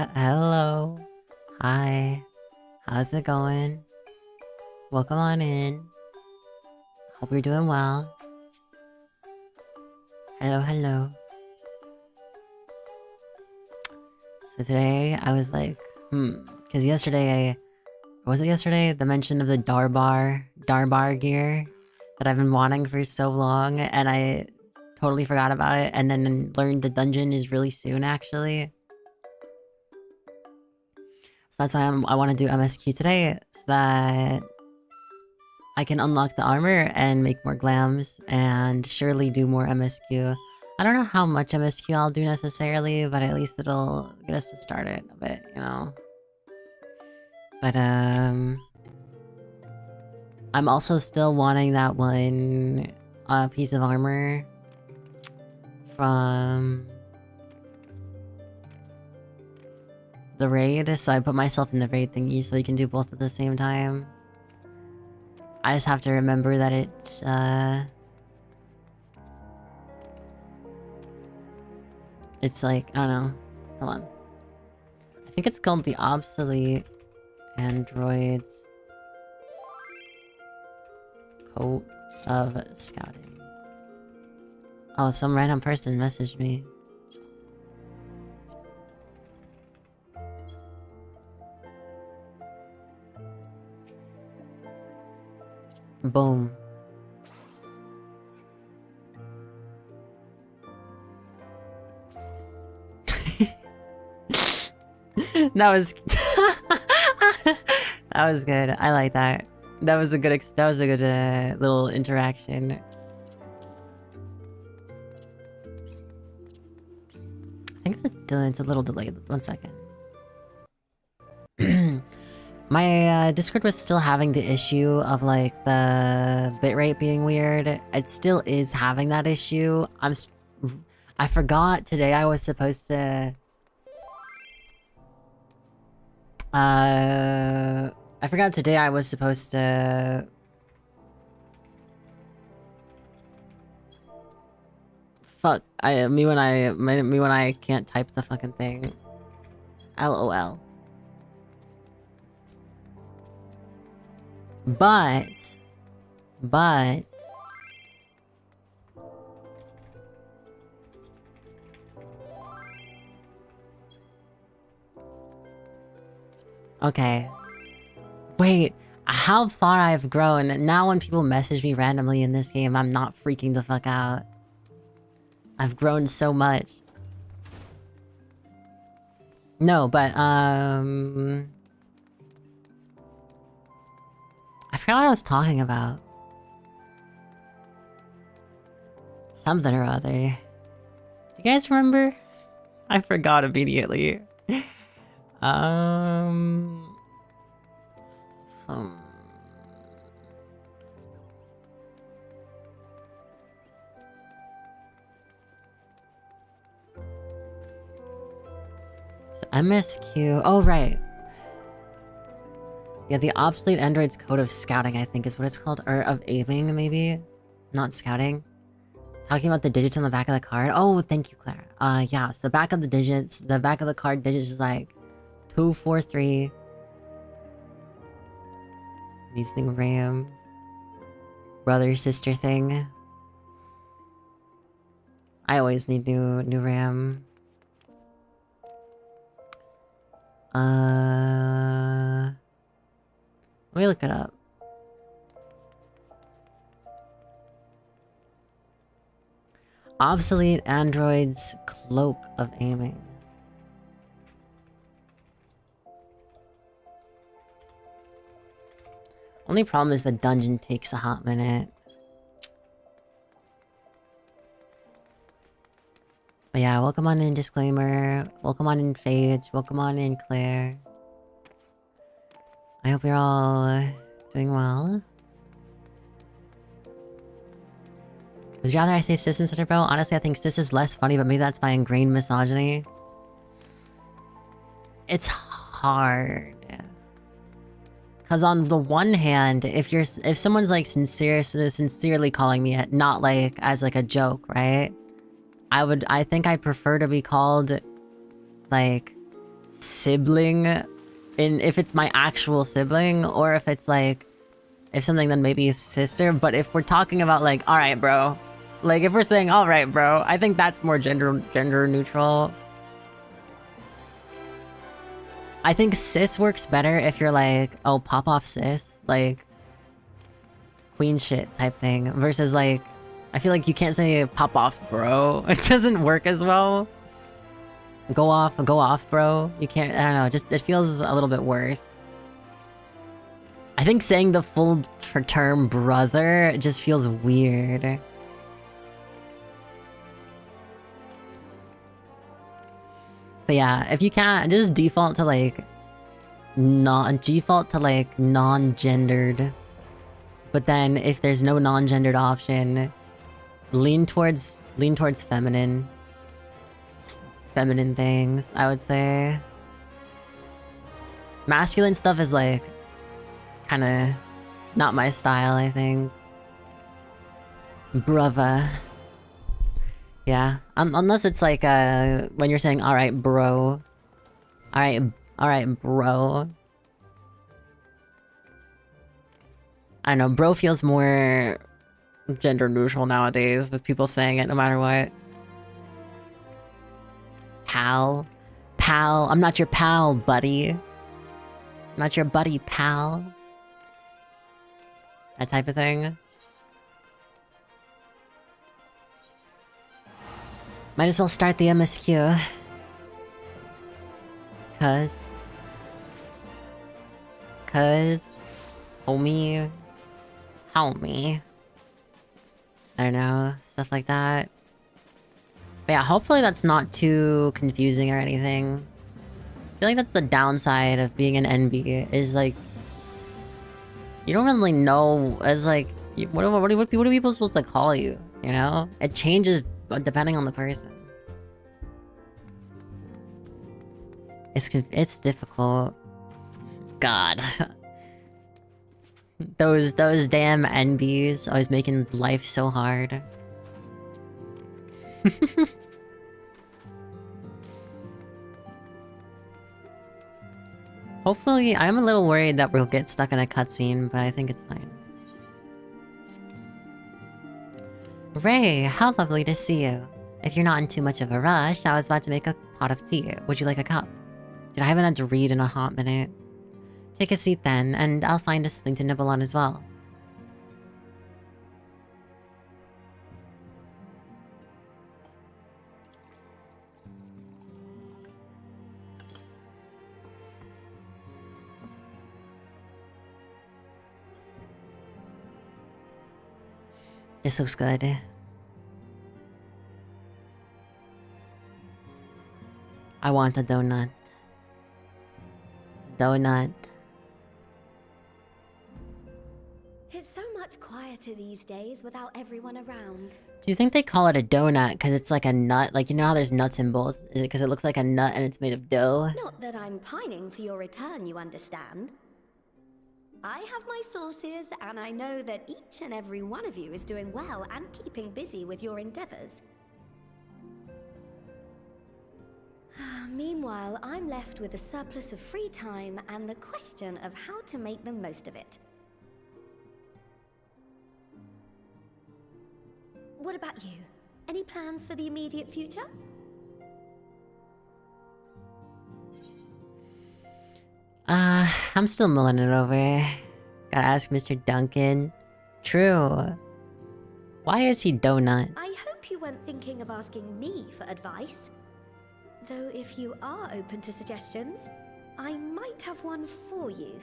Hello. Hi. How's it going? Welcome on in. Hope you're doing well. Hello. So today I was like, because yesterday was it yesterday? The mention of the Darbar gear that I've been wanting for so long, and I totally forgot about it, and then learned the dungeon is really soon, actually. So that's why I want to do MSQ today, so that I can unlock the armor and make more glams, and surely do more MSQ. I don't know how much MSQ I'll do necessarily, but at least it'll get us to start it a bit, you know? But, I'm also still wanting that one piece of armor from the raid, so I put myself in the raid thingy so you can do both at the same time. I just have to remember that it's, it's like, I don't know. Hold on. I think it's called the Obsolete Androids Coat of Scouting. Oh, some random person messaged me. Boom. That was that was good. I like that. That was a good little interaction. I think it's a little delayed. 1 second. My Discord was still having the issue of like the bitrate being weird. It still is having that issue. I forgot today I was supposed to I forgot today I was supposed to fuck me when I can't type the fucking thing. LOL. But okay. Wait, how far I've grown. Now when people message me randomly in this game, I'm not freaking the fuck out. I've grown so much. No, but I forgot what I was talking about. Something or other. Do you guys remember? I forgot immediately. So MSQ. Oh, right. Yeah, the Obsolete Android's Code of Scouting, I think is what it's called. Or of aiming, maybe? Not scouting. Talking about the digits on the back of the card. Oh, thank you, Claire. Yeah, so the back of the card digits is like 243. Needs new RAM. Brother sister thing. I always need new RAM. Let me look it up. Obsolete Android's Cloak of Aiming. Only problem is the dungeon takes a hot minute. But yeah, welcome on in, Disclaimer. Welcome on in, Phage. Welcome on in, Claire. I hope you're all doing well. Would you rather I say sis instead of bro? Honestly, I think sis is less funny, but maybe that's my ingrained misogyny. It's hard. Cause on the one hand, if someone's like sincerely calling me it, not like as like a joke, right? I think I'd prefer to be called like sibling, if it's my actual sibling, or if it's like, if something, then maybe a sister. But if we're talking about like, all right, bro, like if we're saying, all right, bro, I think that's more gender neutral. I think sis works better if you're like, oh, pop off sis, like queen shit type thing, versus like, I feel like you can't say pop off bro. It doesn't work as well. Go off bro. You can't, I don't know, just it feels a little bit worse. I think saying the full term brother just feels weird. But yeah, if you can't, just default to like non-gendered. But then if there's no non-gendered option, lean towards feminine. Feminine things, I would say. Masculine stuff is like kind of not my style, I think. Brava. Yeah, unless it's like when you're saying all right, bro. All right, bro. I don't know, bro feels more gender neutral nowadays with people saying it no matter what. Pal. I'm not your pal, buddy. I'm not your buddy, pal. That type of thing. Might as well start the MSQ. Cause, homie. I don't know, stuff like that. But yeah, hopefully that's not too confusing or anything. I feel like that's the downside of being an NB, is like, you don't really know, as like, what are people supposed to call you, you know? It changes depending on the person. It's difficult. God. Those damn NBs always making life so hard. Hopefully, I'm a little worried that we'll get stuck in a cutscene, but I think it's fine. Ray, how lovely to see you. If you're not in too much of a rush, I was about to make a pot of tea. Would you like a cup? Dude, I haven't had to read in a hot minute. Take a seat then, and I'll find us something to nibble on as well. This looks good. I want a donut. Donut. It's so much quieter these days without everyone around. Do you think they call it a donut because it's like a nut? Like, you know how there's nuts and bolts? Is it because it looks like a nut and it's made of dough? Not that I'm pining for your return, you understand. I have my sources, and I know that each and every one of you is doing well and keeping busy with your endeavors. Meanwhile, I'm left with a surplus of free time and the question of how to make the most of it. What about you? Any plans for the immediate future? I'm still mulling it over. Gotta ask Mr. Duncan. True. Why is he donut? I hope you weren't thinking of asking me for advice. Though if you are open to suggestions, I might have one for you.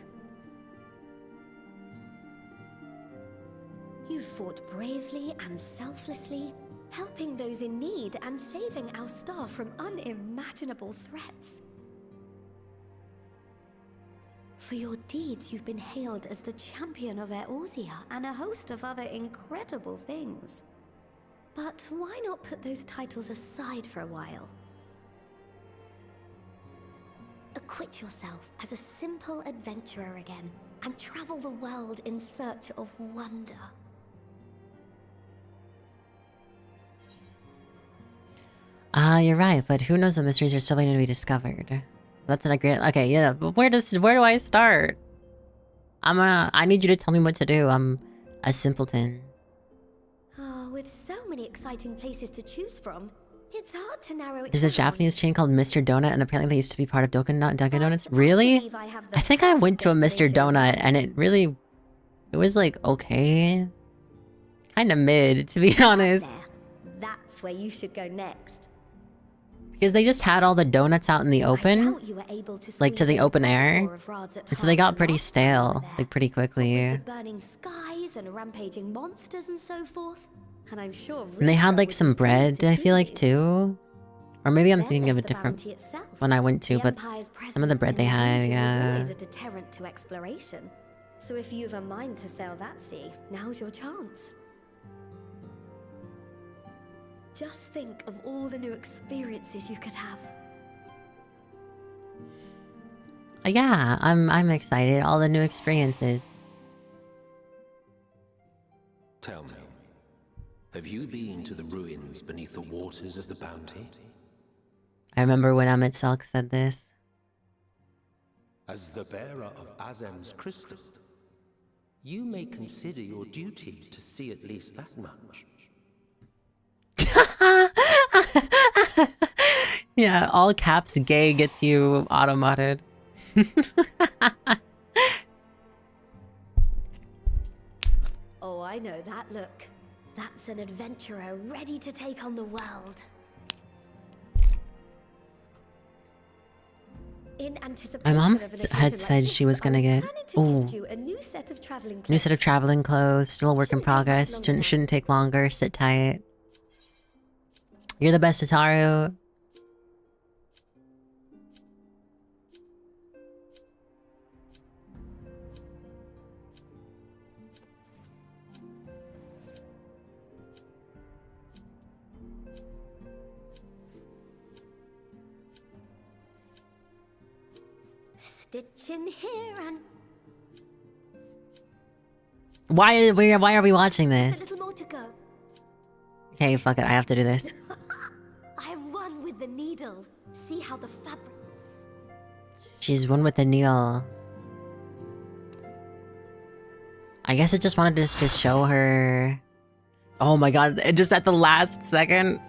You fought bravely and selflessly, helping those in need and saving our star from unimaginable threats. For your deeds, you've been hailed as the champion of Eorzea and a host of other incredible things. But why not put those titles aside for a while? Acquit yourself as a simple adventurer again, and travel the world in search of wonder. You're right, but who knows what mysteries are still waiting to be discovered. That's not great. Okay, yeah. But where do I start? I need you to tell me what to do. I'm a simpleton. Oh, with so many exciting places to choose from, it's hard to narrow it There's a down. Japanese chain called Mr. Donut, and apparently they used to be part of Dunkin' Donuts. But Really? believe I have the I think I went to a perfect Mr. destination in Donut, and mind. it was like okay, kind of mid to be honest, There. That's where you should go next. because they just had all the donuts out in the I open, doubt you were able to like to squeeze the in a open proper air, tour of Rad's at and so they Tarn got the pretty last time you were stale, there. like pretty What with quickly. the burning skies and rampaging monsters and so forth. And I'm sure And they had Rudra like would some be pleased bread, to I see feel like you. too, or maybe I'm Then thinking of there's a the different bounty itself. one I went to, The but Empire's some of the presence bread in they the had, region was yeah. always a deterrent to exploration. So if you've a mind to sail that sea, now's your chance. Just think of all the new experiences you could have. Yeah, I'm excited. All the new experiences. Tell me, have you been to the ruins beneath the waters of the bounty? I remember when Amit Selk said this. As the bearer of Azem's crystal, you may consider your duty to see at least that much. Yeah, all caps gay gets you automated. Oh, I know that look. That's an adventurer ready to take on the world. In My anticipation mom of an occasion had like said this, she was I gonna get planning to gift you a new set of traveling new set of traveling clothes. Still a work in Shouldn't take much progress. longer now. Shouldn't take longer. Sit tight. You're the best, Ataru. Stitch in here and Why are we watching just a this? little more to go. Okay, fuck it. I have to do this. I am one with the needle. See how the fabric. She's one with the needle. I guess it just wanted to just show her. Oh my god! It just at the last second.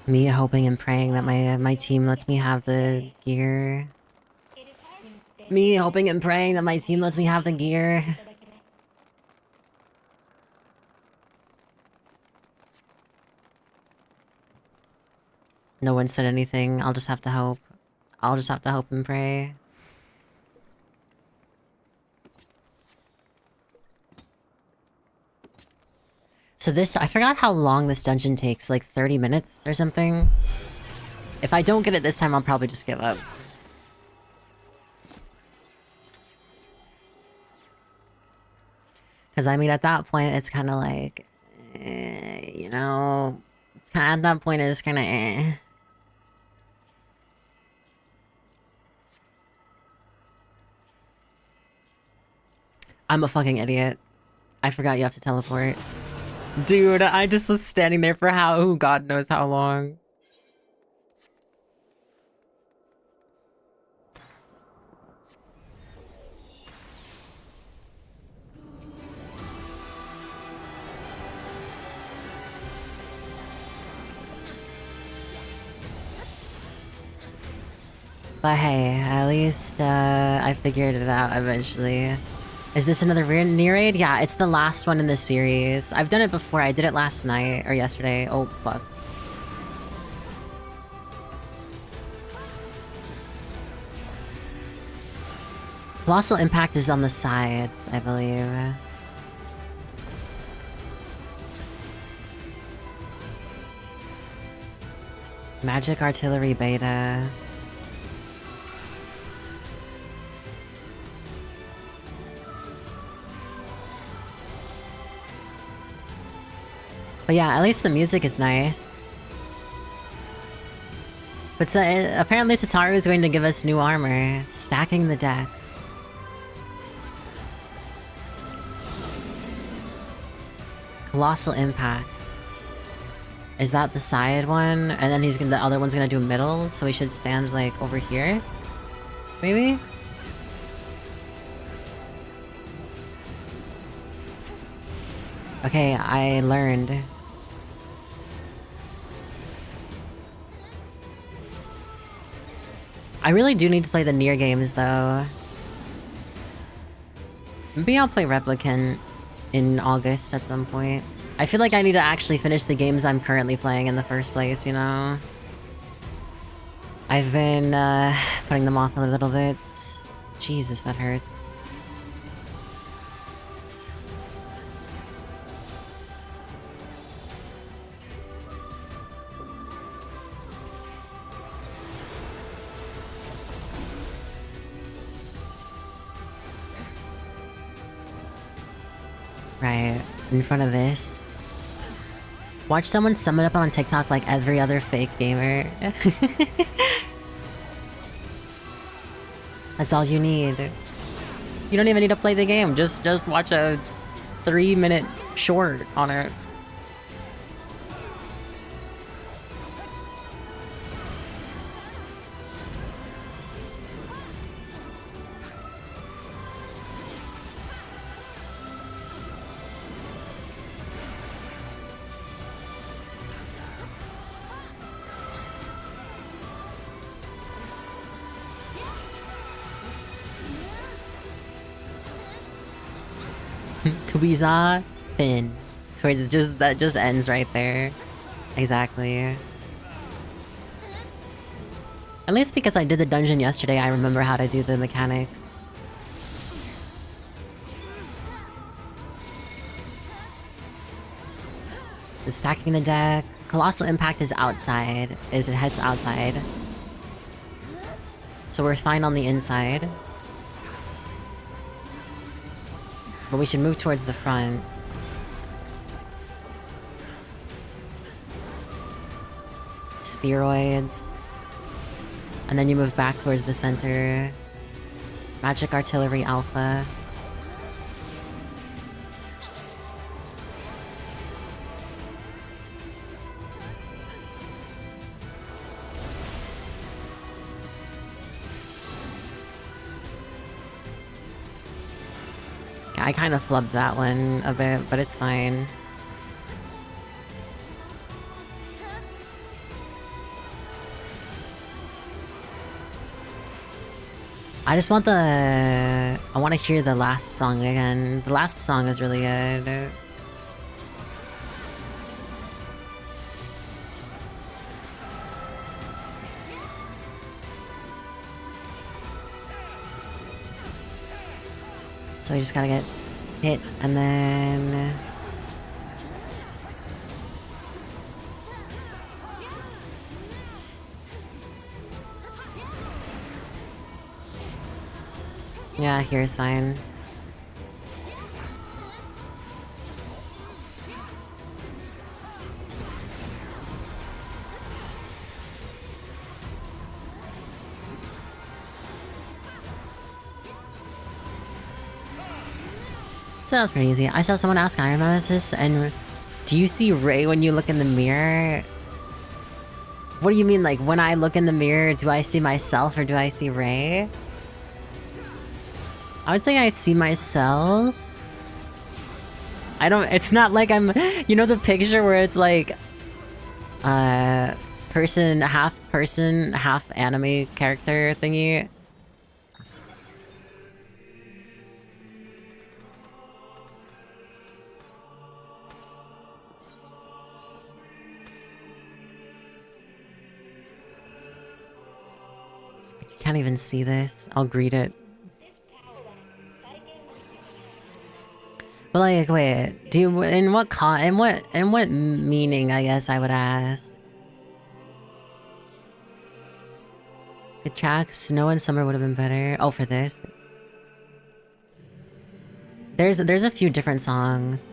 Me hoping and praying that my team lets me have the gear. Me hoping and praying that my team lets me have the gear. No one said anything. I'll just have to hope. I'll just have to hope and pray. So this, I forgot how long this dungeon takes, like 30 minutes or something. If I don't get it this time, I'll probably just give up. Because, I mean, at that point, it's kind of like, you know, it's at that point, it's kind of I'm a fucking idiot. I forgot you have to teleport. Dude, I just was standing there for who God knows how long. But hey, at least I figured it out eventually. Is this another near raid? Yeah, it's the last one in the series. I've done it before. I did it last night or yesterday. Oh, fuck. Colossal Impact is on the sides, I believe. Magic Artillery Beta. But yeah, at least the music is nice. But so, apparently Tataru is going to give us new armor. Stacking the deck. Colossal Impact. Is that the side one? And then the other one's gonna do middle, so he should stand like over here? Maybe? Okay, I learned. I really do need to play the Nier games though. Maybe I'll play Replicant in August at some point. I feel like I need to actually finish the games I'm currently playing in the first place, you know? I've been putting them off a little bit. Jesus, that hurts. Right, in front of this. Watch someone sum it up on TikTok like every other fake gamer. That's all you need. You don't even need to play the game. Just watch a 3-minute short on it. Kubiza Finn. Towards just that just ends right there. Exactly. At least because I did the dungeon yesterday, I remember how to do the mechanics. So stacking the deck. Colossal Impact is outside. It heads outside. So we're fine on the inside. But we should move towards the front. Spheroids. And then you move back towards the center. Magic Artillery Alpha. I kind of flubbed that one a bit, but it's fine. I just want I want to hear the last song again. The last song is really good. So we just gotta get hit, and then... Yeah, here's fine. So that was pretty easy. I saw someone ask Iron Nemesis, and do you see Ray when you look in the mirror? What do you mean, like, when I look in the mirror, do I see myself or do I see Ray? I would say I see myself. I don't- it's not like I'm- you know the picture where it's like... person, half anime character thingy? Can't even see this. I'll greet it. But like, wait, do you, in what meaning, I guess I would ask? Good tracks, Snow and Summer would have been better. Oh, for this? There's a few different songs.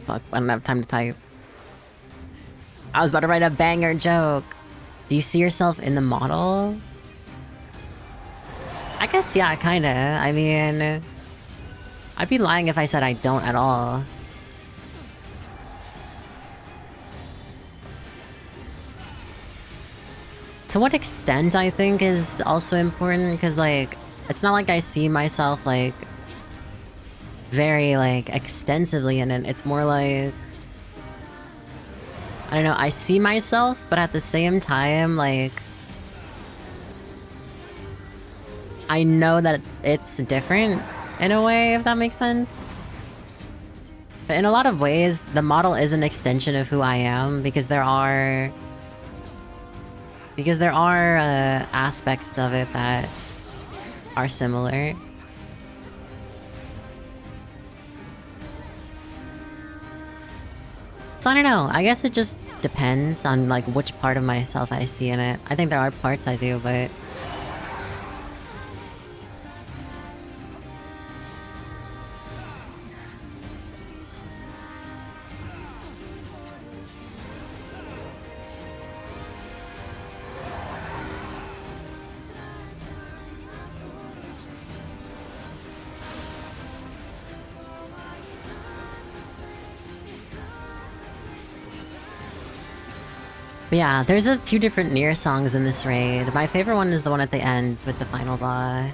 Fuck, I don't have time to type. I was about to write a banger joke. Do you see yourself in the model? I guess, yeah, kinda. I mean, I'd be lying if I said I don't at all. To what extent, I think, is also important, because, like, it's not like I see myself, like, very, like, extensively in it. It's more like, I don't know, I see myself, but at the same time, like, I know that it's different in a way, if that makes sense. But in a lot of ways, the model is an extension of who I am, because there are aspects of it that are similar. So I don't know, I guess it just depends on like which part of myself I see in it. I think there are parts I do, but yeah, there's a few different Nier songs in this raid. My favorite one is the one at the end with the final boss.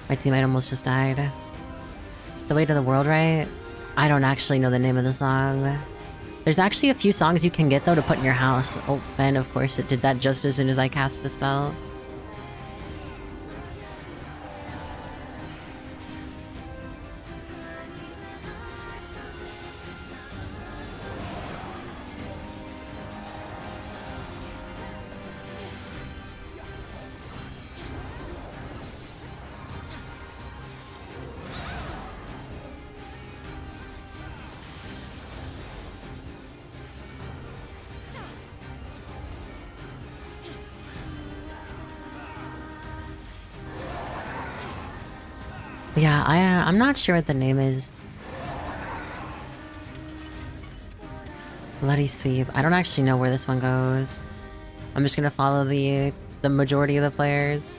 My teammate almost just died. It's the way to the world, right? I don't actually know the name of the song. There's actually a few songs you can get, though, to put in your house. Oh, and of course it did that just as soon as I cast the spell. Yeah, I'm not sure what the name is. Bloody Sweep. I don't actually know where this one goes. I'm just gonna follow the majority of the players.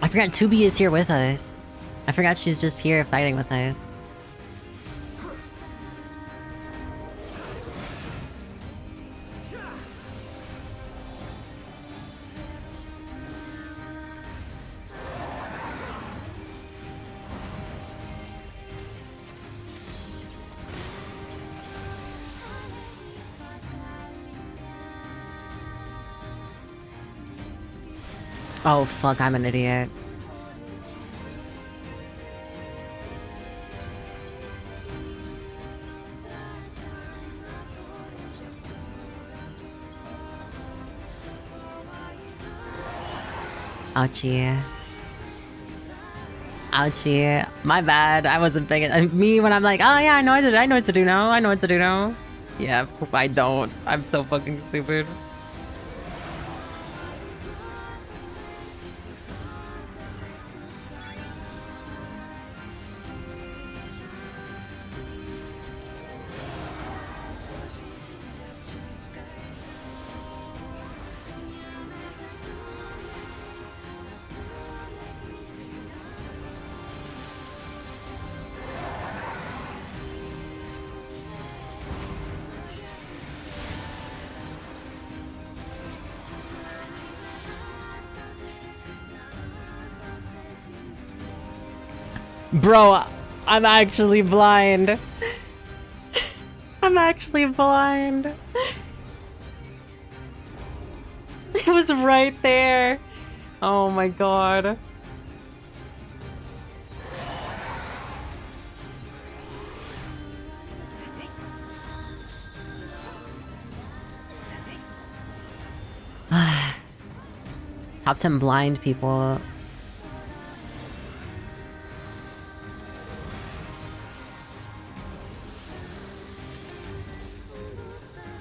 I forgot Tubi is here with us. I forgot she's just here fighting with us. Oh fuck, I'm an idiot. Ouchie. Ouchie. My bad. I wasn't thinking. Me when I'm like, oh yeah, I know what to do now. I know what to do now. Yeah, I don't. I'm so fucking stupid. Bro, I'm actually blind. I'm actually blind. It was right there. Oh my god. Top 10 blind people.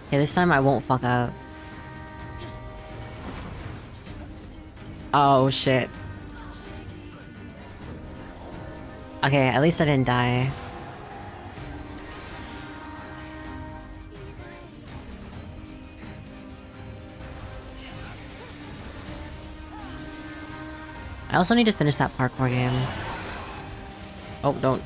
Okay, this time I won't fuck up. Oh, shit. Okay, at least I didn't die. I also need to finish that parkour game. Oh, don't.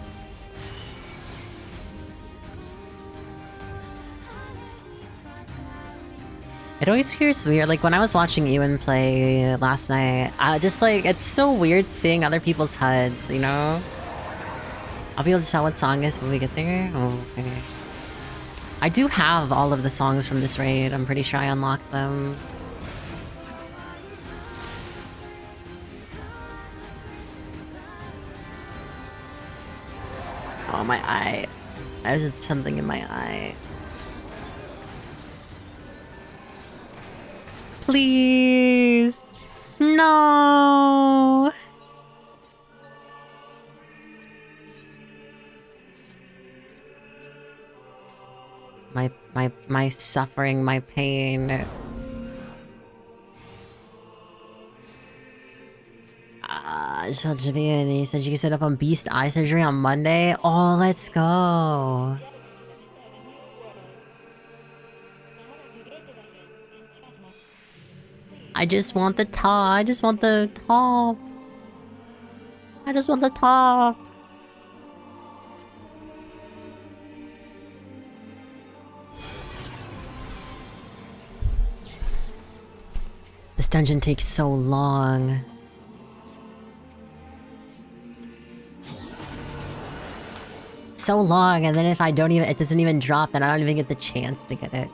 It always feels weird, like when I was watching Ewan play last night, I just like, it's so weird seeing other people's HUDs, you know? I'll be able to tell what song is when we get there? Oh, okay. I do have all of the songs from this raid, I'm pretty sure I unlocked them. Oh, my eye. There's just something in my eye. Please! No! My suffering, my pain. I just told Javier and he said you can set up on Beast Eye Surgery on Monday. Oh, let's go. I just want the top. I just want the top. I just want the top. This dungeon takes so long. So long, and then if I don't even, it doesn't even drop, then I don't even get the chance to get it.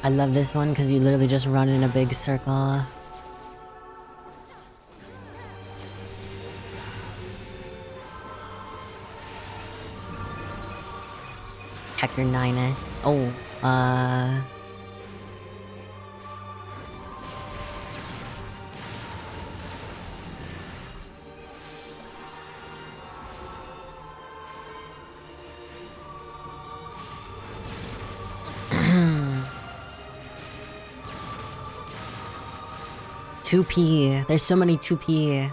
I love this one because you literally just run in a big circle. Hector Ninus. Oh, two P. There's so many 2P.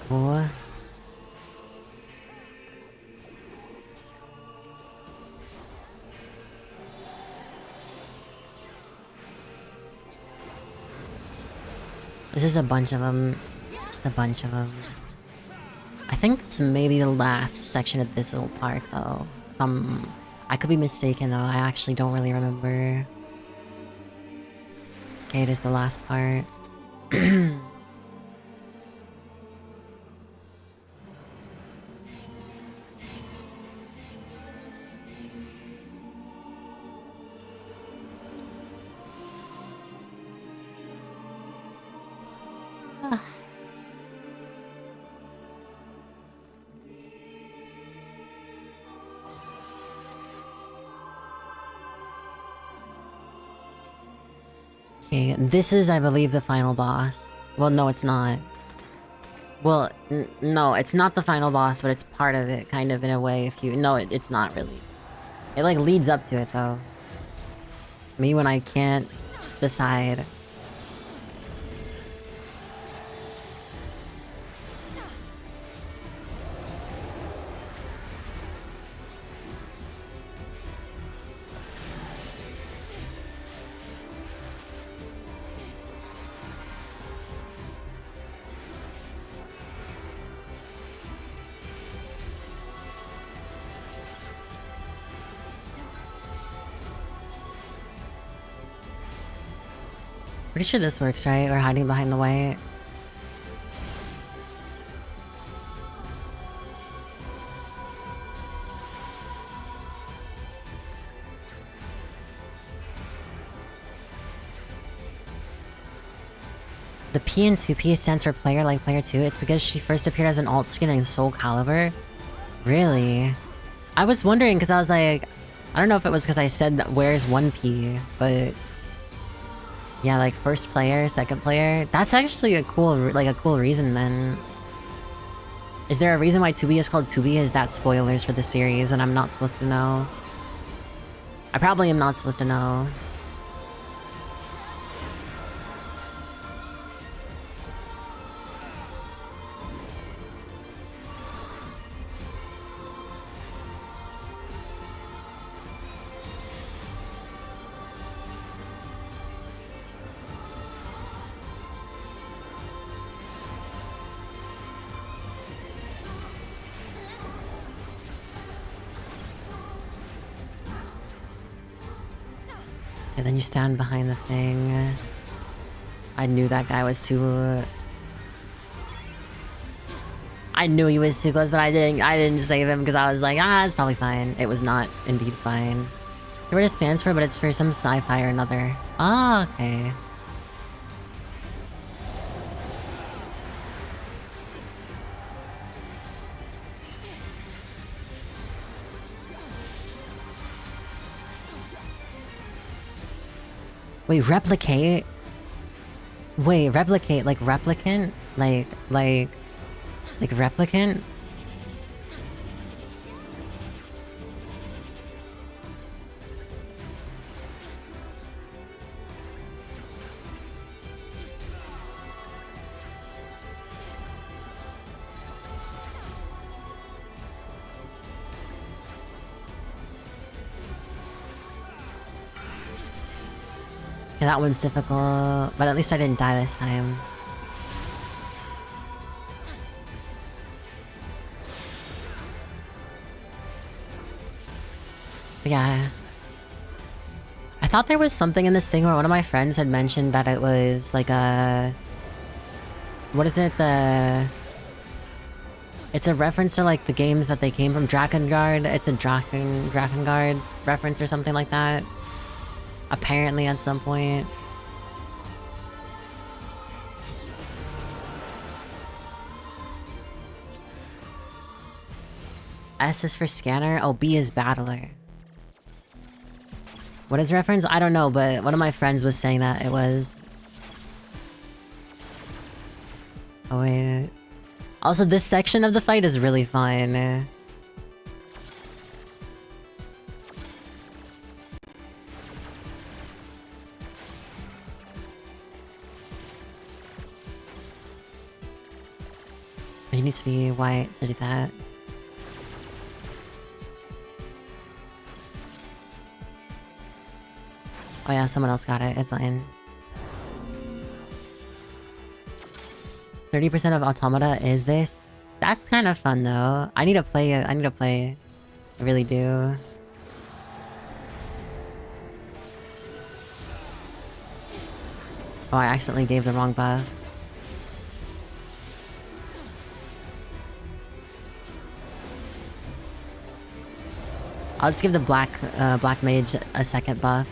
Oh. This is a bunch of them. Just a bunch of them. I think it's maybe the last section of this little park, though. I could be mistaken, though. I actually don't really remember. Okay, it is the last part. Okay, this is, I believe, the final boss. Well, no, it's not. Well, no, it's not the final boss, but it's part of it, kind of, in a way, if you... No, it's not really. It, like, leads up to it, though. Me when I can't decide. Pretty sure this works, right? We're hiding behind the white. The P in 2P stands for player like player 2. It's because she first appeared as an alt skin in Soul Calibur. Really? I was wondering because I was like, I don't know if it was because I said where's 1P, but yeah, like first player, second player. That's actually a cool reason then. Is there a reason why 2B is called 2B? Is that spoilers for the series and I'm not supposed to know? I probably am not supposed to know. And then you stand behind the thing. I knew that guy was too... I knew he was too close, but I didn't save him because I was like, it's probably fine. It was not indeed fine. I what it stands for, but it's for some sci-fi or another. Ah, okay. Wait, replicate? Wait, replicate, like replicant? Like replicant? Yeah, that one's difficult, but at least I didn't die this time. But yeah. I thought there was something in this thing where one of my friends had mentioned that it was like a... What is it? It's a reference to like the games that they came from. Drakengard. It's a Drakengard reference or something like that. Apparently at some point. S is for scanner. Oh, B is battler. What is reference? I don't know, but one of my friends was saying that it was... Oh wait... Also, this section of the fight is really fun. He needs to be white to do that. Oh yeah, someone else got it. It's fine. 30% of automata is this? That's kind of fun though. I need to play it. I need to play. I really do. Oh, I accidentally gave the wrong buff. I'll just give the black mage a second buff.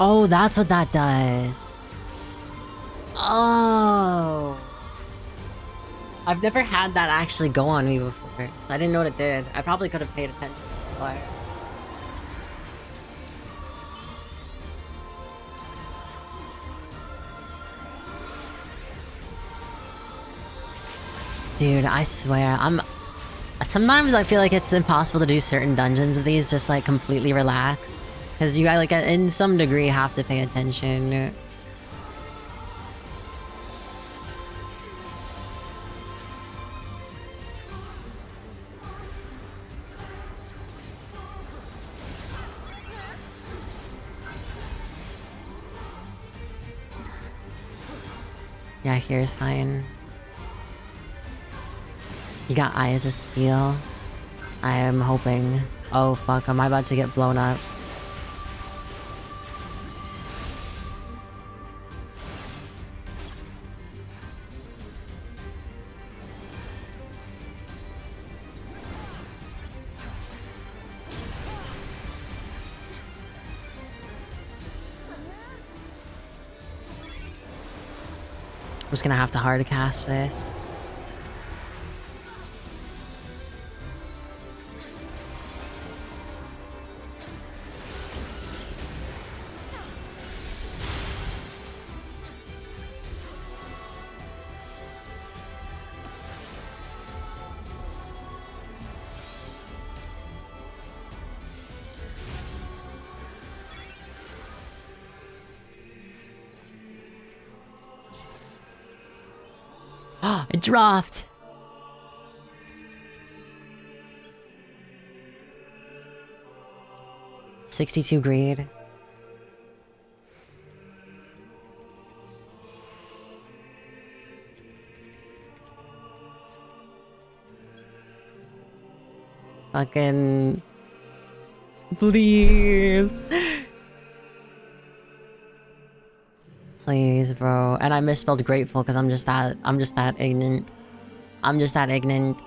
Oh, that's what that does. Oh. I've never had that actually go on me before. So I didn't know what it did. I probably could have paid attention before. Dude, I swear, sometimes I feel like it's impossible to do certain dungeons of these just like completely relaxed. Because you like in some degree have to pay attention. Yeah, here's fine. You got eyes of steel. I am hoping. Oh fuck, am I about to get blown up? I'm just gonna have to hard cast this. It dropped! $62 greed. Fucking... Please! Please, bro. And I misspelled grateful because I'm just that ignorant. I'm just that ignorant.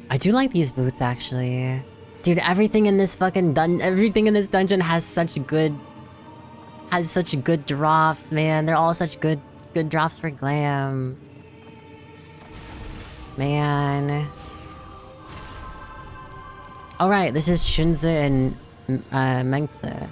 I do like these boots, actually. Dude, everything in this fucking dungeon has such good drops, man. They're all such good drops for glam. Man. Alright, this is Shunze and Mengte.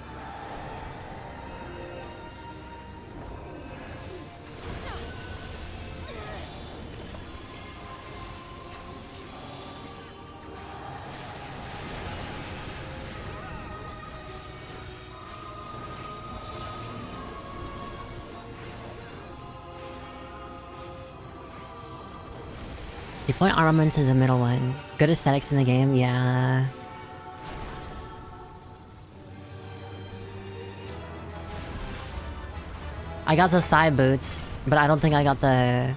Deploy armaments is a middle one. Good aesthetics in the game, yeah. I got the thigh boots, but I don't think I got the...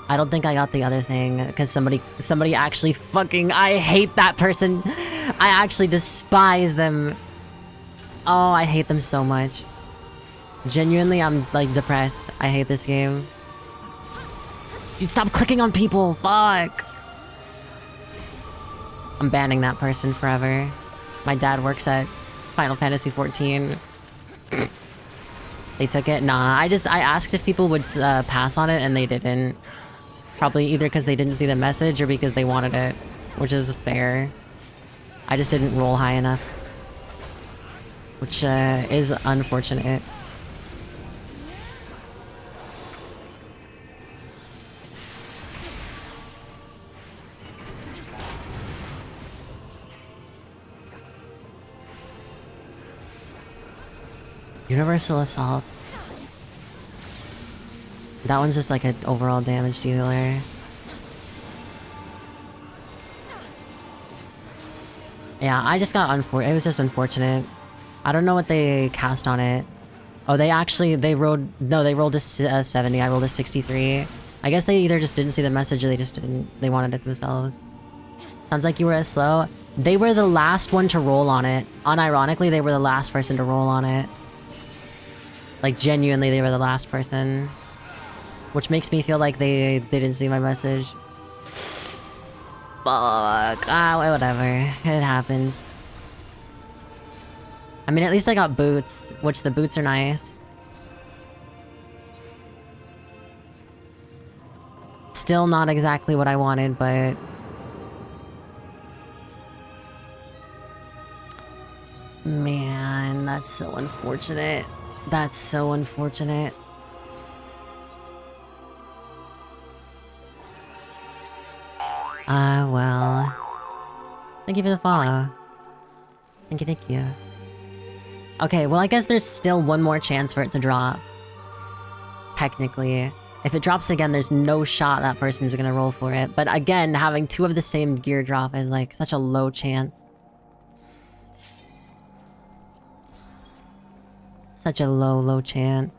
I don't think I got the other thing, because somebody actually fucking... I hate that person! I actually despise them! Oh, I hate them so much. Genuinely, I'm, like, depressed. I hate this game. Dude, stop clicking on people! Fuck! I'm banning that person forever. My dad works at Final Fantasy XIV. They took it? Nah, I asked if people would pass on it and they didn't. Probably either because they didn't see the message or because they wanted it. Which is fair. I just didn't roll high enough. Which is unfortunate. Universal Assault. That one's just like an overall damage dealer. Yeah, I just got it was just unfortunate. I don't know what they cast on it. Oh, they rolled a 70, I rolled a 63. I guess they either just didn't see the message or they wanted it themselves. Sounds like you were as slow. They were the last one to roll on it. Unironically, they were the last person to roll on it. Like, genuinely, they were the last person. Which makes me feel like they didn't see my message. Fuck. Ah, whatever. It happens. I mean, at least I got boots, which the boots are nice. Still not exactly what I wanted, but Man, that's so unfortunate. That's so unfortunate. Well. Thank you for the follow. Thank you, thank you. Okay, well, I guess there's still one more chance for it to drop. Technically. If it drops again, there's no shot that person's gonna roll for it. But again, having two of the same gear drop is like such a low chance. Such a low, low chance.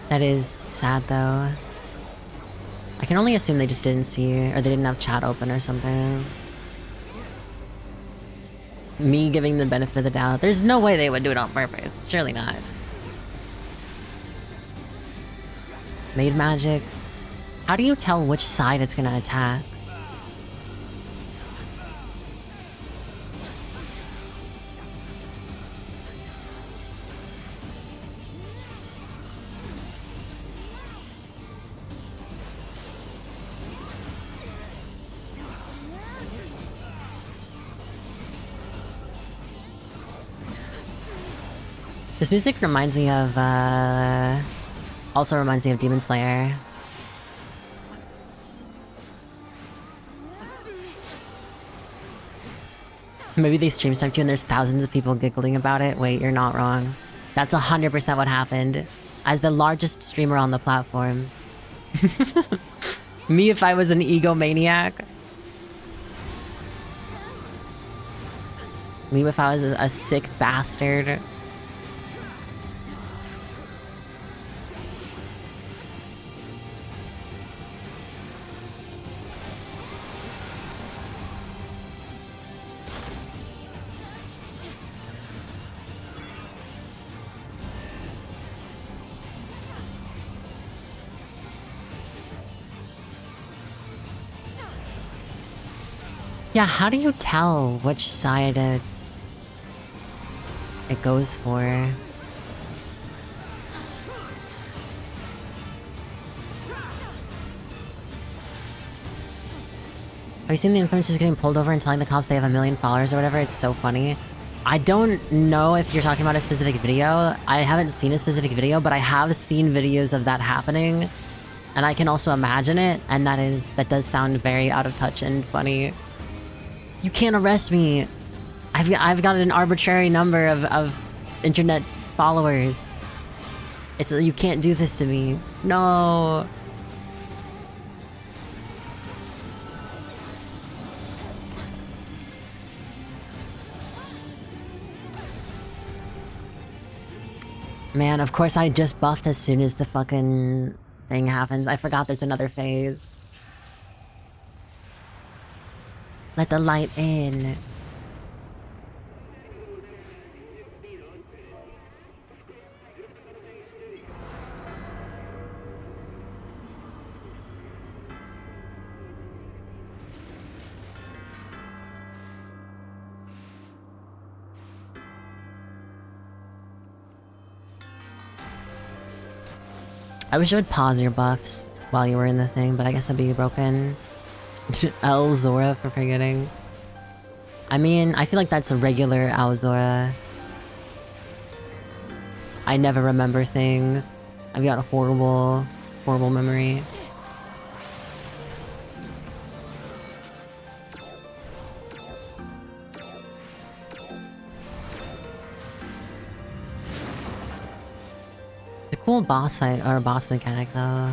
That is sad, though. I can only assume they just didn't see, or they didn't have chat open or something. Me giving the benefit of the doubt. There's no way they would do it on purpose. Surely not. Made magic. How do you tell which side it's gonna attack? This music reminds me of, also reminds me of Demon Slayer. Maybe they stream sniped you and there's thousands of people giggling about it. Wait, you're not wrong. That's 100% what happened. As the largest streamer on the platform. Me if I was an egomaniac. Me if I was a sick bastard. Yeah, how do you tell which side it goes for? Have you seen the influencers getting pulled over and telling the cops they have 1 million followers or whatever? It's so funny. I don't know if you're talking about a specific video. I haven't seen a specific video, but I have seen videos of that happening. And I can also imagine it, and that does sound very out of touch and funny. You can't arrest me. I've got an arbitrary number of internet followers. You can't do this to me. No. Man, of course I just buffed as soon as the fucking thing happens. I forgot there's another phase. Let the light in. I wish it would pause your buffs while you were in the thing, but I guess I'd be broken. El Zora for forgetting. I mean, I feel like that's a regular Al Zora. I never remember things. I've got a horrible, horrible memory. It's a cool boss fight, or a boss mechanic though.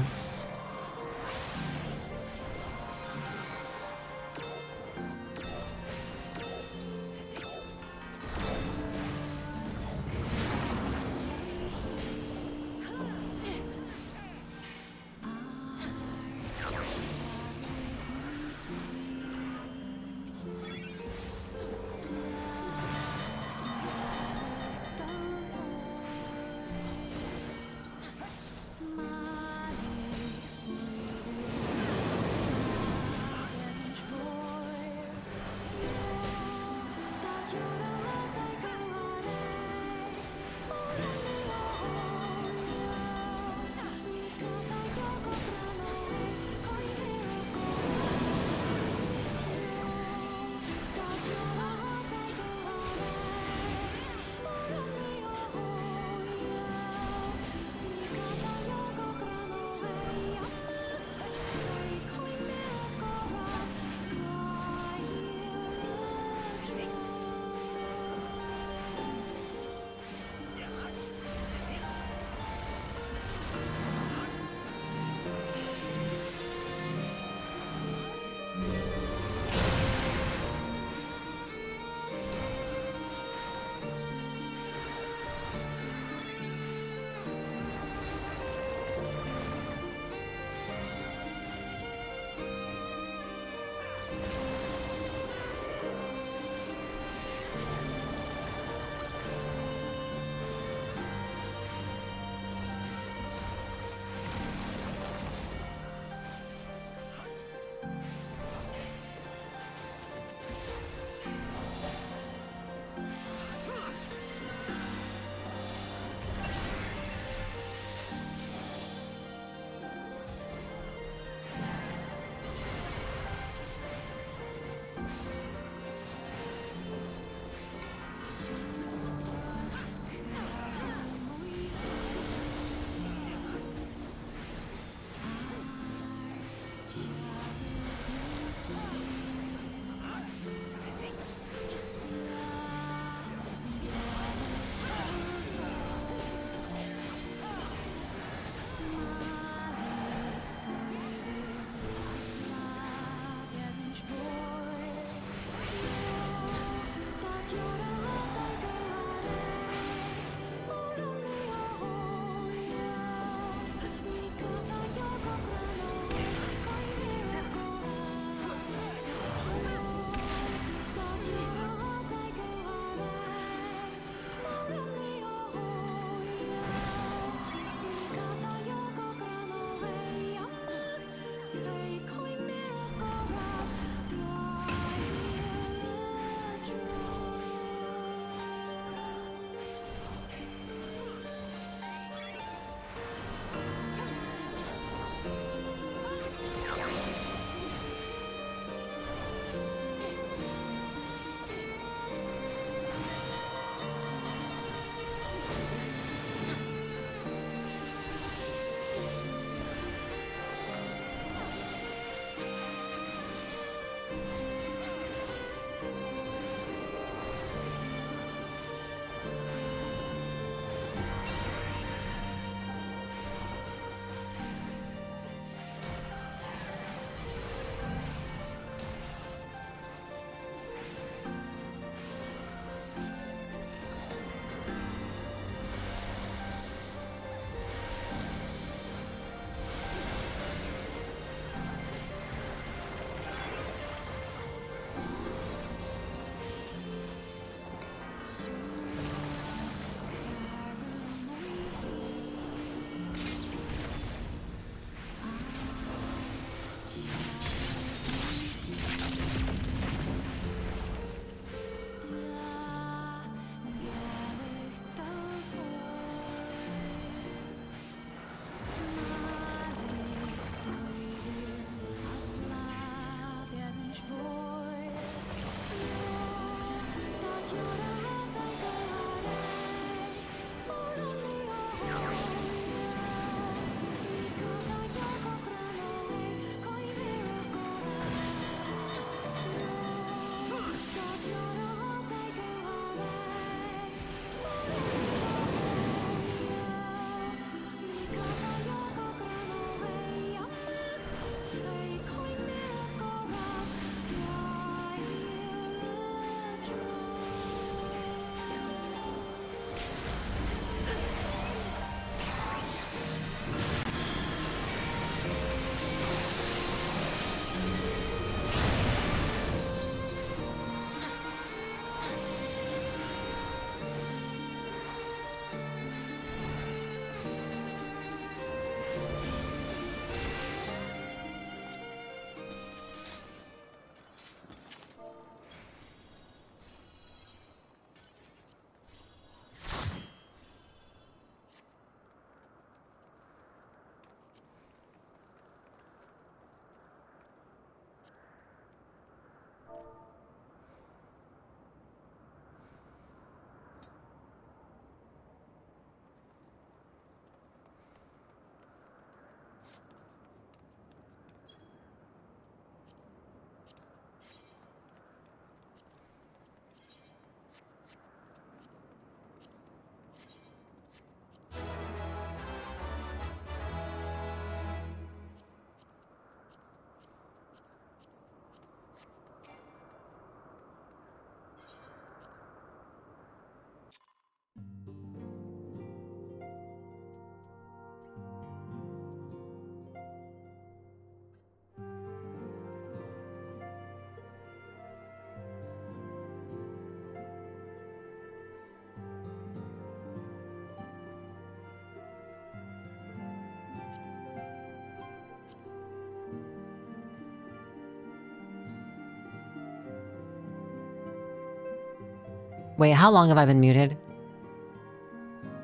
Wait, how long have I been muted?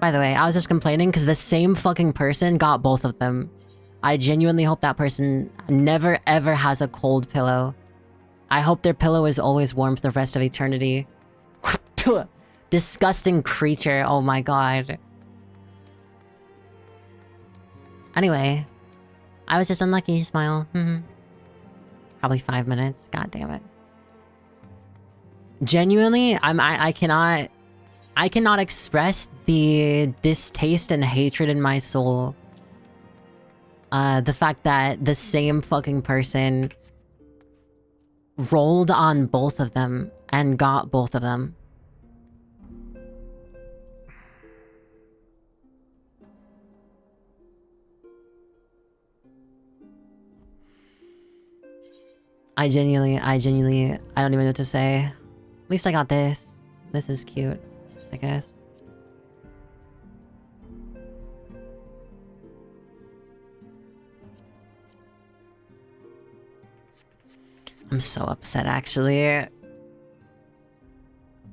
By the way, I was just complaining because the same fucking person got both of them. I genuinely hope that person never ever has a cold pillow. I hope their pillow is always warm for the rest of eternity. Disgusting creature, oh my god. Anyway, I was just unlucky, smile. Probably 5 minutes, god damn it. Genuinely, I cannot express the distaste and hatred in my soul. The fact that the same fucking person rolled on both of them and got both of them. I genuinely, I don't even know what to say. At least I got this. This is cute, I guess. I'm so upset, actually.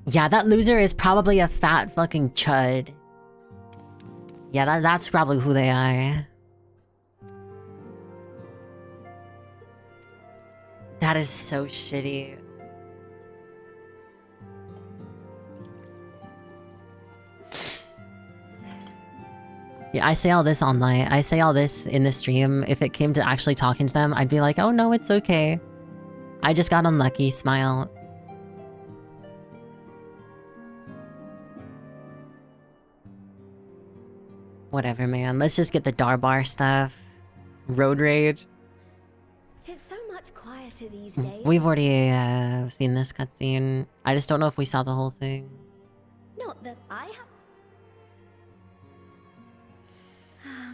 Yeah, that loser is probably a fat fucking chud. Yeah, that's probably who they are. That is so shitty. Yeah, I say all this online. I say all this in the stream. If it came to actually talking to them, I'd be like, oh no, it's okay. I just got unlucky, smile. Whatever, man. Let's just get the Darbar stuff. Road rage. It's so much quieter these days. We've already seen this cutscene. I just don't know if we saw the whole thing. Not that I have.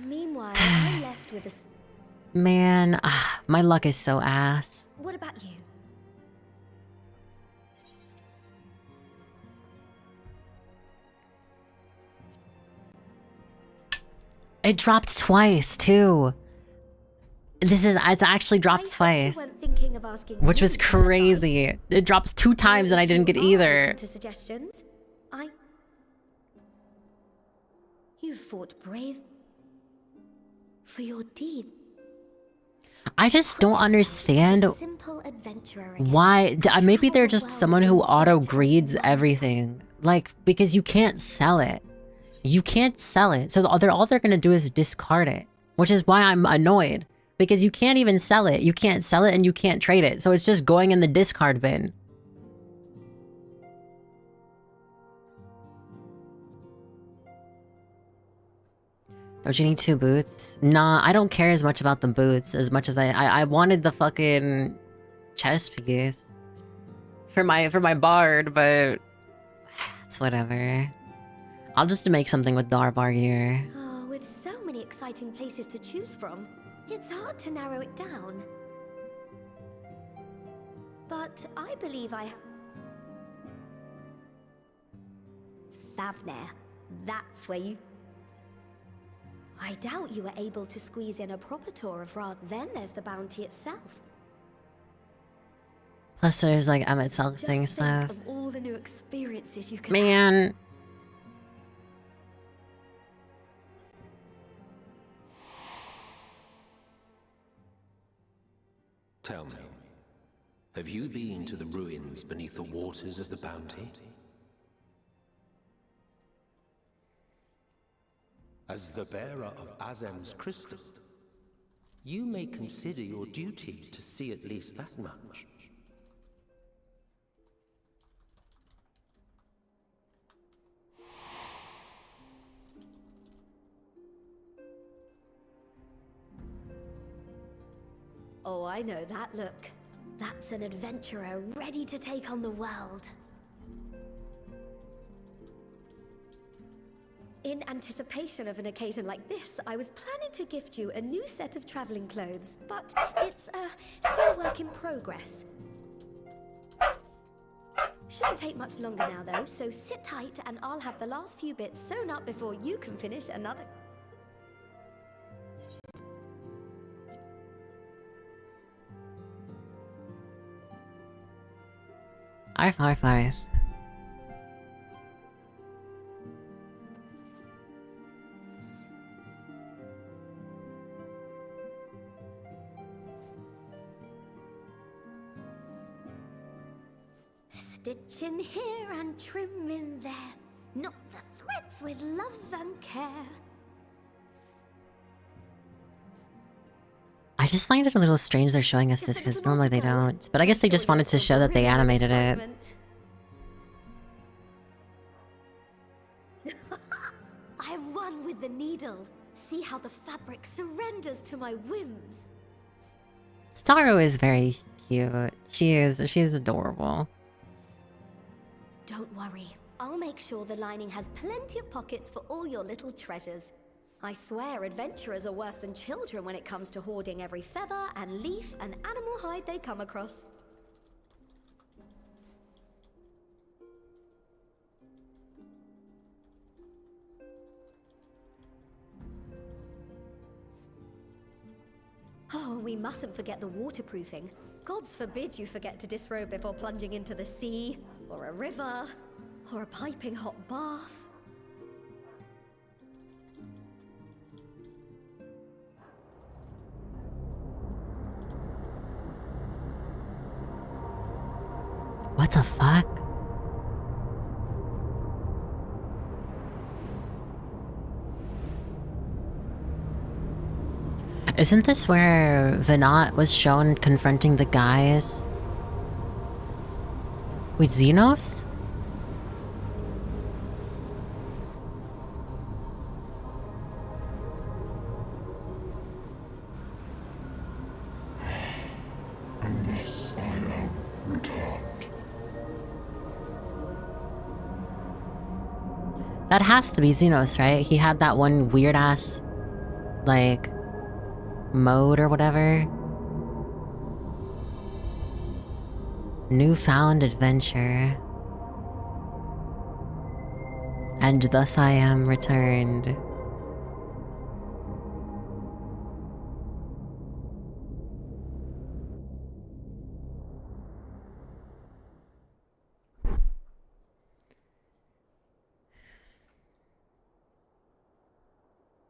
Meanwhile, I'm left with a. Man, my luck is so ass. What about you? It dropped twice, too. It's actually dropped twice. Which was crazy. It drops 2 times and I didn't get either. To suggestions, you fought brave for your deed. I just don't understand why. Maybe they're just someone who auto-greeds everything. Like, because you can't sell it. You can't sell it. So all they're gonna do is discard it. Which is why I'm annoyed. Because you can't even sell it. You can't sell it and you can't trade it. So it's just going in the discard bin. Don't you need 2 boots? Nah, I don't care as much about the boots as much as I wanted the fucking chest piece for my bard, but it's whatever. I'll just make something with Darbar gear. Oh, with so many exciting places to choose from, it's hard to narrow it down. But I believe I have... Thavner, that's where you... I doubt you were able to squeeze in a proper tour of Rad. Then there's the bounty itself. Plus there's like Emmett thing stuff. Of all the new experiences you can Man. Tell me, have you been to the ruins beneath the waters of the bounty? As the bearer of Azem's crystal, you may consider your duty to see at least that much. Oh, I know that look. That's an adventurer ready to take on the world. In anticipation of an occasion like this, I was planning to gift you a new set of traveling clothes, but it's still work in progress. Shouldn't take much longer now though, so sit tight and I'll have the last few bits sewn up before you can finish another. Arf. stitch in here and trim in there. Knot the threads with love and care. I just find it a little strange they're showing us this because normally they don't. But I guess they just wanted to show that they animated it. I run with the needle. See how the fabric surrenders to my whims. Taro is very cute. She's adorable. Don't worry. I'll make sure the lining has plenty of pockets for all your little treasures. I swear adventurers are worse than children when it comes to hoarding every feather and leaf and animal hide they come across. Oh, we mustn't forget the waterproofing. Gods forbid you forget to disrobe before plunging into the sea, or a river, or a piping hot bath. What the fuck? Isn't this where Venat was shown confronting the guys with Xenos? And thus I am returned. That has to be Xenos, right? He had that one weird ass, like, mode or whatever. Newfound adventure. And thus I am returned.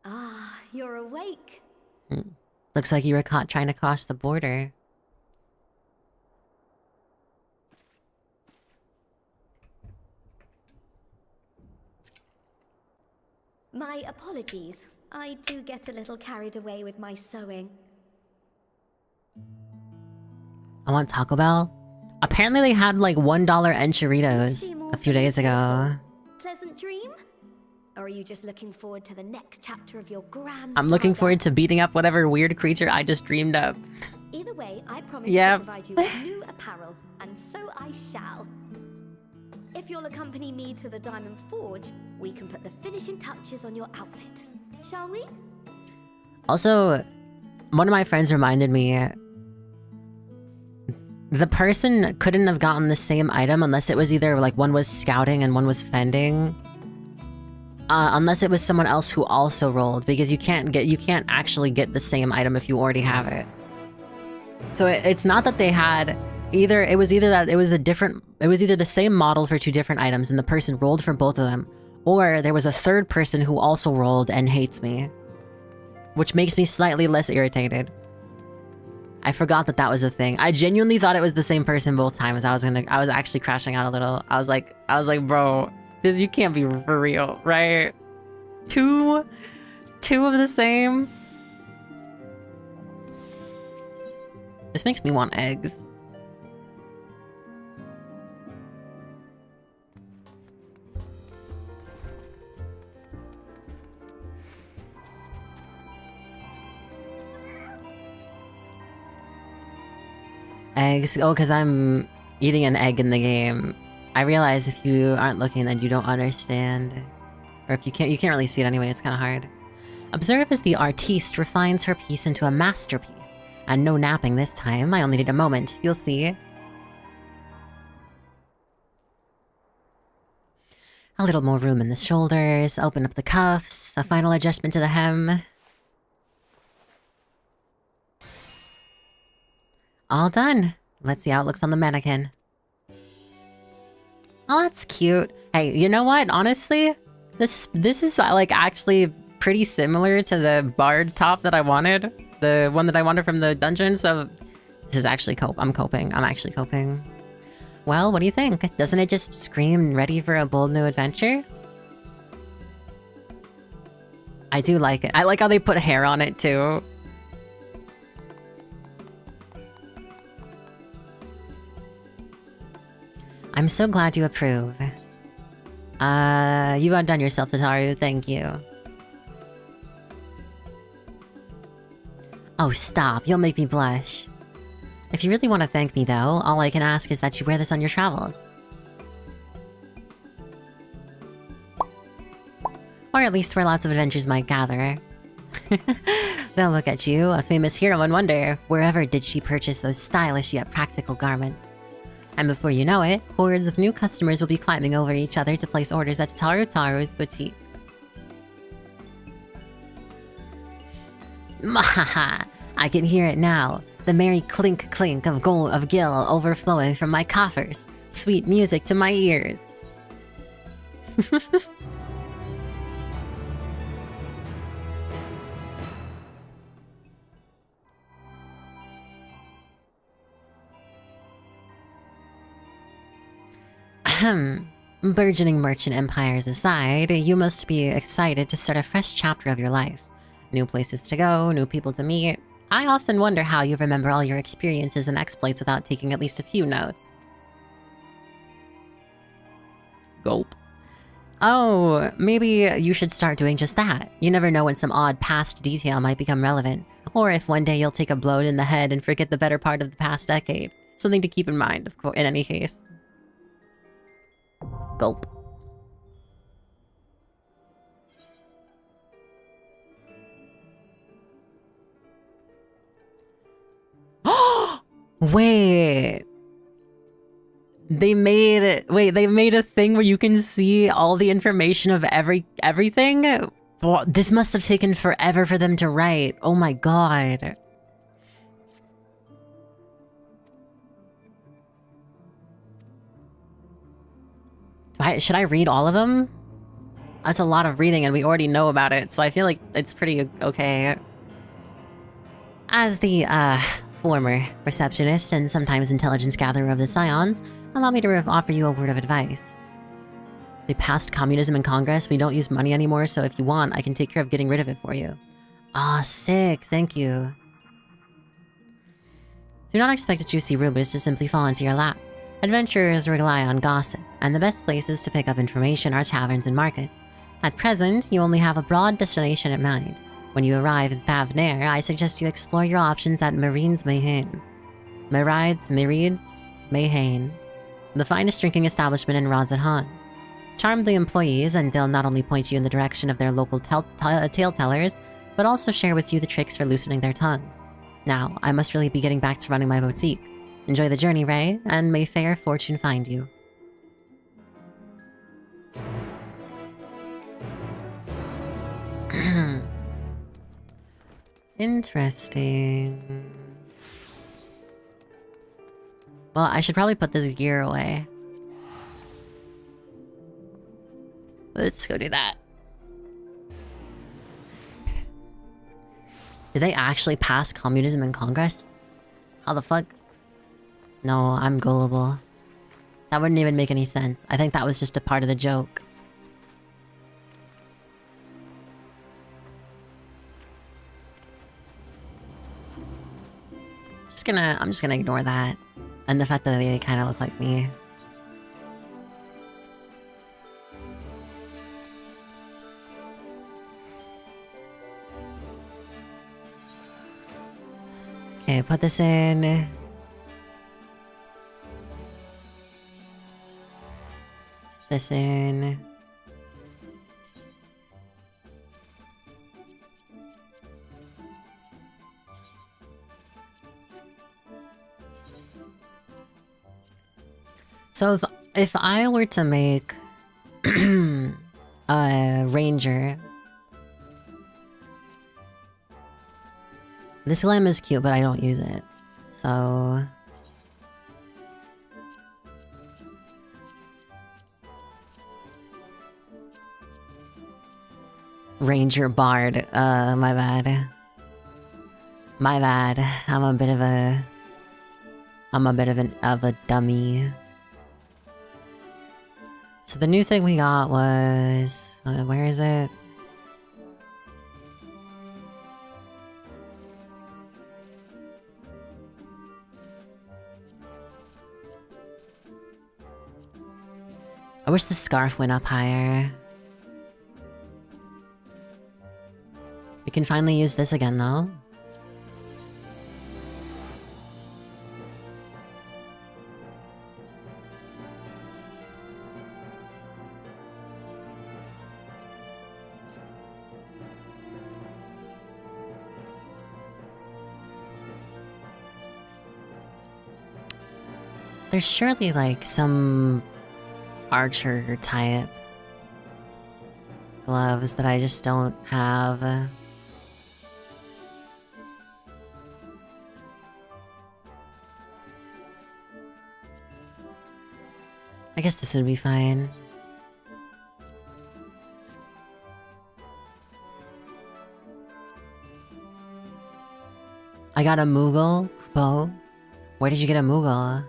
Ah, you're awake. Looks like you were caught trying to cross the border. My apologies. I do get a little carried away with my sewing. I want Taco Bell. Apparently they had like $1 enchiritos a few days ago. Pleasant dream? Or are you just looking forward to the next chapter of your grand I'm looking saga? forward to beating up whatever weird creature I just dreamed up. Either way, I promise Yep. to provide you with new apparel, and so I shall. If you'll accompany me to the Diamond Forge, we can put the finishing touches on your outfit. Shall we? Also, one of my friends reminded me the person couldn't have gotten the same item unless it was either like one was scouting and one was fending. Unless it was someone else who also rolled, because you can't actually get the same item if you already have it. So it's not that they had either. It was either the same model for two different items and the person rolled for both of them, or there was a third person who also rolled and hates me, which makes me slightly less irritated. I forgot that was a thing. I genuinely thought it was the same person both times. I was actually crashing out a little. I was like, bro, this, you can't be for real, right? Two of the same. This makes me want eggs. Eggs? Oh, because I'm eating an egg in the game. I realize if you aren't looking, then you don't understand. Or if you can't really see it anyway, it's kind of hard. Observe as the artiste refines her piece into a masterpiece. And no napping this time, I only need a moment, you'll see. A little more room in the shoulders, open up the cuffs, a final adjustment to the hem. All done. Let's see how it looks on the mannequin. Oh, that's cute. Hey, you know what? Honestly, this is like actually pretty similar to the barred top that I wanted. The one that I wanted from the dungeon, so this is actually I'm coping. I'm actually coping. Well, what do you think? Doesn't it just scream ready for a bold new adventure? I do like it. I like how they put hair on it too. I'm so glad you approve. You outdone yourself, Tataru. Thank you. Oh, stop. You'll make me blush. If you really want to thank me, though, all I can ask is that you wear this on your travels. Or at least where lots of adventures might gather. They'll look at you, a famous hero, and wonder, wherever did she purchase those stylish yet practical garments? And before you know it, hordes of new customers will be climbing over each other to place orders at Taru's boutique. Mahaha! I can hear it now. The merry clink clink of gold of gil overflowing from my coffers. Sweet music to my ears. Ahem. Burgeoning merchant empires aside, you must be excited to start a fresh chapter of your life. New places to go, new people to meet. I often wonder how you remember all your experiences and exploits without taking at least a few notes. Gulp. Oh, maybe you should start doing just that. You never know when some odd past detail might become relevant, or if one day you'll take a blow in the head and forget the better part of the past decade. Something to keep in mind, of course, in any case. Gulp. Wait. They made a thing where you can see all the information of everything? Well, this must have taken forever for them to write. Oh my god. Should I read all of them? That's a lot of reading and we already know about it, so I feel like it's pretty okay. As the, former receptionist and sometimes intelligence gatherer of the Scions, allow me to offer you a word of advice. They passed communism in Congress, we don't use money anymore, so if you want, I can take care of getting rid of it for you. Ah, sick, thank you. Do not expect juicy rumors to simply fall into your lap. Adventurers rely on gossip, and the best places to pick up information are taverns and markets. At present, you only have a broad destination in mind. When you arrive in Pavnair, I suggest you explore your options at Marine's Mayhain. Merides Mayhain. The finest drinking establishment in Rods at Han. Charm the employees, and they'll not only point you in the direction of their local tale tellers, but also share with you the tricks for loosening their tongues. Now, I must really be getting back to running my boutique. Enjoy the journey, Ray, and may fair fortune find you. Interesting. Well, I should probably put this gear away. Let's go do that. Did they actually pass communism in Congress? How the fuck? No, I'm gullible. That wouldn't even make any sense. I think that was just a part of the joke. I'm just gonna ignore that. And the fact that they kind of look like me. Okay, put this in. This in. So if I were to make a ranger, this glam is cute, but I don't use it. So Ranger Bard. My bad. My bad. I'm a bit of a dummy. so the new thing we got was... where is it? I wish the scarf went up higher. We can finally use this again, though. There's surely, like, some archer type gloves that I just don't have. I guess this would be fine. I got a Moogle bow. Where did you get a Moogle?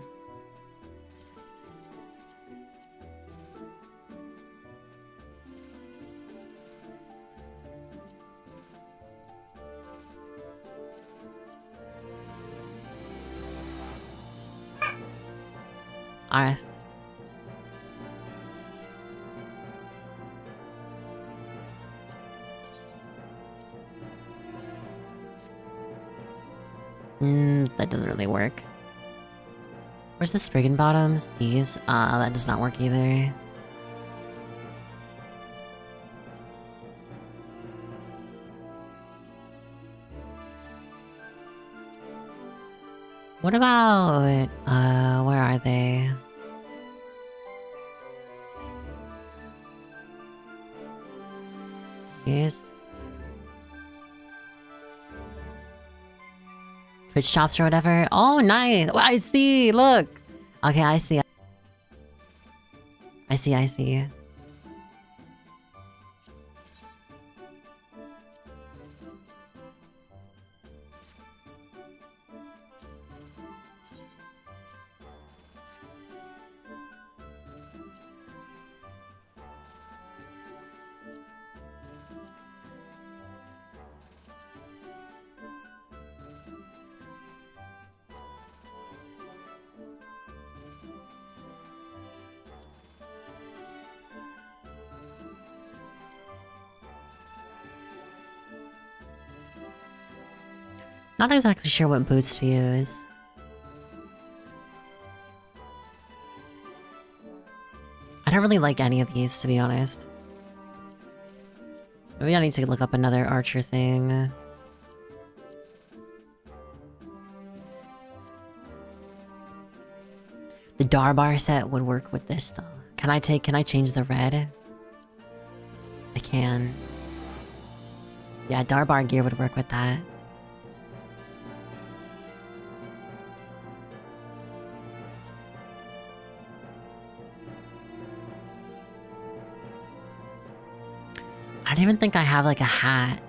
Arth. That doesn't really work. Where's the Spriggan bottoms? These? That does not work either. What about... where are they? These? Twitch shops or whatever? Oh, nice! Oh, I see! Look! Okay, I see. I see. Not exactly sure what boots to use. I don't really like any of these, to be honest. Maybe I need to look up another archer thing. The Darbar set would work with this, though. Can I change the red? I can. Yeah, Darbar gear would work with that. I don't even think I have, like, a hat.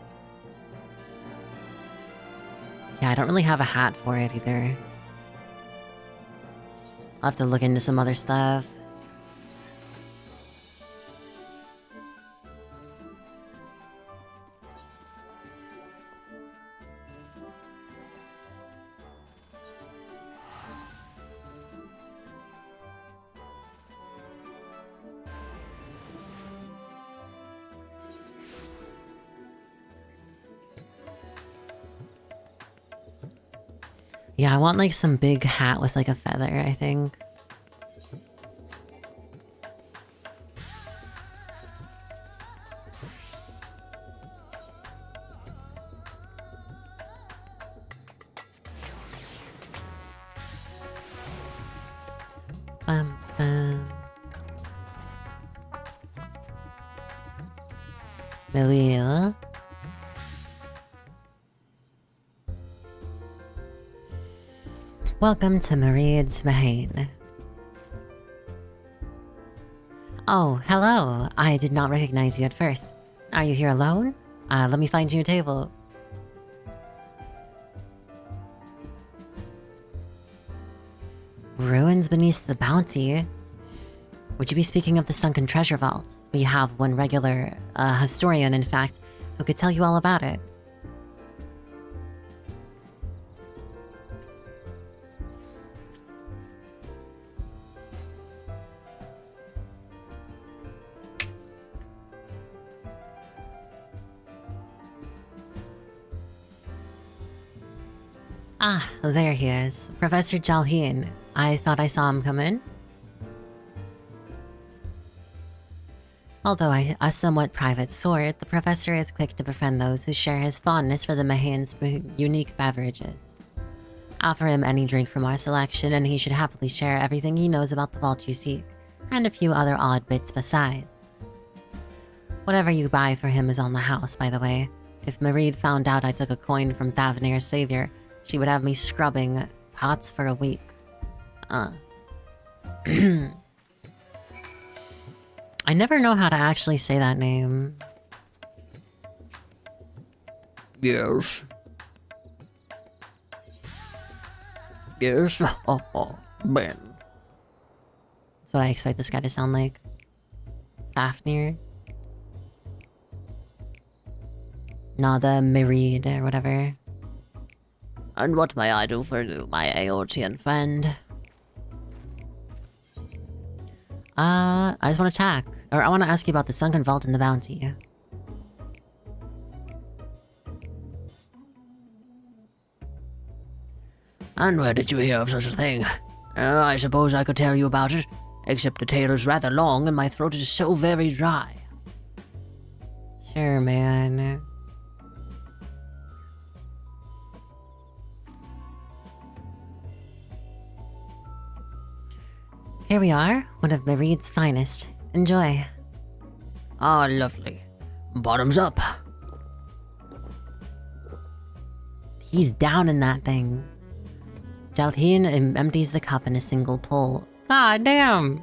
Yeah, I don't really have a hat for it, either. I'll have to look into some other stuff. Yeah, I want like some big hat with like a feather, I think. Bum, bum. Melilla. Welcome to Mariad's Mahane. Oh, hello. I did not recognize you at first. Are you here alone? Let me find you a table. Ruins beneath the bounty. Would you be speaking of the sunken treasure vaults? We have one regular historian, in fact, who could tell you all about it. Ah, there he is. Professor Jalheen. I thought I saw him come in. Although a somewhat private sort, the professor is quick to befriend those who share his fondness for the Mahane's unique beverages. Offer him any drink from our selection, and he should happily share everything he knows about the vault you seek, and a few other odd bits besides. Whatever you buy for him is on the house, by the way. If Mareed found out I took a coin from Thavnir's savior, she would have me scrubbing pots for a week. I never know how to actually say that name. Yes. Yes. Oh, Ben. That's what I expect this guy to sound like. Fafnir. Nada Mareed or whatever. And what may I do for you, my Aortian friend? I just want to check. Or I want to ask you about the sunken vault and the bounty. And where did you hear of such a thing? I suppose I could tell you about it, except the tale is rather long and my throat is so very dry. Sure, man. Here we are, one of Mareed's finest. Enjoy. Ah, lovely. Bottoms up. He's down in that thing. Jalheen empties the cup in a single pull. God damn!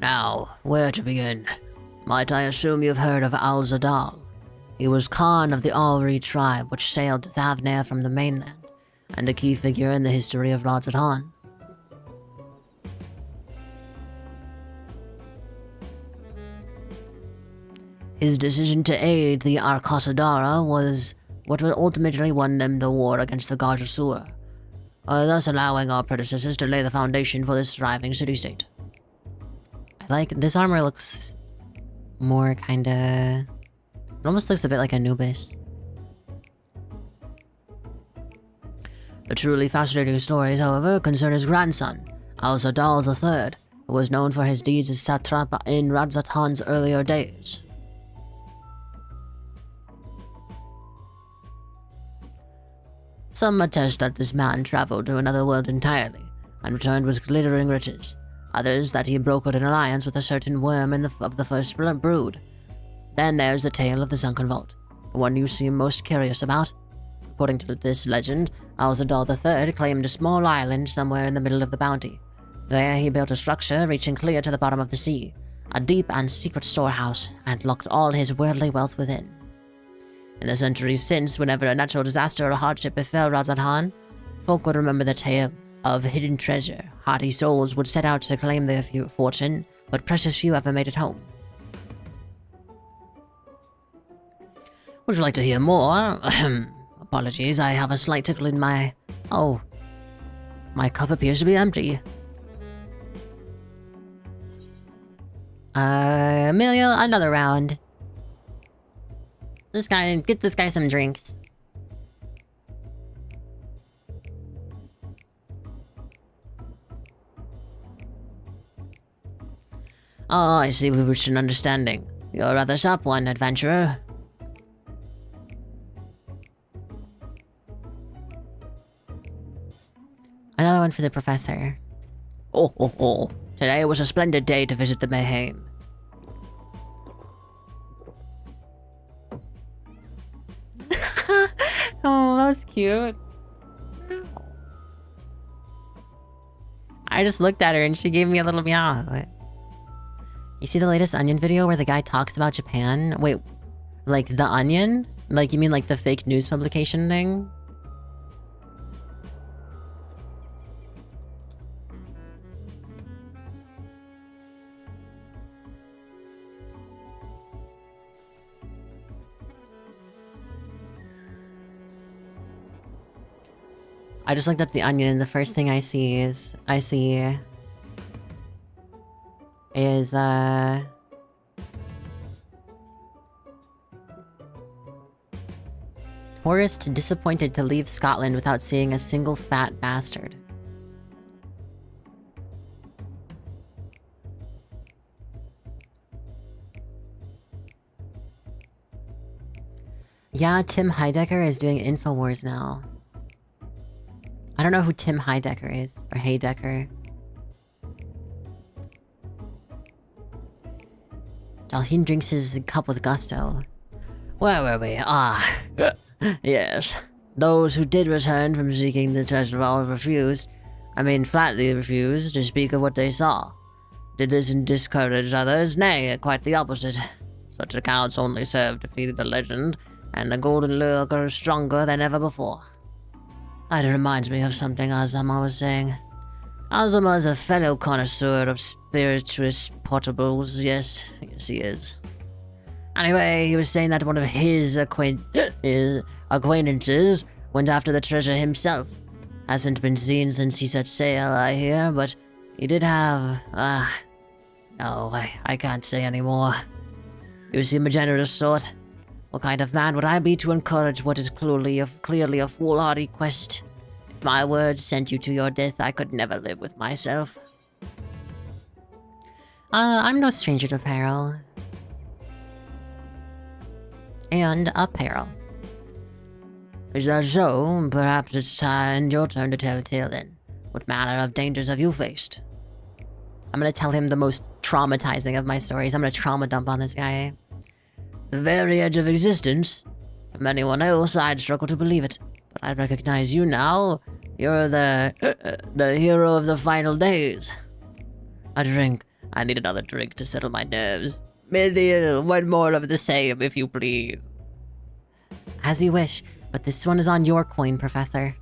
Now, where to begin? Might I assume you've heard of Al-Zadal? He was Khan of the Alri tribe which sailed to Thavnir from the mainland, and a key figure in the history of Radzatan. His decision to aid the Arkosadara was what would ultimately won them the war against the Garjasur, thus allowing our predecessors to lay the foundation for this thriving city-state. I like this armor. Looks more kinda. It almost looks a bit like Anubis. The truly fascinating stories, however, concern his grandson, Al-Zadal III, who was known for his deeds as satrap in Radzatan's earlier days. Some attest that this man traveled to another world entirely, and returned with glittering riches. Others that he brokered an alliance with a certain worm of the first brood. Then there's the tale of the sunken vault, the one you seem most curious about. According to this legend, Al-Zadal III claimed a small island somewhere in the middle of the bounty. There he built a structure reaching clear to the bottom of the sea, a deep and secret storehouse, and locked all his worldly wealth within. In the centuries since, whenever a natural disaster or hardship befell Radzatan, folk would remember the tale of hidden treasure. Hardy souls would set out to claim their fortune, but precious few ever made it home. Would you like to hear more? Apologies, I have a slight tickle in my... Oh. My cup appears to be empty. Amelia, another round. Get this guy some drinks. Oh, I see we've reached an understanding. You're a rather sharp one, adventurer. Another one for the professor. Oh. Today was a splendid day to visit the Mahane. Oh, that was cute. I just looked at her and she gave me a little meow. You see the latest Onion video where the guy talks about Japan? Wait, like The Onion? Like, you mean like the fake news publication thing? I just looked up the onion and the first thing I see is... Tourist disappointed to leave Scotland without seeing a single fat bastard. Yeah, Tim Heidecker is doing InfoWars now. I don't know who Tim Heidecker is, or Heidecker. Dalhin drinks his cup with gusto. Where were we? Yes. Those who did return from seeking the treasure vault refused, flatly refused, to speak of what they saw. Did this discourage others? Nay, quite the opposite. Such accounts only serve to feed the legend, and the golden lure grows stronger than ever before. It reminds me of something Azama was saying. Azama is a fellow connoisseur of spirituous potables. Yes, he is. Anyway, he was saying that one of his acquaintances went after the treasure himself. Hasn't been seen since he set sail, I hear, but he did have... no, I can't say anymore. You seem a generous sort. What kind of man would I be to encourage what is clearly a foolhardy quest? If my words sent you to your death, I could never live with myself. I'm no stranger to peril. And apparel. Is that so? Perhaps it's your turn to tell a tale then. What manner of dangers have you faced? I'm gonna tell him the most traumatizing of my stories. I'm gonna trauma dump on this guy. The very edge of existence? From anyone else, I'd struggle to believe it. But I recognize you now. You're the hero of the final days. A drink. I need another drink to settle my nerves. One more of the same, if you please. As you wish, but this one is on your coin, Professor.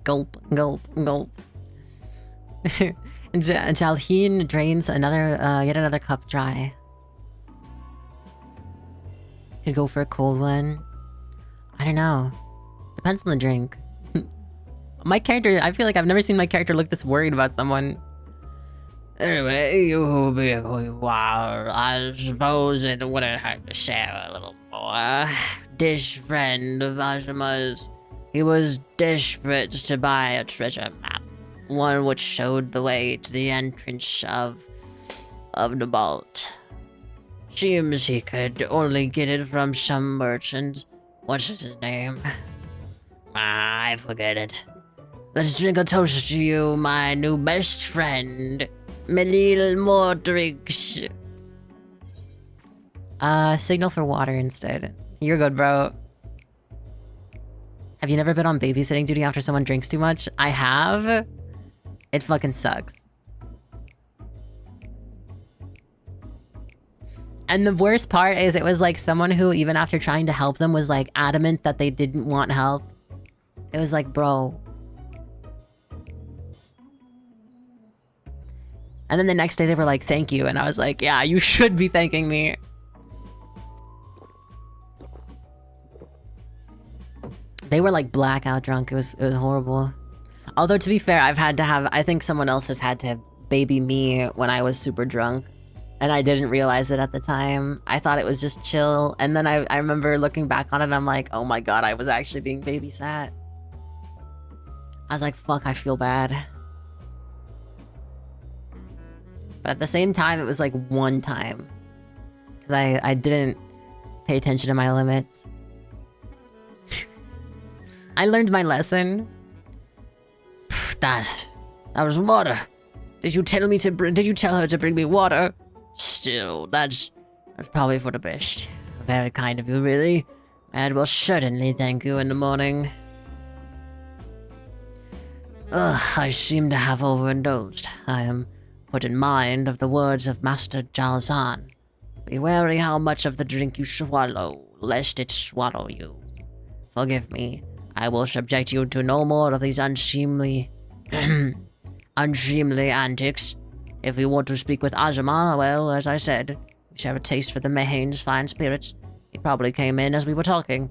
Gulp, gulp, gulp. Jalheen drains yet another cup dry. Could go for a cold one. I don't know. Depends on the drink. My character, I feel like I've never seen my character look this worried about someone. Anyway, you be a while. I suppose it wouldn't hurt to share a little more. This friend of Azuma's, he was desperate to buy a treasure map. One which showed the way to the entrance of the vault. Seems he could only get it from some merchant. What's his name? I forget it. Let's drink a toast to you, my new best friend. Melil more drinks. Signal for water instead. You're good, bro. Have you never been on babysitting duty after someone drinks too much? I have. It fucking sucks. And the worst part is it was like someone who, even after trying to help them, was like adamant that they didn't want help. It was like, bro. And then the next day they were like, thank you. And I was like, yeah, you should be thanking me. They were like blackout drunk. It was horrible. Although to be fair, I think someone else has had to baby me when I was super drunk. And I didn't realize it at the time. I thought it was just chill. And then I remember looking back on it and I'm like, oh my god, I was actually being babysat. I was like, fuck, I feel bad. But at the same time, it was like one time. Because I didn't pay attention to my limits. I learned my lesson. That was water. Did you tell her to bring me water? Still, that's probably for the best. Very kind of you, really. I will certainly thank you in the morning. I seem to have overindulged. I am put in mind of the words of Master Jalzan. Be wary how much of the drink you swallow, lest it swallow you. Forgive me. I will subject you to no more of these unseemly antics. If you want to speak with Azuma, well, as I said, we share a taste for the Mehane's fine spirits. He probably came in as we were talking.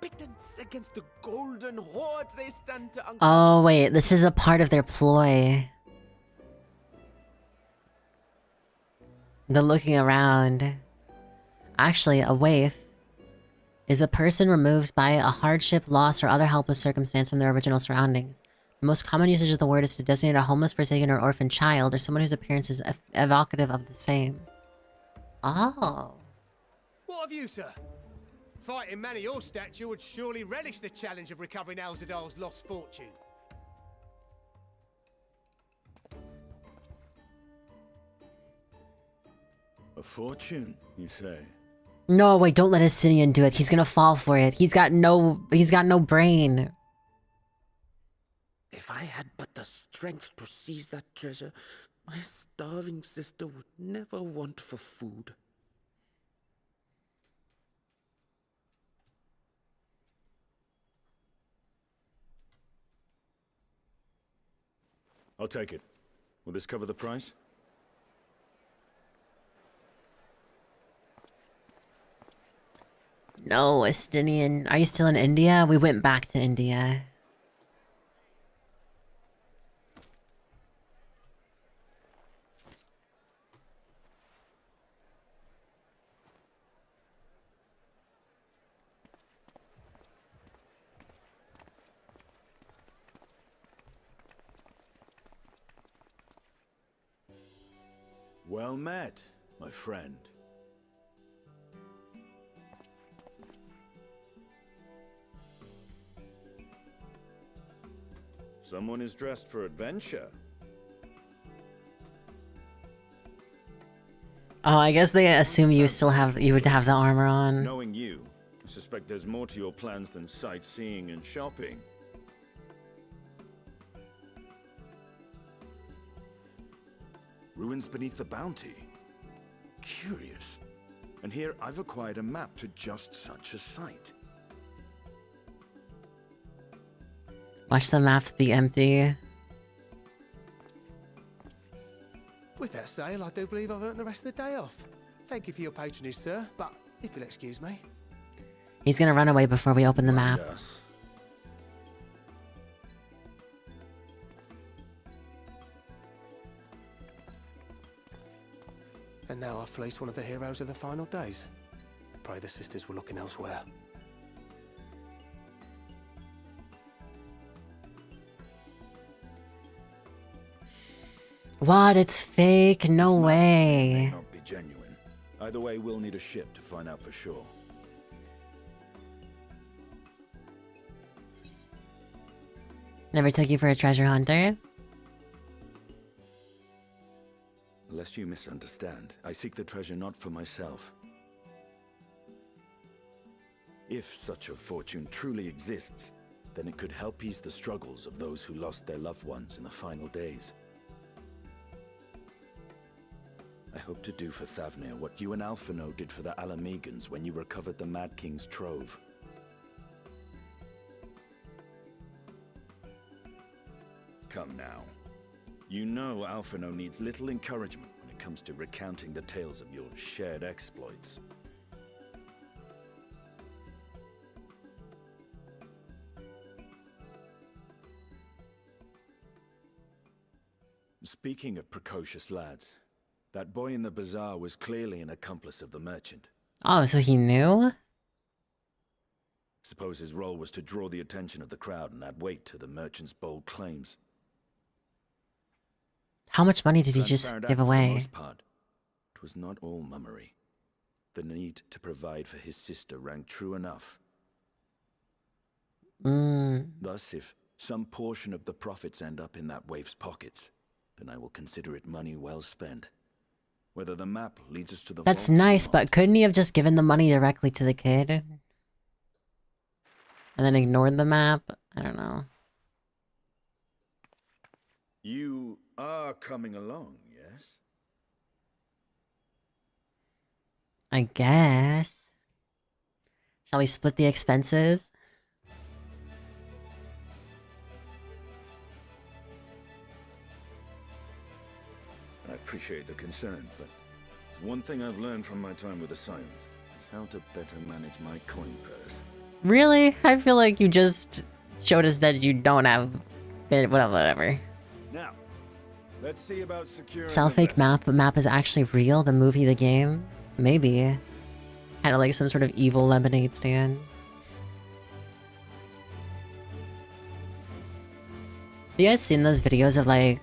pittance against the golden horde they stand to uncover. Oh, wait. This is a part of their ploy. They're looking around. Actually, a waif is a person removed by a hardship, loss, or other helpless circumstance from their original surroundings. The most common usage of the word is to designate a homeless, forsaken, or orphan child, or someone whose appearance is evocative of the same. Oh. What of you, sir? Fighting man of your stature would surely relish the challenge of recovering Alzadal's lost fortune. A fortune, you say? No, wait, don't let Estinian do it. He's gonna fall for it. He's got no brain. If I had but the strength to seize that treasure, my starving sister would never want for food. I'll take it. Will this cover the price? No, Estinian. Are you still in India? We went back to India. Well met, my friend. Someone is dressed for adventure. Oh, I guess they assume you would have the armor on. Knowing you, I suspect there's more to your plans than sightseeing and shopping. Ruins beneath the bounty. Curious. And here I've acquired a map to just such a site. Watch the map be empty. With that sale, I do believe I've earned the rest of the day off. Thank you for your patronage, sir, but if you'll excuse me. He's gonna run away before we open the map. Yes. And now I fleece one of the heroes of the final days. Pray the sisters were looking elsewhere. What? It's fake? No This map way. may not be genuine. Either way, we'll need a ship to find out for sure. Never took you for a treasure hunter? Lest you misunderstand, I seek the treasure not for myself. If such a fortune truly exists, then it could help ease the struggles of those who lost their loved ones in the final days. I hope to do for Thavnir what you and Alphino did for the Alamegans when you recovered the Mad King's trove. Come now. You know Alphino needs little encouragement when it comes to recounting the tales of your shared exploits. Speaking of precocious lads, that boy in the bazaar was clearly an accomplice of the merchant. Oh, so he knew? Suppose his role was to draw the attention of the crowd and add weight to the merchant's bold claims. How much money did he just Transparent give act for the away? most part. It was not all mummery. The need to provide for his sister rang true enough. Thus, if some portion of the profits end up in that waif's pockets, then I will consider it money well spent. Whether the map leads us to the That's vault or nice, not. but couldn't he have just given the money directly to the kid? And then ignored the map? I don't know. You are coming along, yes? I guess. Shall we split the expenses? I appreciate the concern, but one thing I've learned from my time with the Silence is how to better manage my coin purse. Really? I feel like you just showed us that you don't have... Whatever. Now, let's see about securing Self-fake map. Map is actually real? The movie, the game? Maybe. Kind of like some sort of evil lemonade stand. You guys seen those videos of like...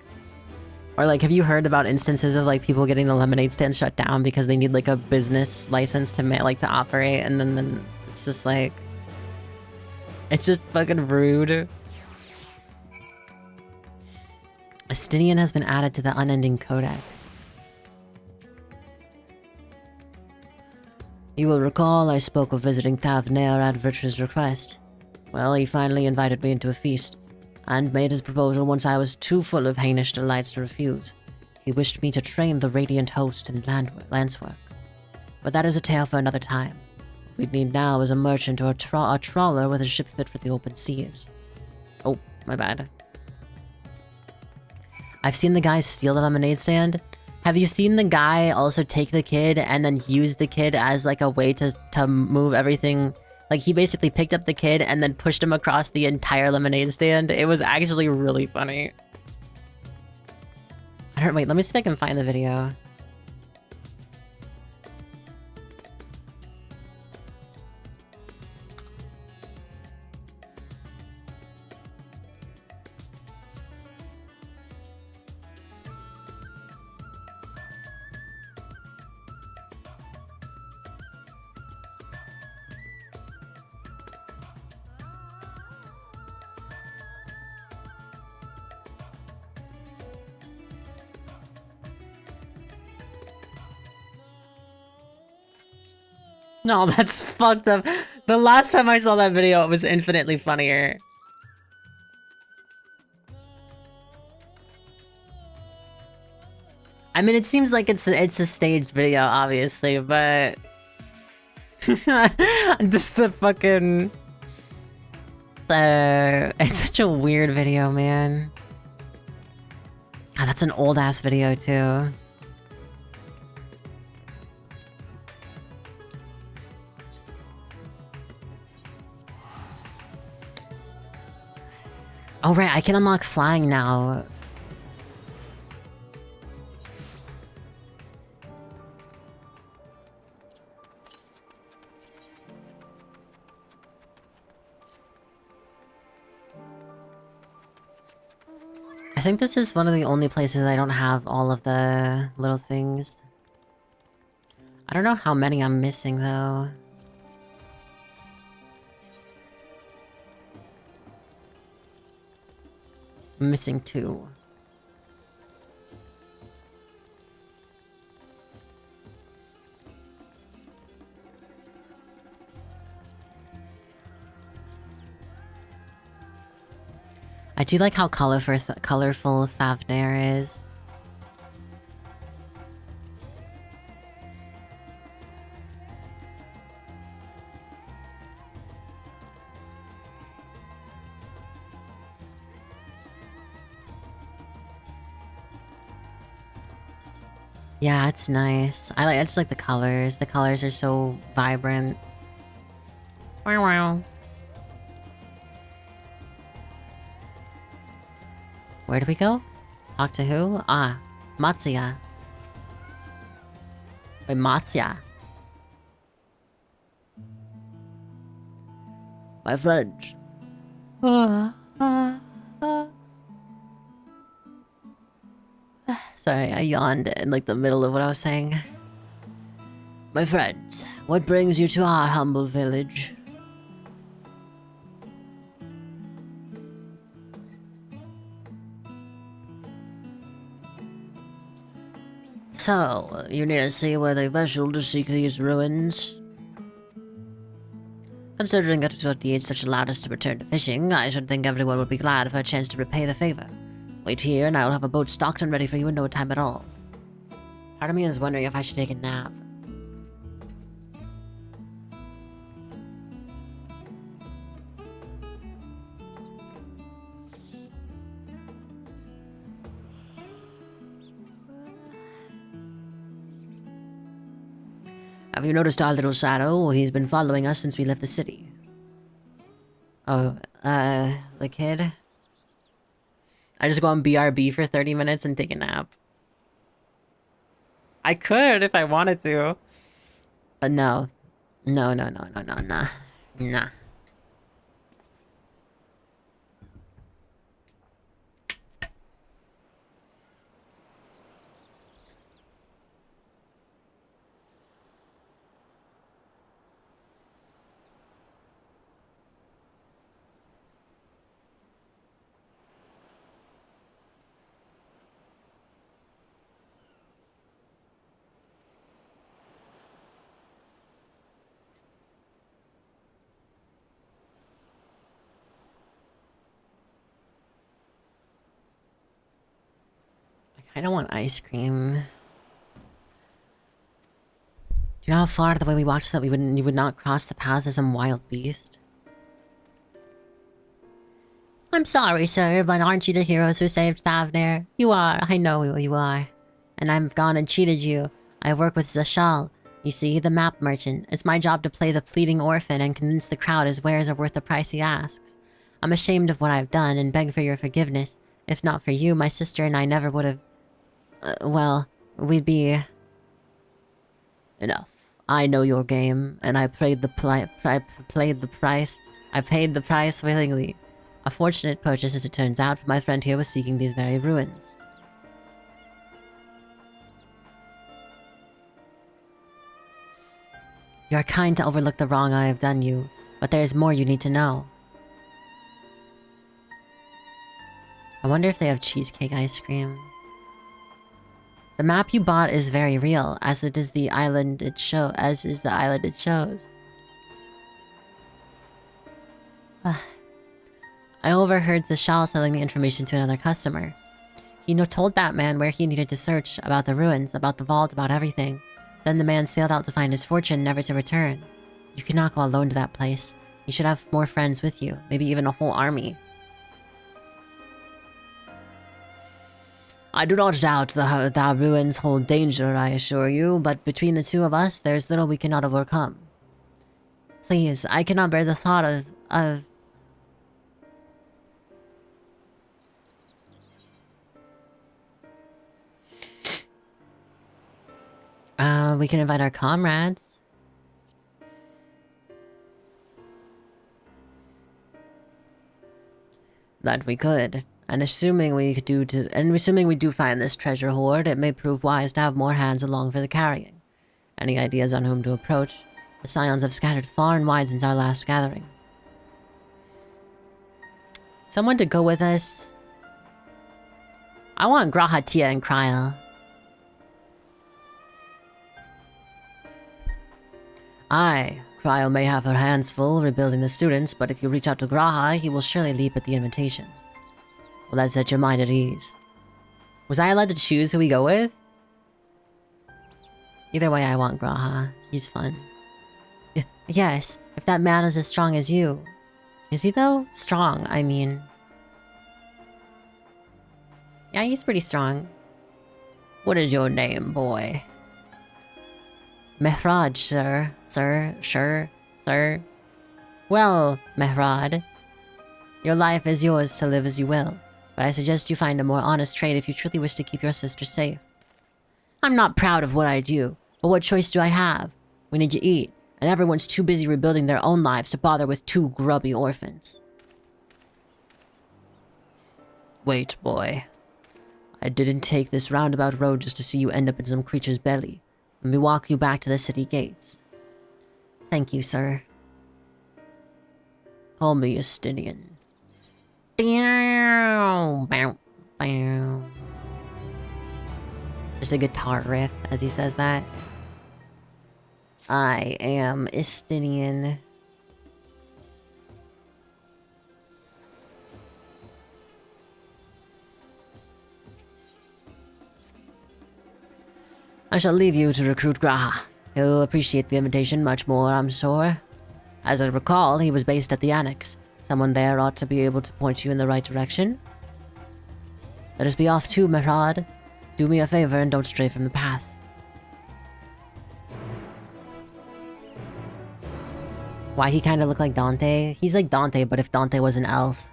Or like, have you heard about instances of like people getting the lemonade stand shut down because they need like a business license to to operate, and then it's just like... It's just fucking rude. Estinian has been added to the unending codex. You will recall I spoke of visiting Thavnair at Virtue's request. Well, he finally invited me into a feast, and made his proposal once I was too full of Hainish delights to refuse. He wished me to train the radiant host in lance work. But that is a tale for another time. What we need now is a merchant or a trawler with a ship fit for the open seas. Oh, my bad. I've seen the guy steal the lemonade stand. Have you seen the guy also take the kid and then use the kid as like a way to move everything? Like he basically picked up the kid and then pushed him across the entire lemonade stand. It was actually really funny. Wait, let me see if I can find the video. No, that's fucked up. The last time I saw that video, it was infinitely funnier. I mean, it seems like it's a staged video, obviously, but... just the fucking... it's such a weird video, man. God, that's an old-ass video, too. Oh, right, I can unlock flying now. I think this is one of the only places I don't have all of the little things. I don't know how many I'm missing, though. I'm missing 2. I do like how colorful Thavnair is. Yeah, it's nice. I just like the colors. The colors are so vibrant. Wow, wow. Where do we go? Talk to who? Ah, Matsya. Wait, Matsya. My friends. Sorry, I yawned in like the middle of what I was saying. My friends, what brings you to our humble village? So, you need to see where the vessel to seek these ruins? Considering that your deeds such allowed us to return to fishing, I should think everyone would be glad for a chance to repay the favor. Wait here, and I will have a boat stocked and ready for you in no time at all. Part of me is wondering if I should take a nap. Have you noticed our little shadow? He's been following us since we left the city. Oh, the kid? I just go on BRB for 30 minutes and take a nap. I could if I wanted to. But no. No, no, no, no, no, nah. Nah. I don't want ice cream. Do you know how far the way we watched that you would not cross the paths of some wild beast? I'm sorry, sir, but aren't you the heroes who saved Thavner? You are, I know who you are. And I've gone and cheated you. I work with Zashal. You see, the map merchant. It's my job to play the pleading orphan and convince the crowd his wares are worth the price he asks. I'm ashamed of what I've done and beg for your forgiveness. If not for you, my sister and I never would have... well, we'd be... Enough. I know your game, and I paid the price. I paid the price willingly. A fortunate purchase, as it turns out, for my friend here was seeking these very ruins. You are kind to overlook the wrong I have done you, but there is more you need to know. I wonder if they have cheesecake ice cream. The map you bought is very real, as is the island it shows. I overheard Zashal selling the information to another customer. He told that man where he needed to search, about the ruins, about the vault, about everything. Then the man sailed out to find his fortune, never to return. You cannot go alone to that place. You should have more friends with you, maybe even a whole army. I do not doubt the ruins hold danger, I assure you, but between the two of us, there's little we cannot overcome. Please, I cannot bear the thought of... we can invite our comrades. That we could. And assuming we do find this treasure hoard, it may prove wise to have more hands along for the carrying. Any ideas on whom to approach? The Scions have scattered far and wide since our last gathering. Someone to go with us. I want Grahatia and Kryl. Aye, Kryl may have her hands full rebuilding the students, but if you reach out to Graha, he will surely leap at the invitation. Will that set your mind at ease? Was I allowed to choose who we go with? Either way, I want Graha. He's fun. Yes, if that man is as strong as you. Is he though? Strong, I mean. Yeah, he's pretty strong. What is your name, boy? Mehrad, sir. Sir. Well, Mehrad. Your life is yours to live as you will, but I suggest you find a more honest trade if you truly wish to keep your sister safe. I'm not proud of what I do, but what choice do I have? We need to eat, and everyone's too busy rebuilding their own lives to bother with two grubby orphans. Wait, boy. I didn't take this roundabout road just to see you end up in some creature's belly. Let me walk you back to the city gates. Thank you, sir. Call me Estinian. Just a guitar riff as he says that. I am Estinian. I shall leave you to recruit Graha. He'll appreciate the invitation much more, I'm sure. As I recall, he was based at the Annex. Someone there ought to be able to point you in the right direction. Let us be off too, Mehrad. Do me a favor and don't stray from the path. Why he kind of looked like Dante? He's like Dante, but if Dante was an elf.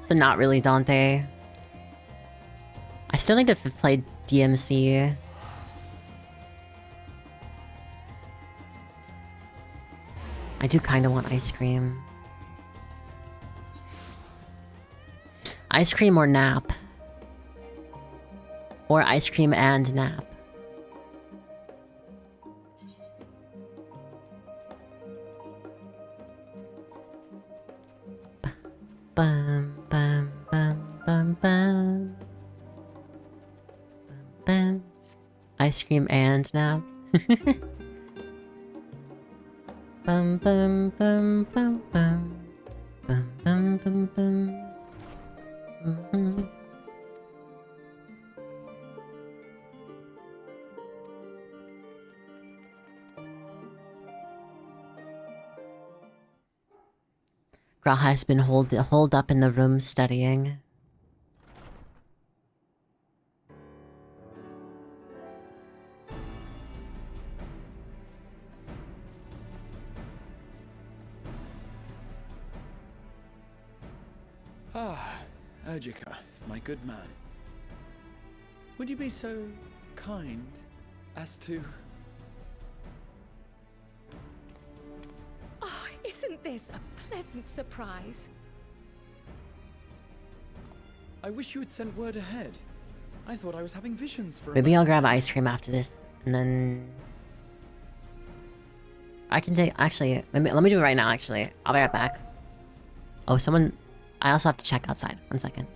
So not really Dante. I still need to play DMC. I do kind of want ice cream. Ice cream or nap. Or ice cream and nap. Bum bum bum bum bum. Bum. Ice cream and nap. Bum bum bum bum bum. Bum bum bum bum. Mm-hmm. Grau has been holed up in the room studying. Ah, Urgica, my good man. Would you be so kind as to... Oh, isn't this a pleasant surprise? I wish you had sent word ahead. I thought I was having visions for a Maybe I'll moment. grab ice cream after this, and then... I can take... Actually, let me do it right now, actually. I'll be right back. Oh, someone... I also have to check outside. 1 second.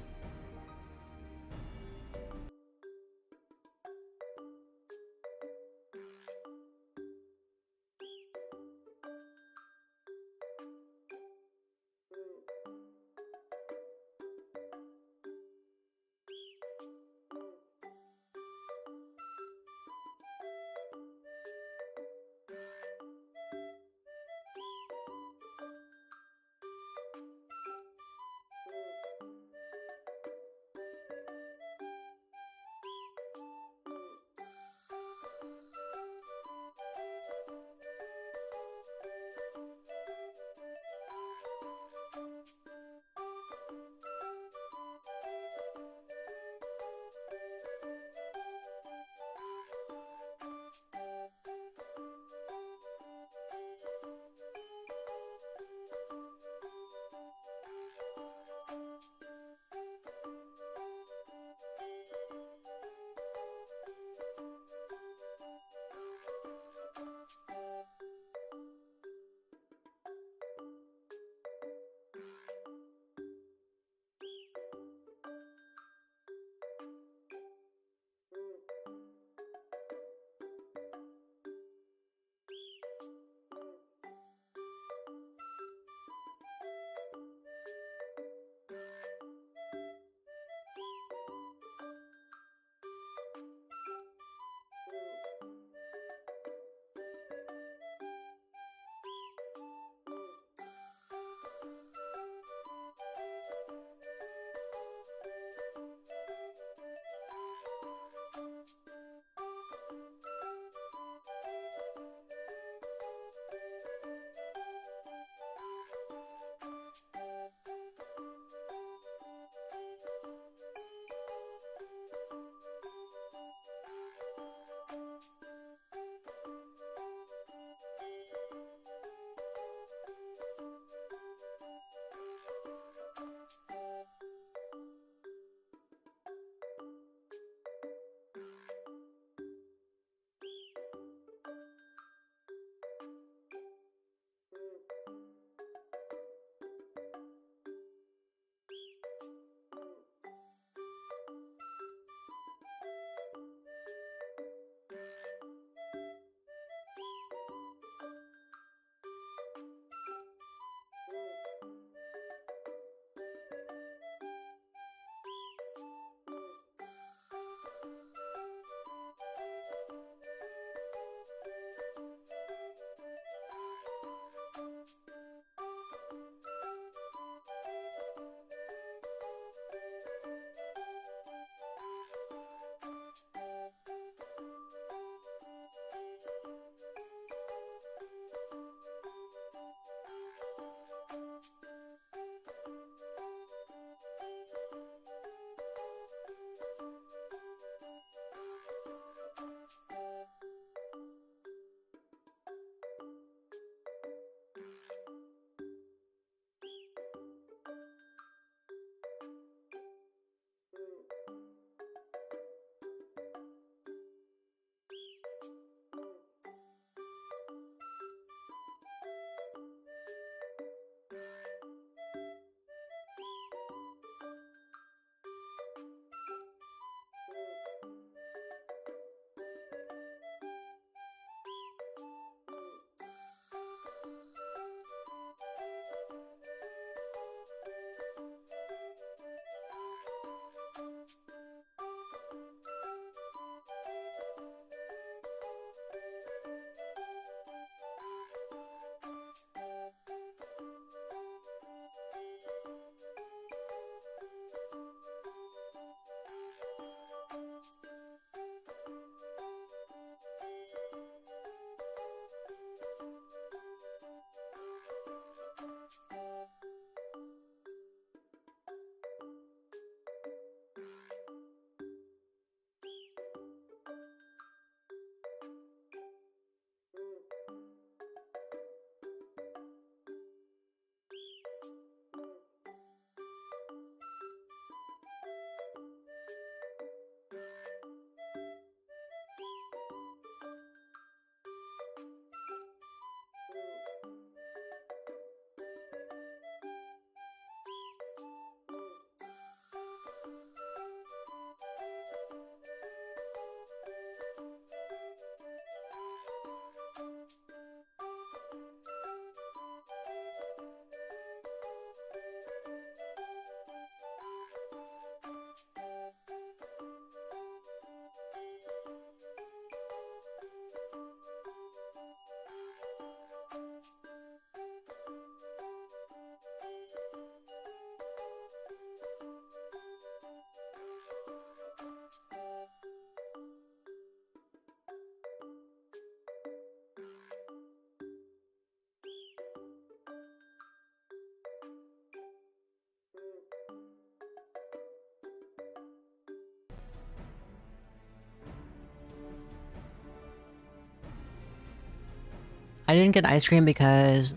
I didn't get ice cream because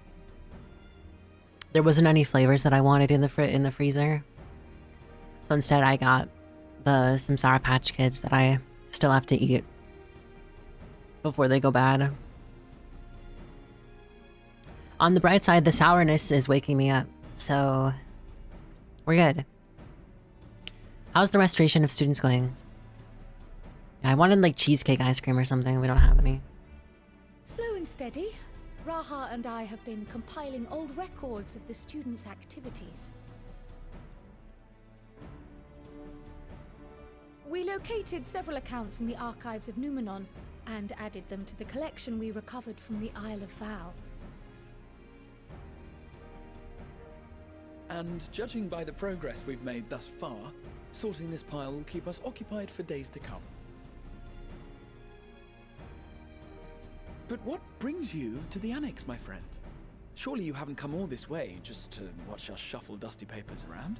there wasn't any flavors that I wanted in the freezer. So instead I got some Sour Patch Kids that I still have to eat before they go bad. On the bright side, the sourness is waking me up, so we're good. How's the restoration of students going? Yeah, I wanted like cheesecake ice cream or something. We don't have any. Slow and steady. Raha and I have been compiling old records of the students' activities. We located several accounts in the archives of Numenon and added them to the collection we recovered from the Isle of Vow. And judging by the progress we've made thus far, sorting this pile will keep us occupied for days to come. But what brings you to the Annex, my friend? Surely you haven't come all this way just to watch us shuffle dusty papers around?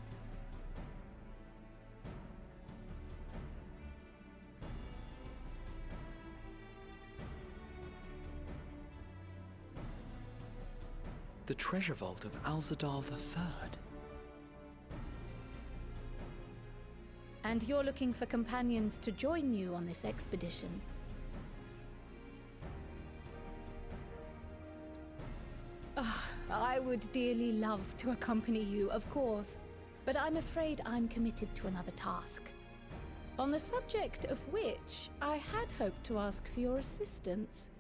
The treasure vault of Alzadal III. And you're looking for companions to join you on this expedition. I would dearly love to accompany you, of course, but I'm afraid I'm committed to another task. On the subject of which I had hoped to ask for your assistance.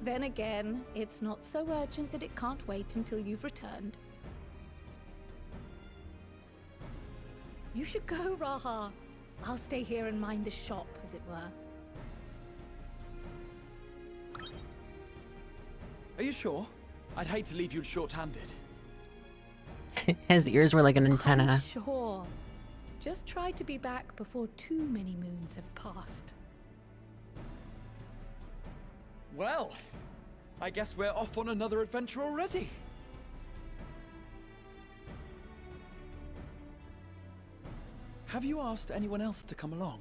Then again, it's not so urgent that it can't wait until you've returned. You should go, Raha. I'll stay here and mind the shop, as it were. Are you sure? I'd hate to leave you short-handed. His ears were like an antenna. I'm sure. Just try to be back before too many moons have passed. Well, I guess we're off on another adventure already. Have you asked anyone else to come along?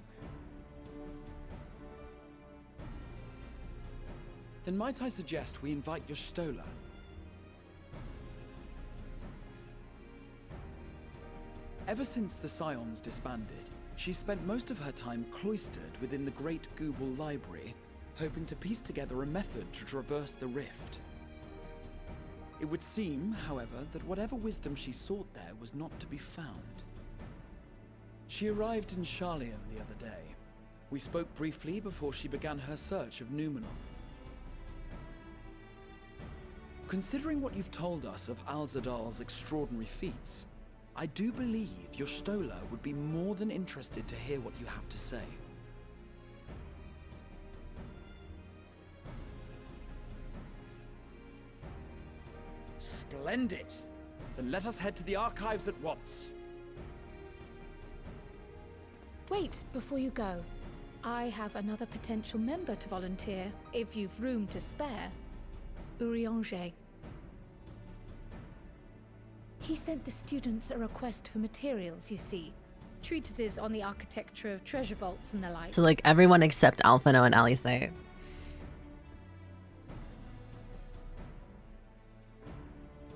Then might I suggest we invite your Stola? Ever since the Scions disbanded, she spent most of her time cloistered within the Great Google Library, hoping to piece together a method to traverse the rift. It would seem, however, that whatever wisdom she sought there was not to be found. She arrived in Charlian the other day. We spoke briefly before she began her search of Numenon. Considering what you've told us of Alzadal's extraordinary feats, I do believe your Stola would be more than interested to hear what you have to say. Splendid! Then let us head to the archives at once. Wait, before you go. I have another potential member to volunteer, if you've room to spare. Urianger. He sent the students a request for materials, you see. Treatises on the architecture of treasure vaults and the like. So like everyone except Alphino and Alisei.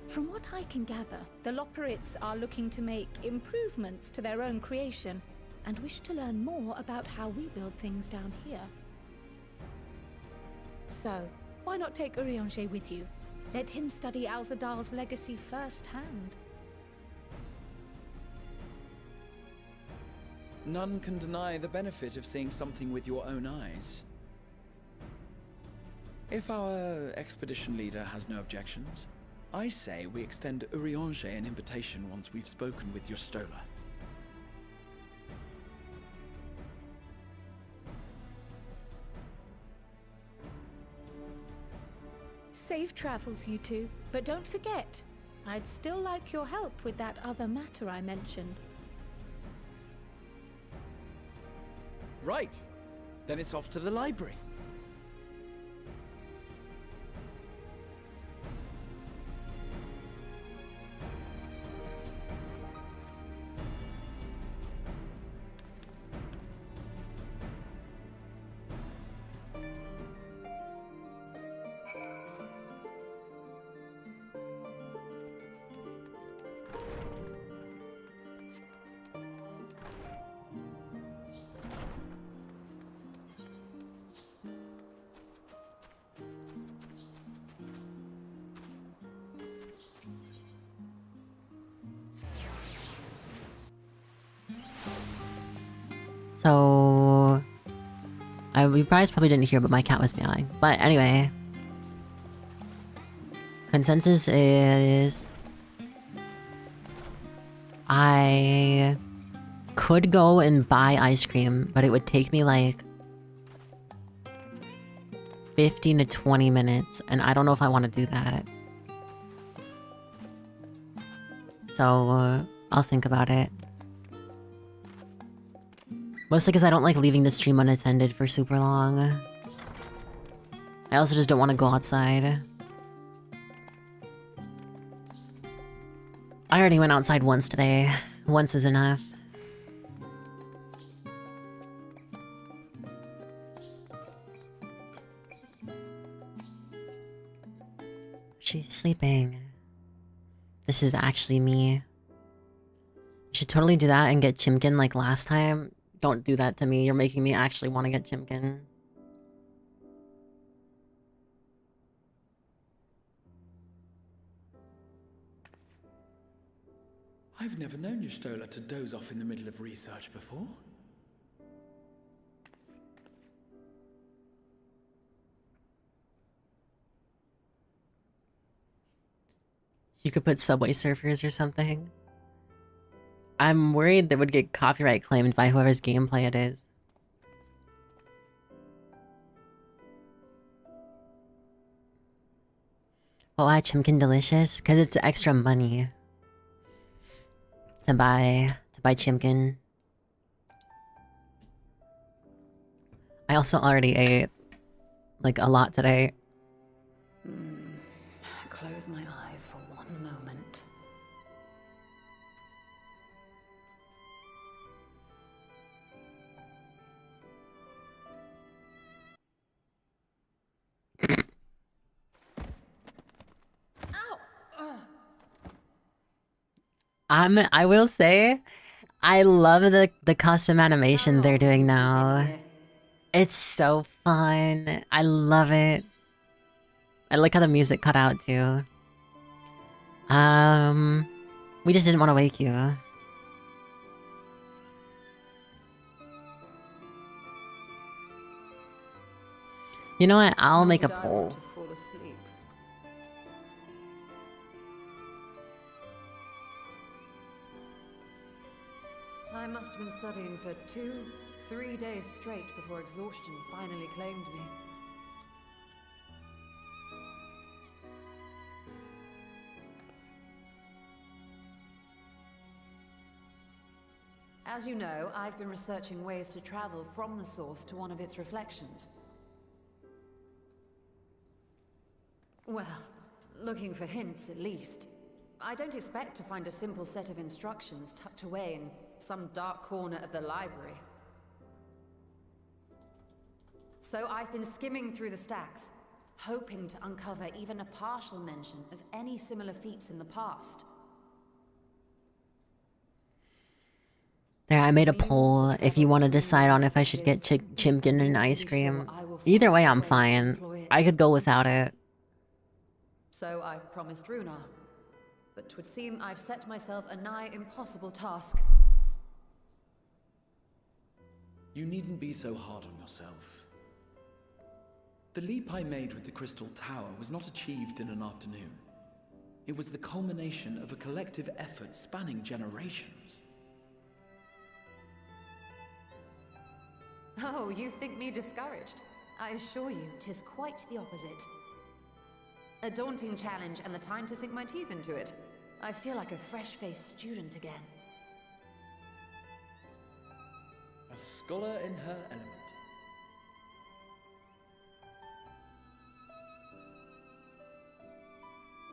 From what I can gather, the Loperites are looking to make improvements to their own creation and wish to learn more about how we build things down here. So, why not take Urianger with you? Let him study Alzadal's legacy firsthand. None can deny the benefit of seeing something with your own eyes. If our expedition leader has no objections, I say we extend Urianger an invitation once we've spoken with your Stola. Safe travels, you two. But don't forget, I'd still like your help with that other matter I mentioned. Right. Then it's off to the library. So... you guys probably didn't hear, but my cat was meowing. But anyway... Consensus is... I... could go and buy ice cream, but it would take me like... 15 to 20 minutes, and I don't know if I want to do that. So, I'll think about it. Mostly because I don't like leaving the stream unattended for super long. I also just don't want to go outside. I already went outside once today. Once is enough. She's sleeping. This is actually me. Should totally do that and get Chimkin like last time. Don't do that to me. You're making me actually want to get Chimkin. I've never known Y'shtola to doze off in the middle of research before. You could put Subway Surfers or something. I'm worried that would get copyright claimed by whoever's gameplay it is. Oh, why Chimkin delicious? Because it's extra money to buy Chimkin. I also already ate like a lot today. Close my eyes for one moment. I will say, I love the custom animation they're doing now. It's so fun. I love it. I like how the music cut out too. We just didn't want to wake you. You know what? I'll make a poll. I must have been studying for 2-3 days straight before exhaustion finally claimed me. As you know, I've been researching ways to travel from the source to one of its reflections. Well, looking for hints at least. I don't expect to find a simple set of instructions tucked away in some dark corner of the library. So I've been skimming through the stacks, hoping to uncover even a partial mention of any similar feats in the past. There, I made a poll if you want to decide on if I should get Chimkin and ice cream. Either way, I'm fine. I could go without it. So I promised Runar, but 'twould seem I've set myself a nigh impossible task. You needn't be so hard on yourself. The leap I made with the Crystal Tower was not achieved in an afternoon. It was the culmination of a collective effort spanning generations. Oh, you think me discouraged? I assure you, 'tis quite the opposite. A daunting challenge and the time to sink my teeth into it. I feel like a fresh-faced student again. A scholar in her element.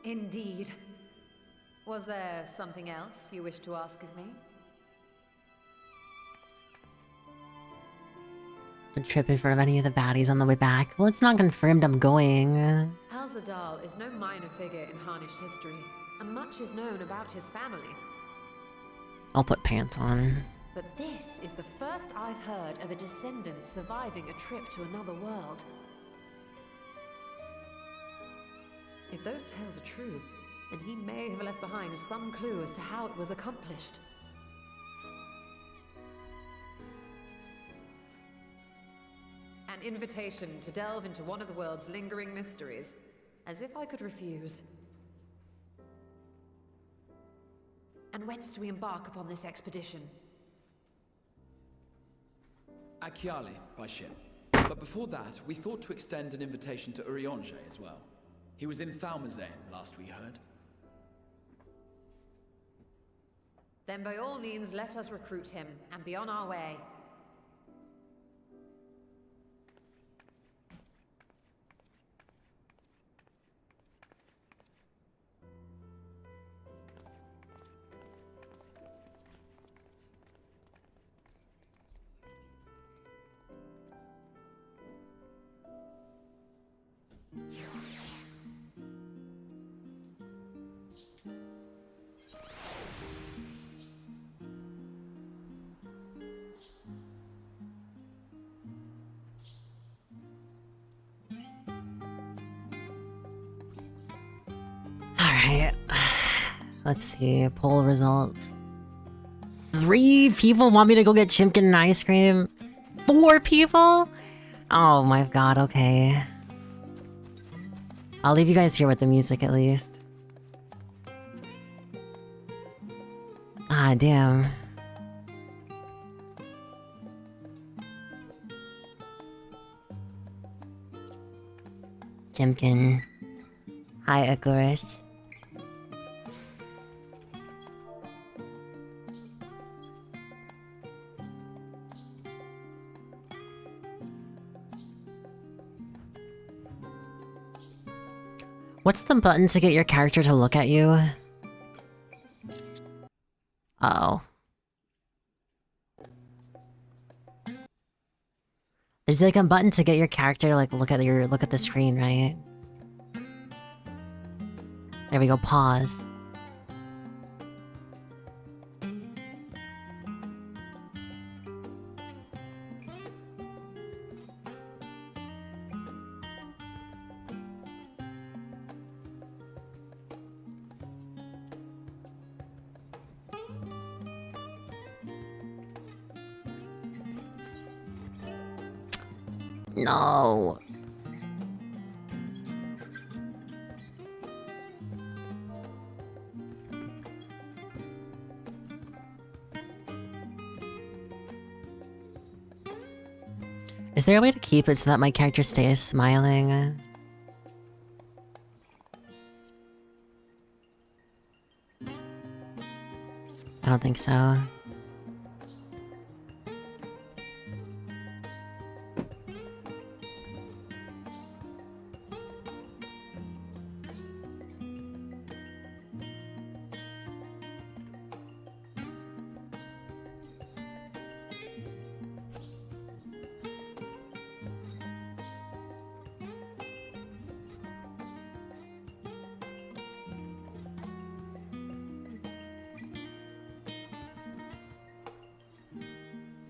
Indeed. Was there something else you wish to ask of me? To trip in front of any of the baddies on the way back. Well, it's not confirmed I'm going. Alzadal is no minor figure in Harnish history, and much is known about his family. I'll put pants on. But this is the first I've heard of a descendant surviving a trip to another world. If those tales are true, then he may have left behind some clue as to how it was accomplished. An invitation to delve into one of the world's lingering mysteries. As if I could refuse. And whence do we embark upon this expedition? Achiali, by ship. But before that, we thought to extend an invitation to Urianger as well. He was in Thalmazane, last we heard. Then by all means, let us recruit him, and be on our way. Alright. Let's see. Poll results. 3 people want me to go get Chimkin and ice cream? 4 people? Oh my god, okay. I'll leave you guys here with the music at least. Ah, damn. Chimkin. Hi, Icarus. What's the button to get your character to look at you? Uh-oh. There's like a button to get your character to like look at the screen, right? There we go, pause. No. Is there a way to keep it so that my character stays smiling? I don't think so.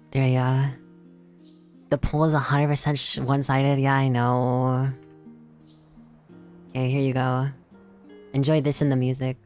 There you go. The poll is 100% one-sided. Yeah, I know. Okay, here you go. Enjoy this in the music.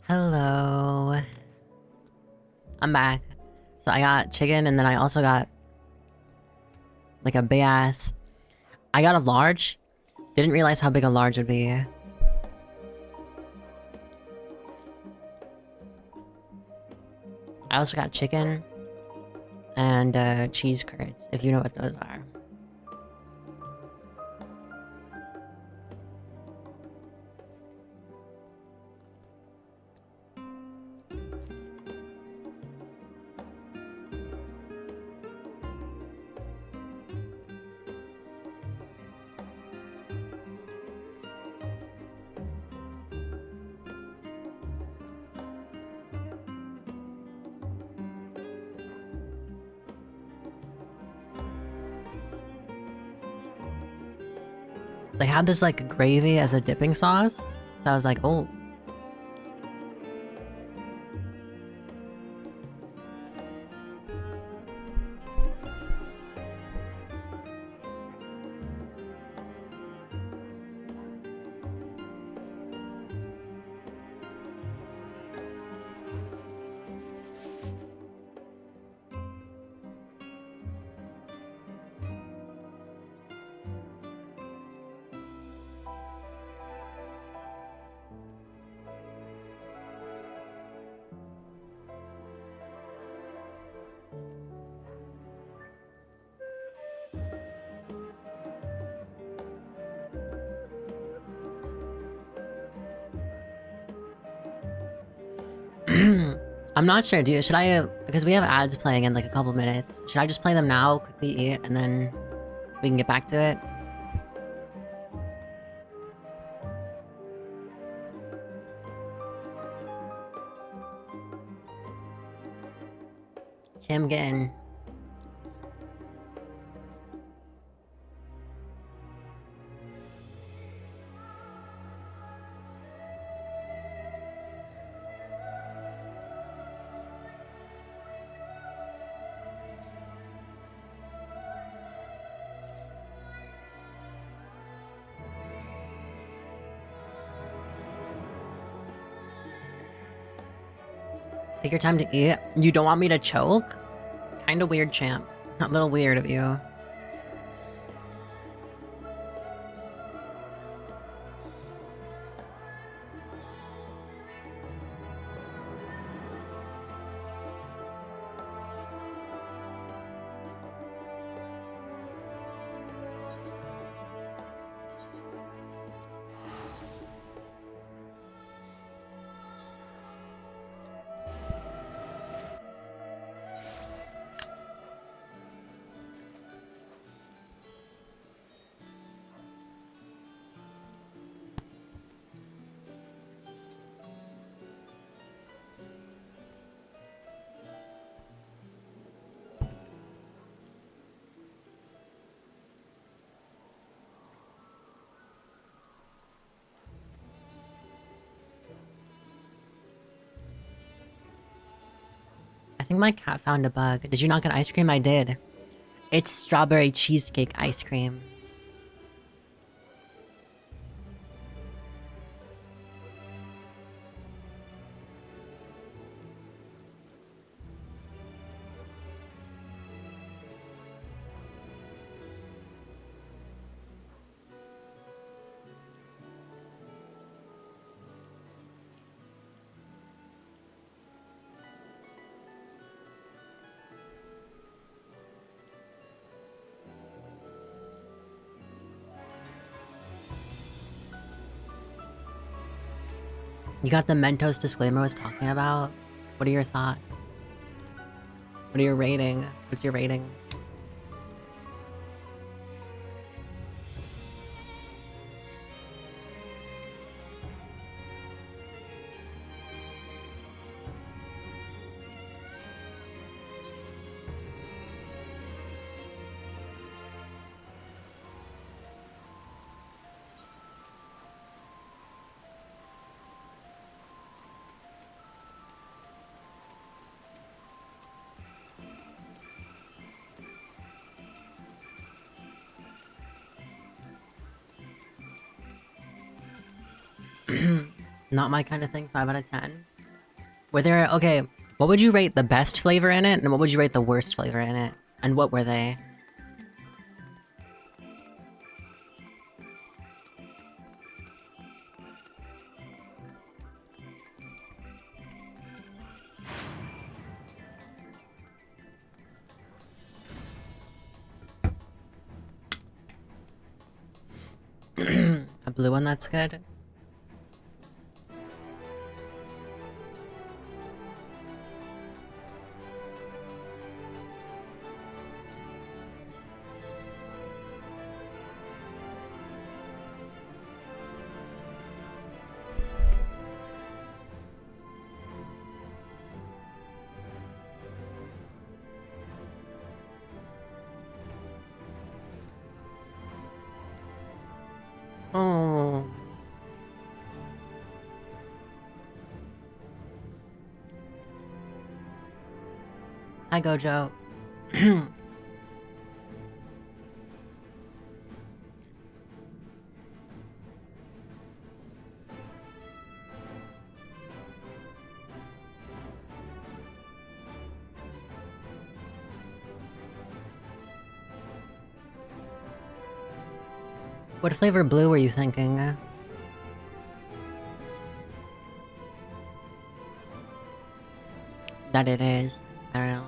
Hello. I'm back. So I got chicken and then I also got like a big ass. I got a large. Didn't realize how big a large would be. I also got chicken and cheese curds, if you know what those are. They had this like gravy as a dipping sauce. So I was like, oh. I'm not sure, dude. Should I, because we have ads playing in like a couple minutes. Should I just play them now, quickly eat, and then we can get back to it? Chimkin. Take your time to eat. You don't want me to choke? Kinda weird, champ. A little weird of you. I think my cat found a bug. Did you not get ice cream? I did. It's strawberry cheesecake ice cream. You got the Mentos disclaimer I was talking about? What are your thoughts? What are your rating? What's your rating? Not my kind of thing, 5 out of 10. Were there... Okay, what would you rate the best flavor in it, and what would you rate the worst flavor in it? And what were they? A blue one that's good? Oh. Hi, Gojo. What flavor blue were you thinking? That it is. I don't know.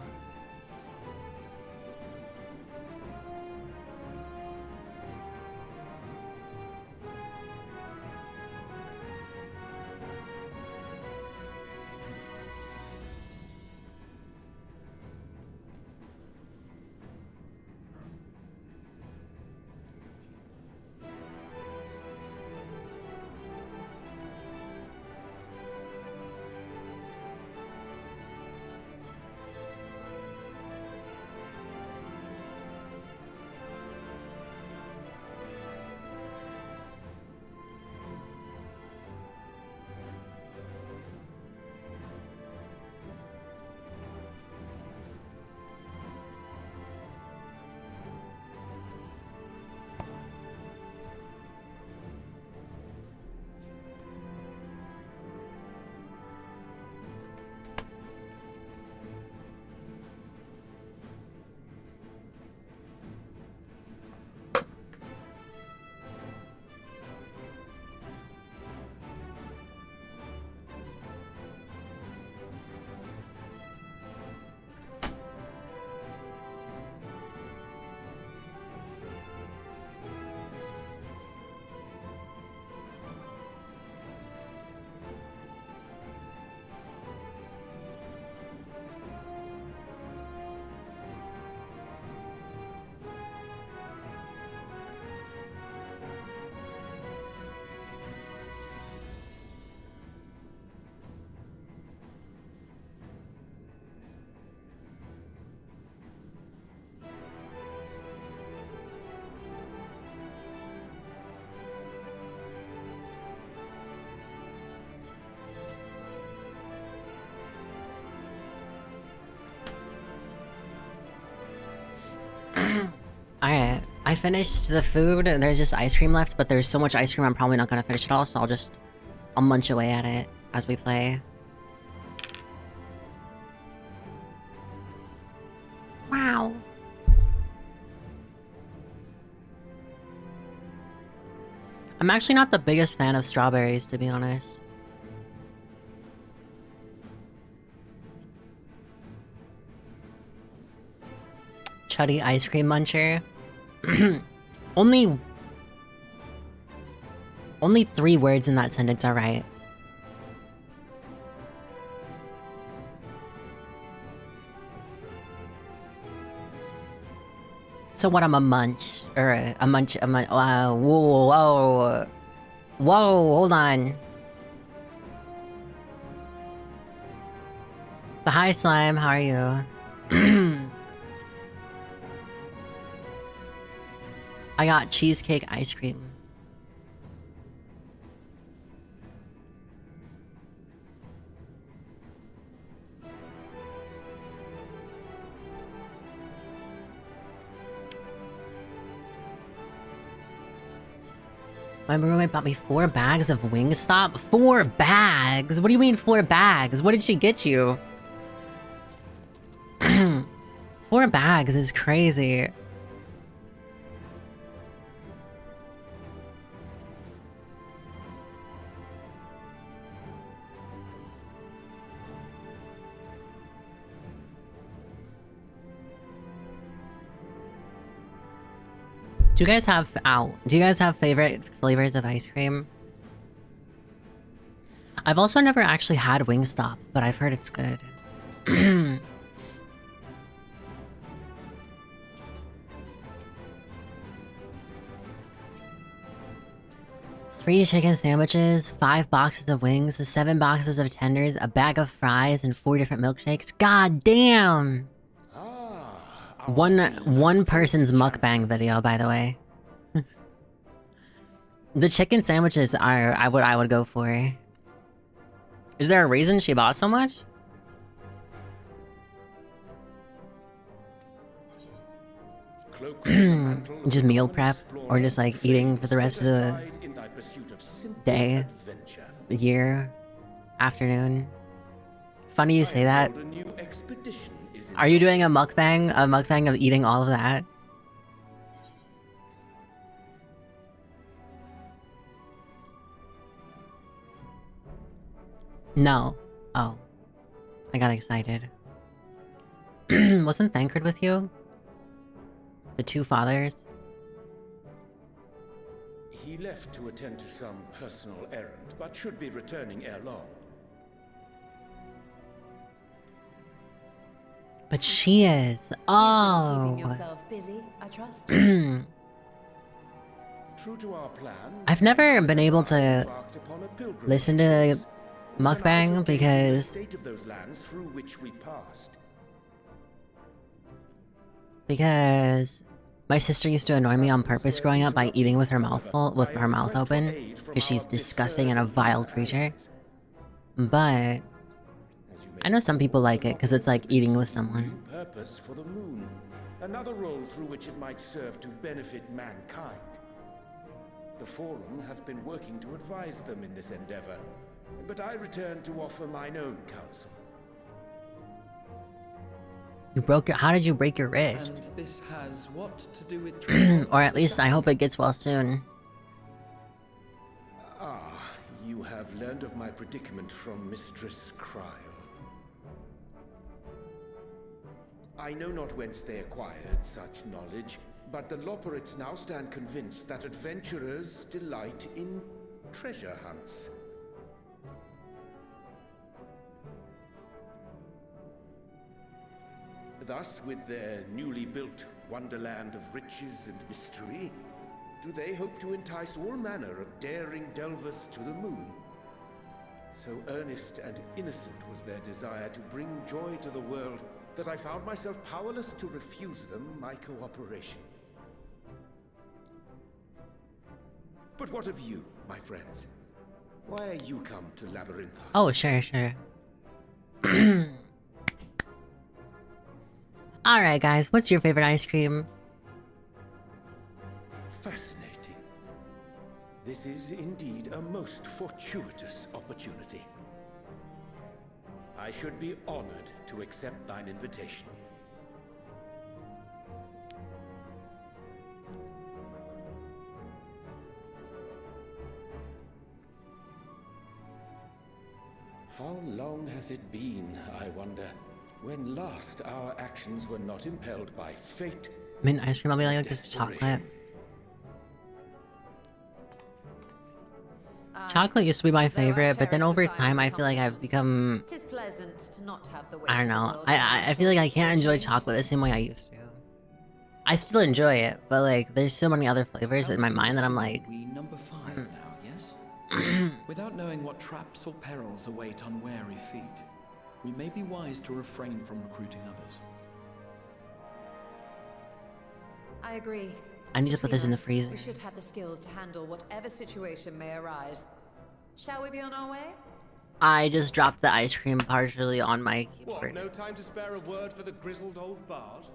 Alright, I finished the food, and there's just ice cream left, but there's so much ice cream I'm probably not gonna finish it all, so I'll munch away at it as we play. Wow. I'm actually not the biggest fan of strawberries, to be honest. Chuddy ice cream muncher. Only 3 words in that sentence are right. So what, I'm a munch, or a munch, whoa, hold on. But hi Slime, how are you? I got cheesecake ice cream. My roommate bought me 4 bags of Wingstop. 4 bags? What do you mean 4 bags? What did she get you? 4 bags is crazy. Do you guys have favorite flavors of ice cream? I've also never actually had Wingstop, but I've heard it's good. 3 chicken sandwiches, 5 boxes of wings, 7 boxes of tenders, a bag of fries, and 4 different milkshakes. God damn! One person's mukbang video, by the way. The chicken sandwiches are I would go for. Is there a reason she bought so much? Just meal prep, or just like eating for the rest of the day, year, afternoon. Funny you say that. Are you doing a mukbang of eating all of that? No. Oh. I got excited. Wasn't Thancred with you? The 2 fathers? He left to attend to some personal errand, but should be returning ere long. But she is. Oh. Keeping yourself busy, I trust. True to our plan, I've never been able to listen to mukbang because state of those lands through which we passed. My sister used to annoy me on purpose growing up by eating with her mouth open because she's disgusting and a vile creature. But I know some people like it because it's like eating with someone. Purpose for the moon, another role through which it might serve to benefit mankind. The Forum hath been working to advise them in this endeavor, but I return to offer mine own counsel. How did you break your wrist? And this has what to do with Or at least I hope it gets well soon. Ah, you have learned of my predicament from Mistress Cryle. I know not whence they acquired such knowledge, but the Loporrits now stand convinced that adventurers delight in treasure hunts. Thus, with their newly built wonderland of riches and mystery, do they hope to entice all manner of daring delvers to the moon? So earnest and innocent was their desire to bring joy to the world that I found myself powerless to refuse them my cooperation. But what of you, my friends? Why are you come to Labyrinthos? Oh, sure. Alright guys, what's your favorite ice cream? Fascinating. This is indeed a most fortuitous opportunity. I should be honored to accept thine invitation. How long hath it been, I wonder, when last our actions were not impelled by fate? Mint ice cream, I'll be like, just chocolate. Chocolate used to be my favorite, but then over time I feel like I've become... I don't know. I feel like I can't enjoy chocolate the same way I used to. I still enjoy it, but like, there's so many other flavors in my mind that I'm like... We number 5 now, yes? Without knowing what traps or perils await unwary feet, we may be wise to refrain from recruiting others. I agree. I need to put this in the freezer. We should have the skills to handle whatever situation may arise. Shall we be on our way? I just dropped the ice cream partially on my keyboard. What, no time to spare a word for the grizzled old bard?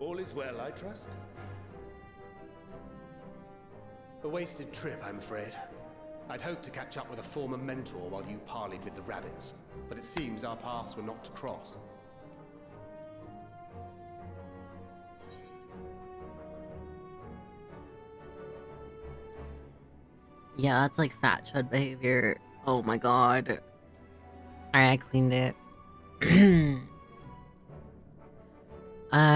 All is well, I trust? A wasted trip, I'm afraid. I'd hoped to catch up with a former mentor while you parleyed with the rabbits, but it seems our paths were not to cross. Yeah, that's like fat chud behavior. Oh my god. Alright, I cleaned it.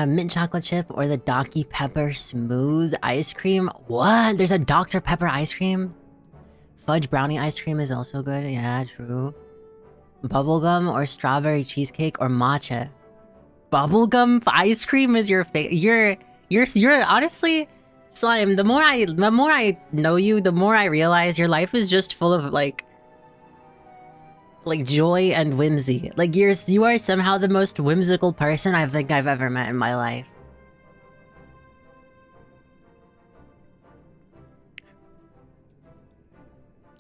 Mint chocolate chip or the Dr. Pepper smooth ice cream? What? There's a Dr. Pepper ice cream? Fudge brownie ice cream is also good. Yeah, true. Bubblegum or strawberry cheesecake or matcha? Bubblegum ice cream is your favorite. You're honestly, Slime, the more I know you, the more I realize your life is just full of like joy and whimsy. Like you are somehow the most whimsical person I think I've ever met in my life.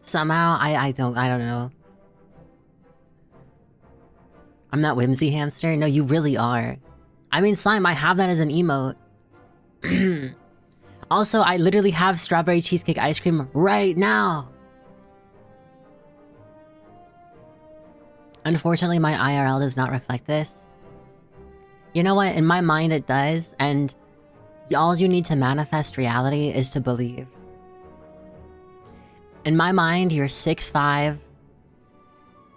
Somehow I don't know. I'm that whimsy hamster? No, you really are. I mean, Slime, I have that as an emote. Also, I literally have strawberry cheesecake ice cream right now. Unfortunately, my IRL does not reflect this. You know what? In my mind, it does, and all you need to manifest reality is to believe. In my mind, you're 6'5",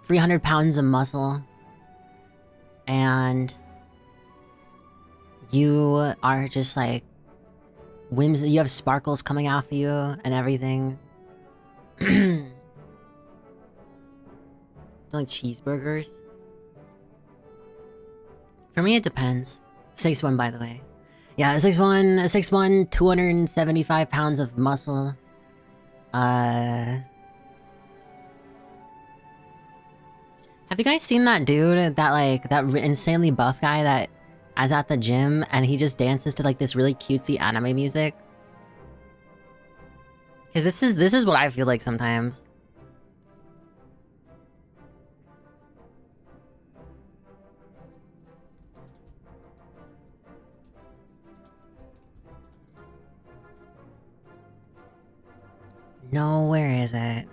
300 pounds of muscle, and you are just like whimsy. You have sparkles coming off of you and everything. Like cheeseburgers. For me, it depends. 6'1", by the way. Yeah, 6'1", 275 pounds of muscle. Have you guys seen that dude, that insanely buff guy that is at the gym and he just dances to like this really cutesy anime music? Because this is what I feel like sometimes. No, where is it?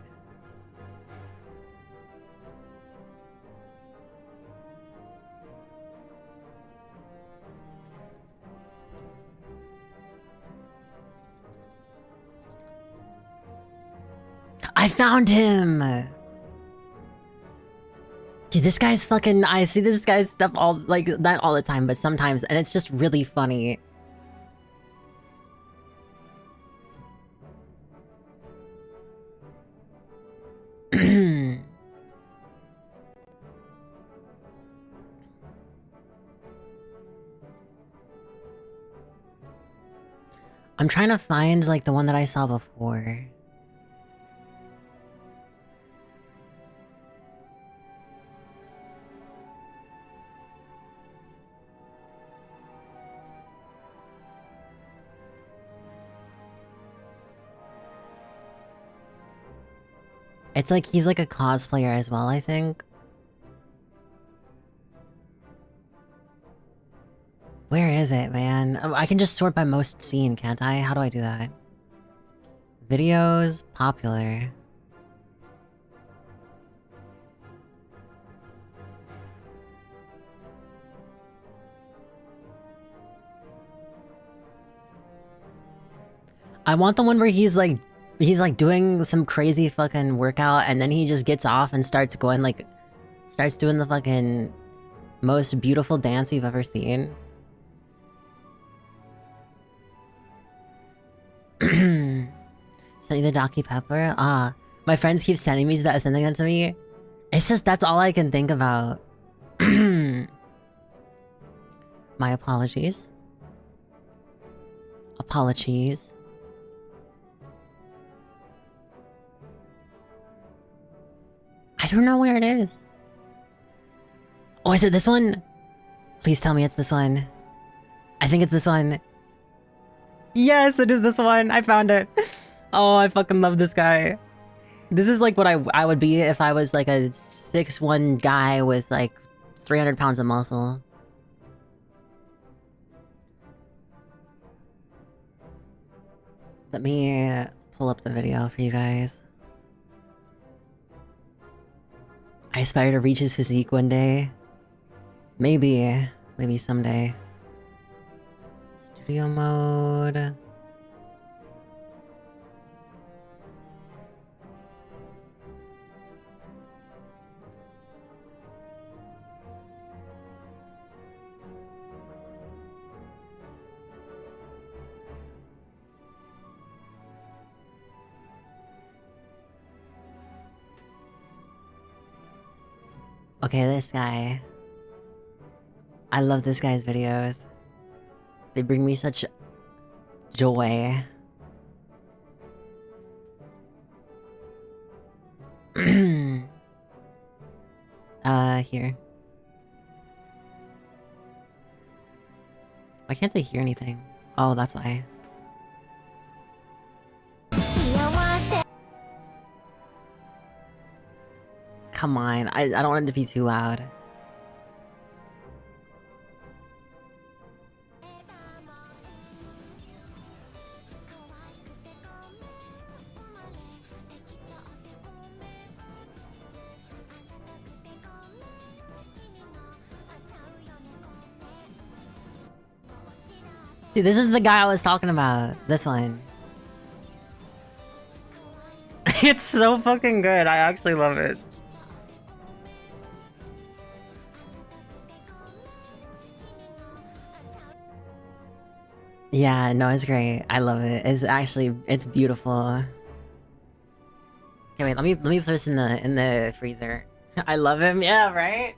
I found him! Dude, this guy's fucking... I see this guy's stuff all... like, not all the time, but sometimes, and it's just really funny. I'm trying to find, like, the one that I saw before. It's like he's like a cosplayer as well, I think. Where is it, man? Oh, I can just sort by most seen, can't I? How do I do that? Videos, popular. I want the one where he's like doing some crazy fucking workout and then he just gets off and starts going like, starts doing the fucking most beautiful dance you've ever seen. Send you the Dr. Pepper? Ah, my friends keep sending that to me. It's just, that's all I can think about. My apologies. Apologies. I don't know where it is. Oh, is it this one? Please tell me it's this one. I think it's this one. Yes, it is this one. I found it. Oh, I fucking love this guy. This is like what I would be if I was like a 6'1" guy with like 300 pounds of muscle. Let me pull up the video for you guys. I aspire to reach his physique one day. Maybe. Maybe someday. Studio mode. Okay, this guy. I love this guy's videos. They bring me such joy. Here. Why can't I hear anything? Oh, that's why. Come on, I don't want it to be too loud. See, this is the guy I was talking about. This one. It's so fucking good. I actually love it. Yeah, no, it's great. I love it. It's beautiful. Okay, wait, let me put this in the freezer. I love him. Yeah, right?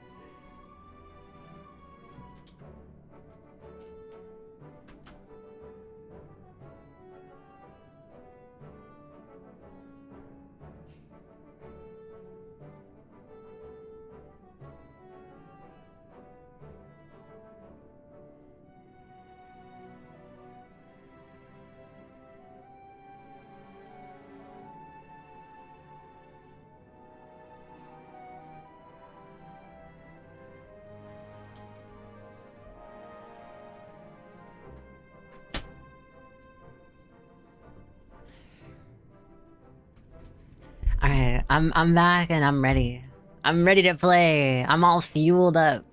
Alright, I'm back and I'm ready. I'm ready to play. I'm all fueled up.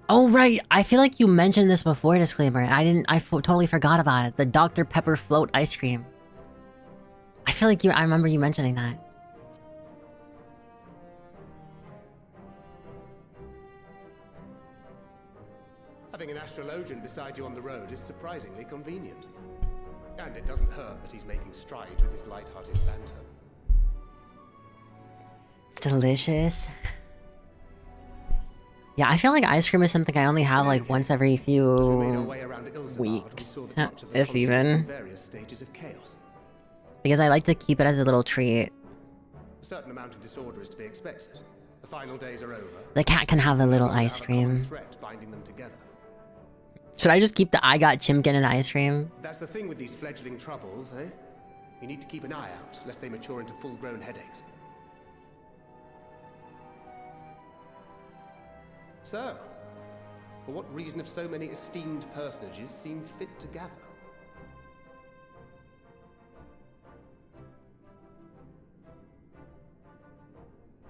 Oh right, I feel like you mentioned this before, disclaimer. I totally forgot about it. The Dr. Pepper float ice cream. I feel like I remember you mentioning that. Having an astrologian beside you on the road is surprisingly convenient. And it doesn't hurt that he's making strides with his light-hearted banter. It's delicious. Yeah, I feel like ice cream is something I only have like once every few weeks, if even. Because I like to keep it as a little treat. A certain amount of disorder is to be expected. The final days are over. The cat can have a little ice cream. Threat binding them together. Should I just keep the I got chimkin and ice cream? That's the thing with these fledgling troubles, eh? You need to keep an eye out, lest they mature into full-grown headaches. So, for what reason have so many esteemed personages seemed fit to gather?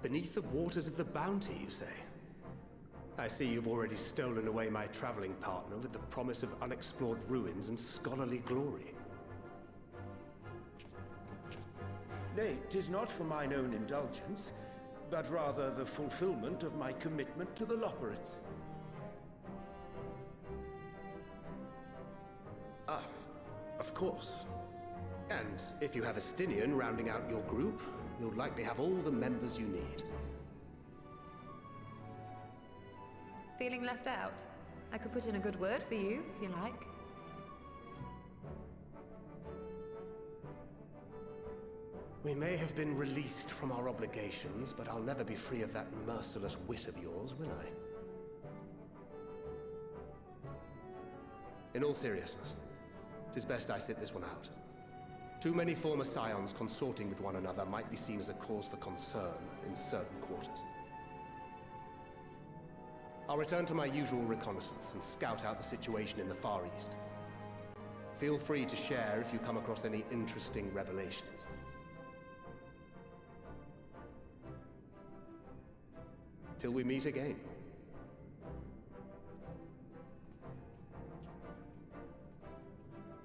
Beneath the waters of the bounty, you say? I see you've already stolen away my traveling partner with the promise of unexplored ruins and scholarly glory. Nay, 'tis not for mine own indulgence, but rather the fulfillment of my commitment to the Loporrits. Ah, of course. And if you have a Stinian rounding out your group, you'll likely have all the members you need. Feeling left out? I could put in a good word for you, if you like. We may have been released from our obligations, but I'll never be free of that merciless wit of yours, will I? In all seriousness, 'tis best I sit this one out. Too many former scions consorting with one another might be seen as a cause for concern in certain quarters. I'll return to my usual reconnaissance and scout out the situation in the Far East. Feel free to share if you come across any interesting revelations. Till we meet again.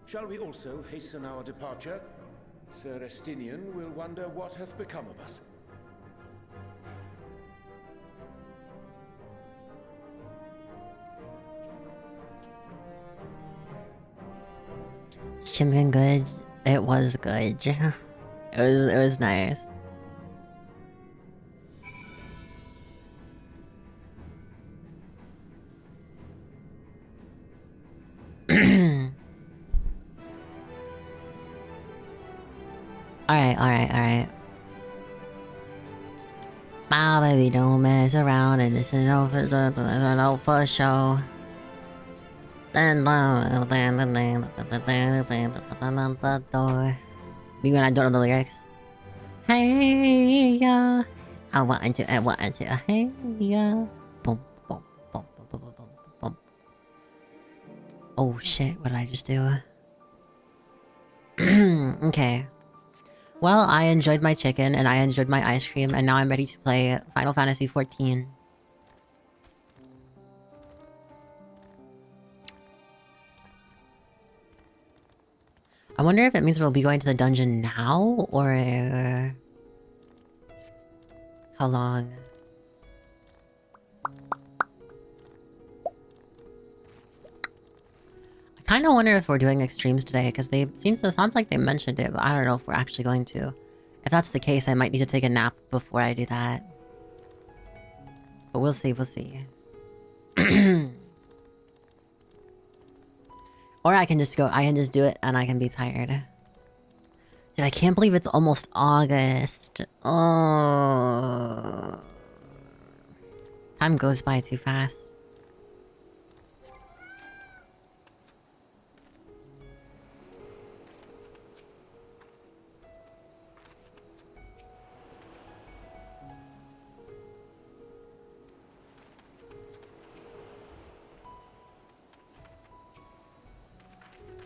Shall we also hasten our departure? Sir Estinian will wonder what hath become of us. Is Chimkin good? It was good. It was nice. Alright. My baby don't mess around and this is no for show. Do you and I don't know the lyrics? Hey ya, I want to, hey ya. Boom, boom, boom, boom, boom, boom, boom. Oh shit, what did I just do? Okay. Well, I enjoyed my chicken and I enjoyed my ice cream and now I'm ready to play Final Fantasy XIV. I wonder if it means we'll be going to the dungeon now or how long? I kind of wonder if we're doing extremes today because sounds like they mentioned it, but I don't know if we're actually going to. If that's the case, I might need to take a nap before I do that. But we'll see. Or I can just do it and I can be tired. Dude, I can't believe it's almost August. Oh. Time goes by too fast.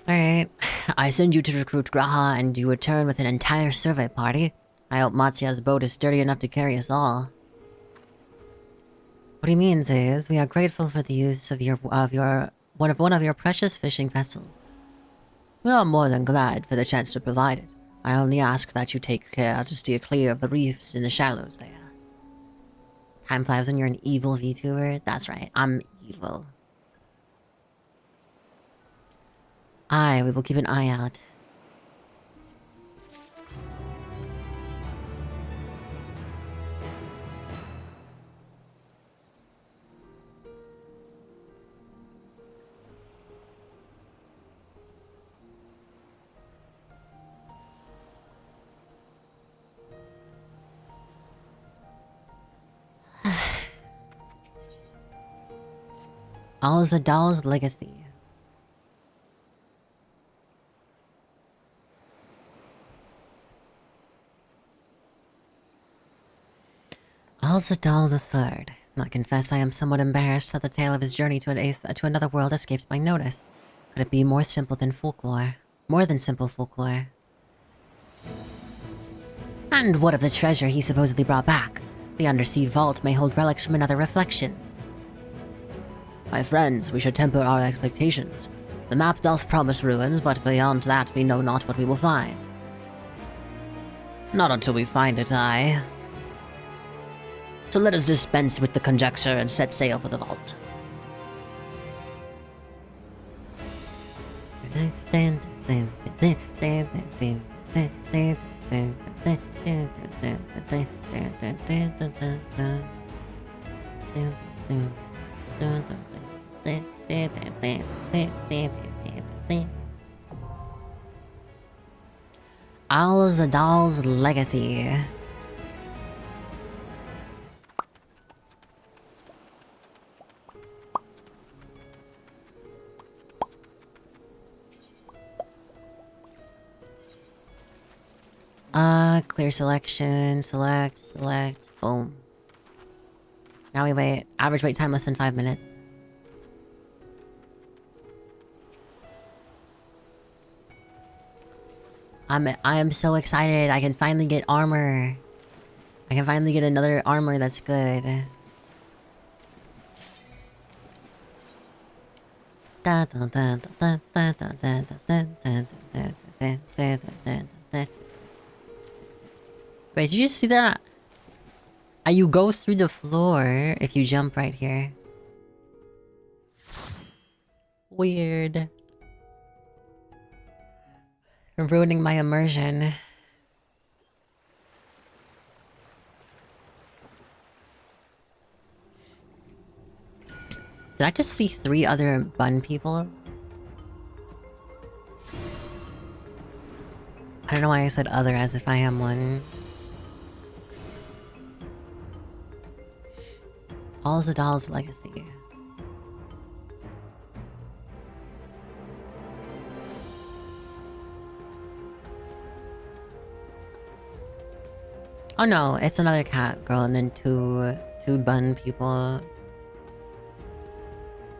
Alright, I send you to recruit Graha and you return with an entire survey party. I hope Matsuya's boat is sturdy enough to carry us all. What he means is, we are grateful for the use of one of your precious fishing vessels. We are more than glad for the chance to provide it. I only ask that you take care to steer clear of the reefs in the shallows there. Time flies when you're an evil VTuber. That's right, I'm evil. Aye, we will keep an eye out. Alzadal's Legacy. Alzadal III. I confess I am somewhat embarrassed that the tale of his journey to another world escapes my notice. Could it be more simple than folklore? More than simple folklore. And what of the treasure he supposedly brought back? The undersea vault may hold relics from another reflection. My friends, we should temper our expectations. The map doth promise ruins, but beyond that we know not what we will find. Not until we find it, aye. So let us dispense with the conjecture and set sail for the vault. Alzadal's Legacy. Clear selection, select, boom. Now we wait. Average wait time less than 5 minutes. I am so excited. I can finally get armor. I can finally get another armor that's good. Wait, did you see that? You go through the floor if you jump right here. Weird. You're ruining my immersion. Did I just see 3 other bun people? I don't know why I said other as if I am one. All the Doll's Legacy. Oh no, it's another cat girl and then two bun people.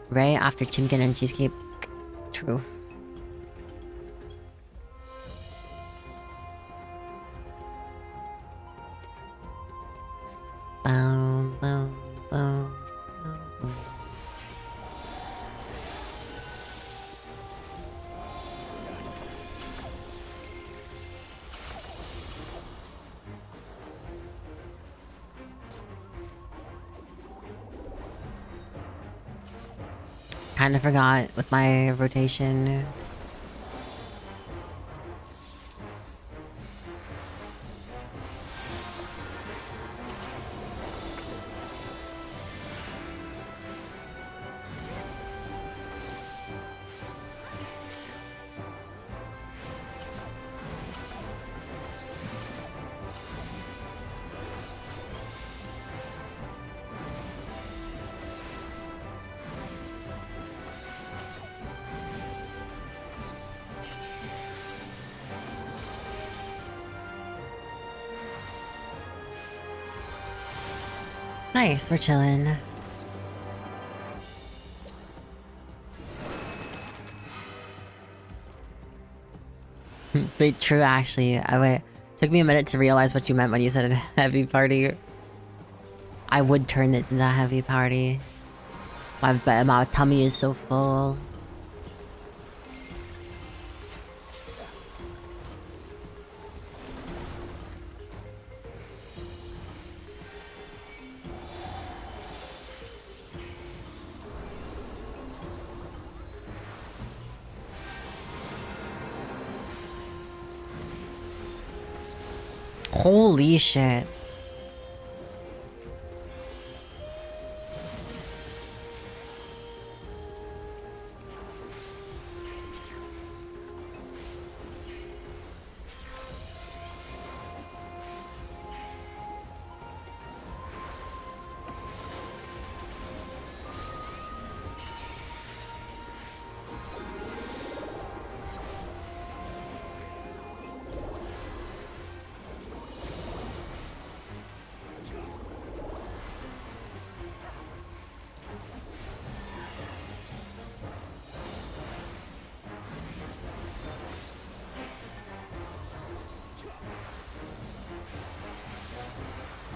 Right after Chimkin and Cheesecake. True. Boom, boom, boom, boom. Kinda forgot with my rotation. Nice, we're chilling. But true, actually. Took me a minute to realize what you meant when you said heavy party. I would turn it into a heavy party. My tummy is so full. Holy shit.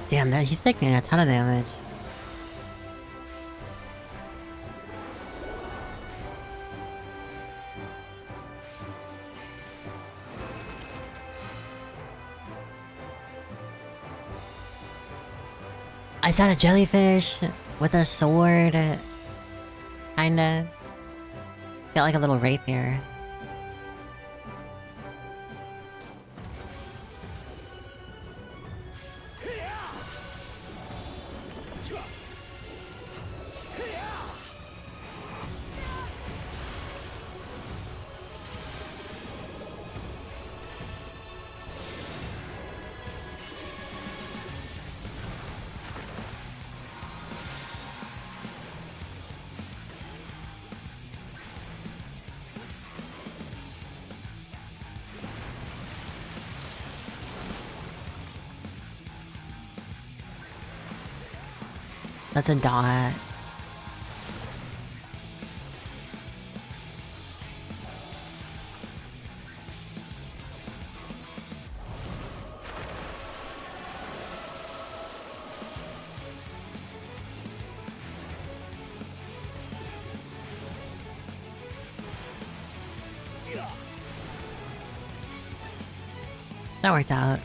Damn, he's taking a ton of damage. Is that a jellyfish with a sword? Kinda. It's got like a little rapier. That's a dot. That worked out.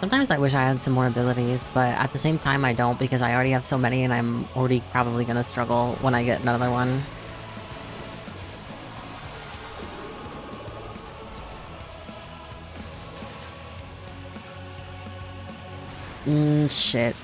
Sometimes I wish I had some more abilities, but at the same time I don't because I already have so many and I'm already probably gonna struggle when I get another one. Shit.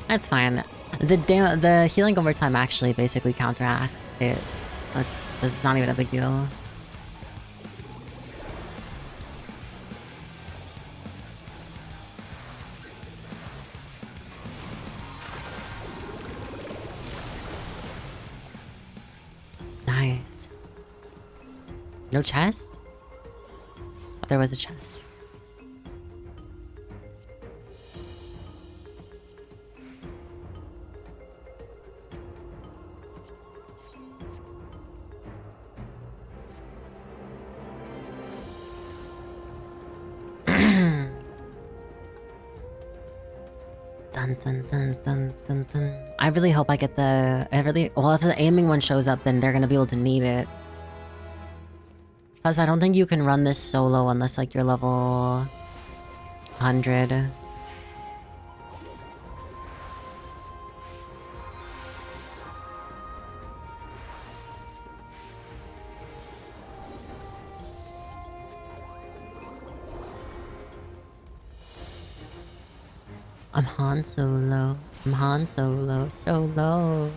That's fine. The healing over time actually basically counteracts it. That's not even a big deal. Nice. No chest? There was a chest. Dun, dun, dun, dun, dun, dun. I really hope I get the... Well, if the aiming one shows up, then they're gonna be able to need it. Plus, I don't think you can run this solo unless, like, you're level... 100. I'm Han Solo. I'm Han Solo. Solo.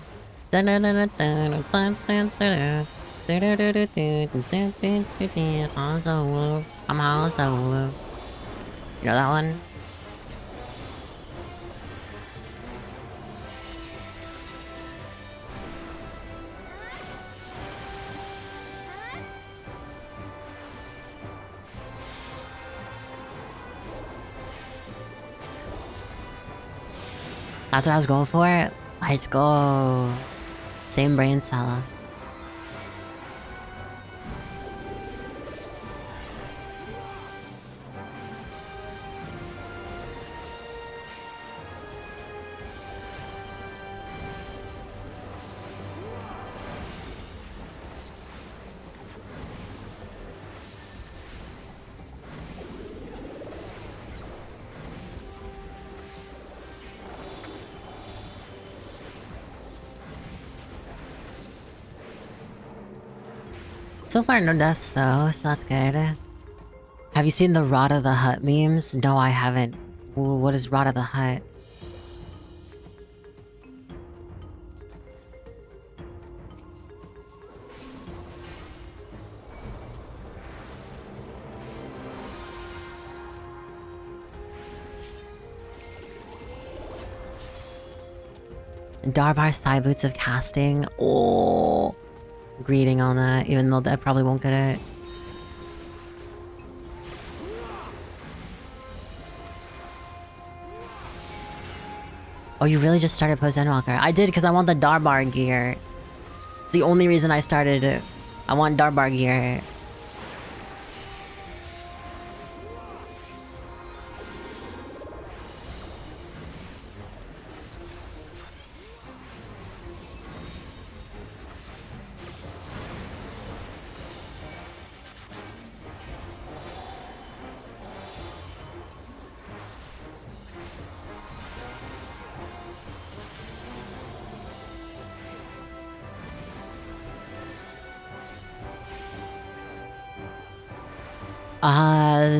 Han Solo. I'm Han Solo. You know that one? That's what I was going for. Let's go. Same brain cell. So far, no deaths though, so that's good. Have you seen the Rot of the Hut memes? No, I haven't. Ooh, what is Rot of the Hut? Darbar thigh boots of casting. Oh, greeting on that, even though I probably won't get it. Oh, you really just started post Endwalker? I did because I want the Darbar gear. The only reason I started it. I want Darbar gear.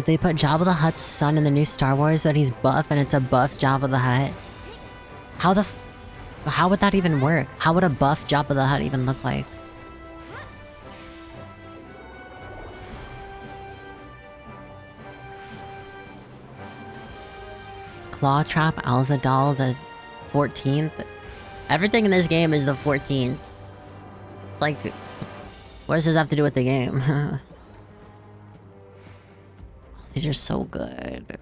they put Jabba the Hutt's son in the new Star Wars, so that he's buff, and it's a buff Jabba the Hutt. How would that even work? How would a buff Jabba the Hutt even look like? Claw Trap Alzadal the 14th. Everything in this game is the 14th. It's like, what does this have to do with the game? These are so good.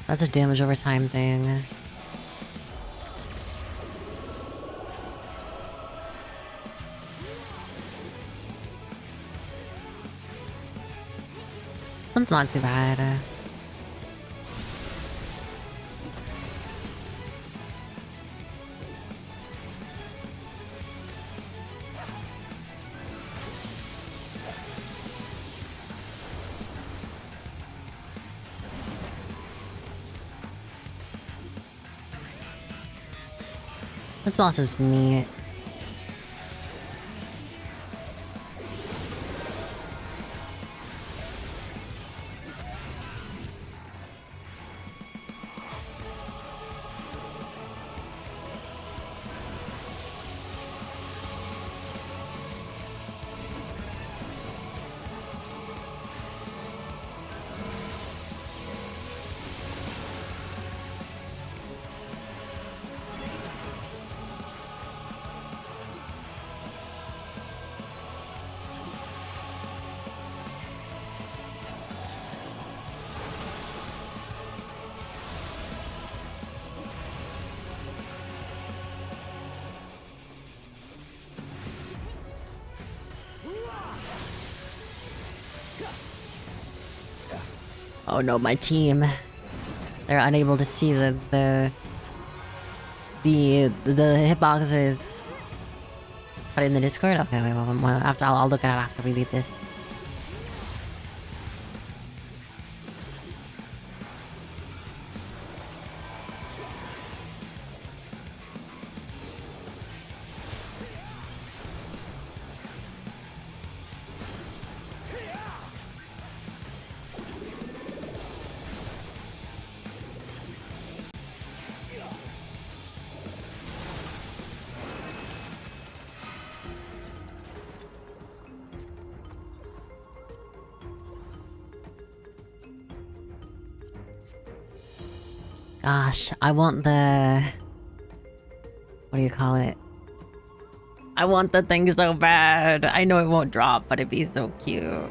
That's a damage over time thing. This one's not too bad. This boss is neat. Oh no, my team. They're unable to see the hitboxes. Put it in the Discord? Okay, wait, well, after I'll look at it after we leave this. Gosh, I want the... What do you call it? I want the thing so bad. I know it won't drop, but it'd be so cute.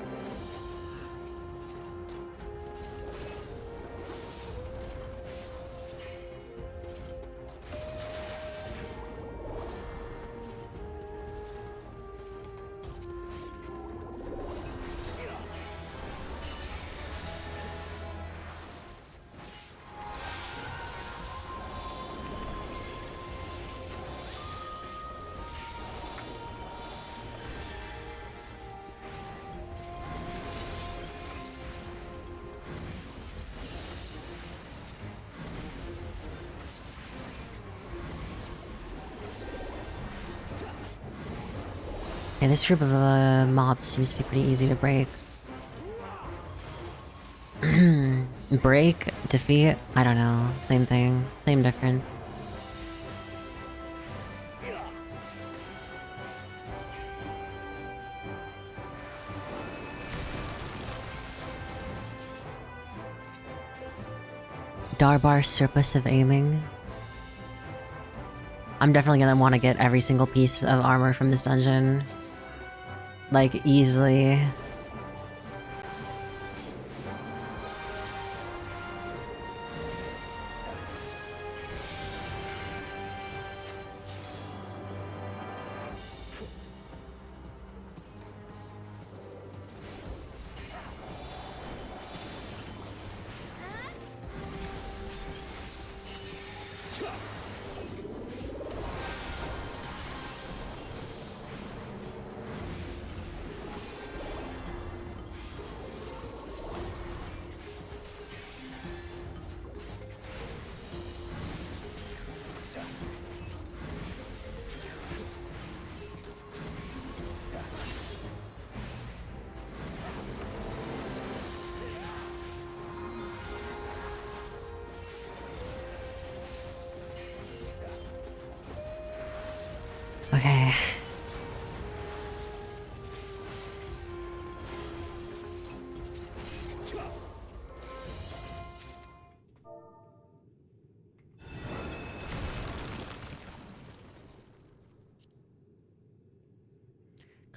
Yeah, this group of mobs seems to be pretty easy to break. Break, defeat, I don't know. Same thing, same difference. Darbar Surplus of Aiming. I'm definitely gonna want to get every single piece of armor from this dungeon. Like, easily. Okay.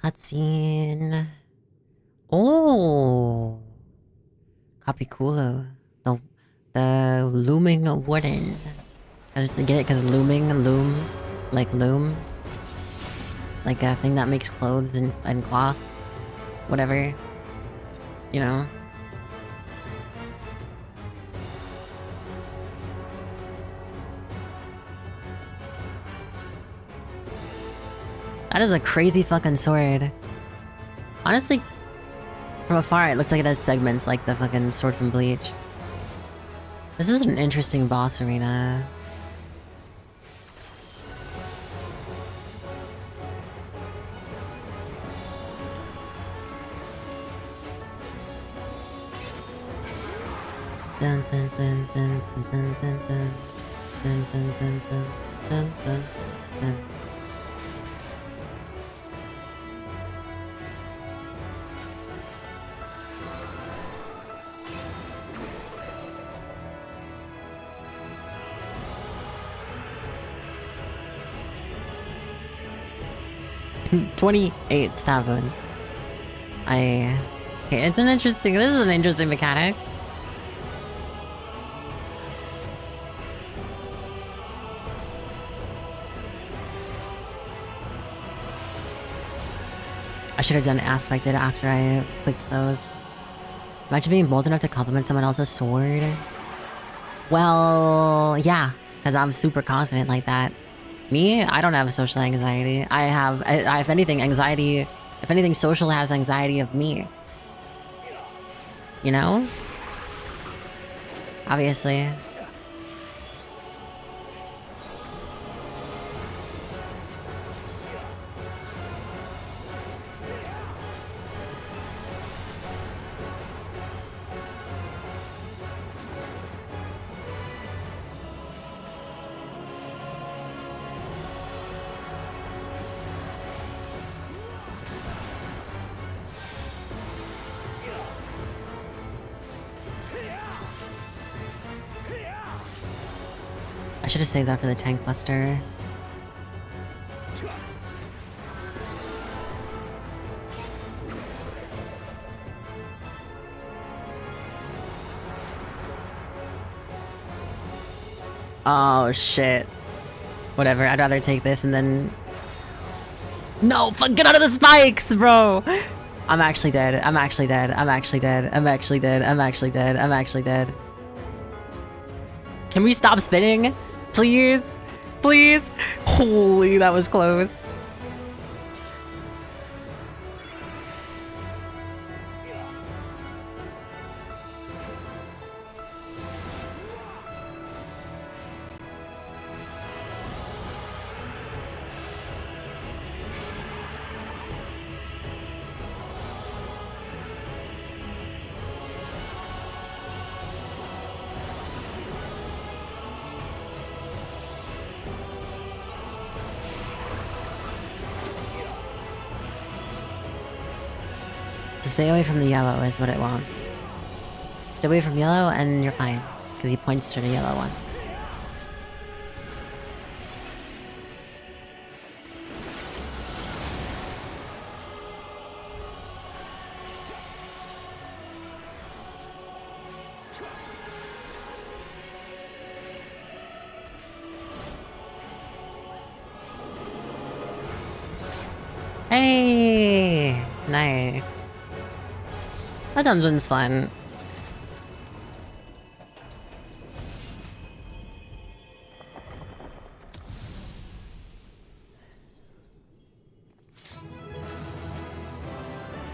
Cutscene. Oh. Capicolo. The looming wooden. I just get it because looming, loom, like loom. Like a thing that makes clothes and cloth. Whatever. You know? That is a crazy fucking sword. Honestly, from afar it looked like it has segments like the fucking sword from Bleach. This is an interesting boss arena. Dun dun dun dun dun dun dun dun dun dun dun dun dun dun. 28 stab wounds. Okay, this is an interesting mechanic. I should have done aspected after I clicked those. Imagine being bold enough to compliment someone else's sword. Well, yeah, because I'm super confident like that. Me, I don't have social anxiety. I have, if anything, anxiety. If anything, social has anxiety of me. You know? Obviously. I should have saved that for the tank buster. Oh shit. Whatever, I'd rather take this and then... No, fuck, get out of the spikes, bro! I'm actually dead. I'm actually dead. I'm actually dead. I'm actually dead. I'm actually dead. I'm actually dead. Can we stop spinning? Please? Please? Holy, that was close. So stay away from the yellow is what it wants. Stay away from yellow and you're fine. Because he points to the yellow one. Hey! Nice. That dungeon's fun.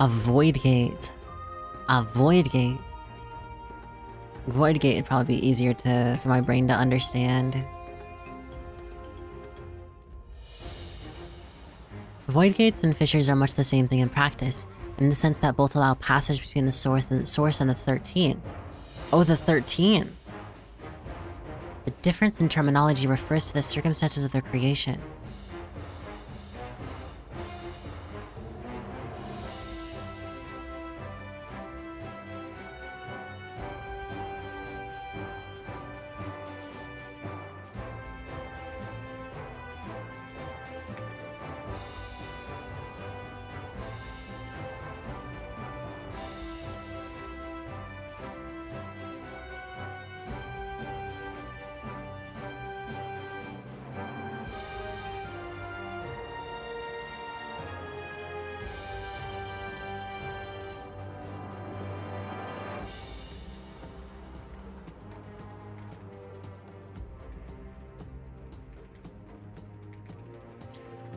A void gate. A void gate. Void gate would probably be easier for my brain to understand. Void gates and fissures are much the same thing in practice, in the sense that both allow passage between the source and the 13. Oh, the 13! The difference in terminology refers to the circumstances of their creation.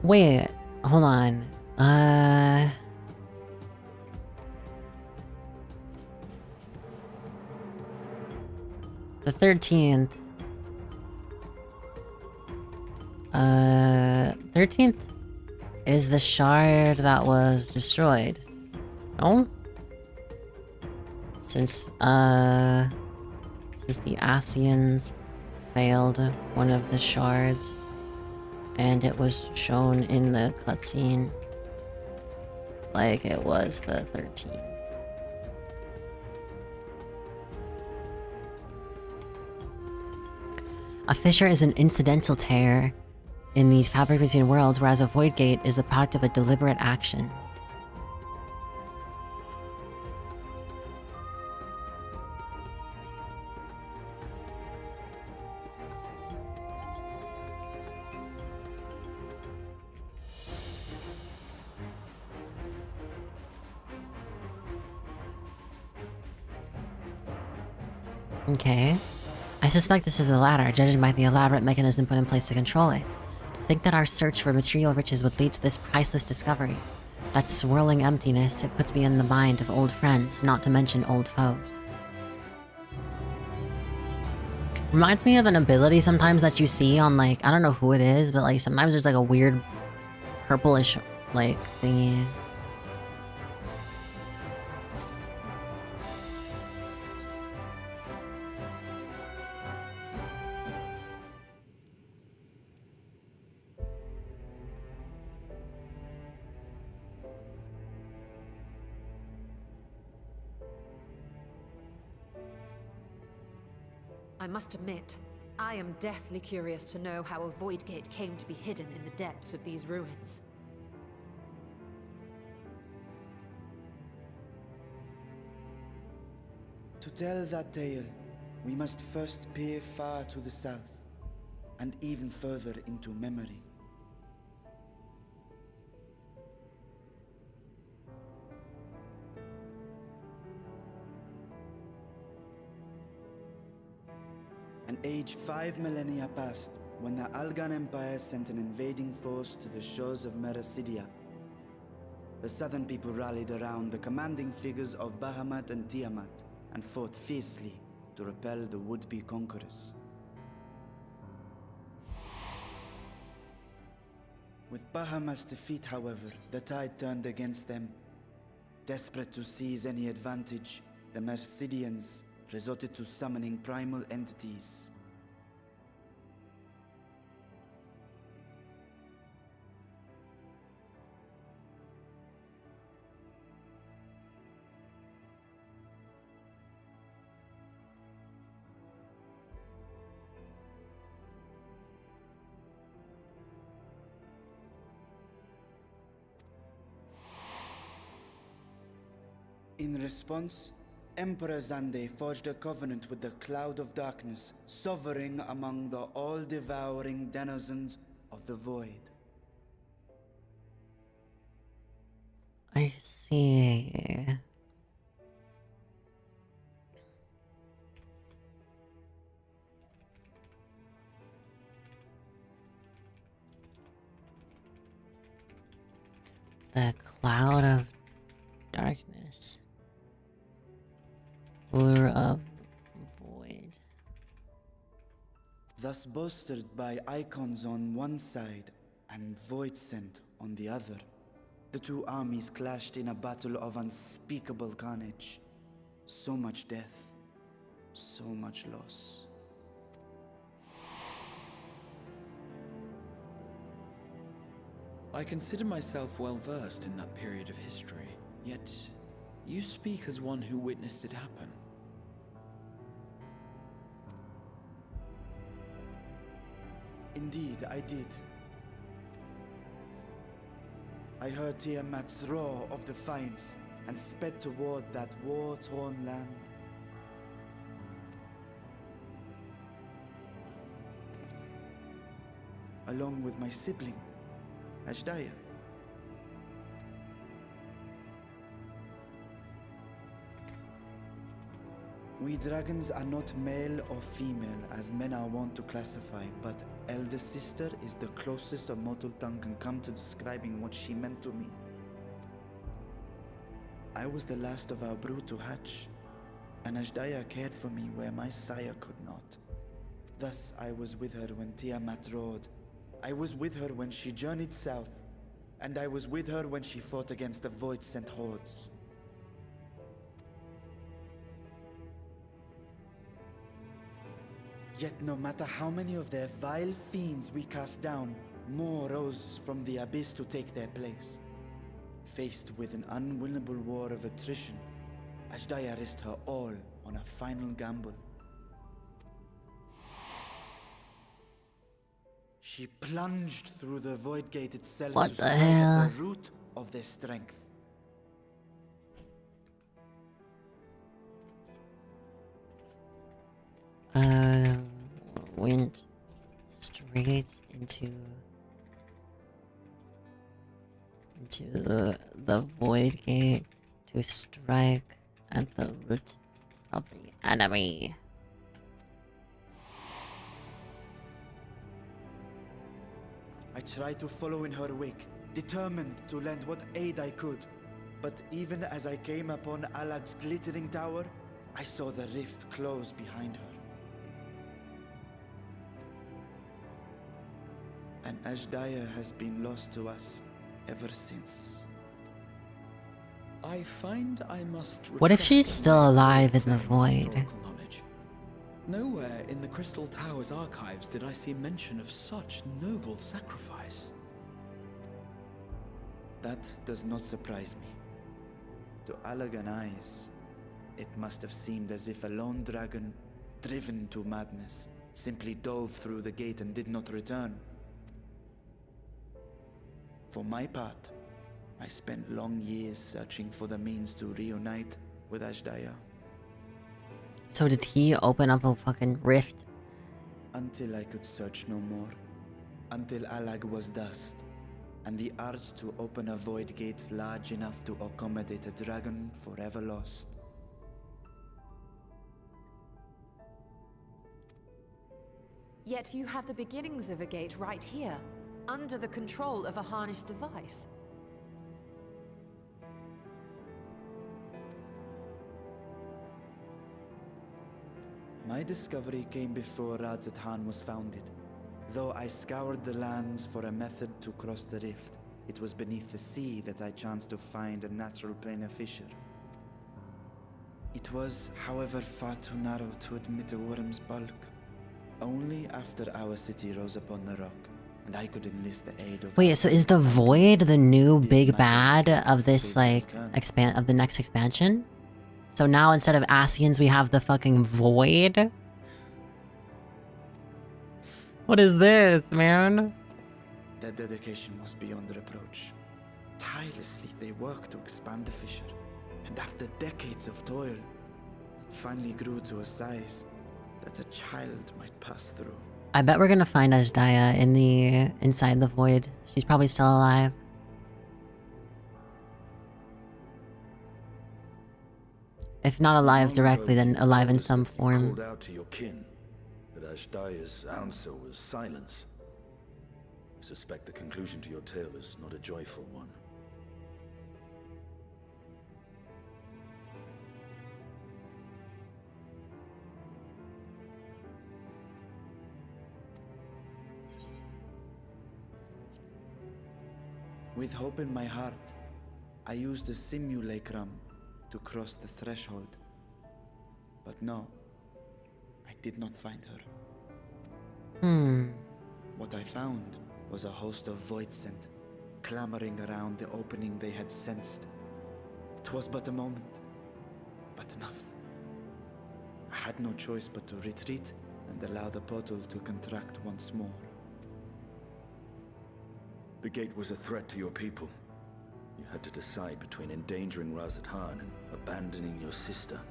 Wait, hold on. The 13th. 13th is the shard that was destroyed. No? Since the Asians failed one of the shards, and it was shown in the cutscene like it was the 13th. A fissure is an incidental tear in the fabric between worlds, whereas a void gate is the product of a deliberate action. Okay. I suspect this is the latter, judging by the elaborate mechanism put in place to control it. To think that our search for material riches would lead to this priceless discovery. That swirling emptiness, it puts me in the mind of old friends, not to mention old foes. Reminds me of an ability sometimes that you see on, like, I don't know who it is, but like sometimes there's like a weird purplish, like, thingy. I must admit, I am deathly curious to know how a void gate came to be hidden in the depths of these ruins. To tell that tale, we must first peer far to the south, and even further into memory. An age 5 millennia passed when the Algan Empire sent an invading force to the shores of Mericidia. The southern people rallied around the commanding figures of Bahamut and Tiamat and fought fiercely to repel the would-be conquerors. With Bahamut's defeat, however, the tide turned against them. Desperate to seize any advantage, the Mercidians resorted to summoning primal entities. In response, Emperor Zande forged a covenant with the Cloud of Darkness, sovereign among the all-devouring denizens of the Void. I see. The Cloud of thus bolstered by icons on one side and void scent on the other. The two armies clashed in a battle of unspeakable carnage. So much death, so much loss. I consider myself well versed in that period of history, yet you speak as one who witnessed it happen. Indeed, I did. I heard Tiamat's roar of defiance and sped toward that war-torn land. Along with my sibling, Ashdaya. We dragons are not male or female as men are wont to classify, but elder sister is the closest a mortal tongue can come to describing what she meant to me. I was the last of our brood to hatch, and Ashdaya cared for me where my sire could not. Thus I was with her when Tiamat roared. I was with her when she journeyed south, and I was with her when she fought against the void-sent hordes. Yet no matter how many of their vile fiends we cast down, more rose from the abyss to take their place. Faced with an unwinnable war of attrition, Ashdaya risked her all on a final gamble. She plunged through the void gate itself What to the strike hell? at the root of their strength. Went straight into the void gate to strike at the root of the enemy. I tried to follow in her wake, determined to lend what aid I could. But even as I came upon Alag's glittering tower, I saw the rift close behind her. And Ashdaya has been lost to us ever since. I find I must What if retract she's my still alive in the claim of void? historical knowledge. Nowhere in the Crystal Tower's archives did I see mention of such noble sacrifice. That does not surprise me. To Allagan eyes, it must have seemed as if a lone dragon, driven to madness, simply dove through the gate and did not return. For my part, I spent long years searching for the means to reunite with Ashdaya. So did he open up a fucking rift? Until I could search no more. Until Alag was dust, and the arts to open a void gate large enough to accommodate a dragon forever lost. Yet you have the beginnings of a gate right here, under the control of a harnessed device. My discovery came before Radzat Han was founded. Though I scoured the lands for a method to cross the rift, it was beneath the sea that I chanced to find a natural planar fissure. It was, however, far too narrow to admit a worm's bulk. Only after our city rose upon the rock, and I could enlist the aid of... Wait, so is the void the new big bad of this, like, of the next expansion? So now instead of Asians, we have the fucking void? What is this, man? Their dedication was beyond reproach. Tirelessly, they worked to expand the fissure, and after decades of toil, it finally grew to a size that a child might pass through. I bet we're gonna find Ashdaya inside the void. She's probably still alive. If not alive directly, then alive in some form. Called out to your kin, but Ashdaya's answer was silence. I suspect the conclusion to your tale is not a joyful one. With hope in my heart, I used a simulacrum to cross the threshold. But no, I did not find her. What I found was a host of voidsent, clamoring around the opening they had sensed. 'Twas but a moment, but enough. I had no choice but to retreat and allow the portal to contract once more. The gate was a threat to your people. You had to decide between endangering Razathan and abandoning your sister.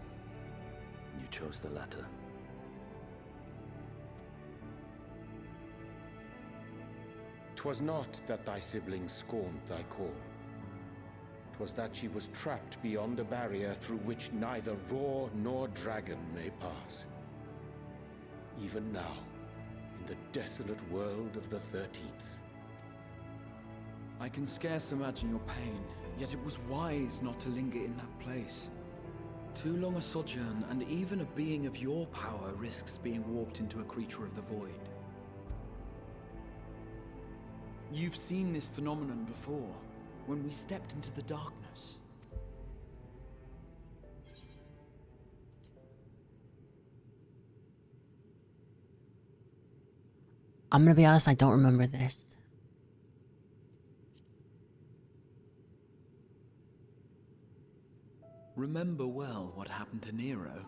You chose the latter. 'Twas not that thy sibling scorned thy call. 'Twas that she was trapped beyond a barrier through which neither roar nor dragon may pass. Even now, in the desolate world of the 13th. I can scarce imagine your pain, yet it was wise not to linger in that place. Too long a sojourn, and even a being of your power risks being warped into a creature of the void. You've seen this phenomenon before, when we stepped into the darkness. I'm gonna be honest, I don't remember this. Remember well what happened to Nero,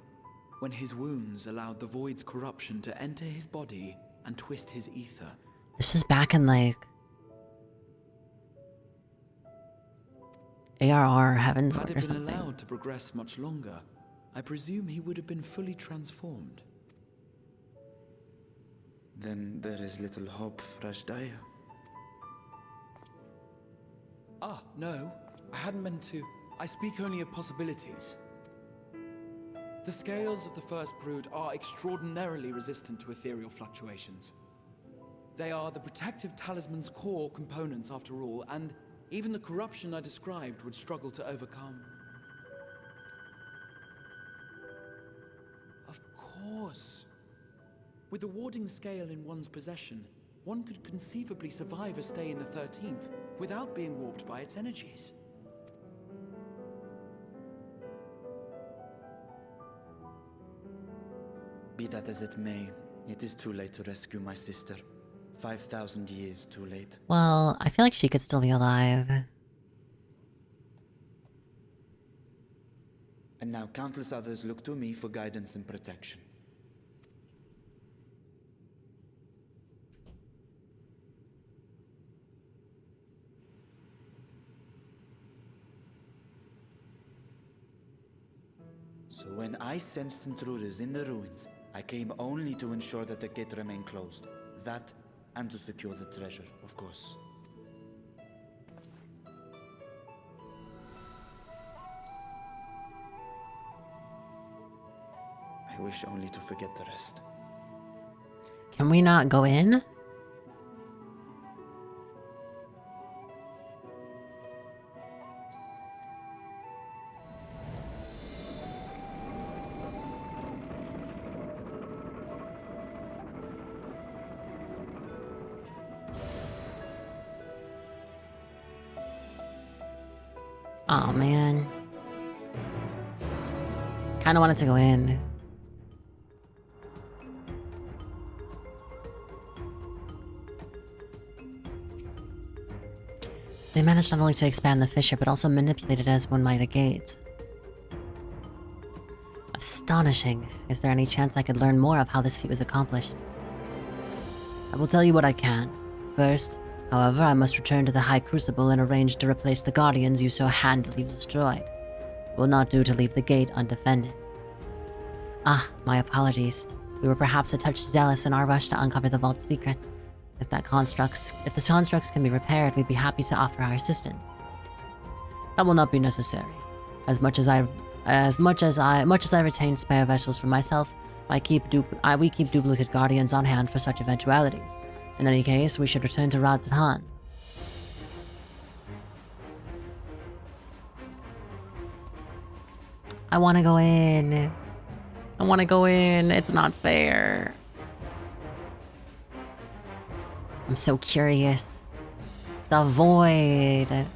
when his wounds allowed the void's corruption to enter his body and twist his ether. This is back in like ARR Heaven's Had Ward it or been something. allowed to progress much longer, I presume he would have been fully transformed. Then there is little hope for Ashdaya. Ah, no. I hadn't meant to. I speak only of possibilities. The scales of the First Brood are extraordinarily resistant to ethereal fluctuations. They are the protective talisman's core components after all, and even the corruption I described would struggle to overcome. Of course. With the warding scale in one's possession, one could conceivably survive a stay in the 13th without being warped by its energies. Be that as it may, it is too late to rescue my sister. 5,000 years too late. Well, I feel like she could still be alive. And now countless others look to me for guidance and protection. So when I sensed intruders in the ruins, I came only to ensure that the gate remained closed. That, and to secure the treasure, of course. I wish only to forget the rest. Can we not go in? Oh man. Kinda wanted to go in. They managed not only to expand the fissure, but also manipulate it as one might a gate. Astonishing. Is there any chance I could learn more of how this feat was accomplished? I will tell you what I can. First, however, I must return to the High Crucible and arrange to replace the Guardians you so handily destroyed. It will not do to leave the gate undefended. Ah, my apologies. We were perhaps a touch zealous in our rush to uncover the vault's secrets. If the constructs can be repaired, we'd be happy to offer our assistance. That will not be necessary. Much as I retain spare vessels for myself, we keep duplicate guardians on hand for such eventualities. In any case, we should return to Razathan. I want to go in. I want to go in. It's not fair. I'm so curious. The void.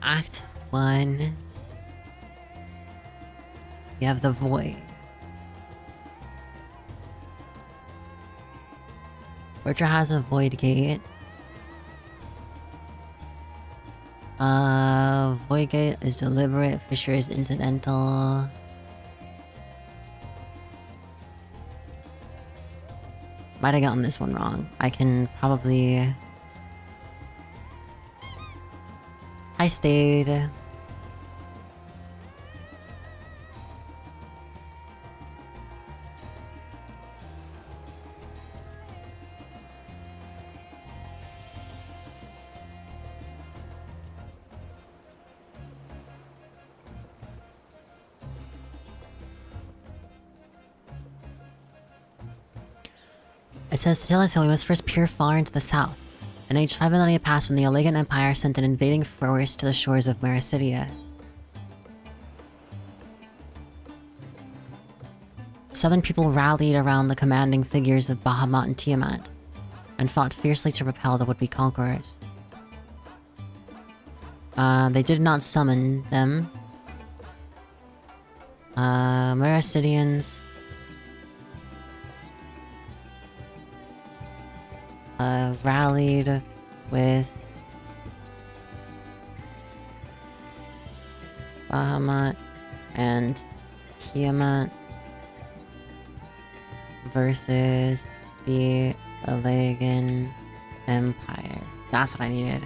Act 1. You have the void. Virtua has a void gate. Void gate is deliberate, Fissure is incidental. Might have gotten this one wrong. I can probably... I stayed. It says, to tell us how we must first peer far into the south. An age 5 millennia passed when the Olegan Empire sent an invading force to the shores of Mericidia. Southern people rallied around the commanding figures of Bahamut and Tiamat, and fought fiercely to repel the would-be conquerors. They did not summon them. Mericidians... rallied with Bahamut and Tiamat versus the Olegan Empire. That's what I needed.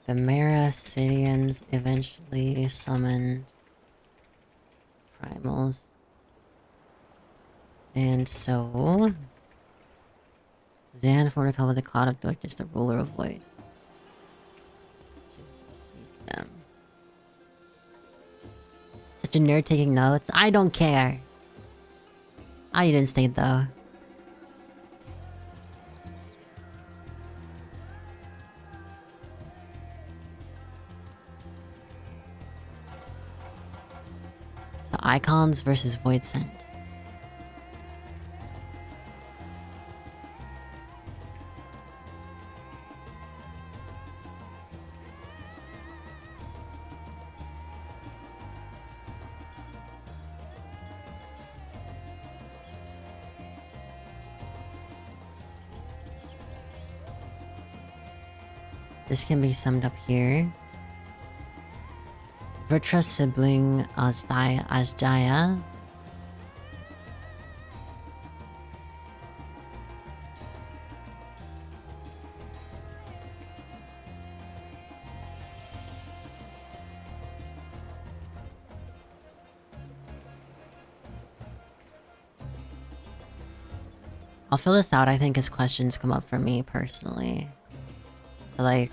The Mericidians eventually summoned primals. And so... Zan formed a call with the Cloud of Darkness, the ruler of Void. To meet them. Such a nerd taking notes. I don't care. Oh, you didn't stay though. So icons versus void sent. This can be summed up here. Virtua's sibling Asjaya. I'll fill this out, I think, as questions come up for me personally. So like...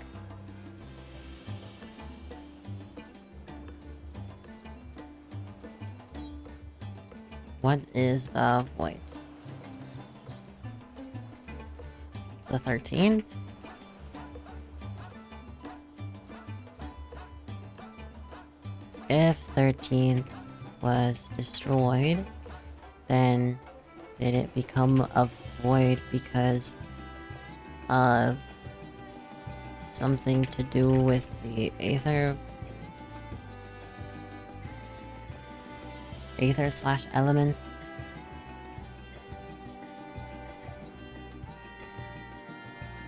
What is the void? The 13th? If 13th was destroyed, then did it become a void because of something to do with the Aether / elements?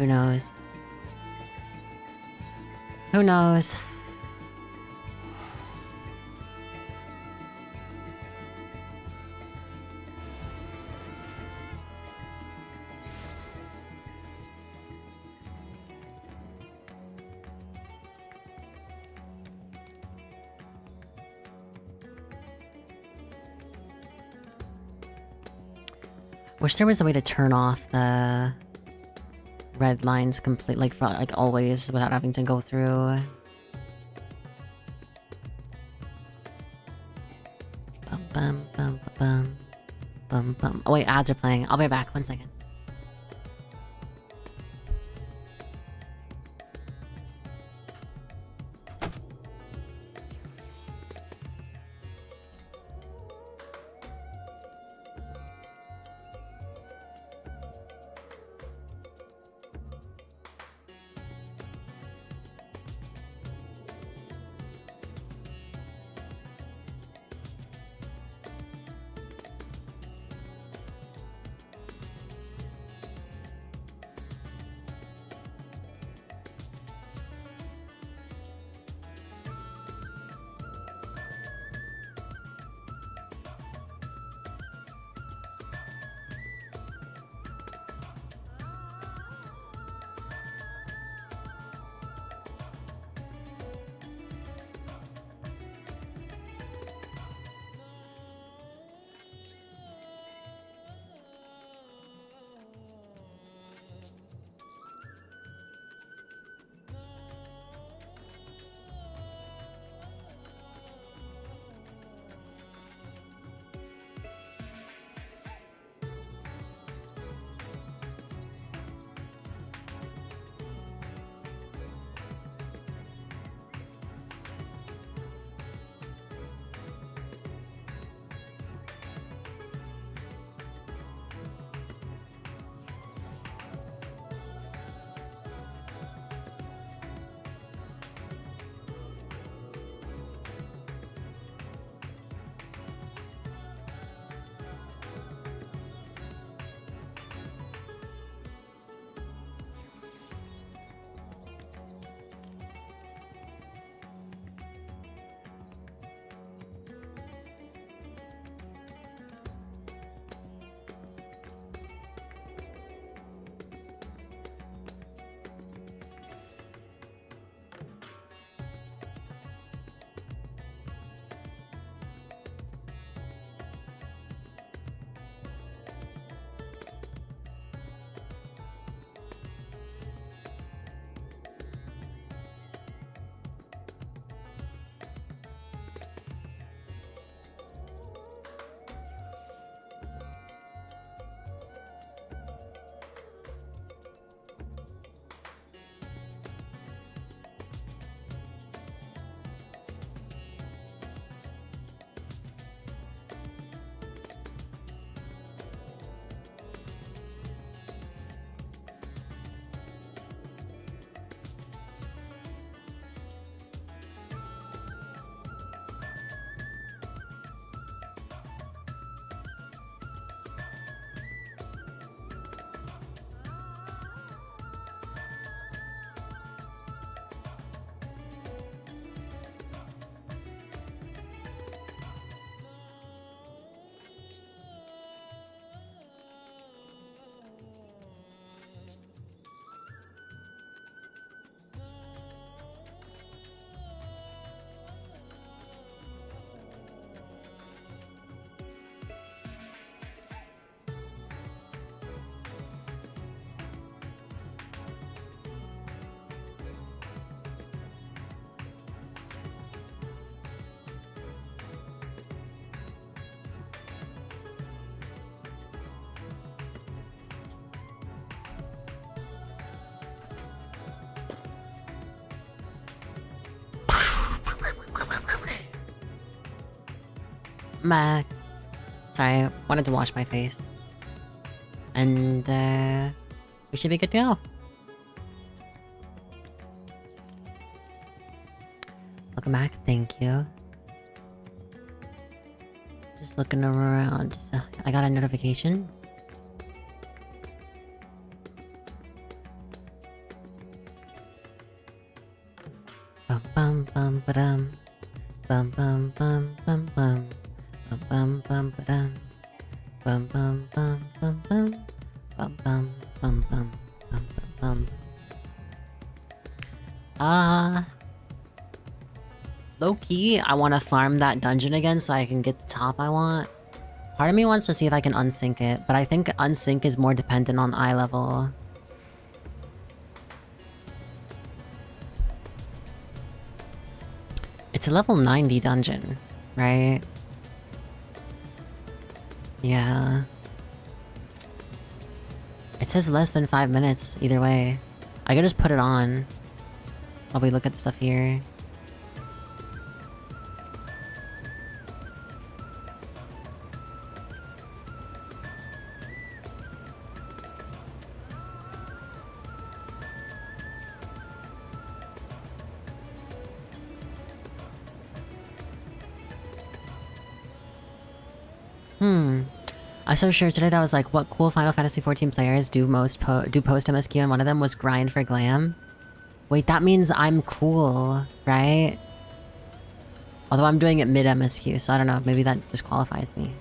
Who knows? Who knows? Wish there was a way to turn off the red lines complete, like for like always, without having to go through. Bum, bum, bum, bum, bum, bum. Oh wait, ads are playing. I'll be back. 1 second. Sorry, I wanted to wash my face. And, we should be good to go. Welcome back, thank you. Just looking around. So I got a notification. Bum bum bum ba-dum. Bum bum bum bum bum. Bum bum bum ba-dum. Bum bum bum bum bum. Bum bum bum bum bum bum bum. Low-key, I want to farm that dungeon again so I can get the top I want. Part of me wants to see if I can unsync it, but I think unsync is more dependent on eye level. It's a level 90 dungeon, right? Yeah. It says less than 5 minutes, either way. I could just put it on while we look at stuff here. I saw a shirt today that was like, what cool Final Fantasy XIV players do post MSQ, and one of them was grind for glam. Wait, that means I'm cool, right? Although I'm doing it mid MSQ, so I don't know, maybe that disqualifies me.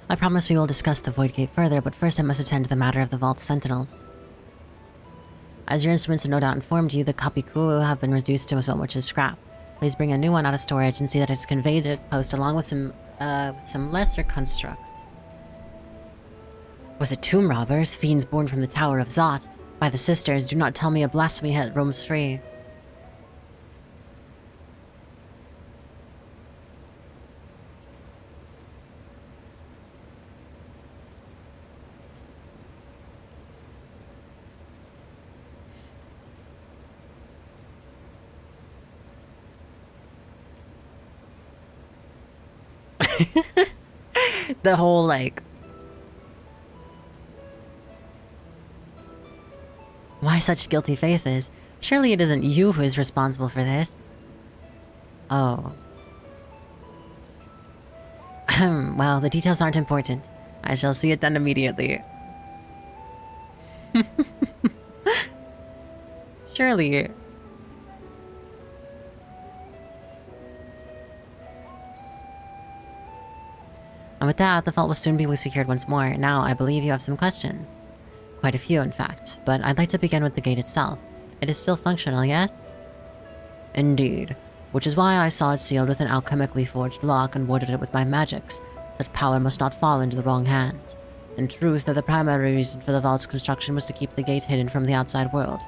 I promise we will discuss the Void Gate further, but first I must attend to the matter of the Vault's sentinels. As your instruments have no doubt informed you, the Kapikulu have been reduced to so much as scrap. Please bring a new one out of storage and see that it's conveyed to its post along with some lesser constructs. Was it tomb robbers, fiends born from the Tower of Zot? By the sisters, do not tell me a blasphemy head roams free. The whole, like... Why such guilty faces? Surely it isn't you who is responsible for this. Oh. Well, the details aren't important. I shall see it done immediately. Surely. And with that, the vault will soon be secured once more. Now, I believe you have some questions. Quite a few, in fact. But I'd like to begin with the gate itself. It is still functional, yes? Indeed. Which is why I saw it sealed with an alchemically forged lock and warded it with my magics. Such power must not fall into the wrong hands. In truth, the primary reason for the vault's construction was to keep the gate hidden from the outside world.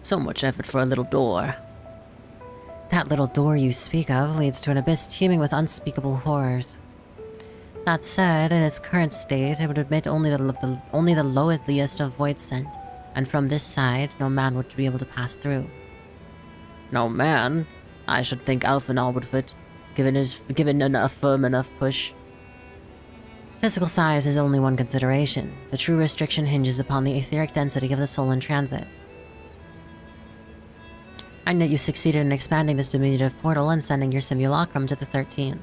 So much effort for a little door. That little door you speak of leads to an abyss teeming with unspeakable horrors. That said, in its current state, it would admit only the lowliest of void scent, and from this side, no man would be able to pass through. No man? I should think Alphanal would fit, given a firm enough push. Physical size is only one consideration. The true restriction hinges upon the etheric density of the soul in transit. And yet you succeeded in expanding this diminutive portal and sending your simulacrum to the 13th.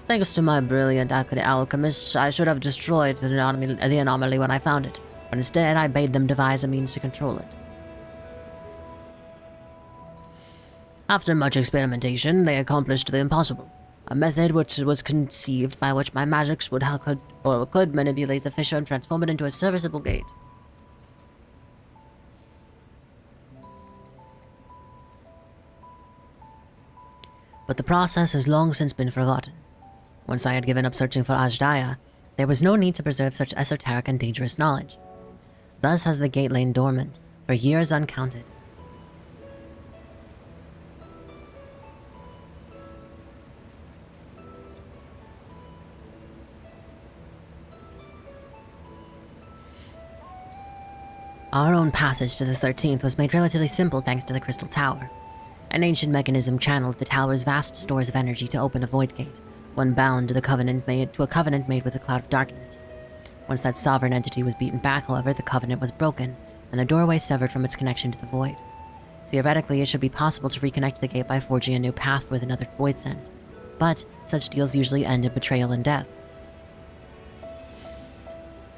Thanks to my brilliant alchemists, I should have destroyed the anomaly when I found it, but instead I bade them devise a means to control it. After much experimentation, they accomplished the impossible. A method which was conceived by which my magics could manipulate the fissure and transform it into a serviceable gate. But the process has long since been forgotten. Once I had given up searching for Ajdaya, there was no need to preserve such esoteric and dangerous knowledge. Thus has the gate lain dormant, for years uncounted. Our own passage to the 13th was made relatively simple thanks to the Crystal Tower. An ancient mechanism channeled the tower's vast stores of energy to open a void gate, one bound to a covenant made with a cloud of darkness. Once that sovereign entity was beaten back, however, the covenant was broken, and the doorway severed from its connection to the void. Theoretically, it should be possible to reconnect the gate by forging a new path with another void sent. But such deals usually end in betrayal and death.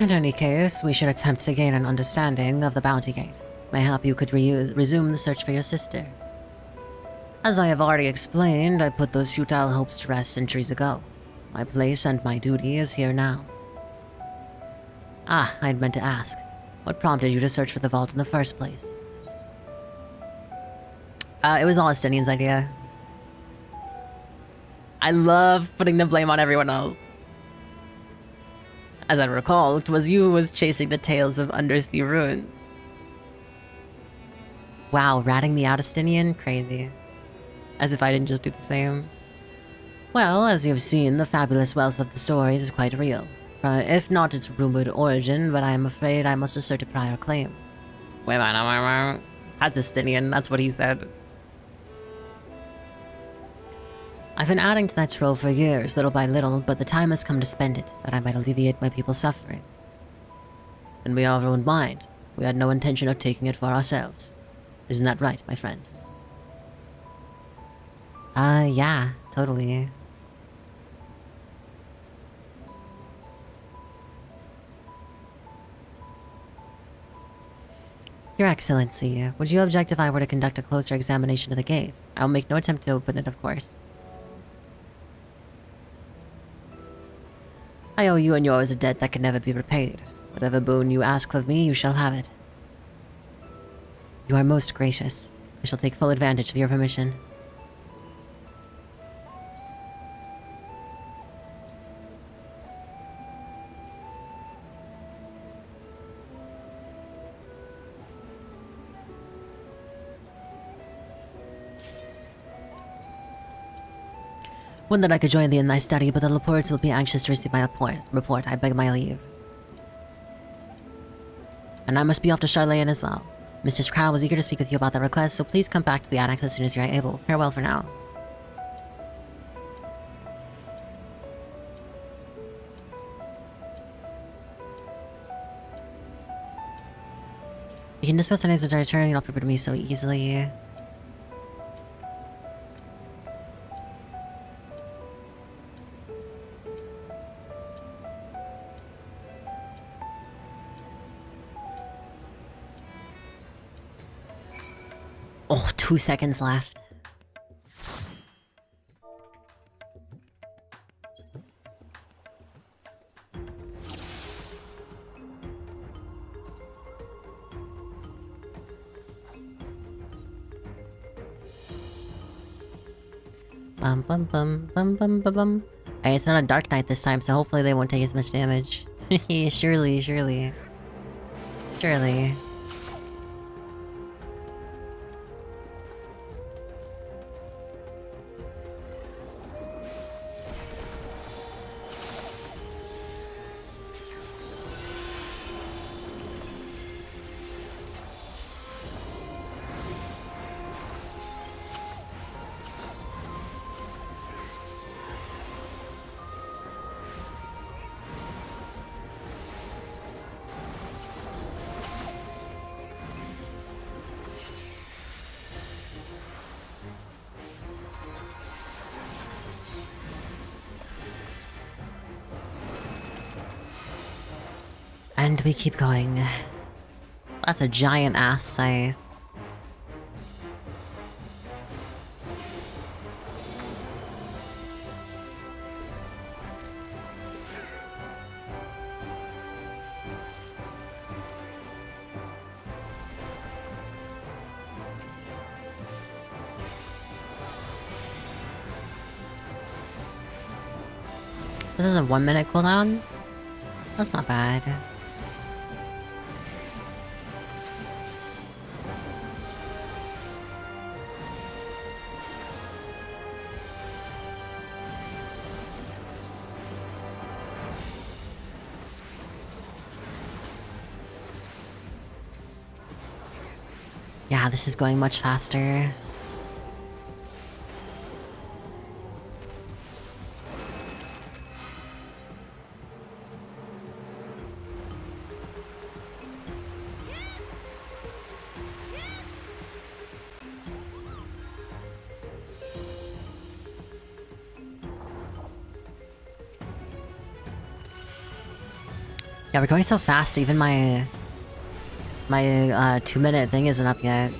In any case, we should attempt to gain an understanding of the bounty gate. Mayhap you could resume the search for your sister. As I have already explained, I put those futile hopes to rest centuries ago. My place and my duty is here now. Ah, I'd meant to ask. What prompted you to search for the vault in the first place? It was all Estinian's idea. I love putting the blame on everyone else. As I recall, 'twas you who was chasing the tales of undersea ruins. Wow, ratting me out, Estinian? Crazy. As if I didn't just do the same. Well, as you've seen, the fabulous wealth of the stories is quite real. If not its rumored origin, but I am afraid I must assert a prior claim. Wait, that's Estinian, that's what he said. I've been adding to that trove for years, little by little, but the time has come to spend it, that I might alleviate my people's suffering. And we all won't mind. We had no intention of taking it for ourselves. Isn't that right, my friend? Yeah, totally. Your Excellency, would you object if I were to conduct a closer examination of the gate? I will make no attempt to open it, of course. I owe you and yours a debt that can never be repaid. Whatever boon you ask of me, you shall have it. You are most gracious. I shall take full advantage of your permission. Would that I could join thee in thy study, but the Laportes will be anxious to receive my report. I beg my leave. And I must be off to Charlayan as well. Mistress Crow was eager to speak with you about that request, so please come back to the annex as soon as you are able. Farewell for now. We can discuss enemies with our return, you're not prepared to me so easily. Oh, 2 seconds left. Bum bum bum bum bum bum bum. Hey, it's not a Dark Knight this time, so hopefully they won't take as much damage. Surely, surely. Surely. And we keep going. That's a giant ass scythe. This is a 1 minute cooldown? That's not bad. Yeah, this is going much faster. Yeah, we're going so fast, even my 2-minute thing isn't up yet.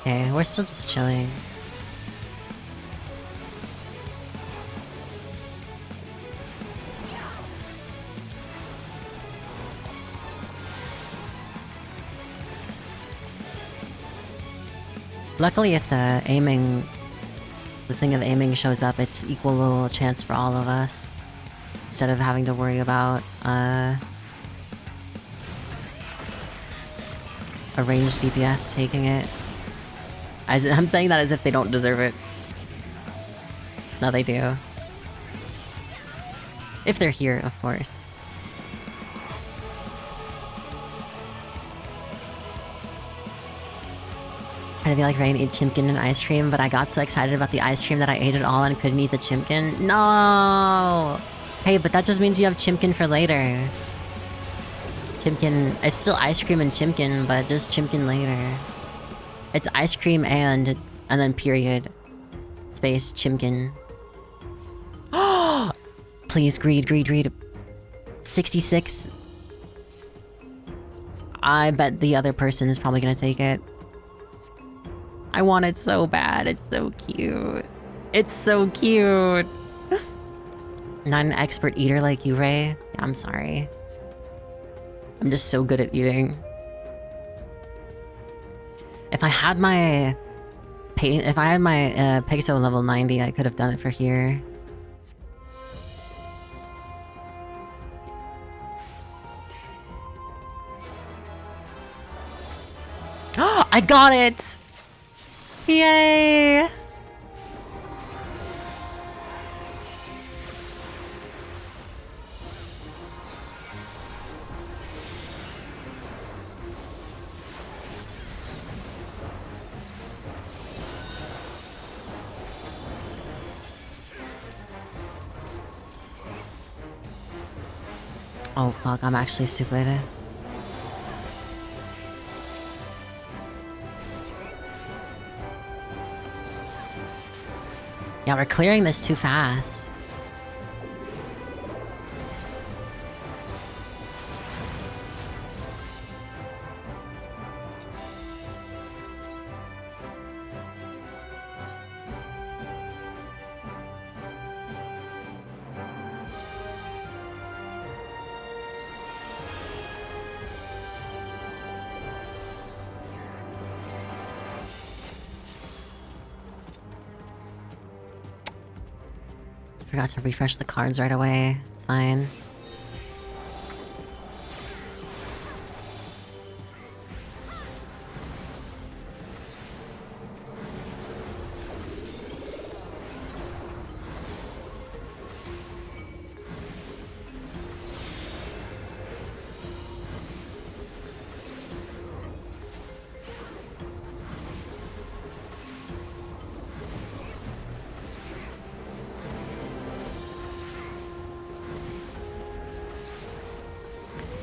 Okay, we're still just chilling. Luckily, if the thing of aiming shows up, it's equal chance for all of us. Instead of having to worry about, a ranged DPS taking it. I'm saying that as if they don't deserve it. No, they do. If they're here, of course. Trying to be like Rain, eat chimkin and ice cream, but I got so excited about the ice cream that I ate it all and couldn't eat the chimkin. No! Hey, but that just means you have chimkin for later. Chimkin... It's still ice cream and chimkin, but just chimkin later. It's ice cream and then period. Space, chimkin. Please, greed. 66. I bet the other person is probably gonna take it. I want it so bad. It's so cute. It's so cute. Not an expert eater like you, Ray. I'm sorry. I'm just so good at eating. If I had my Pixo level 90, I could have done it for here. I got it! Yay! Oh fuck, I'm actually stupid. Yeah, we're clearing this too fast. Forgot to refresh the cards right away. It's fine.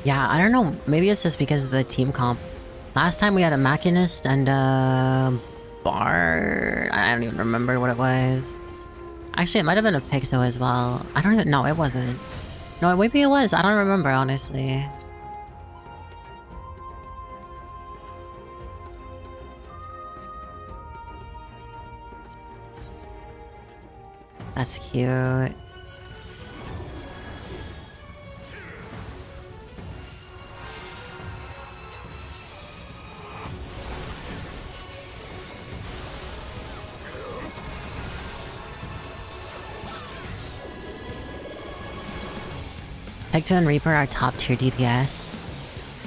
Yeah, I don't know. Maybe it's just because of the team comp. Last time we had a Machinist and a Bard. I don't even remember what it was. Actually, it might have been a Pixo as well. I don't even... No, it wasn't. No, maybe it was. I don't remember, honestly. That's cute. Pecto and Reaper are top tier DPS.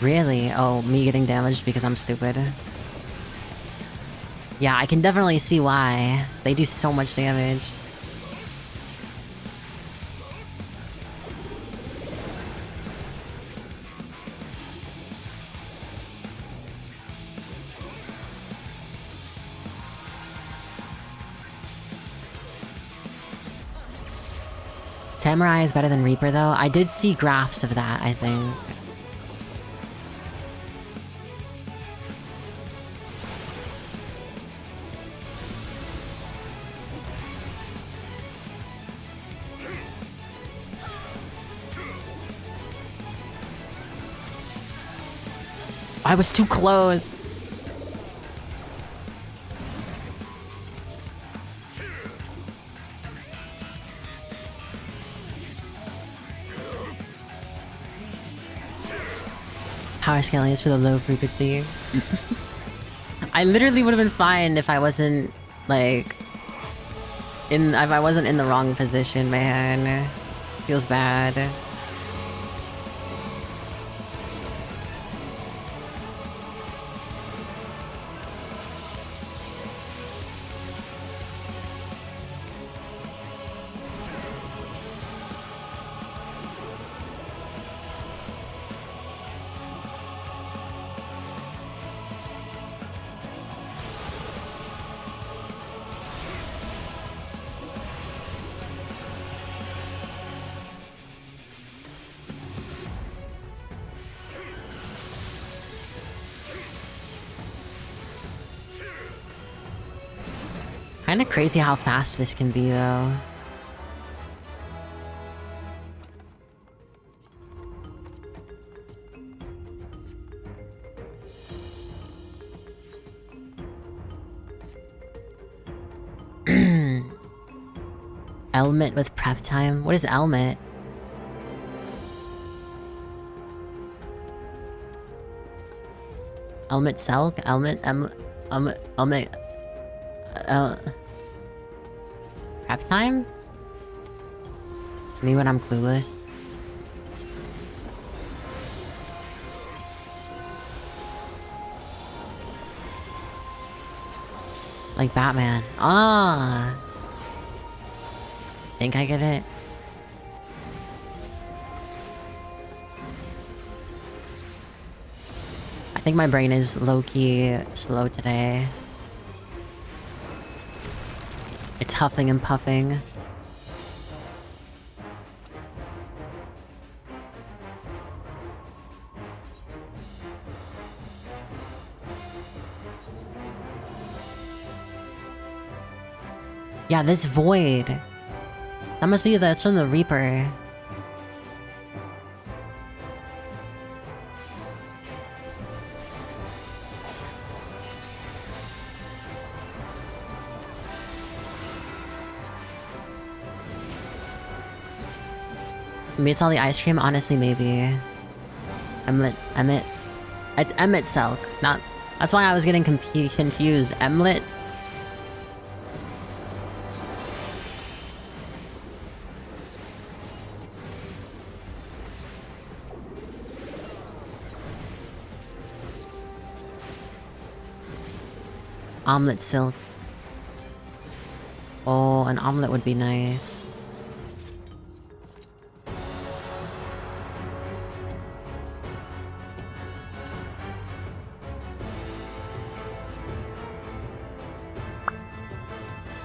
Really? Oh, me getting damaged because I'm stupid. Yeah, I can definitely see why. They do so much damage. Samurai is better than Reaper, though. I did see graphs of that, I think. I was too close. Power scaling is for the low frequency. I literally would have been fine if I wasn't, like... if I wasn't in the wrong position, man. Feels bad. Kinda crazy how fast this can be, though. Elmet with prep time? What is Elmet? Elmet Selk? Elmet... prep time? Me when I'm clueless. Like Batman. Ah! Think I get it? I think my brain is low-key slow today. It's huffing and puffing. Yeah, this void. That must be, that's from the Reaper. Maybe it's all the ice cream? Honestly, maybe. Emmet. It's Emmet Selk, not... That's why I was getting confused. Emlet? Omelet Silk. Oh, an omelet would be nice.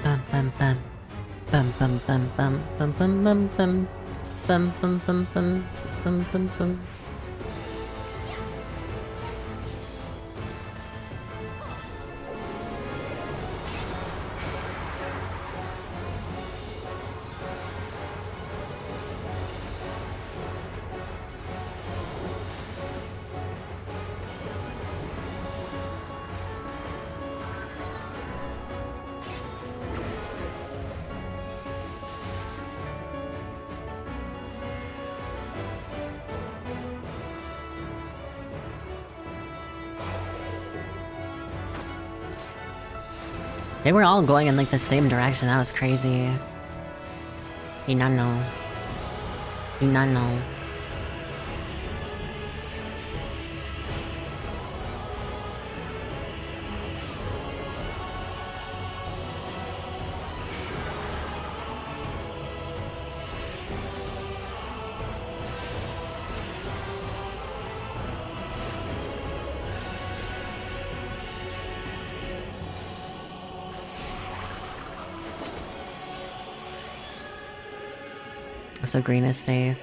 Bum bum bum bum bum bum bum bum bum bum bum bum bum bum bum bum bum. They were all going in like the same direction. That was crazy. Inano. Inano. So green is safe.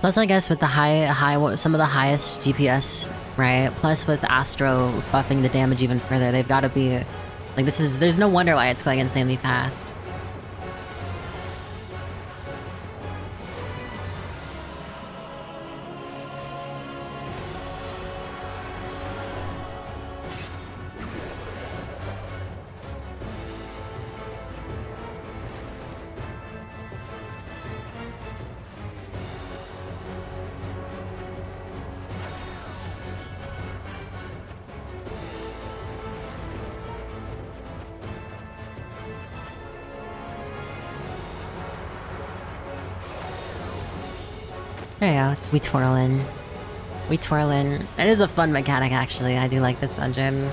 Plus, I guess with the some of the highest GPS, right? Plus with Astro buffing the damage even further, they've got to be like there's no wonder why it's going insanely fast. There you go. We twirling. We twirling. It is a fun mechanic, actually. I do like this dungeon.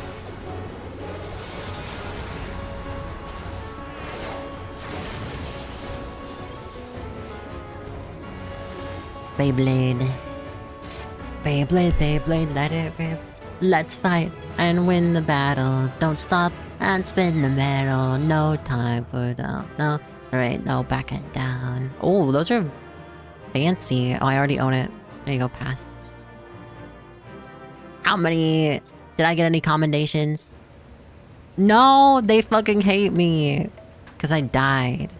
Beyblade. Beyblade, Beyblade, let it rip. Let's fight and win the battle. Don't stop and spin the metal. No time for down. No, there ain't no backing down. Oh, those are fancy. Oh, I already own it. There you go, pass. How many... Did I get any commendations? No, they fucking hate me. Because I died.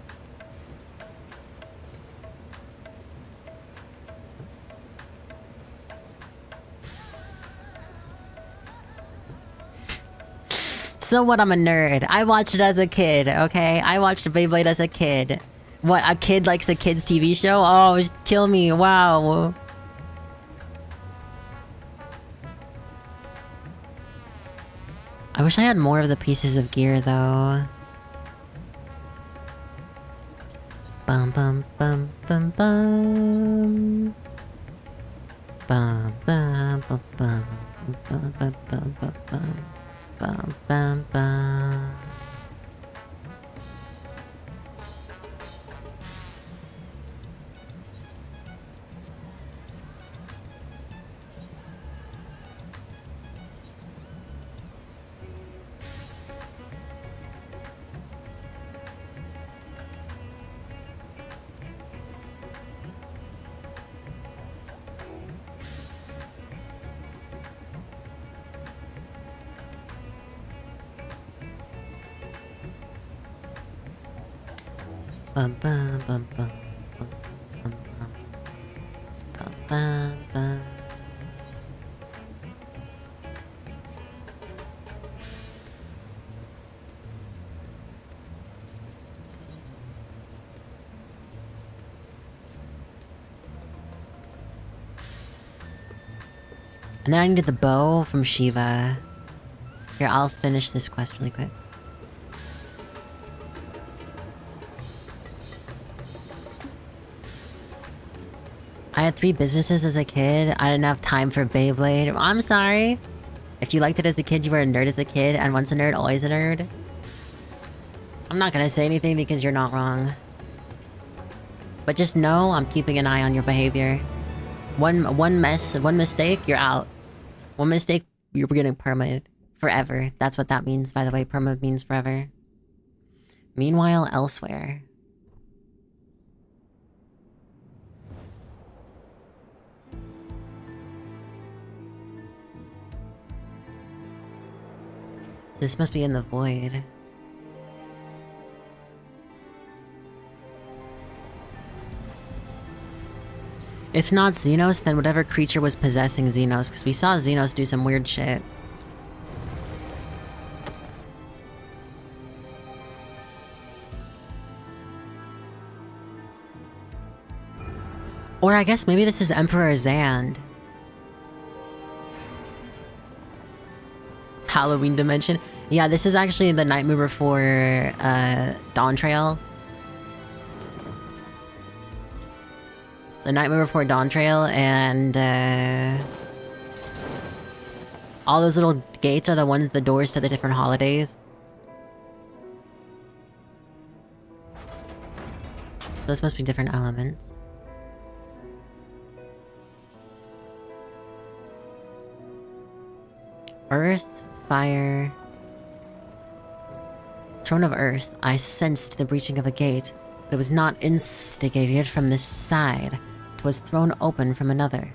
So what, I'm a nerd. I watched it as a kid, okay? I watched Beyblade as a kid. What, a kid likes a kid's TV show? Oh, kill me, wow. I wish I had more of the pieces of gear, though. Bum bum bum bum bum. Bum bum bum bum bum bum bum bum bum bum bum bum. Bum bum bum bum bum bum bum bum bum bum. And then I can get the bow from Shiva. Here, I'll finish this quest really quick. I had 3 businesses as a kid. I didn't have time for Beyblade. I'm sorry. If you liked it as a kid, you were a nerd as a kid, and once a nerd, always a nerd. I'm not gonna say anything because you're not wrong. But just know I'm keeping an eye on your behavior. One mistake, you're out. One mistake, you're getting perma forever. That's what that means, by the way. Perma means forever. Meanwhile, elsewhere. This must be in the void. If not Xenos, then whatever creature was possessing Xenos, because we saw Xenos do some weird shit. Or I guess maybe this is Emperor Zand. Halloween dimension. Yeah, this is actually the night mover for Dawn Trail. The night mover for Dawn Trail, and all those little gates are the doors to the different holidays. Those must be different elements. Earth, fire... Throne of Earth. I sensed the breaching of a gate, but it was not instigated from this side. It was thrown open from another.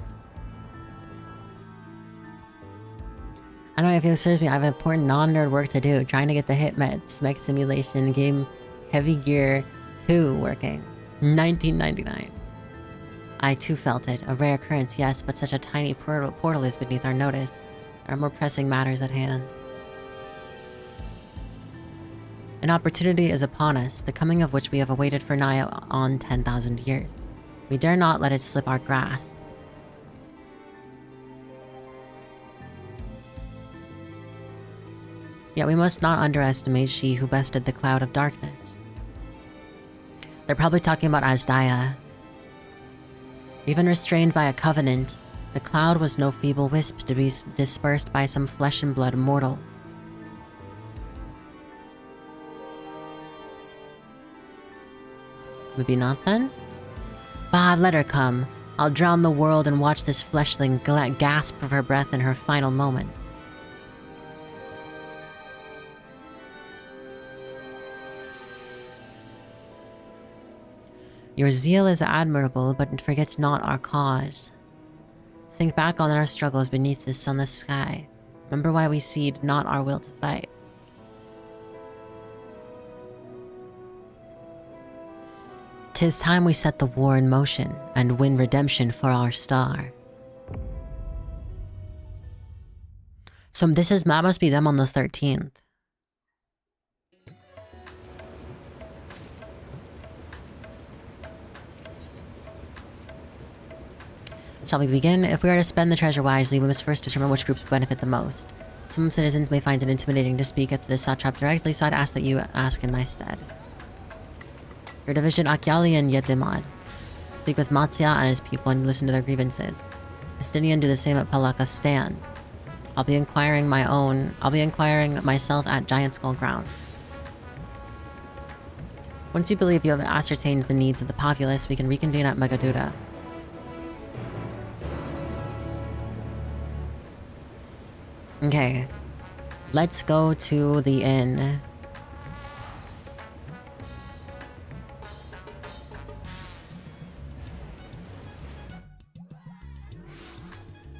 I don't know if it serves me. I have important non-nerd work to do, trying to get the Hitmet mech simulation game Heavy Gear 2 working. 1999. I too felt it. A rare occurrence, yes, but such a tiny portal is beneath our notice. There are more pressing matters at hand. An opportunity is upon us, the coming of which we have awaited for nigh on 10,000 years. We dare not let it slip our grasp. Yet we must not underestimate she who bested the cloud of darkness. They're probably talking about Azdaia. Even restrained by a covenant, the cloud was no feeble wisp to be dispersed by some flesh and blood mortal. Maybe not then? Bah, let her come. I'll drown the world and watch this fleshling gasp for her breath in her final moments. Your zeal is admirable, but it forgets not our cause. Think back on our struggles beneath this sunless sky. Remember why we cede not our will to fight. "'Tis time we set the war in motion and win redemption for our star." So that must be them on the 13th. Shall we begin? If we are to spend the treasure wisely, we must first determine which groups benefit the most. Some citizens may find it intimidating to speak to the satrap directly, so I'd ask that you ask in my stead. Your division Akyali and Yedlimad. Speak with Matsya and his people and listen to their grievances. Estinian do the same at Palaka Stand. I'll be inquiring myself at Giant Skull Ground. Once you believe you have ascertained the needs of the populace, we can reconvene at Megaduda. Okay. Let's go to the inn.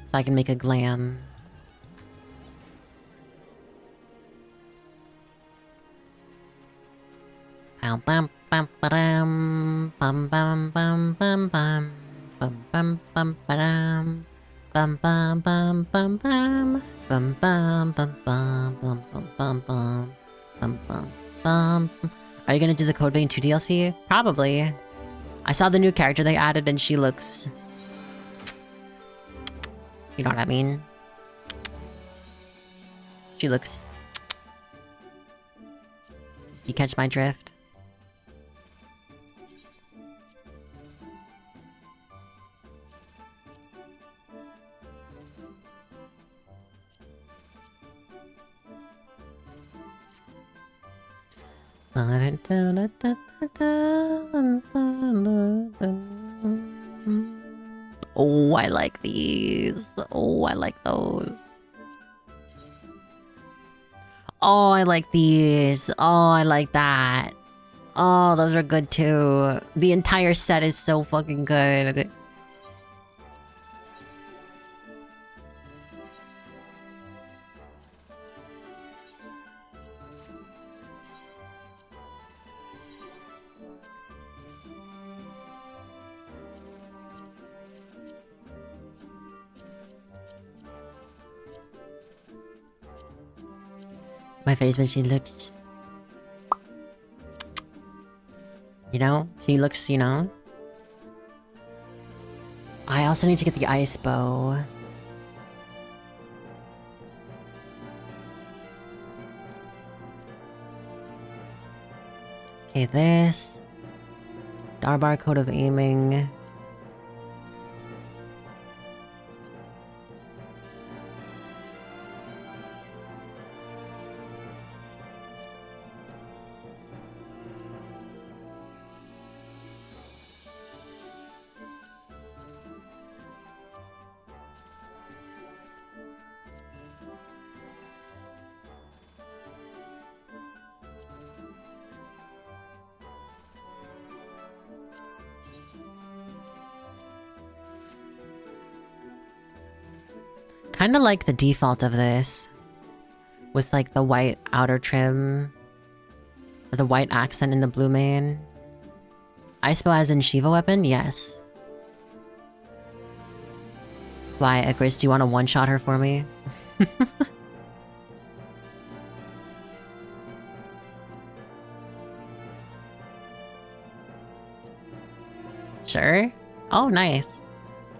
So I can make a glam. Bam bam bam bam bam bam bam bam bam bam bam bam bam bam bam bam bam bam bum bum bum bum bum bum bum bum bum bum bum. Are you gonna do the Code Vein 2 DLC? Probably. I saw the new character they added and she looks... You know what I mean? She looks... You catch my drift? Oh, I like these. Oh, I like those. Oh, I like these. Oh, I like that. Oh, those are good too. The entire set is so fucking good. My face when she looks... You know? She looks, you know? I also need to get the ice bow. Okay, this. Darbar Code of Aiming. kind of like the default of this. With like the white outer trim. Or the white accent in the blue main. Aispo as in Shiva weapon? Yes. Why, Icarus, do you want to one-shot her for me? Sure? Oh, nice.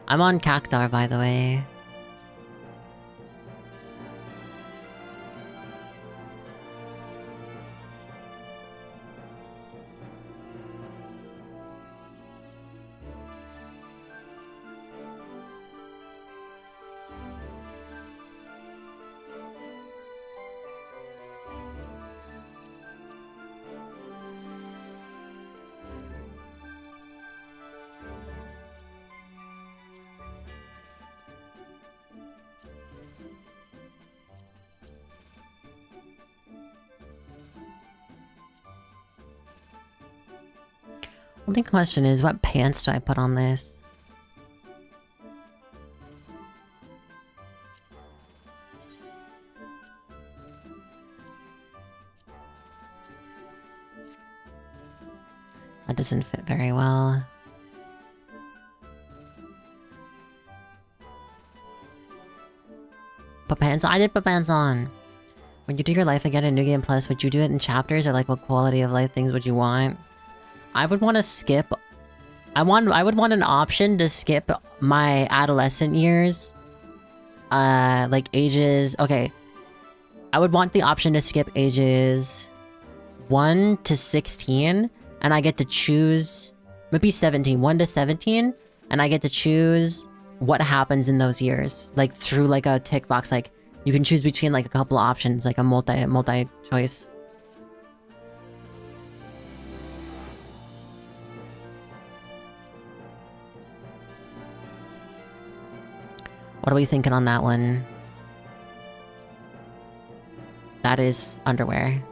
I'm on Cactar, by the way. Only question is, what pants do I put on this? That doesn't fit very well. Put pants on? I did put pants on. When you do your life again in New Game Plus, would you do it in chapters, or like what quality of life things would you want? I would want to skip... I would want an option to skip my adolescent years. Like ages... Okay. I would want the option to skip ages 1 to 16, and I get to choose... Maybe 17. 1 to 17, and I get to choose what happens in those years. Like, through like a tick box. Like, you can choose between like a couple options, like a multi-choice. What are we thinking on that one? That is underwear.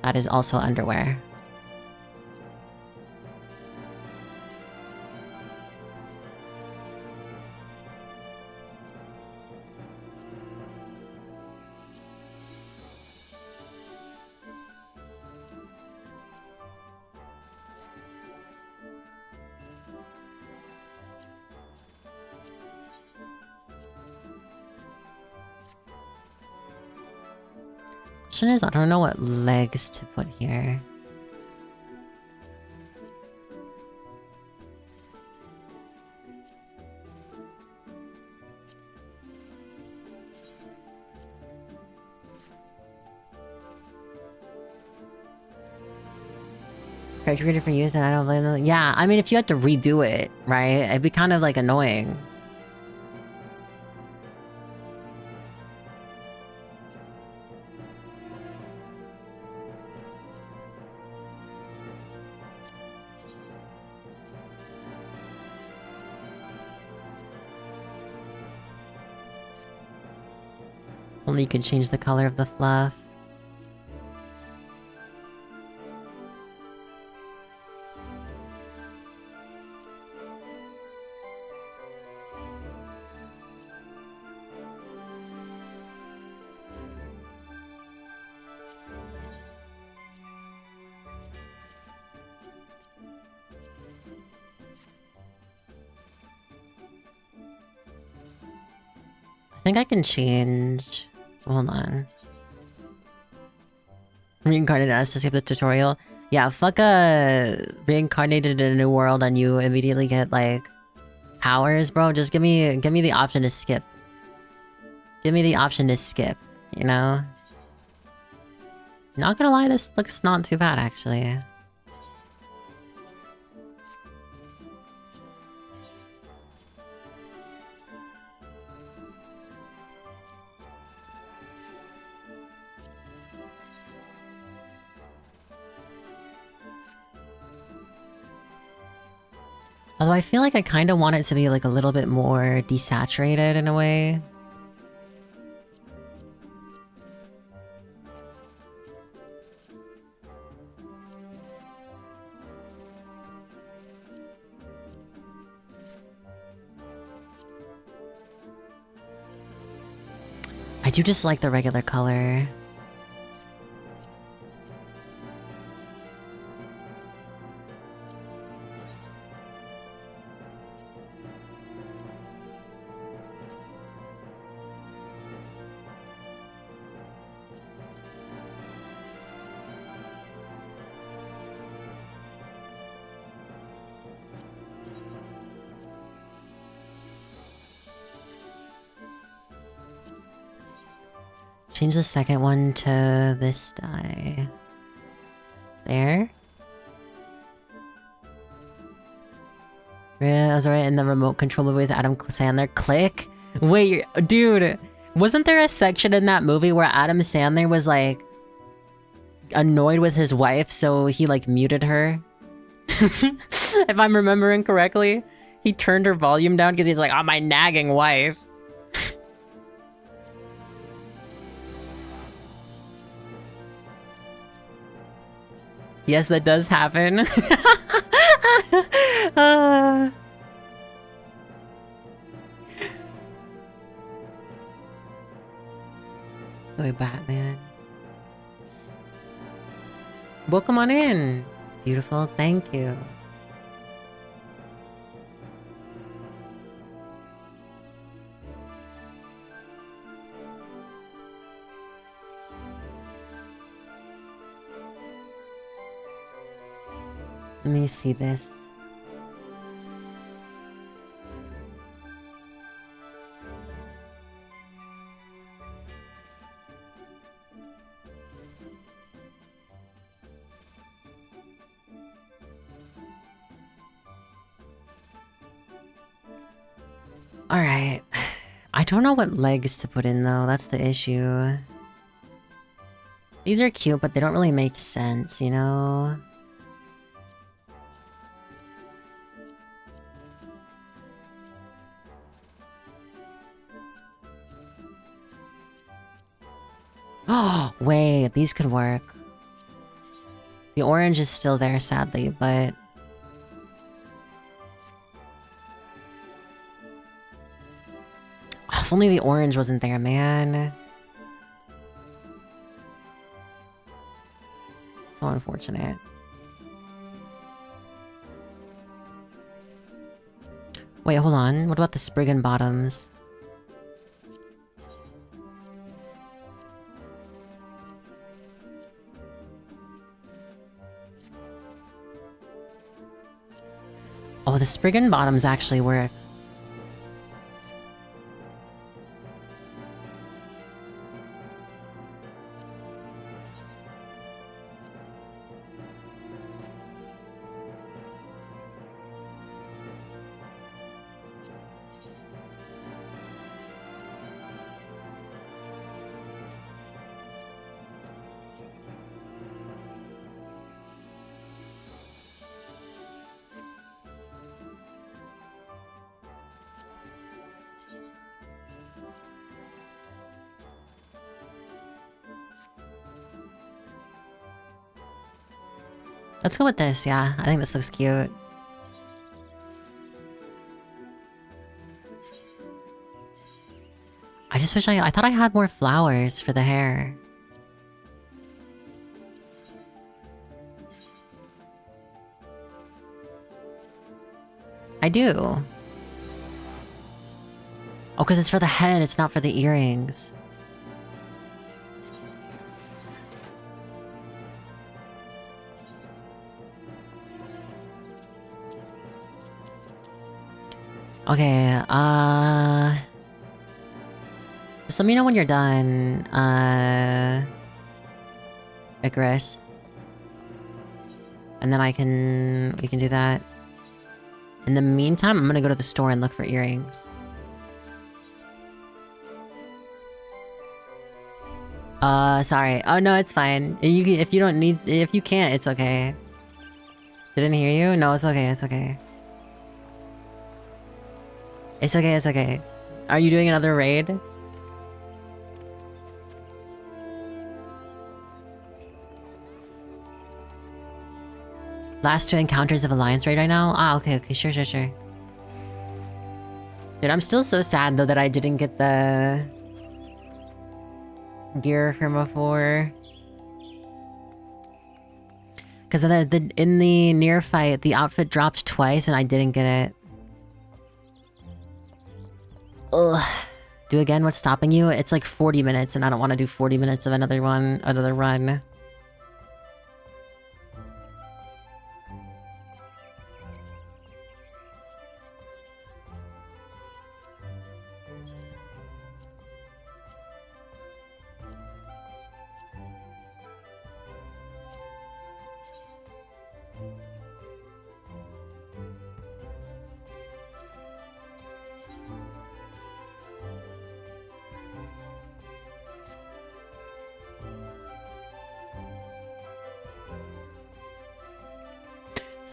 That is also underwear. Question is, I don't know what legs to put here. Character created for youth, and I don't blame them. Yeah, I mean, if you had to redo it, right? It'd be kind of like annoying. Only you can change the color of the fluff. I think I can change... Hold on. Reincarnated us to skip the tutorial. Yeah, fuck reincarnated in a new world and you immediately get like powers, bro. Just give me the option to skip. Give me the option to skip, you know? Not gonna lie, this looks not too bad actually. Although I feel like I kind of want it to be like a little bit more desaturated in a way. do just like the regular color. Change the second one to this dye. There. I was right in the remote control with Adam Sandler. Click. Wait, dude. Wasn't there a section in that movie where Adam Sandler was like annoyed with his wife, so he like muted her? If I'm remembering correctly, he turned her volume down because he's like, "Oh, my nagging wife." Yes, that does happen. Soy Batman. Welcome on in. Beautiful, thank you. Let me see this. Alright. I don't know what legs to put in though, that's the issue. These are cute, but they don't really make sense, you know? Oh, wait, these could work. The orange is still there, sadly, but... Oh, if only the orange wasn't there, man. So unfortunate. Wait, hold on. What about the Spriggan bottoms? Oh, the Spriggan bottoms actually work. Let's go with this, yeah. I think this looks cute. I just wish I thought I had more flowers for the hair. I do. Oh, because it's for the head, it's not for the earrings. Okay, just let me know when you're done, Icarus. And then we can do that. In the meantime, I'm gonna go to the store and look for earrings. Sorry. Oh, no, it's fine. If you can't, it's okay. Didn't hear you? No, it's okay, it's okay. It's okay, it's okay. Are you doing another raid? Last two encounters of Alliance raid right now? Ah, okay, sure. Dude, I'm still so sad though that I didn't get the gear from before. Because in the near fight, the outfit dropped twice and I didn't get it. Ugh. Do again, what's stopping you? It's like 40 minutes and I don't want to do 40 minutes of another run.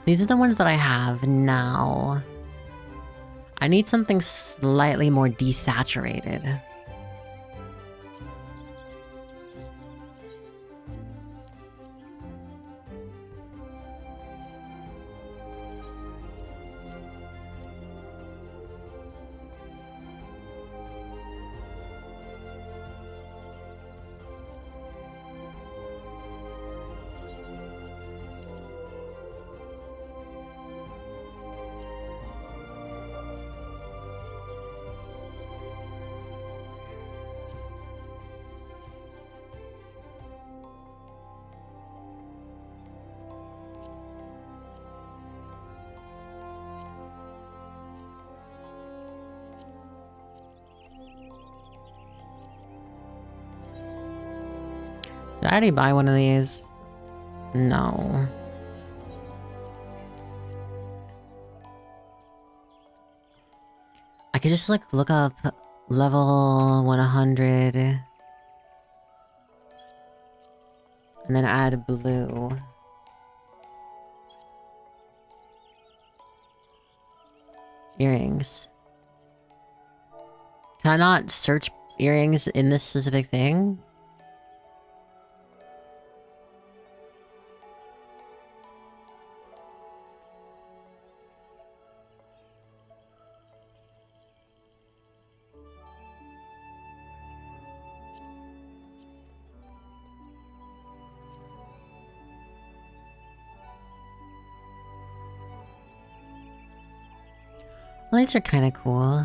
These are the ones that I have now. I need something slightly more desaturated. Did I already buy one of these? No. I could just like look up level 100 and then add blue. Earrings. Can I not search earrings in this specific thing? Well, these are kind of cool.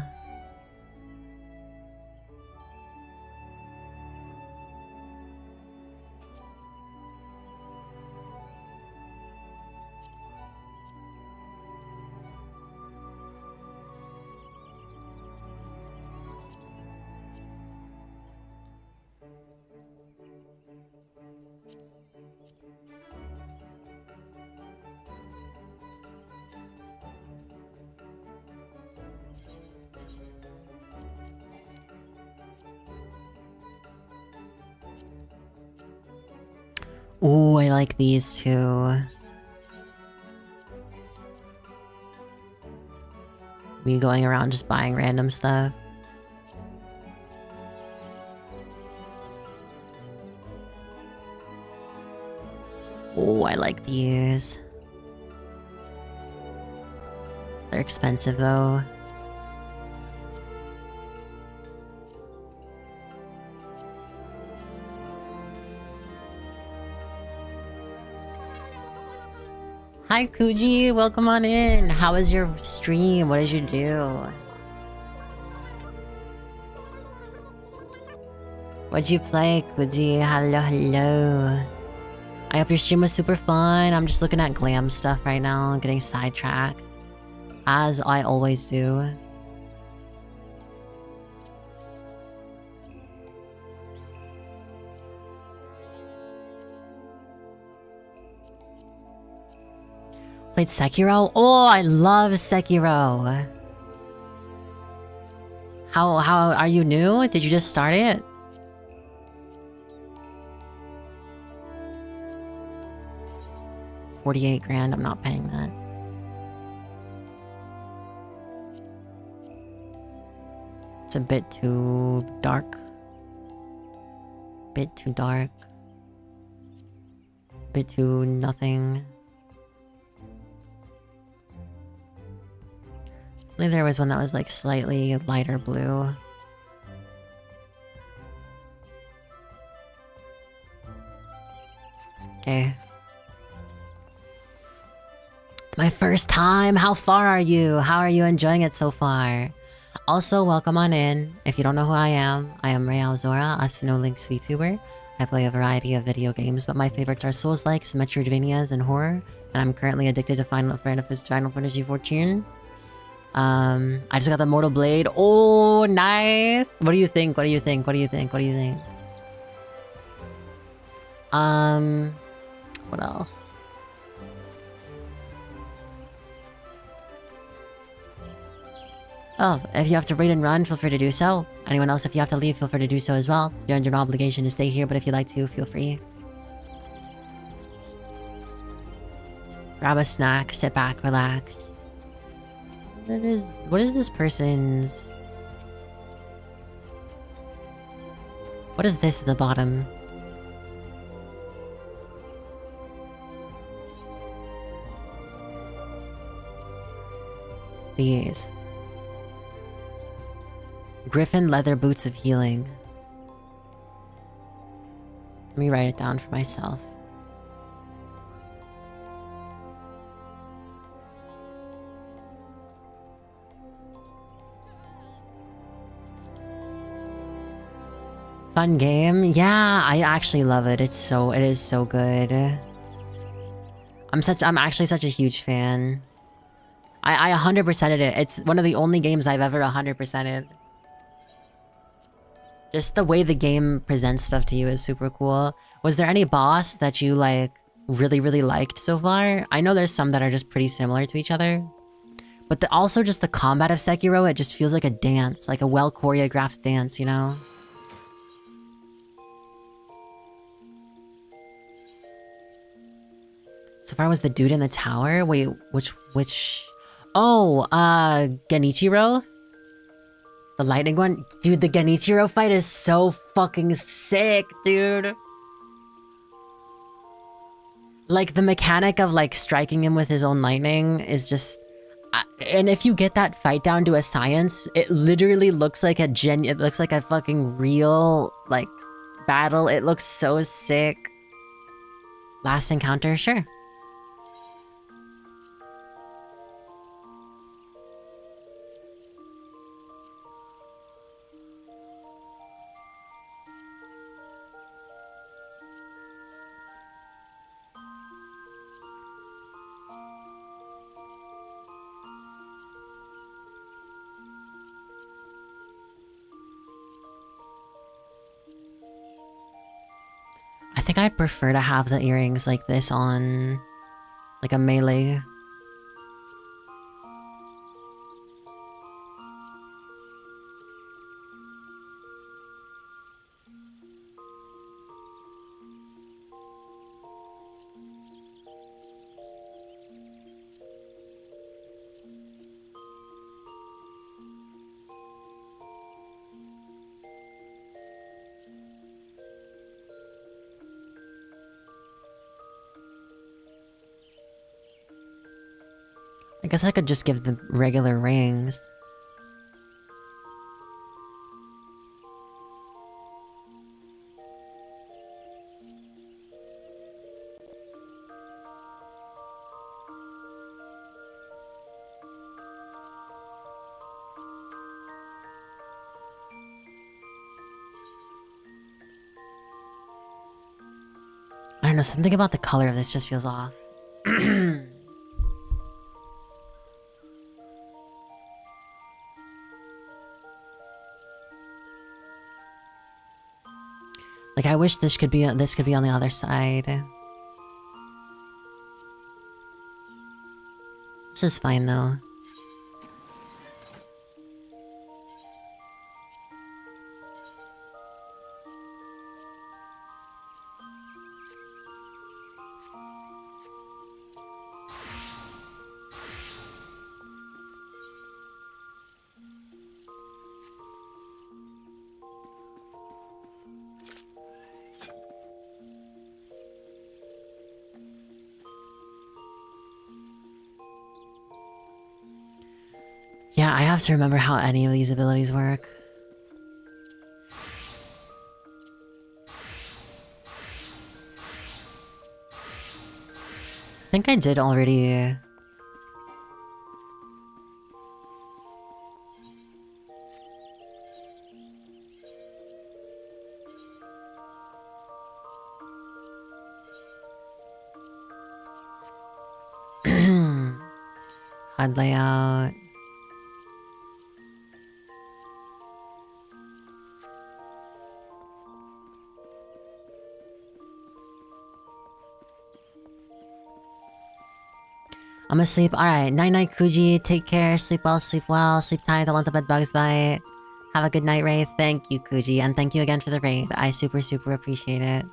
Ooh, I like these too. Me going around just buying random stuff. Oh, I like these. They're expensive though. Hi Kuji, welcome on in. How was your stream? What did you do? What'd you play, Kuji? Hello, hello. I hope your stream was super fun. I'm just looking at glam stuff right now, getting sidetracked. As I always do. Played Sekiro? Oh, I love Sekiro. How are you new? Did you just start it? $48,000, I'm not paying that. It's a bit too dark. Bit too dark. Bit too nothing. I believe there was one that was like slightly lighter blue. Okay. It's my first time. How far are you? How are you enjoying it so far? Also, welcome on in. If you don't know who I am Real Zora, a Snow Links VTuber. I play a variety of video games, but my favorites are Souls-likes, Metroidvanias, and horror. And I'm currently addicted to Final Fantasy XIV. I just got the Mortal Blade. Oh, nice! What do you think? What do you think? What do you think? What do you think? What else? Oh, if you have to raid and run, feel free to do so. Anyone else, if you have to leave, feel free to do so as well. You're under no obligation to stay here, but if you'd like to, feel free. Grab a snack, sit back, relax. What is this person's... What is this at the bottom? It's these. Griffin leather boots of healing. Let me write it down for myself. Fun game? Yeah, I actually love it. It is so good. I'm actually such a huge fan. I 100%ed it. It's one of the only games I've ever 100%ed. Just the way the game presents stuff to you is super cool. Was there any boss that you, like, really liked so far? I know there's some that are just pretty similar to each other. But also just the combat of Sekiro, it just feels like a dance. Like a well-choreographed dance, you know? So far was the dude in the tower? Wait, which... Oh, Genichiro? The lightning one? Dude, the Genichiro fight is so fucking sick, dude. Like, the mechanic of, like, striking him with his own lightning is just... and if you get that fight down to a science, it literally looks like it looks like a fucking real, like, battle. It looks so sick. Last encounter? Sure. I think I'd prefer to have the earrings like this on, like, a melee. I guess I could just give the regular rings. I don't know, something about the color of this just feels off. Like, I wish this could be on the other side. This is fine though. Yeah, I have to remember how any of these abilities work. think I did already. HUD layout. I'm asleep. Alright, night night Kuji. Take care. Sleep well, sleep well. Sleep tight. Don't let the bed bugs bite. Have a good night, Ray. Thank you, Kuji. And thank you again for the raid. I super appreciate it.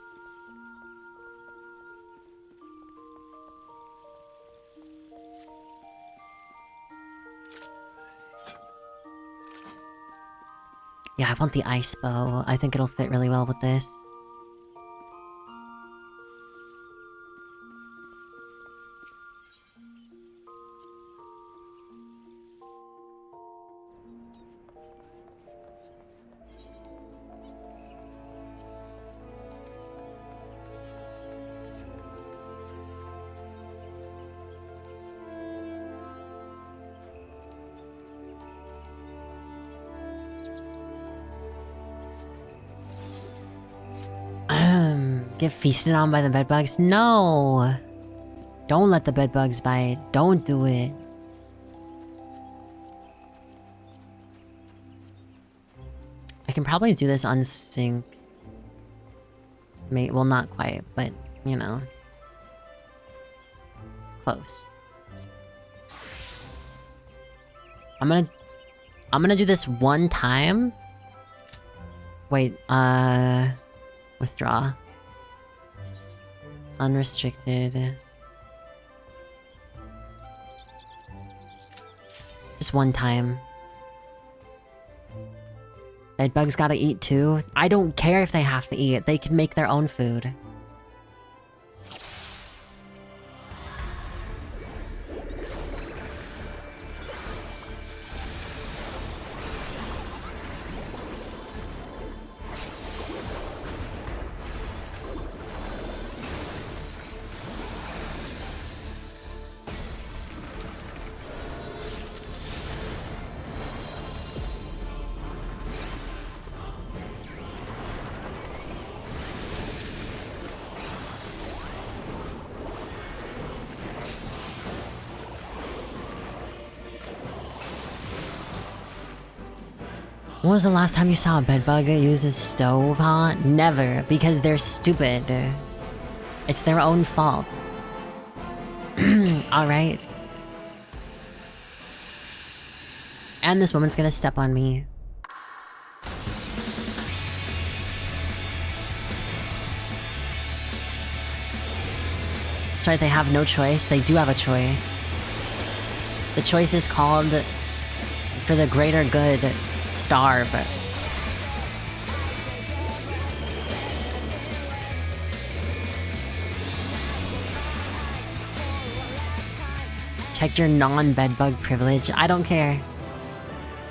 Yeah, I want the ice bow. I think it'll fit really well with this. Get feasted on by the bedbugs? No! Don't let the bedbugs bite. Don't do it. I can probably do this unsynced. Well, not quite, but, you know. Close. I'm gonna do this one time. Wait, withdraw. Unrestricted. Just one time. Bedbugs gotta eat too. I don't care if they have to eat. They can make their own food. When was the last time you saw a bedbug use a stove, huh? Never, because they're stupid. It's their own fault. Alright. And this woman's gonna step on me. That's right, they have no choice. They do have a choice. The choice is called for the greater good. Starve. Check your non-bedbug privilege. I don't care.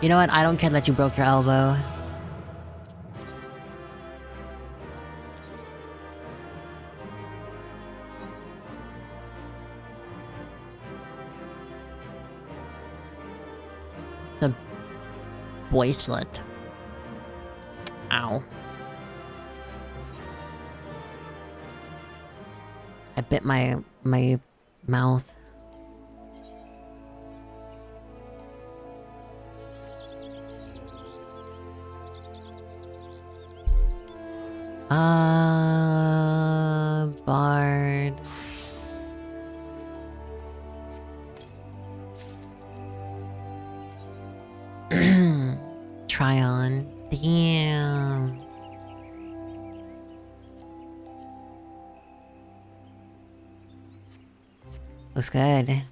You know what? I don't care that you broke your elbow. It's a bracelet. Ow. I bit my mouth. Bard. Try on. Damn. Looks good.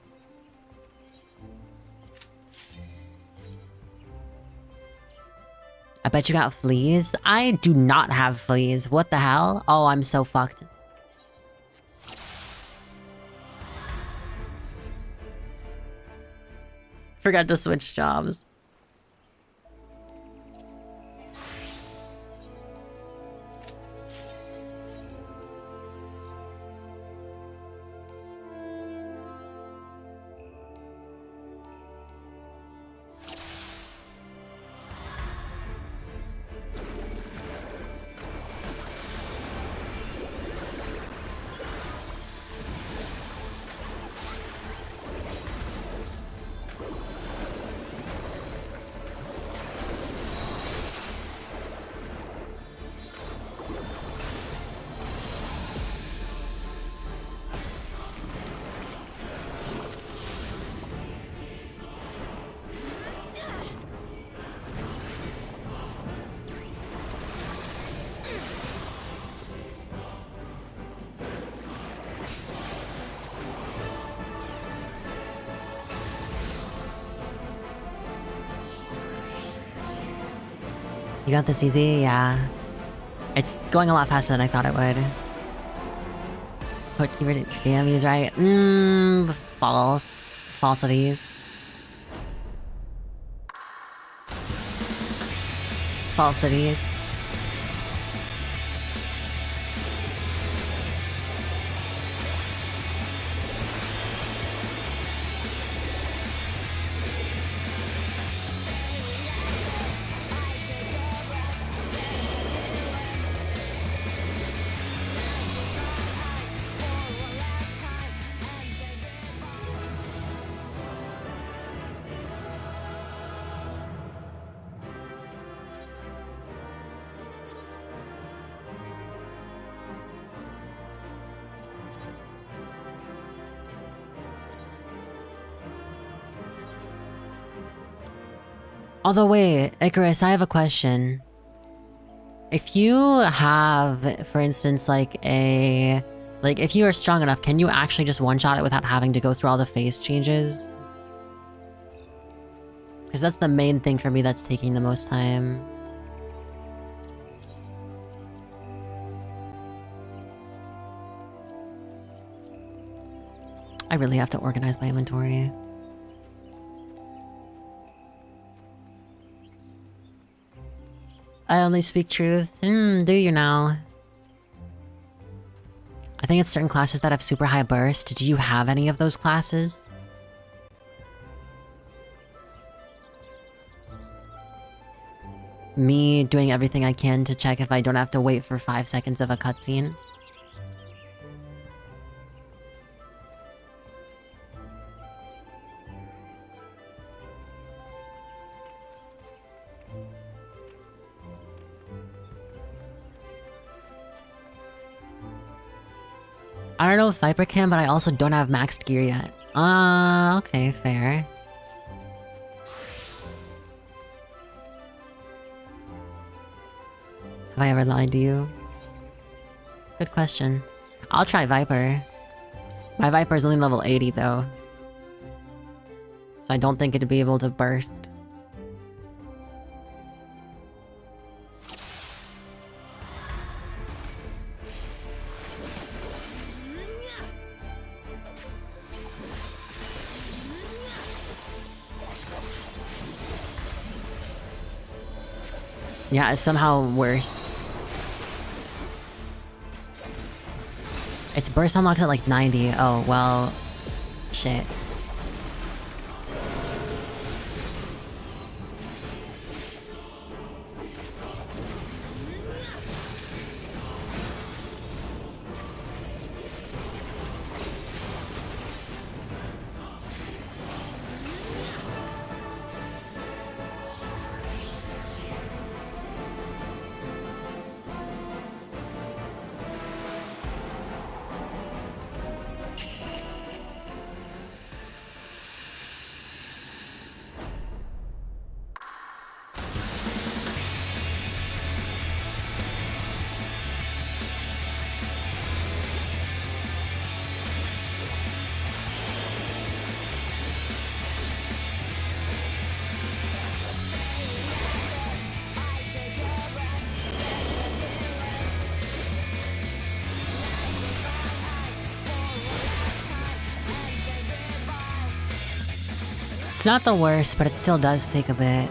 I bet you got fleas. I do not have fleas. What the hell? Oh, I'm so fucked. Forgot to switch jobs. You got this easy? Yeah. It's going a lot faster than I thought it would. Put keyword DMU's right. False. Falsities. Falsities. Although wait, Icarus, I have a question. If you have, for instance, if you are strong enough, can you actually just one-shot it without having to go through all the phase changes? Because that's the main thing for me that's taking the most time. I really have to organize my inventory. I only speak truth. Do you now? I think it's certain classes that have super high burst. Do you have any of those classes? Me doing everything I can to check if I don't have to wait for 5 seconds of a cutscene. I don't know if Viper can, but I also don't have maxed gear yet. Okay, fair. Have I ever lied to you? Good question. I'll try Viper. My Viper is only level 80 though. So I don't think it'd be able to burst. Yeah, it's somehow worse. Its burst unlocks at like 90. Oh, well... Shit. It's not the worst, but it still does take a bit.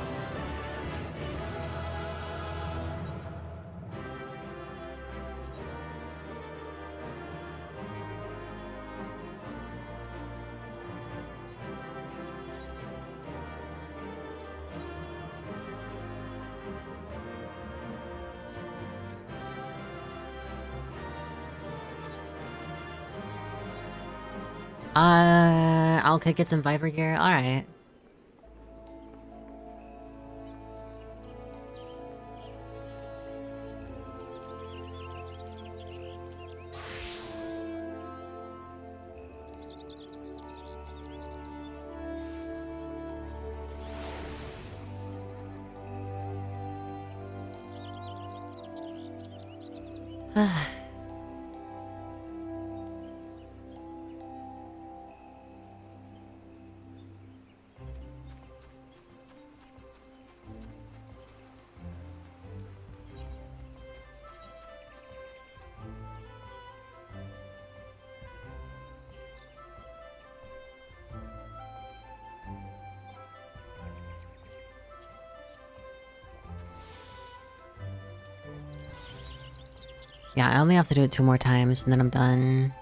I'll get some Viper gear. Alright. Yeah, I only have to do it 2 more times and then I'm done.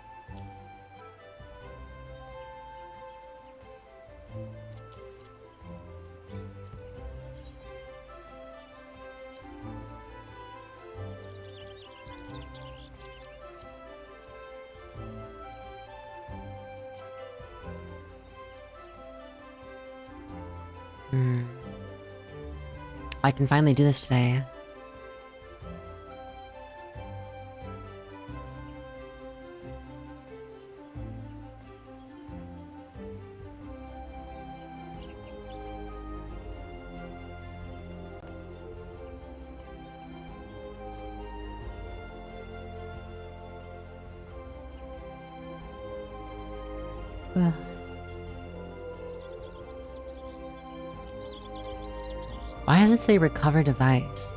I can finally do this today. Why does it say recover device?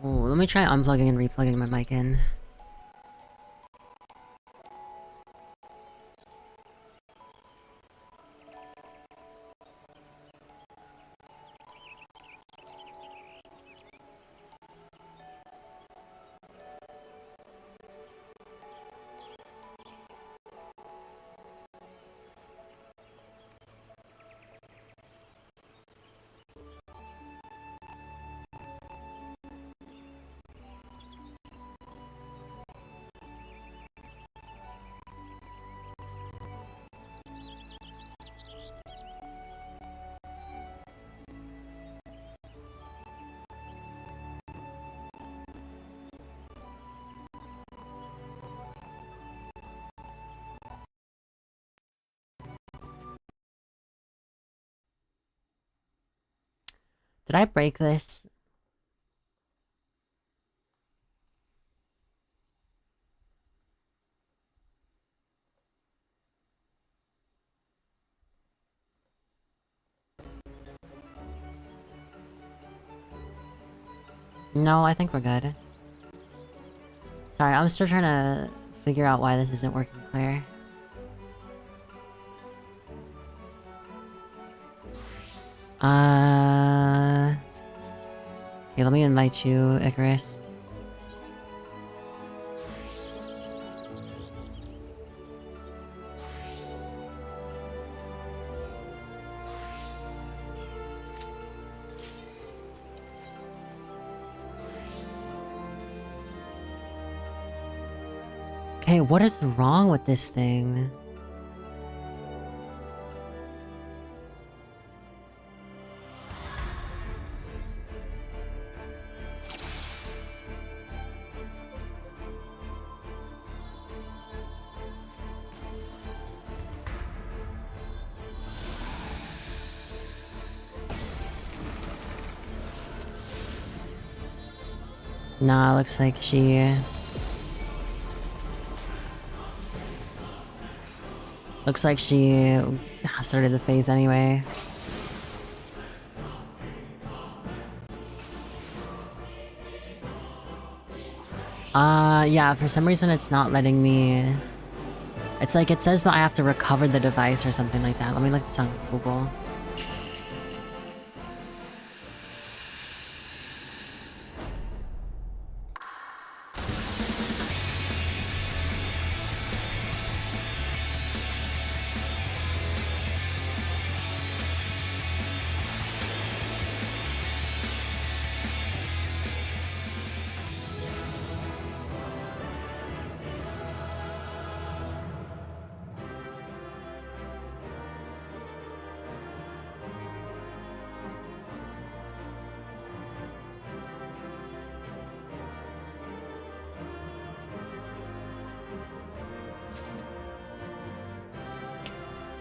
Ooh, let me try unplugging and replugging my mic in. Did I break this? No, I think we're good. Sorry, I'm still trying to figure out why this isn't working clear. Okay, let me invite you, Icarus. Okay, what is wrong with this thing? Nah, looks like she... Looks like she started the phase anyway. Yeah, for some reason it's not letting me... It's like it says that I have to recover the device or something like that. Let me look this on Google.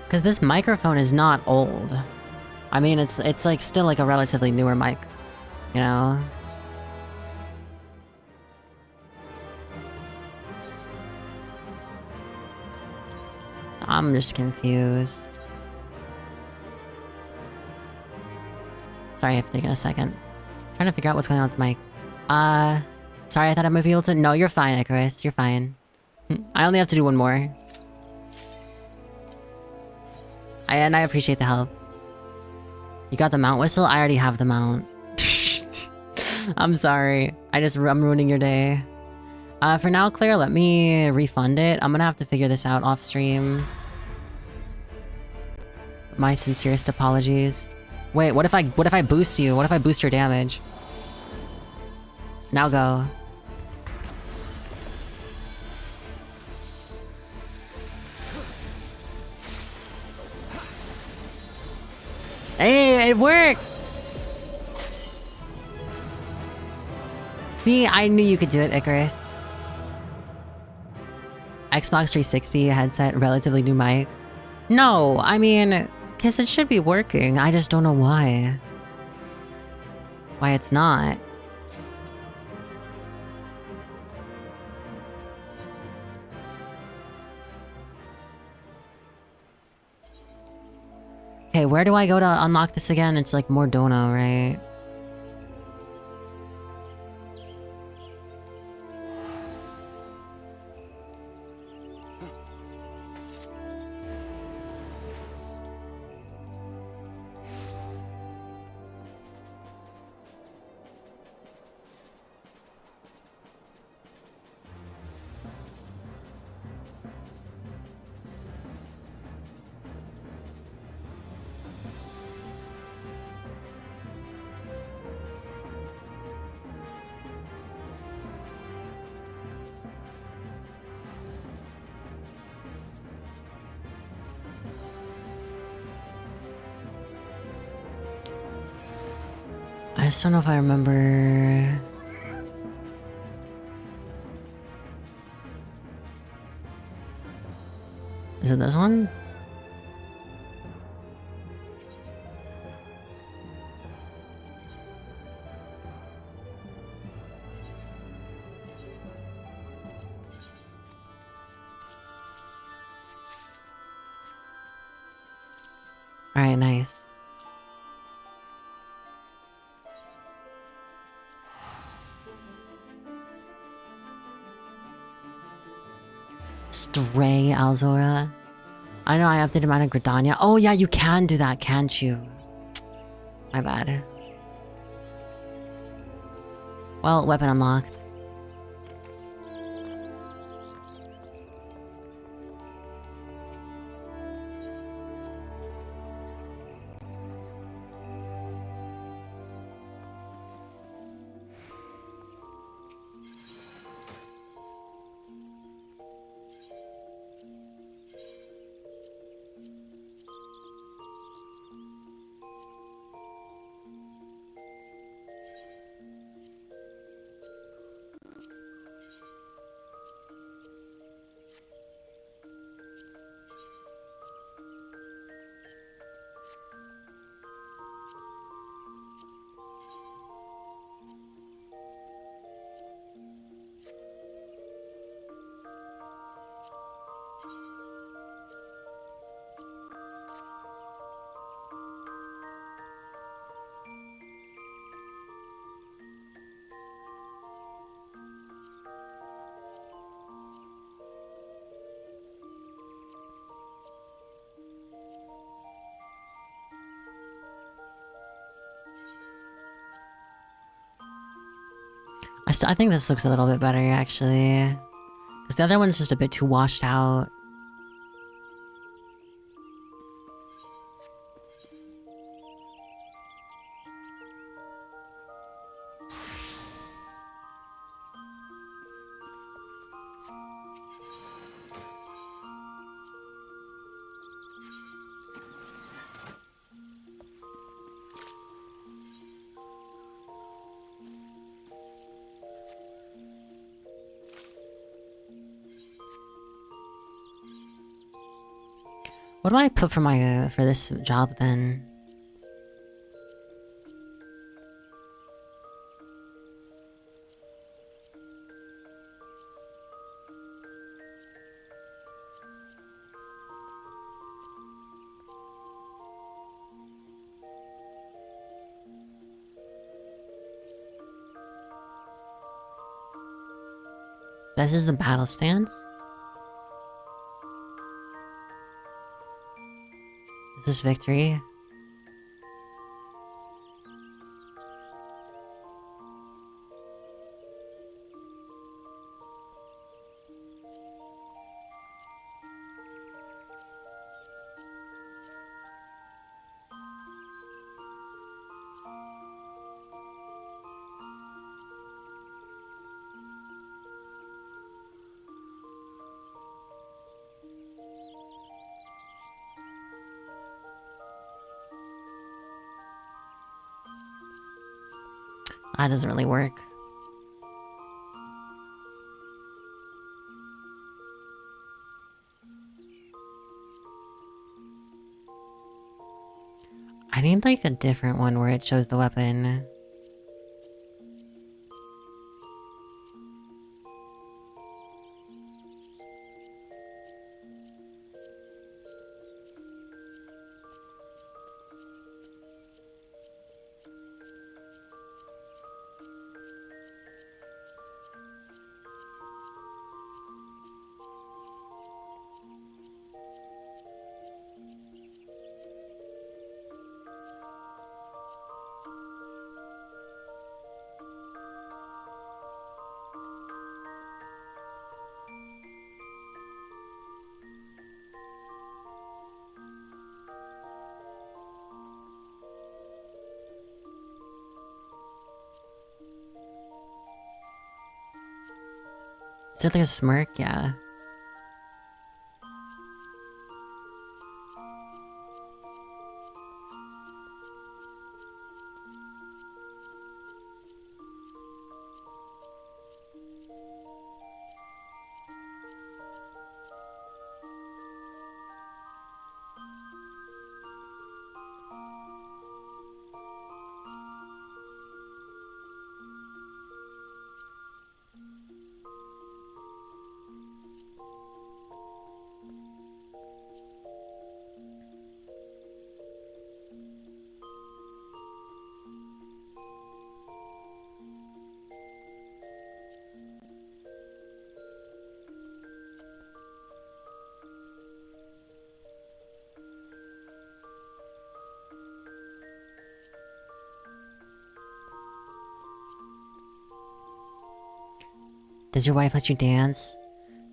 Because this microphone is not old. I mean, it's like still like a relatively newer mic. You know? So I'm just confused. Sorry, I've taken a second. Trying to figure out what's going on with the mic. Sorry, I thought I might be able to... No, you're fine, Icarus. You're fine. I only have to do one more. And I appreciate the help. You got the mount whistle? I already have the mount. I'm sorry. I'm ruining your day. For now, Claire, let me refund it. I'm gonna have to figure this out off stream. My sincerest apologies. Wait, what if I boost you? What if I boost your damage? Now go. Hey, it worked! See, I knew you could do it, Icarus. Xbox 360 headset, relatively new mic. No, I mean, guess it should be working. I just don't know why. Why it's not. Okay, where do I go to unlock this again? It's like more Dono, right? I just don't know if I remember... Is it this one? Alright, nice. Stray Alzora. I know I updated mine on Gridania. Oh yeah, you can do that, can't you? My bad. Well, weapon unlocked. I think this looks a little bit better, actually. Because the other one's just a bit too washed out. What do I put for my for this job then? This is the battle stance. Is this victory? That doesn't really work. I need like a different one where it shows the weapon. Is it like a smirk? Yeah. Does your wife let you dance?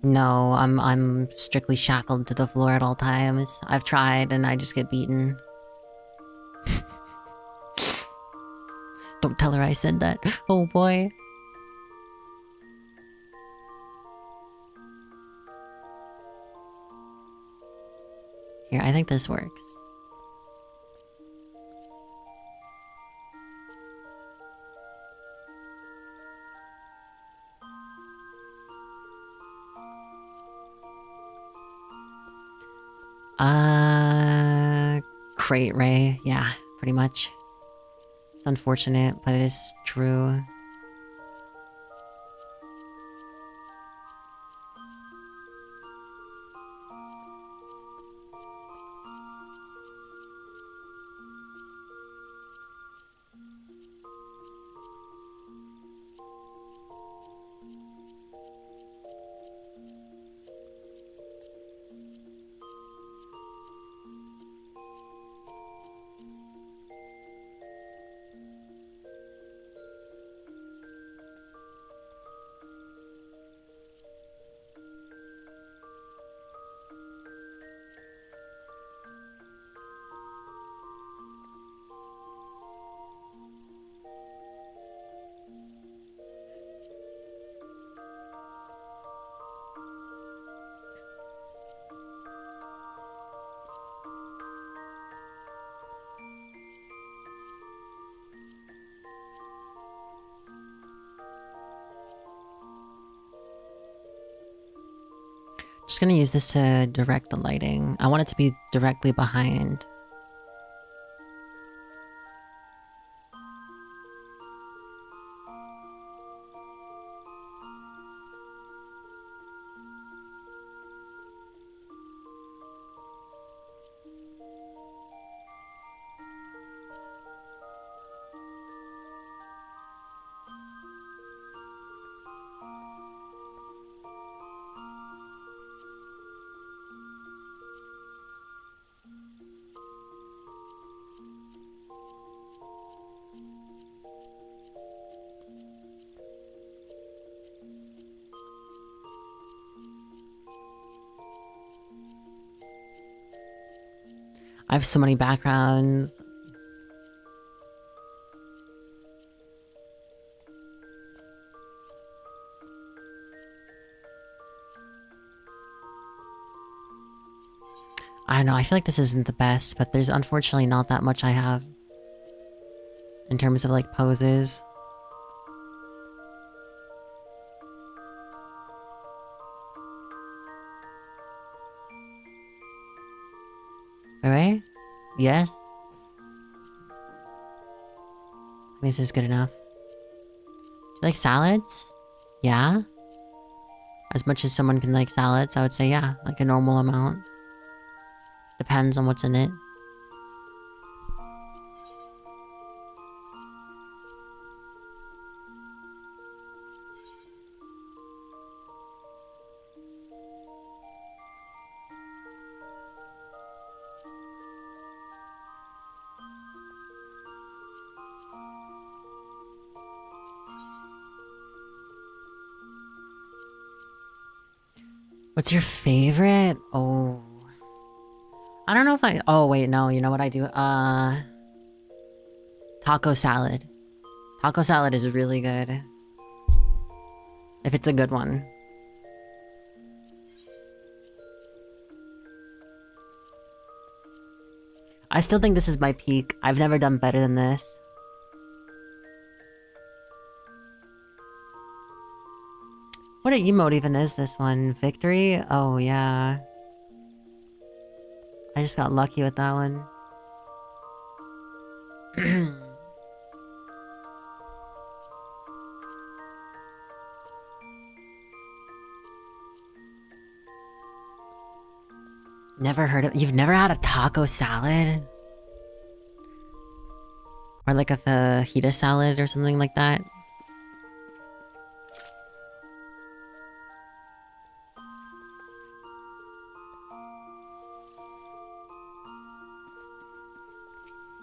No, I'm strictly shackled to the floor at all times. I've tried and I just get beaten. Don't tell her I said that. Oh boy. Here, I think this works. Crate Ray. Yeah, pretty much. It's unfortunate, but it is true. Just gonna use this to direct the lighting. I want it to be directly behind. I have so many backgrounds. I don't know, I feel like this isn't the best, but there's unfortunately not that much I have in terms of like poses. Alright? Yes? This is good enough. Do you like salads? Yeah? As much as someone can like salads, I would say yeah, like a normal amount. Depends on what's in it. What's your favorite? Oh. I don't know if I... Oh, wait, no. You know what I do? Taco salad. Taco salad is really good. If it's a good one. I still think this is my peak. I've never done better than this. What emote even is this one? Victory? Oh, yeah. I just got lucky with that one. Never heard of... You've never had a taco salad? Or like a fajita salad or something like that?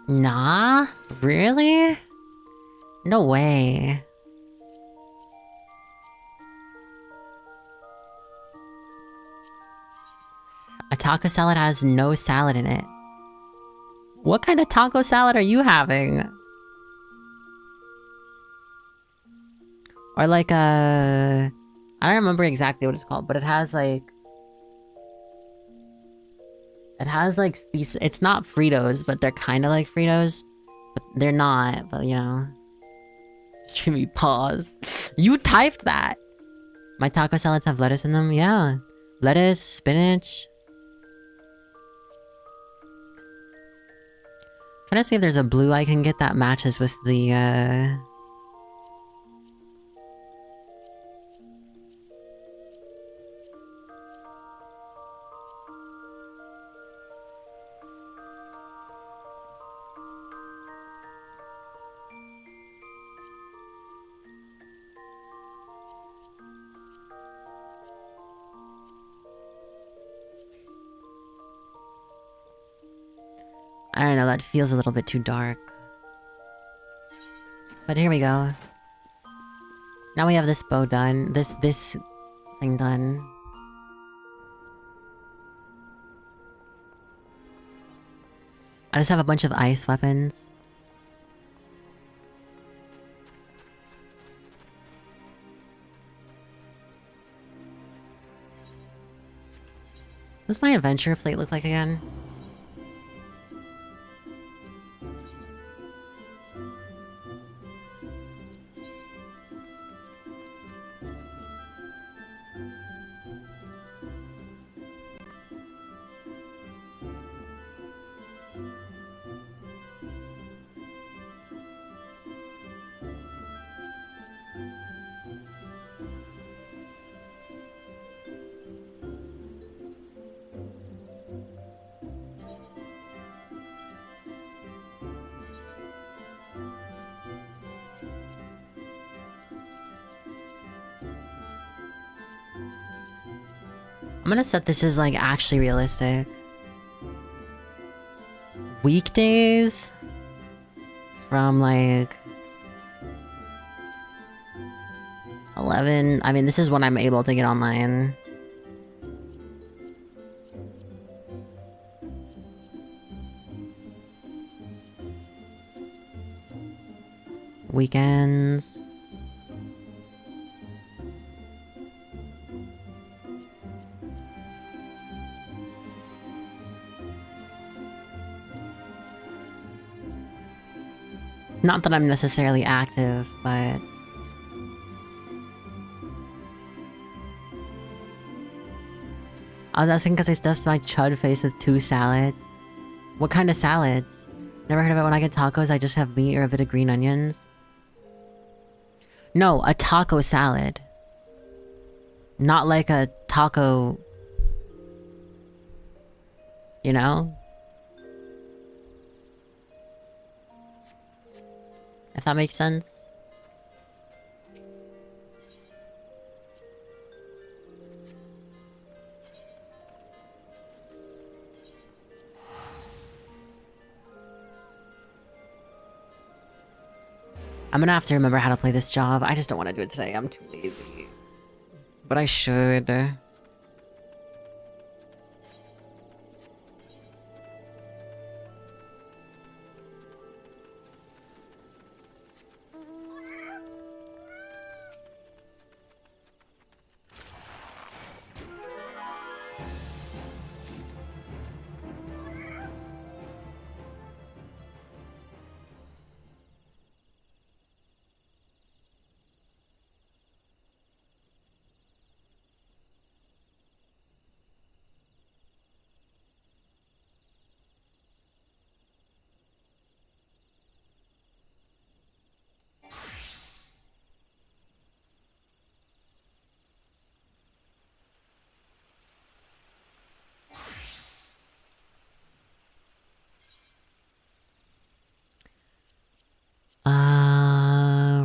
Nah? Really? No way. A taco salad has no salad in it. What kind of taco salad are you having? Or like a... I don't remember exactly what it's called, but it has like... It has like these... It's not Fritos, but they're kind of like Fritos. But they're not, but you know. Streamy pause. You typed that! My taco salads have lettuce in them? Yeah. Lettuce, spinach. Trying to see if there's a blue I can get that matches with the, I don't know, that feels a little bit too dark. But here we go. Now we have this bow done. This thing done. I just have a bunch of ice weapons. What's my adventure plate look like again? I'm gonna set this as like actually realistic. Weekdays from like 11. I mean, this is when I'm able to get online. Weekends. Not that I'm necessarily active, but... I was asking because I stuffed my chud face with 2 salads. What kind of salads? Never heard of it. When I get tacos, I just have meat or a bit of green onions. No, a taco salad. Not like a taco... You know? If that makes sense. I'm gonna have to remember how to play this job. I just don't want to do it today. I'm too lazy. But I should.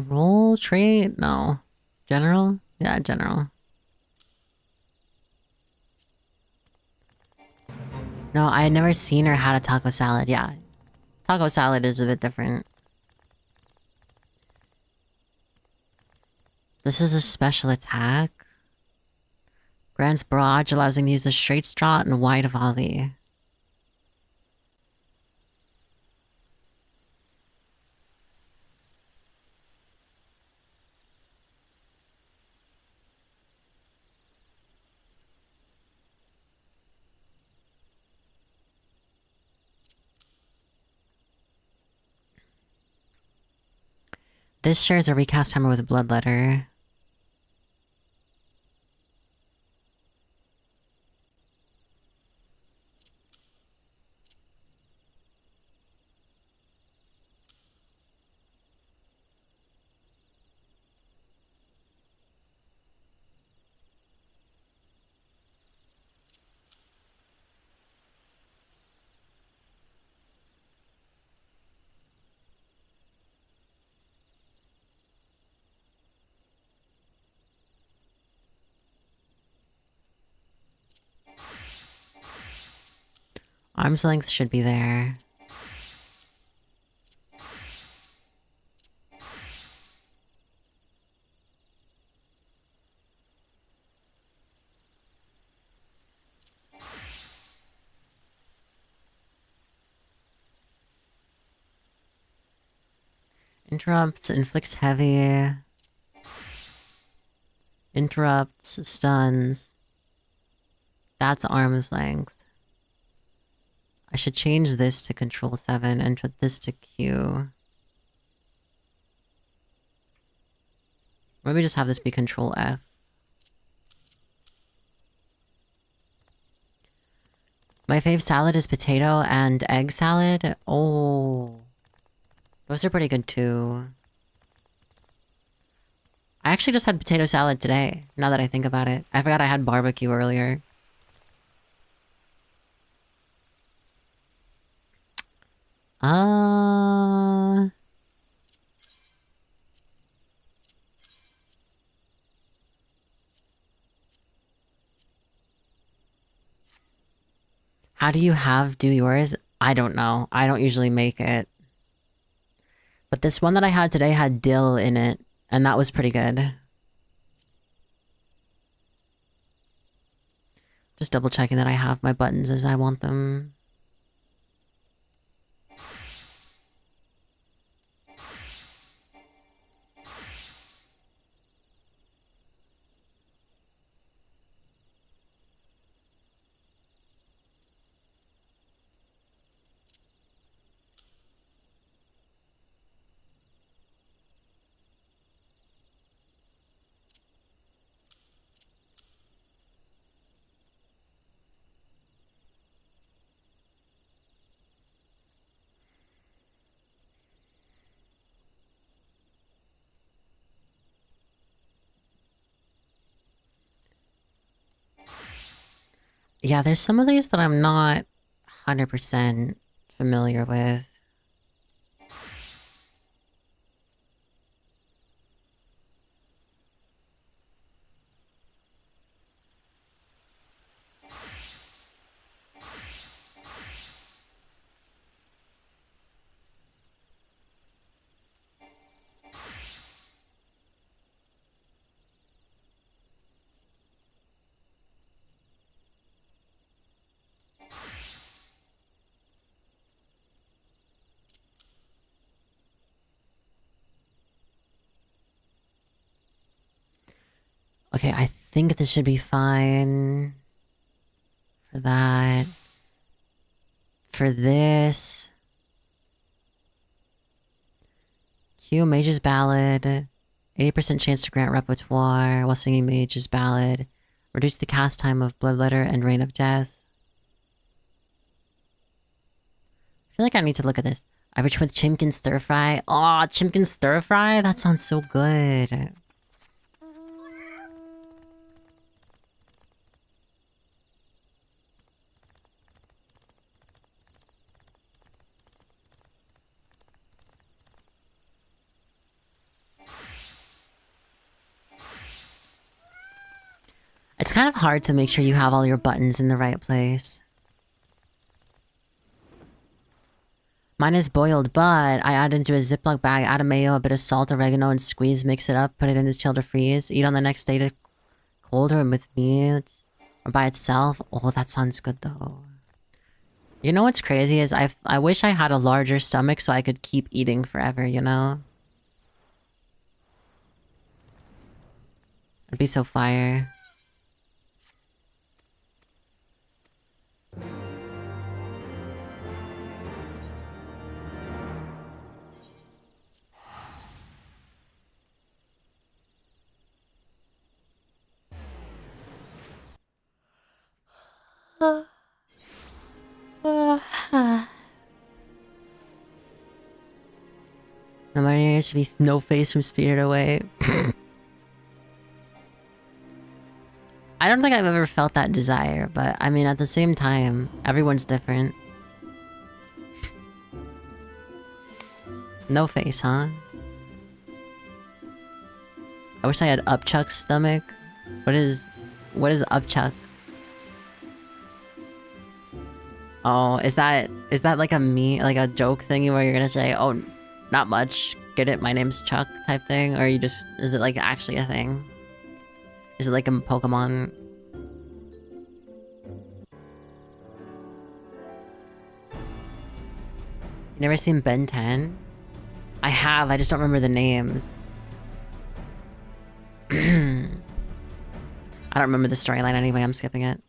Roll trait? No. General? Yeah, general. No, I had never seen her had a taco salad. Yeah. Taco salad is a bit different. This is a special attack. Grants barrage, allows him to use the straight strut and wide volley. This shares a recast hammer with a bloodletter. Arm's length should be there. Interrupts, inflicts heavy. Interrupts, stuns. That's arm's length. I should change this to control 7 and put this to Q. Maybe just have this be control F. My fave salad is potato and egg salad. Oh. Those are pretty good too. I actually just had potato salad today, now that I think about it. I forgot I had barbecue earlier. How do you do yours? I don't know. I don't usually make it. But this one that I had today had dill in it, and that was pretty good. Just double checking that I have my buttons as I want them. Yeah, there's some of these that I'm not 100% familiar with. Okay, I think this should be fine. For that. For this. Q Mage's Ballad. 80% chance to grant repertoire while singing Mage's Ballad. Reduce the cast time of Bloodletter and Reign of Death. I feel like I need to look at this. Average with Chimkin Stir Fry. Aw, Chimkin Stir Fry? That sounds so good. It's kind of hard to make sure you have all your buttons in the right place. Mine is boiled, but I add into a Ziploc bag, add a mayo, a bit of salt, oregano, and squeeze, mix it up, put it in the chill to freeze. Eat on the next day to cold or with meat or by itself. Oh, that sounds good though. You know what's crazy is I wish I had a larger stomach so I could keep eating forever, you know? It'd be so fire. No matter, there should be no face from Spirited Away. I don't think I've ever felt that desire, but I mean, at the same time, everyone's different. No face, huh? I wish I had Upchuck's stomach. What is Upchuck? Oh, is that like like a joke thingy where you're gonna say, oh, not much, get it, my name's Chuck type thing? Or is it like actually a thing? Is it like a Pokemon? You never seen Ben 10? I have, I just don't remember the names. I don't remember the storyline anyway, I'm skipping it.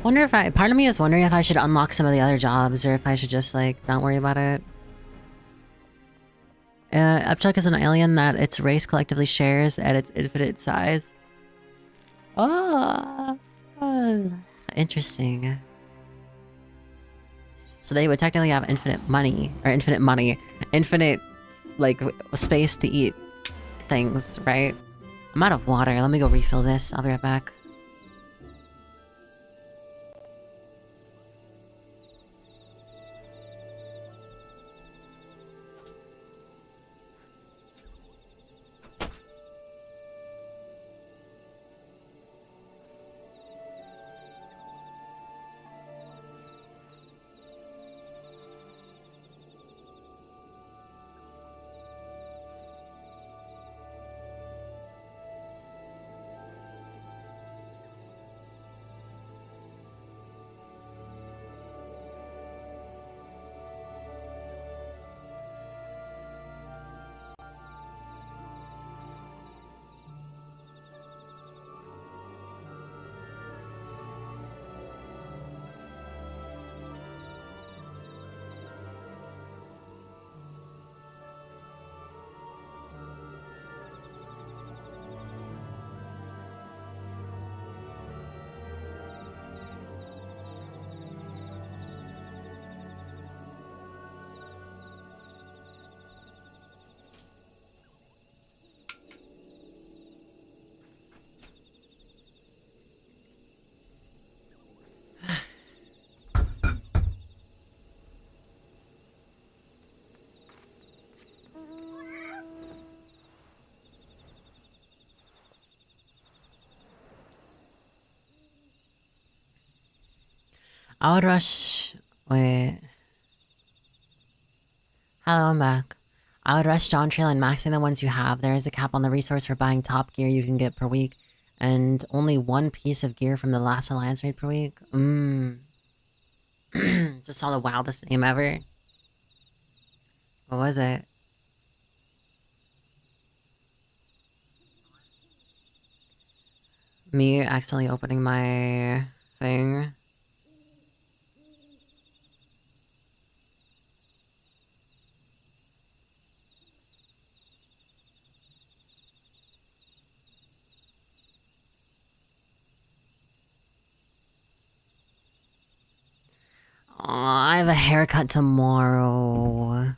Wonder if part of me is wondering if I should unlock some of the other jobs or if I should just like not worry about it. Upchuck is an alien that its race collectively shares at its infinite size. Oh, interesting. So they would technically have infinite money, infinite like space to eat things, right? I'm out of water. Let me go refill this. I'll be right back. I would rush... Wait. Hello, I'm back. I would rush Dawn Trail and maxing the ones you have. There is a cap on the resource for buying top gear you can get per week. And only one piece of gear from the last alliance raid per week. Just saw the wildest name ever. What was it? Me accidentally opening my thing. I have a haircut tomorrow.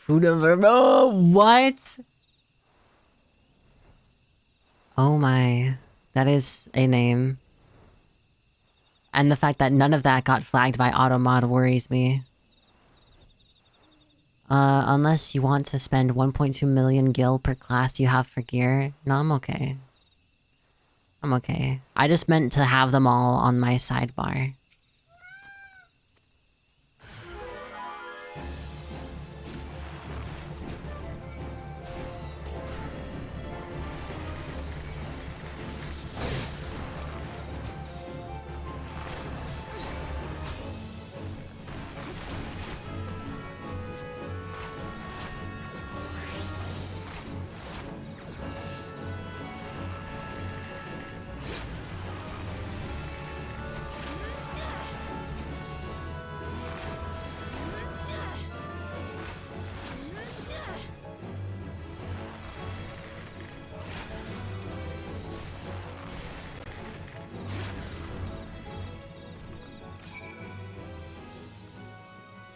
Fudaverbo? What? Oh my. That is a name. And the fact that none of that got flagged by Automod worries me. Unless you want to spend 1.2 million gil per class you have for gear. No, I'm okay. I'm okay. I just meant to have them all on my sidebar.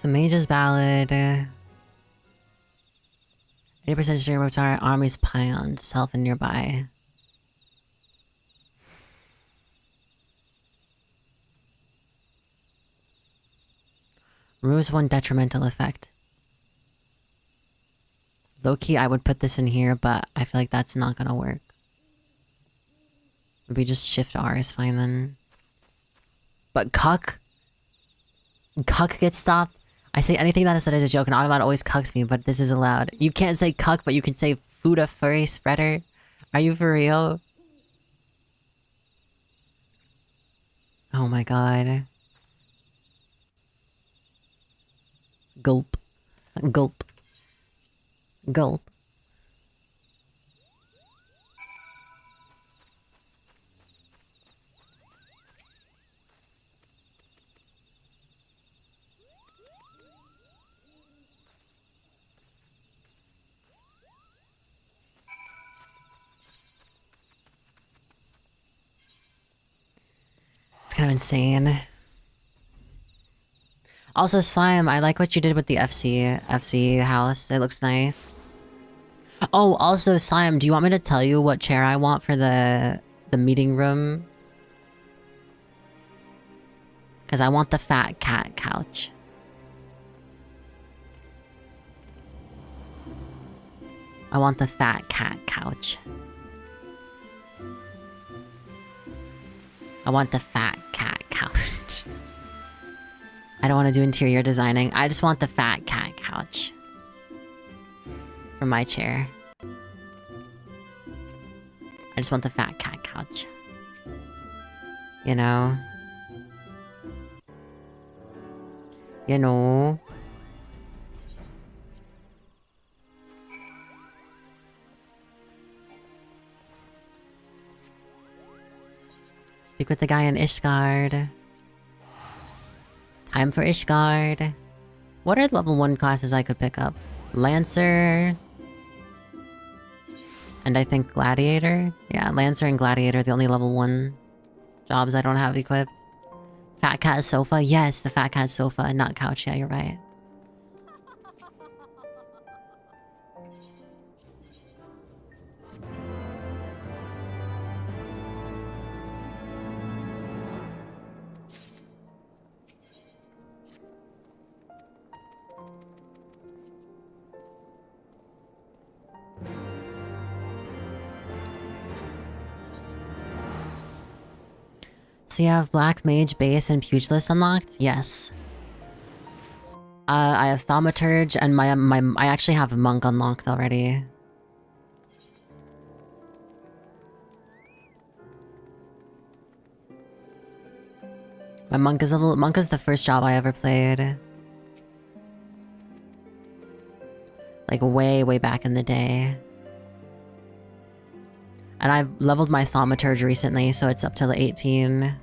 The Mage's Ballad. 80% share of our army's planned, self and nearby. Removes one detrimental effect. Low-key, I would put this in here, but I feel like that's not gonna work. Maybe just Shift R is fine then. But Cuck? Cuck gets stopped? I say anything that is said as a joke and Autobot always cucks me, but this is allowed. You can't say cuck, but you can say Fuda furry spreader? Are you for real? Oh my god. Gulp. Gulp. Gulp. It's kind of insane. Also, Slime, I like what you did with the FC house. It looks nice. Oh, also, Slime, do you want me to tell you what chair I want for the meeting room? Because I want the fat cat couch. I want the fat cat couch. I want the fat cat couch. I don't want to do interior designing. I just want the fat cat couch. For my chair. I just want the fat cat couch. You know? You know? Speak with the guy in Ishgard. Time for Ishgard. What are level 1 classes I could pick up? Lancer. And I think Gladiator? Yeah, Lancer and Gladiator are the only level 1 jobs I don't have equipped. Fat Cat Sofa? Yes, the Fat Cat Sofa, not couch. Yeah, you're right. So you have Black Mage, Base, and Pugilist unlocked? Yes. I have Thaumaturge, and I actually have Monk unlocked already. My Monk is the first job I ever played. Like way back in the day. And I've leveled my Thaumaturge recently, so it's up to 18.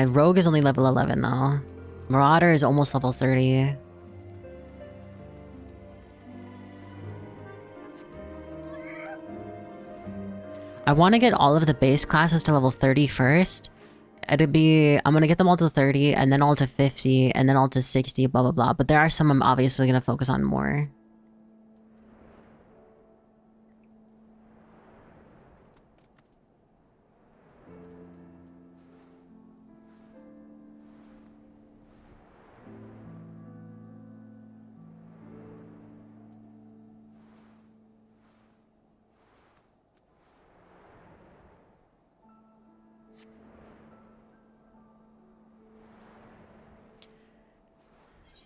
Rogue is only level 11 though. Marauder is almost level 30. I want to get all of the base classes to level 30 first. I'm gonna get them all to 30, and then all to 50, and then all to 60, blah blah blah. But there are some I'm obviously gonna focus on more.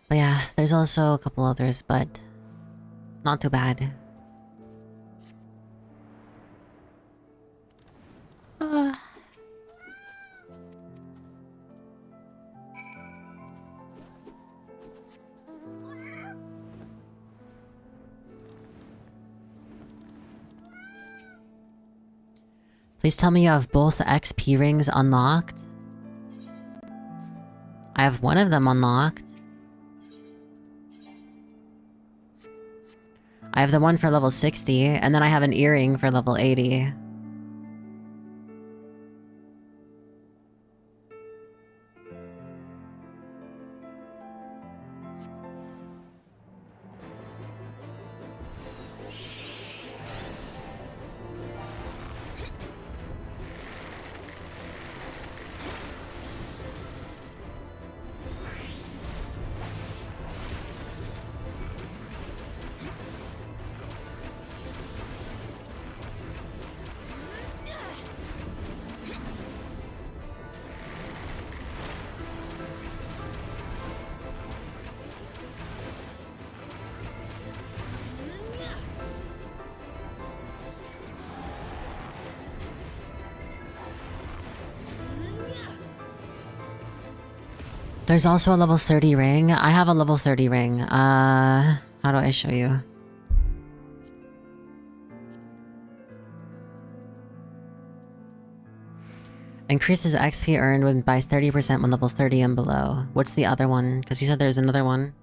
But yeah, there's also a couple others, but not too bad. Please tell me you have both XP rings unlocked. I have one of them unlocked. I have the one for level 60, and then I have an earring for level 80. There's also a level 30 ring. I have a level 30 ring. How do I show you? Increases XP earned when buys 30% when level 30 and below. What's the other one? Because you said there's another one.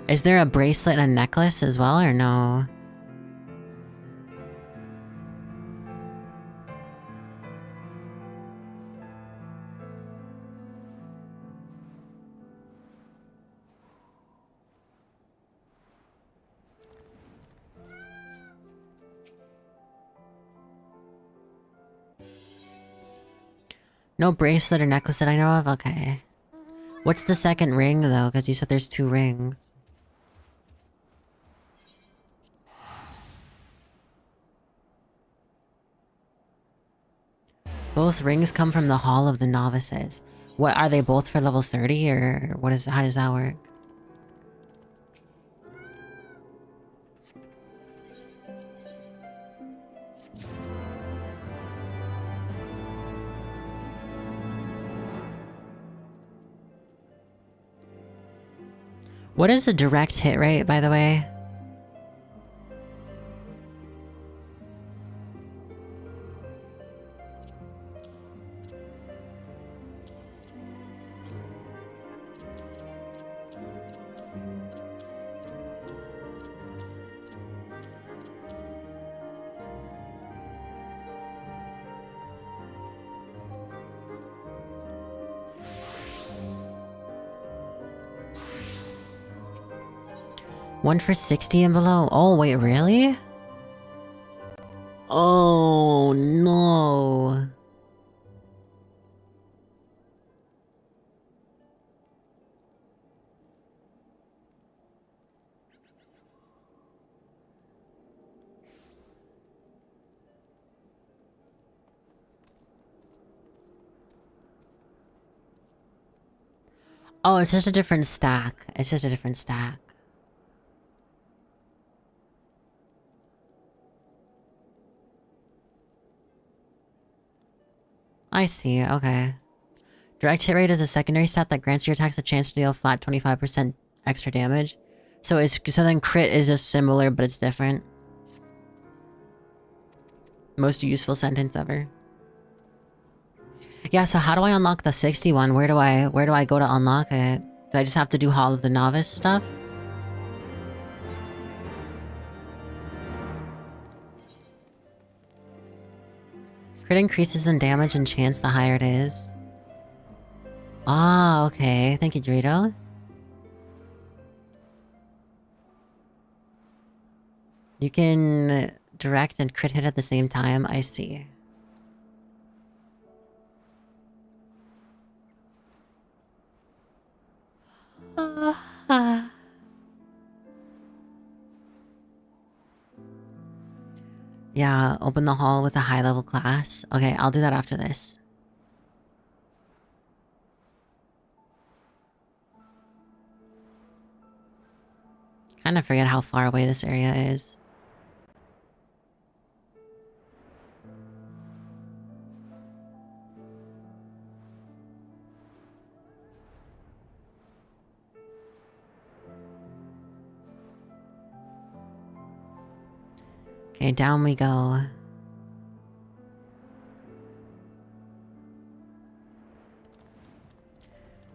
Is there a bracelet and a necklace as well, or no? No bracelet or necklace that I know of? Okay. What's the second ring, though? Because you said there's 2 rings. Both rings come from the Hall of the Novices. What, are they both for level 30, or how does that work? What is a direct hit rate, by the way? One for 60 and below? Oh, wait, really? Oh, no. Oh, it's just a different stack. It's just a different stack. I see, okay. Direct hit rate is a secondary stat that grants your attacks a chance to deal flat 25% extra damage. So then crit is just similar, but it's different. Most useful sentence ever. Yeah, so how do I unlock the 61? Where do I go to unlock it? Do I just have to do Hall of the Novice stuff? Crit increases in damage and chance the higher it is. Ah, okay. Thank you, Dorito. You can direct and crit hit at the same time. I see. Yeah, open the hall with a high level class. Okay, I'll do that after this. Kind of forget how far away this area is. Okay, down we go.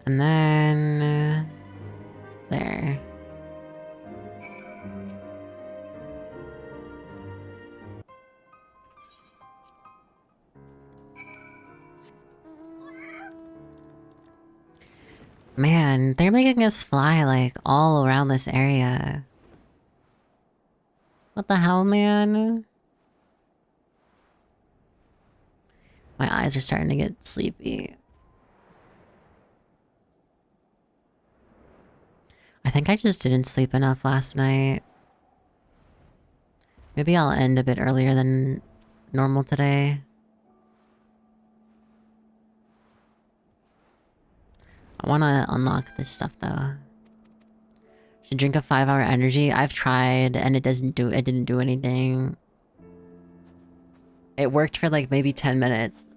And then... there. Man, they're making us fly, like, all around this area. What the hell, man? My eyes are starting to get sleepy. I think I just didn't sleep enough last night. Maybe I'll end a bit earlier than normal today. I want to unlock this stuff though. Should drink a 5-hour energy. I've tried and it didn't do anything. It worked for like maybe 10 minutes.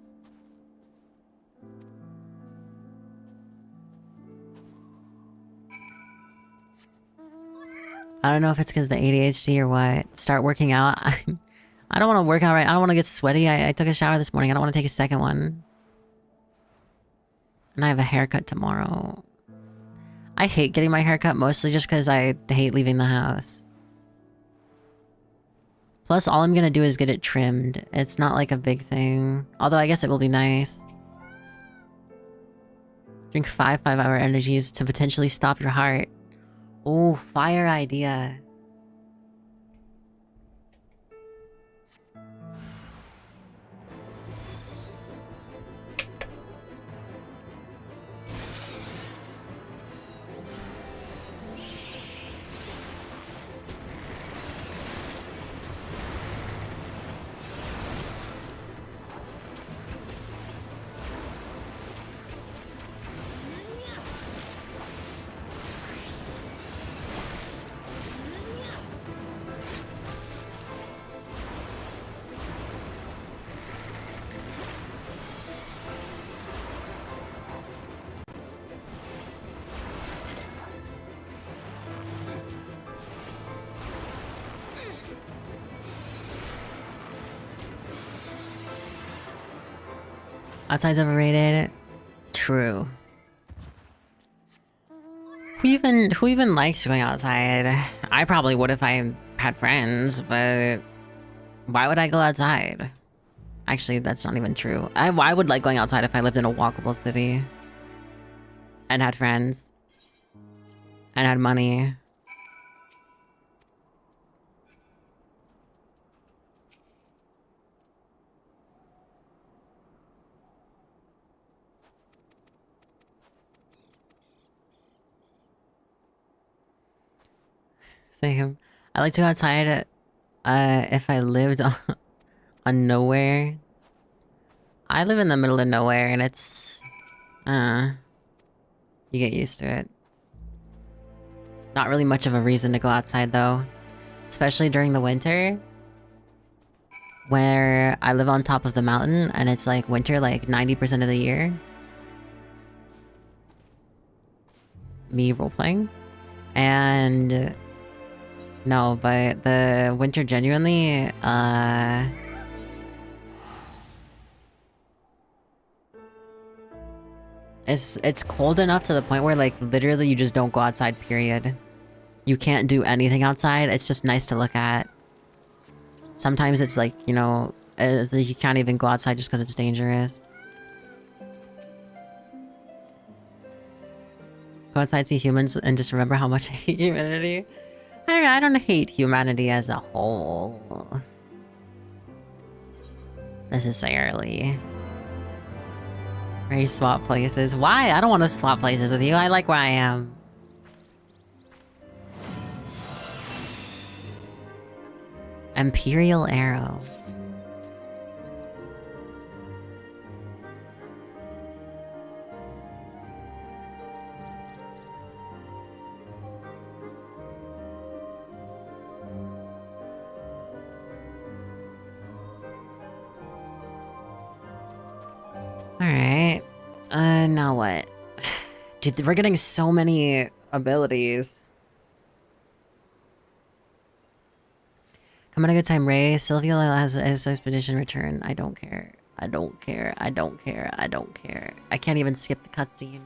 I don't know if it's because the ADHD or what. Start working out. I don't want to work out right. I don't want to get sweaty. I took a shower this morning. I don't want to take a second one. And I have a haircut tomorrow. I hate getting my haircut mostly just because I hate leaving the house. Plus, all I'm gonna do is get it trimmed. It's not like a big thing. Although I guess it will be nice. Drink 5-hour energies to potentially stop your heart. Oh, fire idea. Outside's overrated. True. Who even likes going outside? I probably would if I had friends, but why would I go outside? Actually, that's not even true. I would like going outside if I lived in a walkable city and had friends and had money. Same. I like to go outside if I lived on nowhere. I live in the middle of nowhere and it's you You get used to it. Not really much of a reason to go outside though. Especially during the winter. Where I live on top of the mountain and it's like winter like 90% of the year. Me roleplaying. And no, but the winter genuinely it's cold enough to the point where like literally you just don't go outside, period. You can't do anything outside. It's just nice to look at. Sometimes it's like, you know, you can't even go outside just because it's dangerous. Go outside, see humans, and just remember how much I hate humanity. I don't hate humanity as a whole. Necessarily. Very swap places. Why? I don't want to swap places with you. I like where I am. Imperial Arrow. Alright. Now what? Dude, we're getting so many abilities. Come on a good time, Ray. Sylvia has his expedition return. I don't care. I don't care. I don't care. I don't care. I can't even skip the cutscene.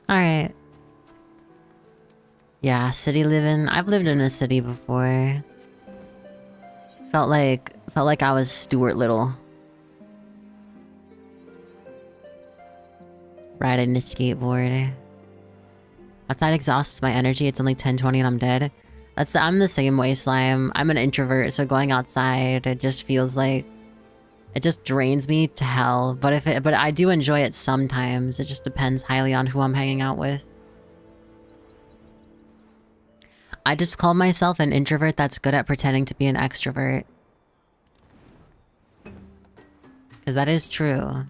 Alright. Yeah, city living. I've lived in a city before. Felt like I was Stuart Little. Riding a skateboard. Outside exhausts my energy. It's only 10:20 and I'm dead. I'm the same way, Slime. I'm an introvert, so going outside, it just feels like it just drains me to hell. But I do enjoy it sometimes. It just depends highly on who I'm hanging out with. I just call myself an introvert that's good at pretending to be an extrovert. Because that is true.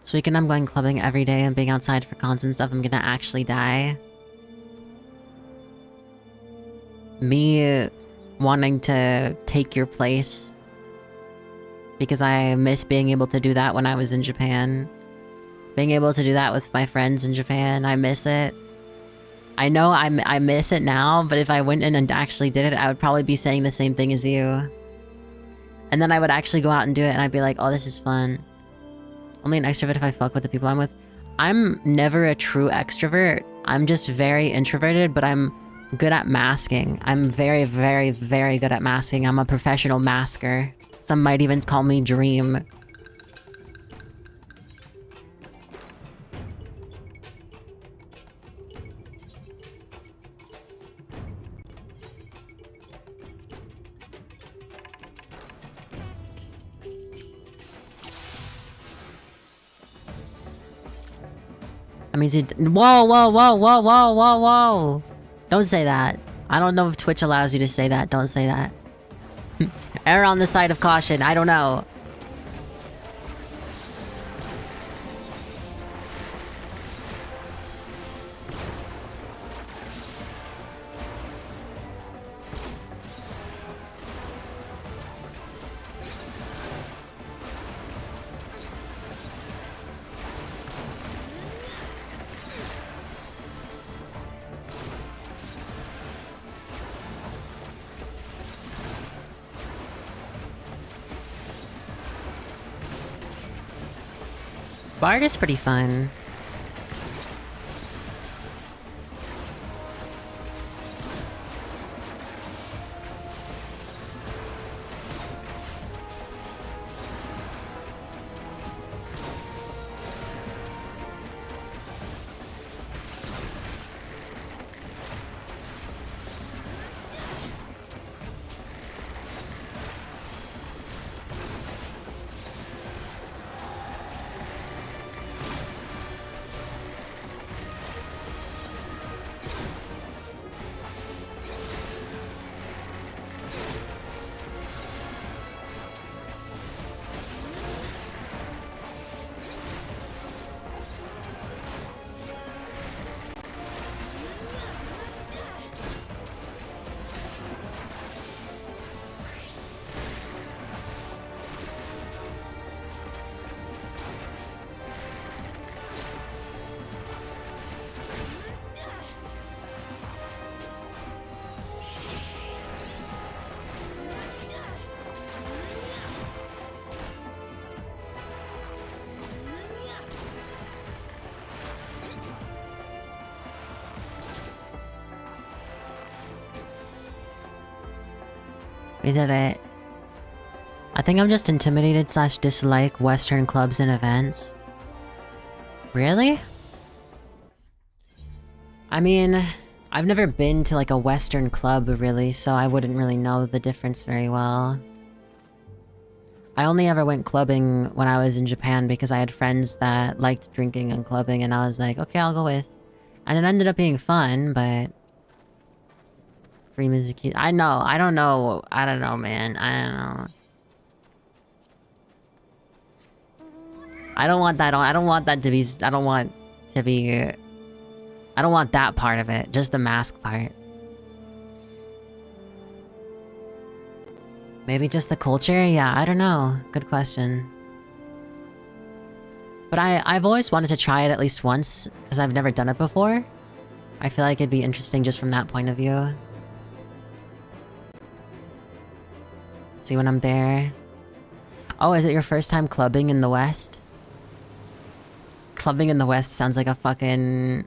This weekend I'm going clubbing every day and being outside for cons and stuff. I'm gonna actually die. Me wanting to take your place. Because I miss being able to do that when I was in Japan. Being able to do that with my friends in Japan, I miss it. I know I miss it now, but if I went in and actually did it, I would probably be saying the same thing as you. And then I would actually go out and do it and I'd be like, oh, this is fun. Only an extrovert if I fuck with the people I'm with. I'm never a true extrovert. I'm just very introverted, but I'm good at masking. I'm very, very, very good at masking. I'm a professional masker. Some might even call me Dream. That means you... Whoa, whoa, whoa, whoa, whoa, whoa, whoa! Don't say that. I don't know if Twitch allows you to say that. Don't say that. Err on the side of caution. I don't know. Bard is pretty fun. We did it. I think I'm just intimidated / dislike Western clubs and events. Really? I mean, I've never been to like a Western club really, so I wouldn't really know the difference very well. I only ever went clubbing when I was in Japan because I had friends that liked drinking and clubbing, and I was like, okay, I'll go with. And it ended up being fun, but... Free music. I know. I don't know. I don't know, man. I don't know. I don't want that. I don't want that to be. I don't want to be. I don't want that part of it. Just the mask part. Maybe just the culture? Yeah, I don't know. Good question. But I've always wanted to try it at least once because I've never done it before. I feel like it'd be interesting just from that point of view. See when I'm there. Oh, is it your first time clubbing in the West? Clubbing in the West sounds like a fucking...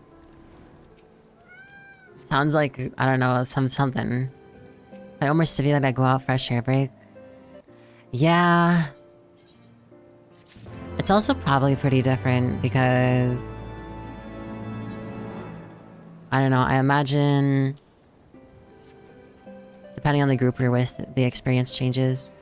Sounds like, I don't know, something. I almost feel like I go out for a share break. Yeah. It's also probably pretty different because... I don't know, I imagine... Depending on the group you're with, the experience changes.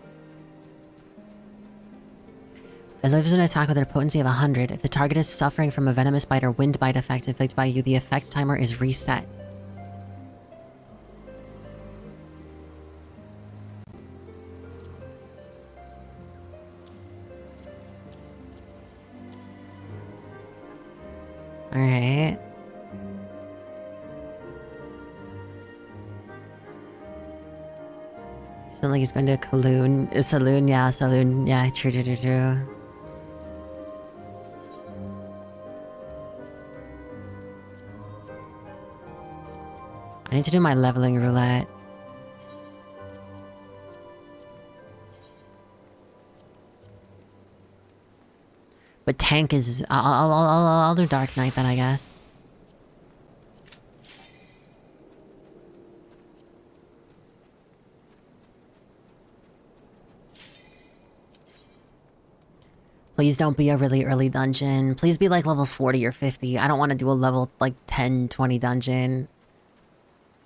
It lives an attack with a potency of 100. If the target is suffering from a venomous bite or wind bite effect inflicted by you, the effect timer is reset. Alright. Sound like he's going to a saloon, yeah, saloon, yeah, true. I need to do my leveling roulette. But tank is... I'll do Dark Knight then, I guess. Please don't be a really early dungeon. Please be like level 40 or 50. I don't want to do a level like 10, 20 dungeon.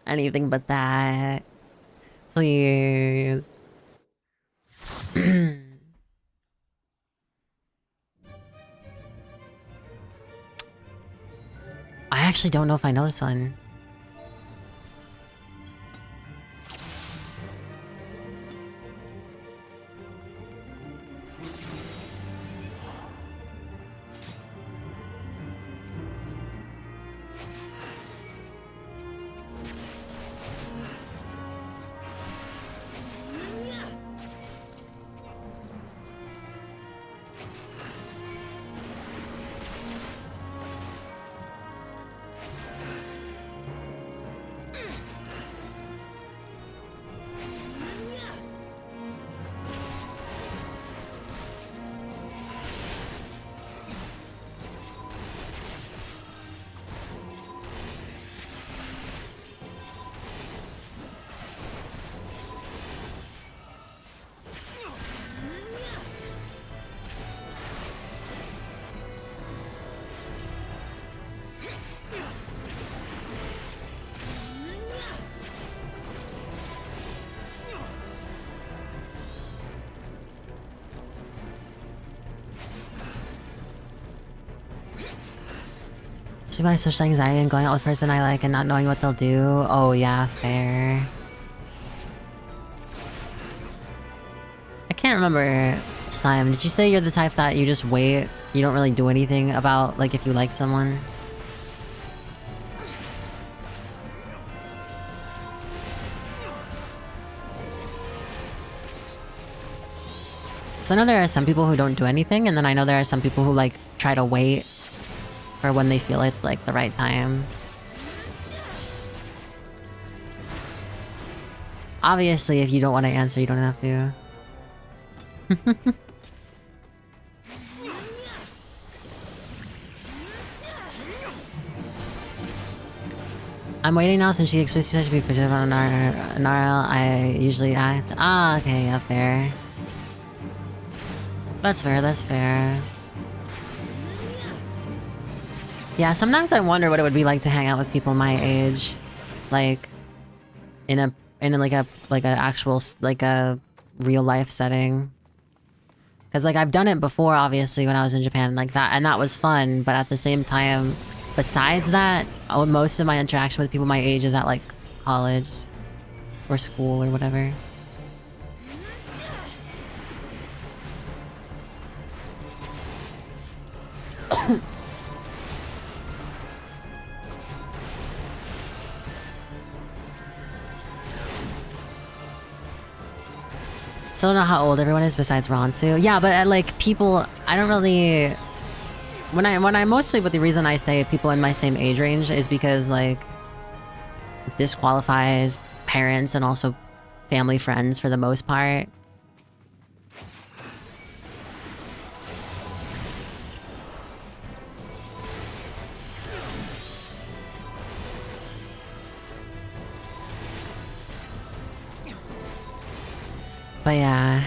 Anything but that. Please. I actually don't know if I know this one. Especially my social anxiety and going out with a person I like and not knowing what they'll do. Oh yeah, fair. I can't remember, Slime. Did you say you're the type that you just wait? You don't really do anything about, like, if you like someone? So I know there are some people who don't do anything, and then I know there are some people who, like, try to wait for when they feel it's, like, the right time. Obviously, if you don't want to answer, you don't have to. I'm waiting now since she explicitly said to be fidgeted on Nara. I usually act. Ah, okay, up there. That's fair, that's fair. Yeah, sometimes I wonder what it would be like to hang out with people my age. Like, in a actual, like a real life setting. Cause like, I've done it before, obviously, when I was in Japan, like that, and that was fun, but at the same time, besides that, most of my interaction with people my age is at, like, college. Or school, or whatever. Still don't know how old everyone is besides Ronsu. Yeah, but like people, I don't really. When I mostly, but the reason I say people in my same age range is because like this qualifies parents and also family friends for the most part. But yeah,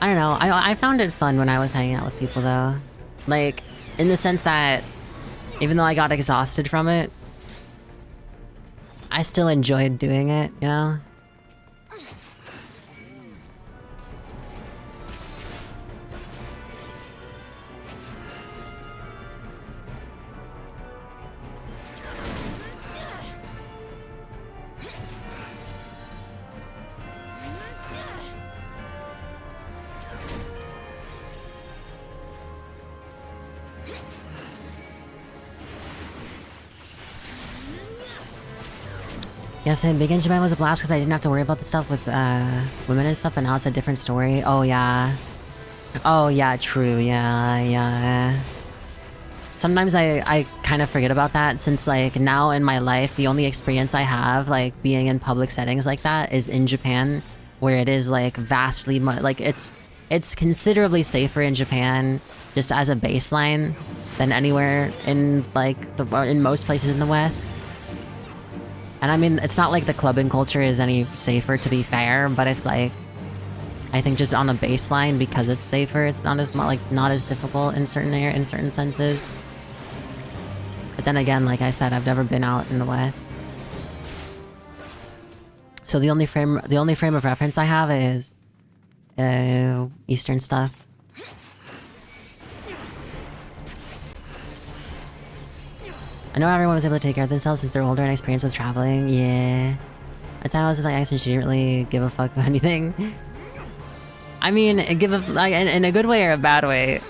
I don't know. I found it fun when I was hanging out with people though. Like, in the sense that even though I got exhausted from it, I still enjoyed doing it, you know? Yes, and Big in Japan was a blast because I didn't have to worry about the stuff with women and stuff, and now it's a different story. Oh yeah. Oh yeah, true, yeah. Sometimes I kind of forget about that since like now in my life, the only experience I have like being in public settings like that is in Japan, where it is like vastly like it's considerably safer in Japan just as a baseline than anywhere in like in most places in the West. And I mean, it's not like the clubbing culture is any safer, to be fair, but it's like, I think just on a baseline, because it's safer, it's not as not as difficult in certain senses. But then again, like I said, I've never been out in the West, so the only frame of reference I have is Eastern stuff. I know everyone was able to take care of themselves since they're older and experienced with traveling. Yeah. At the time I was like, actually, she didn't really give a fuck about anything. I mean, like, in a good way or a bad way.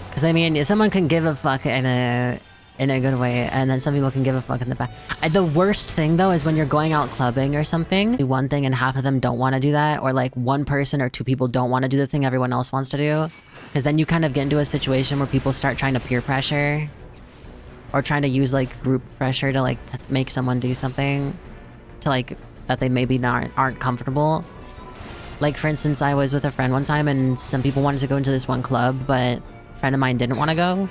Because I mean, someone can give a fuck in a good way, and then some people can give a fuck in the back. The worst thing though is when you're going out clubbing or something, do one thing and half of them don't want to do that, or like one person or two people don't want to do the thing everyone else wants to do, because then you kind of get into a situation where people start trying to peer pressure or trying to use like group pressure to like make someone do something to like that they maybe aren't comfortable. Like for instance, I was with a friend one time and some people wanted to go into this one club, but a friend of mine didn't want to go.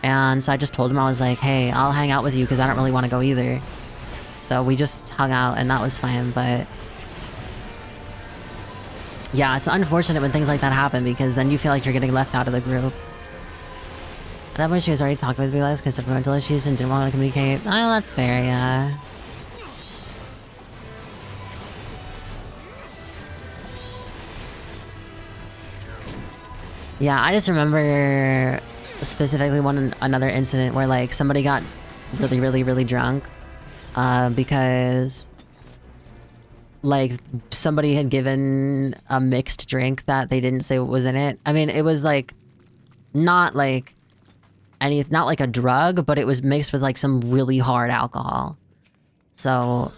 And so I just told him, I was like, hey, I'll hang out with you because I don't really want to go either. So we just hung out and that was fine, but... yeah, it's unfortunate when things like that happen because then you feel like you're getting left out of the group. That when she was already talking with me last because of mental issues and didn't want to communicate. Oh, that's fair, yeah. Yeah, I just remember specifically another incident where like somebody got really drunk because like somebody had given a mixed drink that they didn't say what was in it. I mean, it was like not like not like a drug, but it was mixed with like some really hard alcohol. So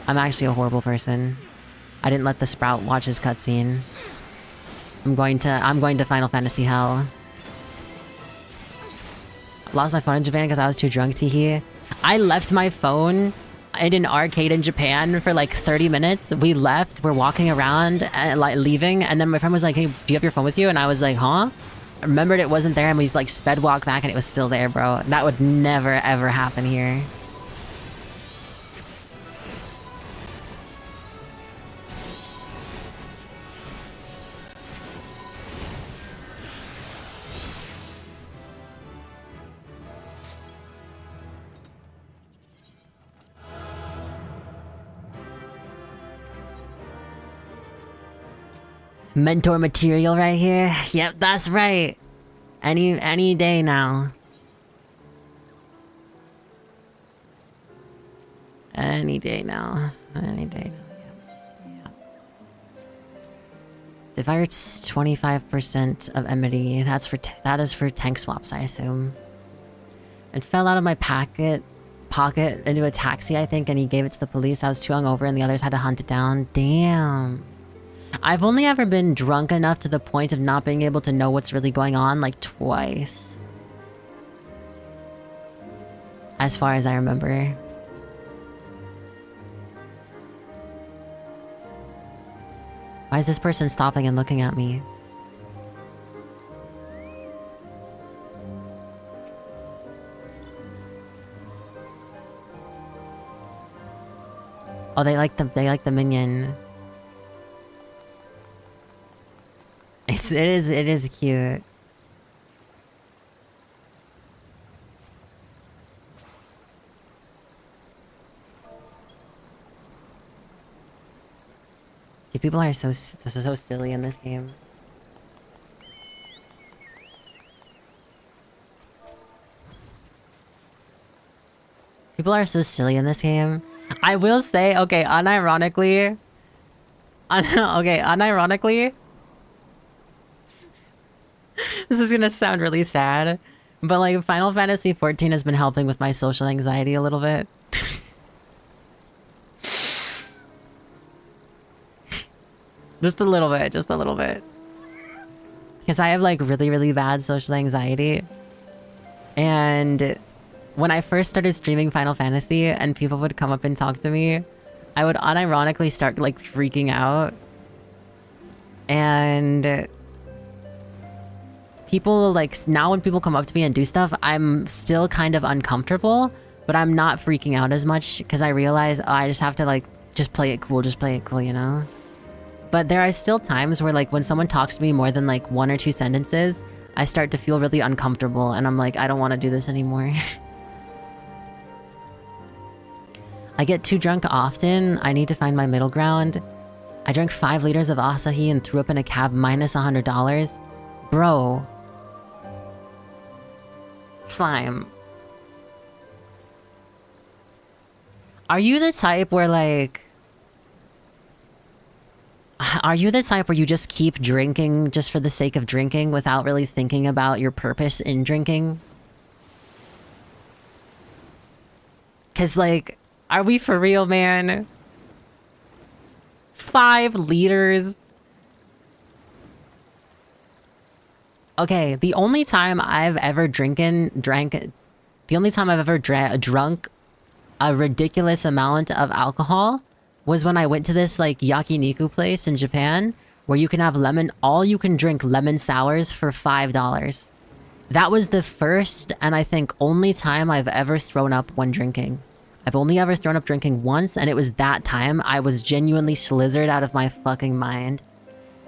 I'm actually a horrible person. I didn't let the Sprout watch his cutscene. I'm going to Final Fantasy Hell. Lost my phone in Japan because I was too drunk to hear. I left my phone in an arcade in Japan for like 30 minutes. We left, we're walking around, and, like leaving, and then my friend was like, hey, do you have your phone with you? And I was like, huh? I remembered it wasn't there, and we like sped walk back and it was still there, bro. That would never ever happen here. Mentor material right here. Yep, that's right. Any day now. Any day now. Any day now. Yeah. Divides 25% of enmity. That is for tank swaps, I assume. It fell out of my pocket into a taxi, I think, and he gave it to the police. I was too hungover and the others had to hunt it down. Damn. I've only ever been drunk enough to the point of not being able to know what's really going on, like, twice. As far as I remember. Why is this person stopping and looking at me? Oh, they like the minion. It is cute. Dude, people are so silly in this game. People are so silly in this game. I will say, okay, unironically, this is gonna sound really sad, but like Final Fantasy XIV has been helping with my social anxiety a little bit. Just a little bit. Because I have like really bad social anxiety. And when I first started streaming Final Fantasy and people would come up and talk to me, I would unironically start like freaking out. And people like, now when people come up to me and do stuff, I'm still kind of uncomfortable, but I'm not freaking out as much because I realize, oh, I just have to like, just play it cool, you know? But there are still times where like when someone talks to me more than like 1 or 2 sentences, I start to feel really uncomfortable and I'm like, I don't want to do this anymore. I get too drunk often. I need to find my middle ground. I drank 5 liters of Asahi and threw up in a cab minus $100. Bro. Slime. Are you the type where like... Are you the type where you just keep drinking just for the sake of drinking without really thinking about your purpose in drinking? Cause like, are we for real, man? 5 liters? Okay, the only time I've ever drunk a ridiculous amount of alcohol was when I went to this like yakiniku place in Japan where you can have all you can drink lemon sours for $5. That was the first and I think only time I've ever thrown up when drinking. I've only ever thrown up drinking once, and it was that time I was genuinely slizzard out of my fucking mind.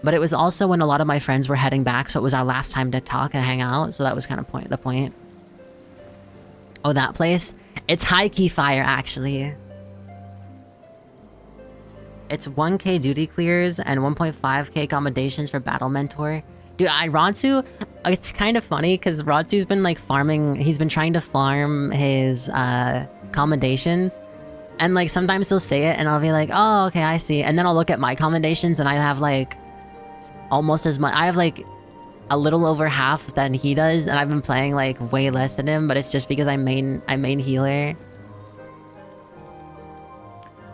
But it was also when a lot of my friends were heading back, so it was our last time to talk and hang out, so that was kind of the point. Oh, that place? It's high-key fire, actually. It's 1k duty clears and 1.5k accommodations for Battle Mentor. Dude, Ronsu, it's kind of funny because Ronsu's been like farming, he's been trying to farm his accommodations. And like sometimes he'll say it and I'll be like, oh, okay, I see. And then I'll look at my accommodations and I have like almost as much, I have like a little over half than he does. And I've been playing like way less than him, but it's just because I'm main healer.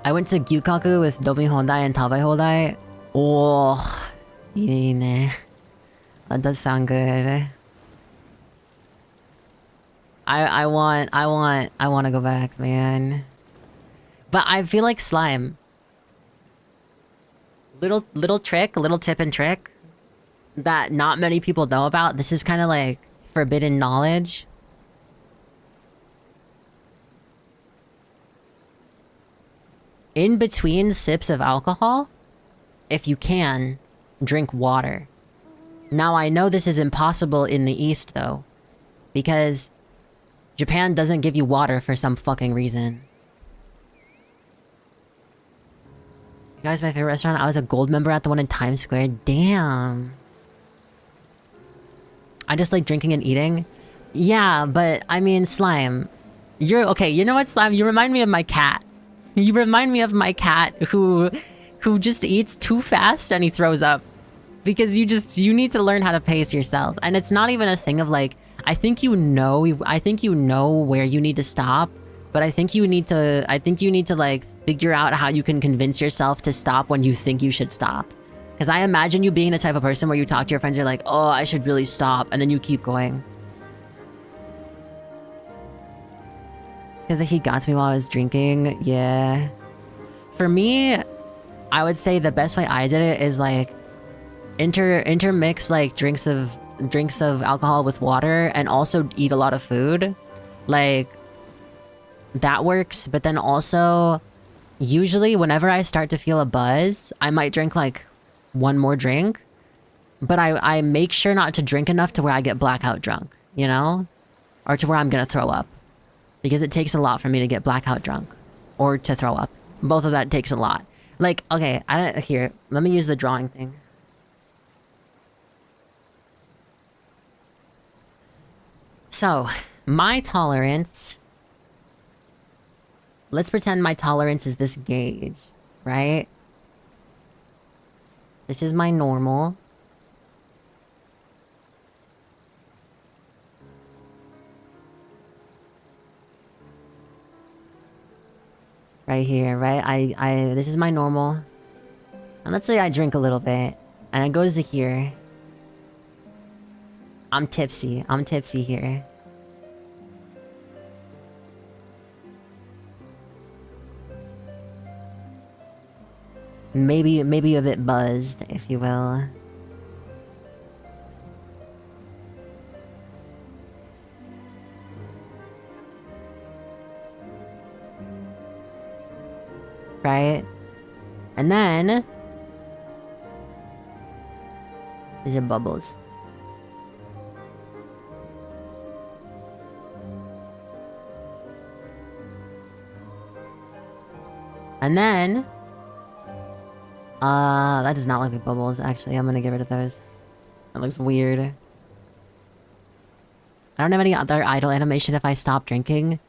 I went to Gyukaku with Domi Hondai and Tabai Hondai. Oh, yeah, that does sound good. I want to go back, man. But I feel like slime. Little trick, little tip and trick that not many people know about. This is kind of like forbidden knowledge. In between sips of alcohol, if you can, drink water. Now, I know this is impossible in the East, though, because Japan doesn't give you water for some fucking reason. You guys, my favorite restaurant? I was a gold member at the one in Times Square. Damn. I just like drinking and eating. Yeah, but I mean, Slime. You're okay. You know what, Slime? You remind me of my cat. You remind me of my cat who just eats too fast and he throws up. Because you need to learn how to pace yourself. And it's not even a thing of like, I think you know where you need to stop, but I think you need to like figure out how you can convince yourself to stop when you think you should stop. Because I imagine you being the type of person where you talk to your friends, you're like, oh, I should really stop, and then you keep going. Because he got to me while I was drinking. Yeah. For me, I would say the best way I did it is like intermix like drinks of alcohol with water and also eat a lot of food. Like that works, but then also usually whenever I start to feel a buzz, I might drink like one more drink, but I make sure not to drink enough to where I get blackout drunk, you know? Or to where I'm gonna throw up. Because it takes a lot for me to get blackout drunk. Or to throw up. Both of that takes a lot. Like, okay, here, let me use the drawing thing. So, my tolerance... Let's pretend my tolerance is this gauge, right? This is my normal. Right here, right? This is my normal. And let's say I drink a little bit. And it goes to here. I'm tipsy here. Maybe a bit buzzed, if you will. Right? And then... these are bubbles. And then... that does not look like bubbles, actually. I'm gonna get rid of those. That looks weird. I don't have any other idle animation if I stop drinking.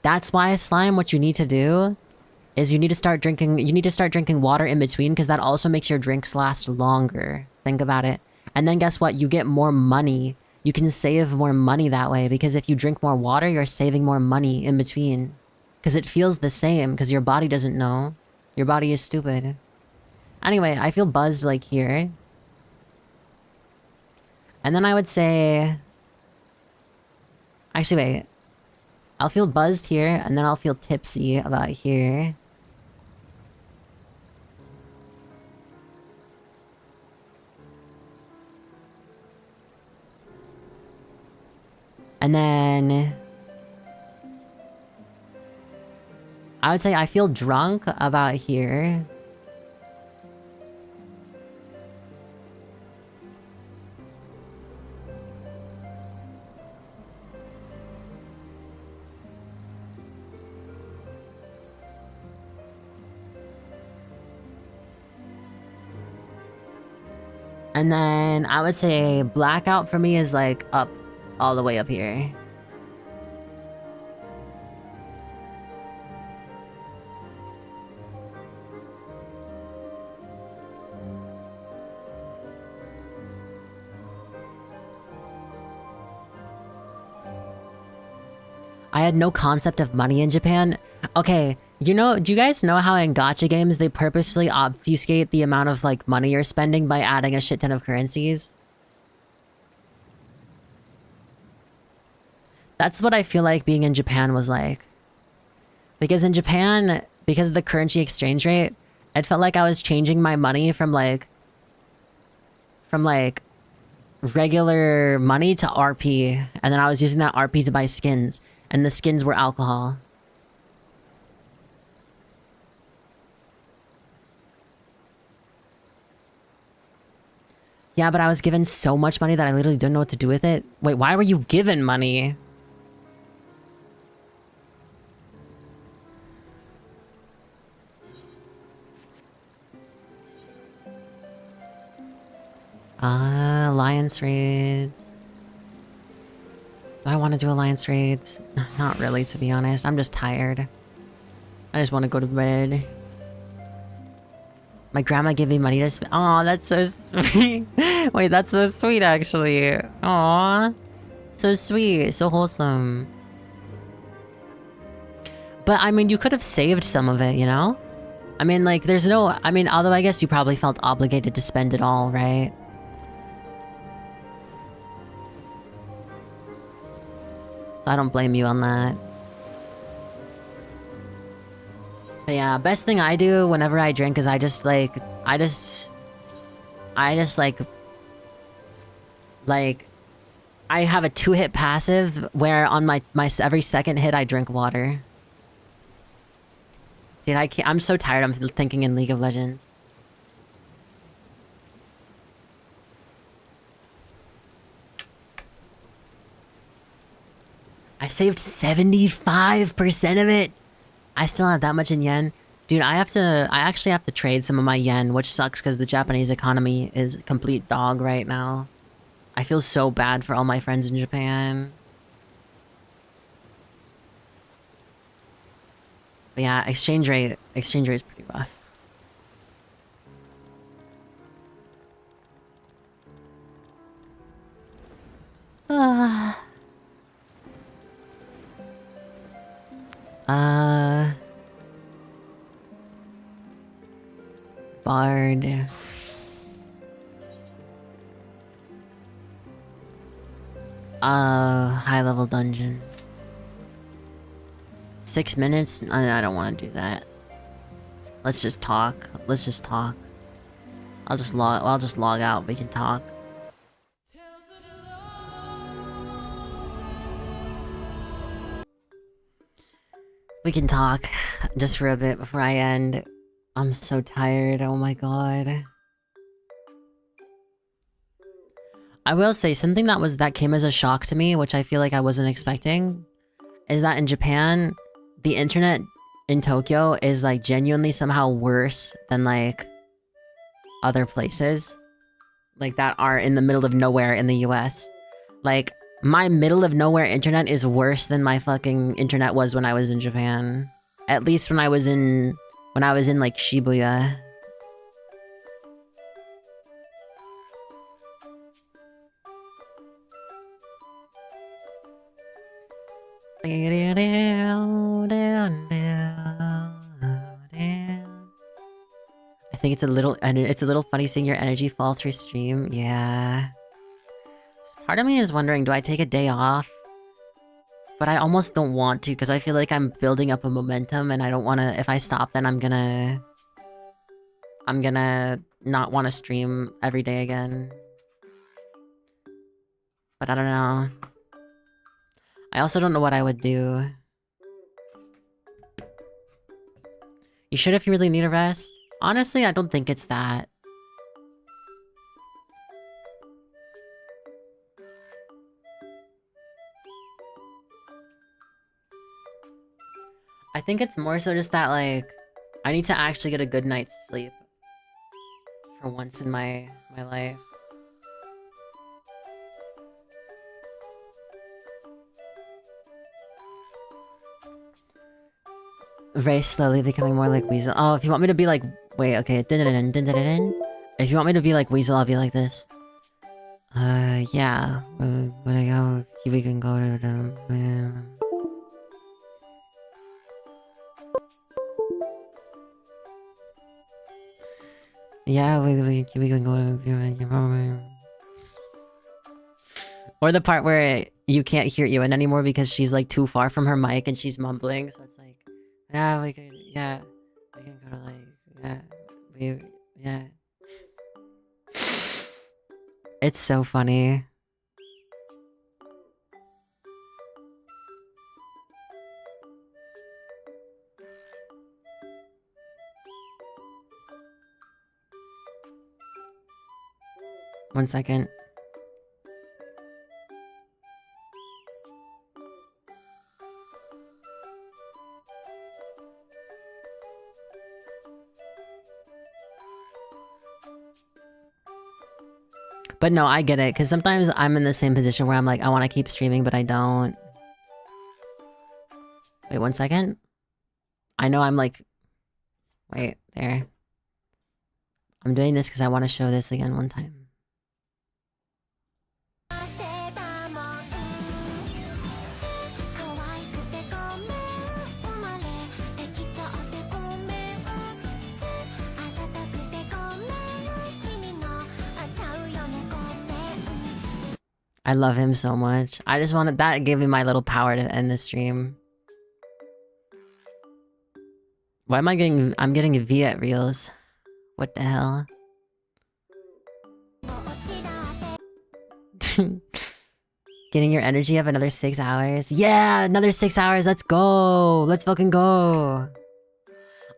That's why, Slime, what you need to do is you need to start drinking water in between, because that also makes your drinks last longer. Think about it. And then guess what? You get more money. You can save more money that way, because if you drink more water, you're saving more money in between. Because it feels the same, because your body doesn't know. Your body is stupid. Anyway, I feel buzzed like here. And then I would say... actually, wait. I'll feel buzzed here, and then I'll feel tipsy about here. And then... I would say I feel drunk about here. And then I would say blackout for me is like up, all the way up here. I had no concept of money in Japan. Okay, you know, do you guys know how in gacha games they purposefully obfuscate the amount of like money you're spending by adding a shit ton of currencies? That's what I feel like being in Japan was like. Because in Japan, because of the currency exchange rate, it felt like I was changing my money from regular money to RP, and then I was using that RP to buy skins, and the skins were alcohol. Yeah, but I was given so much money that I literally didn't know what to do with it. Wait, why were you given money? Alliance raids. Do I want to do alliance raids? Not really, to be honest. I'm just tired. I just want to go to bed. My grandma gave me money to spend. Oh, that's so sweet. Wait, that's so sweet, actually. Aw. So sweet. So wholesome. But, I mean, you could have saved some of it, you know? I mean, like, there's no... I mean, although I guess you probably felt obligated to spend it all, right? So I don't blame you on that. But yeah, best thing I do whenever I drink is I just like I have a 2-hit passive where on my every second hit I drink water. Dude, I'm so tired. I'm thinking in League of Legends. I saved 75% of it. I still have that much in yen. Dude, I actually have to trade some of my yen, which sucks because the Japanese economy is a complete dog right now. I feel so bad for all my friends in Japan. But yeah, exchange rate is pretty rough. Bard. High level dungeon. 6 minutes? I don't want to do that. Let's just talk. Let's just talk. I'll just log out. We can talk. We can talk just for a bit before I end. I'm so tired. Oh my god. I will say something that came as a shock to me, which I feel like I wasn't expecting, is that in Japan, the internet in Tokyo is like genuinely somehow worse than like other places like that are in the middle of nowhere in the US. Like my middle of nowhere internet is worse than my fucking internet was when I was in Japan. At least when I was in like Shibuya. I think it's a little funny seeing your energy fall through stream. Yeah. Part of me is wondering, do I take a day off? But I almost don't want to because I feel like I'm building up a momentum and I don't want to... If I stop, then I'm gonna not want to stream every day again. But I don't know. I also don't know what I would do. You should if you really need a rest. Honestly, I don't think it's that. I think it's more so just that, like, I need to actually get a good night's sleep. For once in my life. Very slowly becoming more like Weasel. Oh, if you want me to be like... Wait, okay. If you want me to be like Weasel, I'll be like this. Yeah. When I go, we can go to the... Yeah, we can go to... Or the part where you can't hear Ewan anymore because she's like too far from her mic and she's mumbling, so it's like... Yeah, we can go to like... Yeah. It's so funny. One second. But no, I get it, because sometimes I'm in the same position where I'm like, I want to keep streaming, but I don't. Wait, one second. I know I'm like... Wait, there. I'm doing this because I want to show this again one time. I love him so much. I just wanted that gave me my little power to end the stream. Why am I getting... I'm getting a V at Reels. What the hell? Getting your energy up another 6 hours. Yeah, another 6 hours. Let's go. Let's fucking go.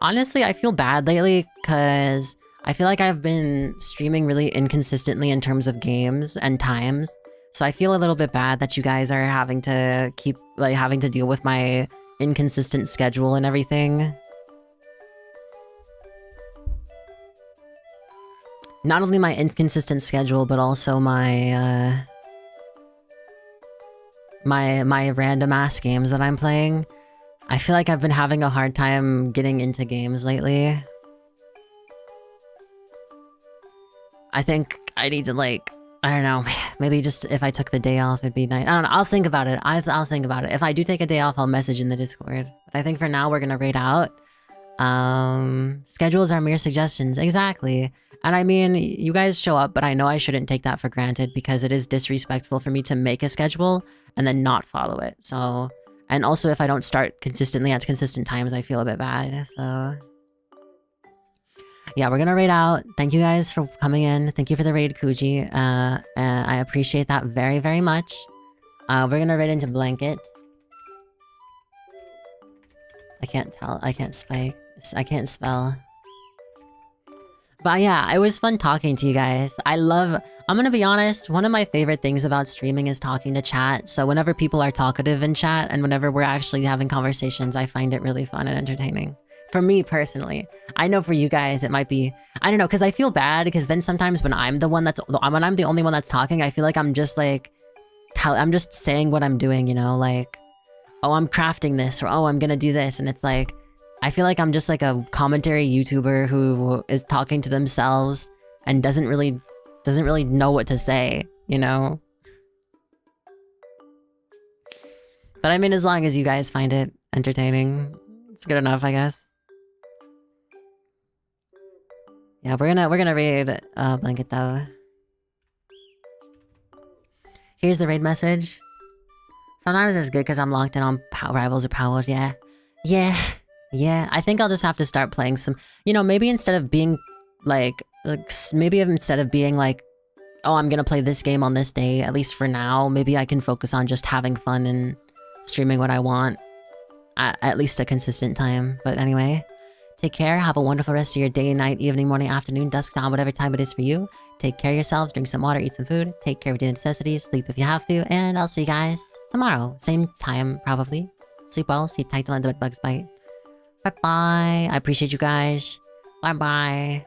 Honestly, I feel bad lately because I feel like I've been streaming really inconsistently in terms of games and times. So I feel a little bit bad that you guys are having to keep, like, having to deal with my inconsistent schedule and everything. Not only my inconsistent schedule, but also my, my random ass games that I'm playing. I feel like I've been having a hard time getting into games lately. I think I need to, like... I don't know, maybe just if I took the day off, it'd be nice. I don't know, I'll think about it. I'll think about it. If I do take a day off, I'll message in the Discord. But I think for now, we're gonna raid out. Schedules are mere suggestions. Exactly. And I mean, you guys show up, but I know I shouldn't take that for granted because it is disrespectful for me to make a schedule and then not follow it. So, and also if I don't start consistently at consistent times, I feel a bit bad, so... Yeah, we're gonna raid out. Thank you guys for coming in. Thank you for the raid, Kuji. I appreciate that very, very much. We're gonna raid into Blanket. I can't tell. I can't spike. I can't spell. But yeah, it was fun talking to you guys. I'm gonna be honest, one of my favorite things about streaming is talking to chat. So whenever people are talkative in chat and whenever we're actually having conversations, I find it really fun and entertaining. For me personally. I know for you guys it might be... I don't know, because I feel bad because then sometimes when I'm the one that's... When I'm the only one that's talking, I feel like I'm just like... I'm just saying what I'm doing, you know? Like, oh, I'm crafting this, or oh, I'm gonna do this. And it's like... I feel like I'm just like a commentary YouTuber who is talking to themselves and doesn't really know what to say, you know? But I mean, as long as you guys find it entertaining, it's good enough, I guess. Yeah, we're gonna raid Blanket though. Here's the raid message. Sometimes it's good because I'm locked in on rivals or powered. Yeah, I think I'll just have to start playing some... You know, maybe instead of being like maybe instead of being like, oh, I'm gonna play this game on this day, at least for now, maybe I can focus on just having fun and streaming what I want at least a consistent time. But anyway, Take care. Have a wonderful rest of your day, night, evening, morning, afternoon, dusk, dawn, whatever time it is for you. Take care of yourselves. Drink some water, eat some food. Take care of your necessities. Sleep if you have to. And I'll see you guys tomorrow. Same time, probably. Sleep well. Sleep tight. Don't let the bugs bite. Bye-bye. I appreciate you guys. Bye-bye.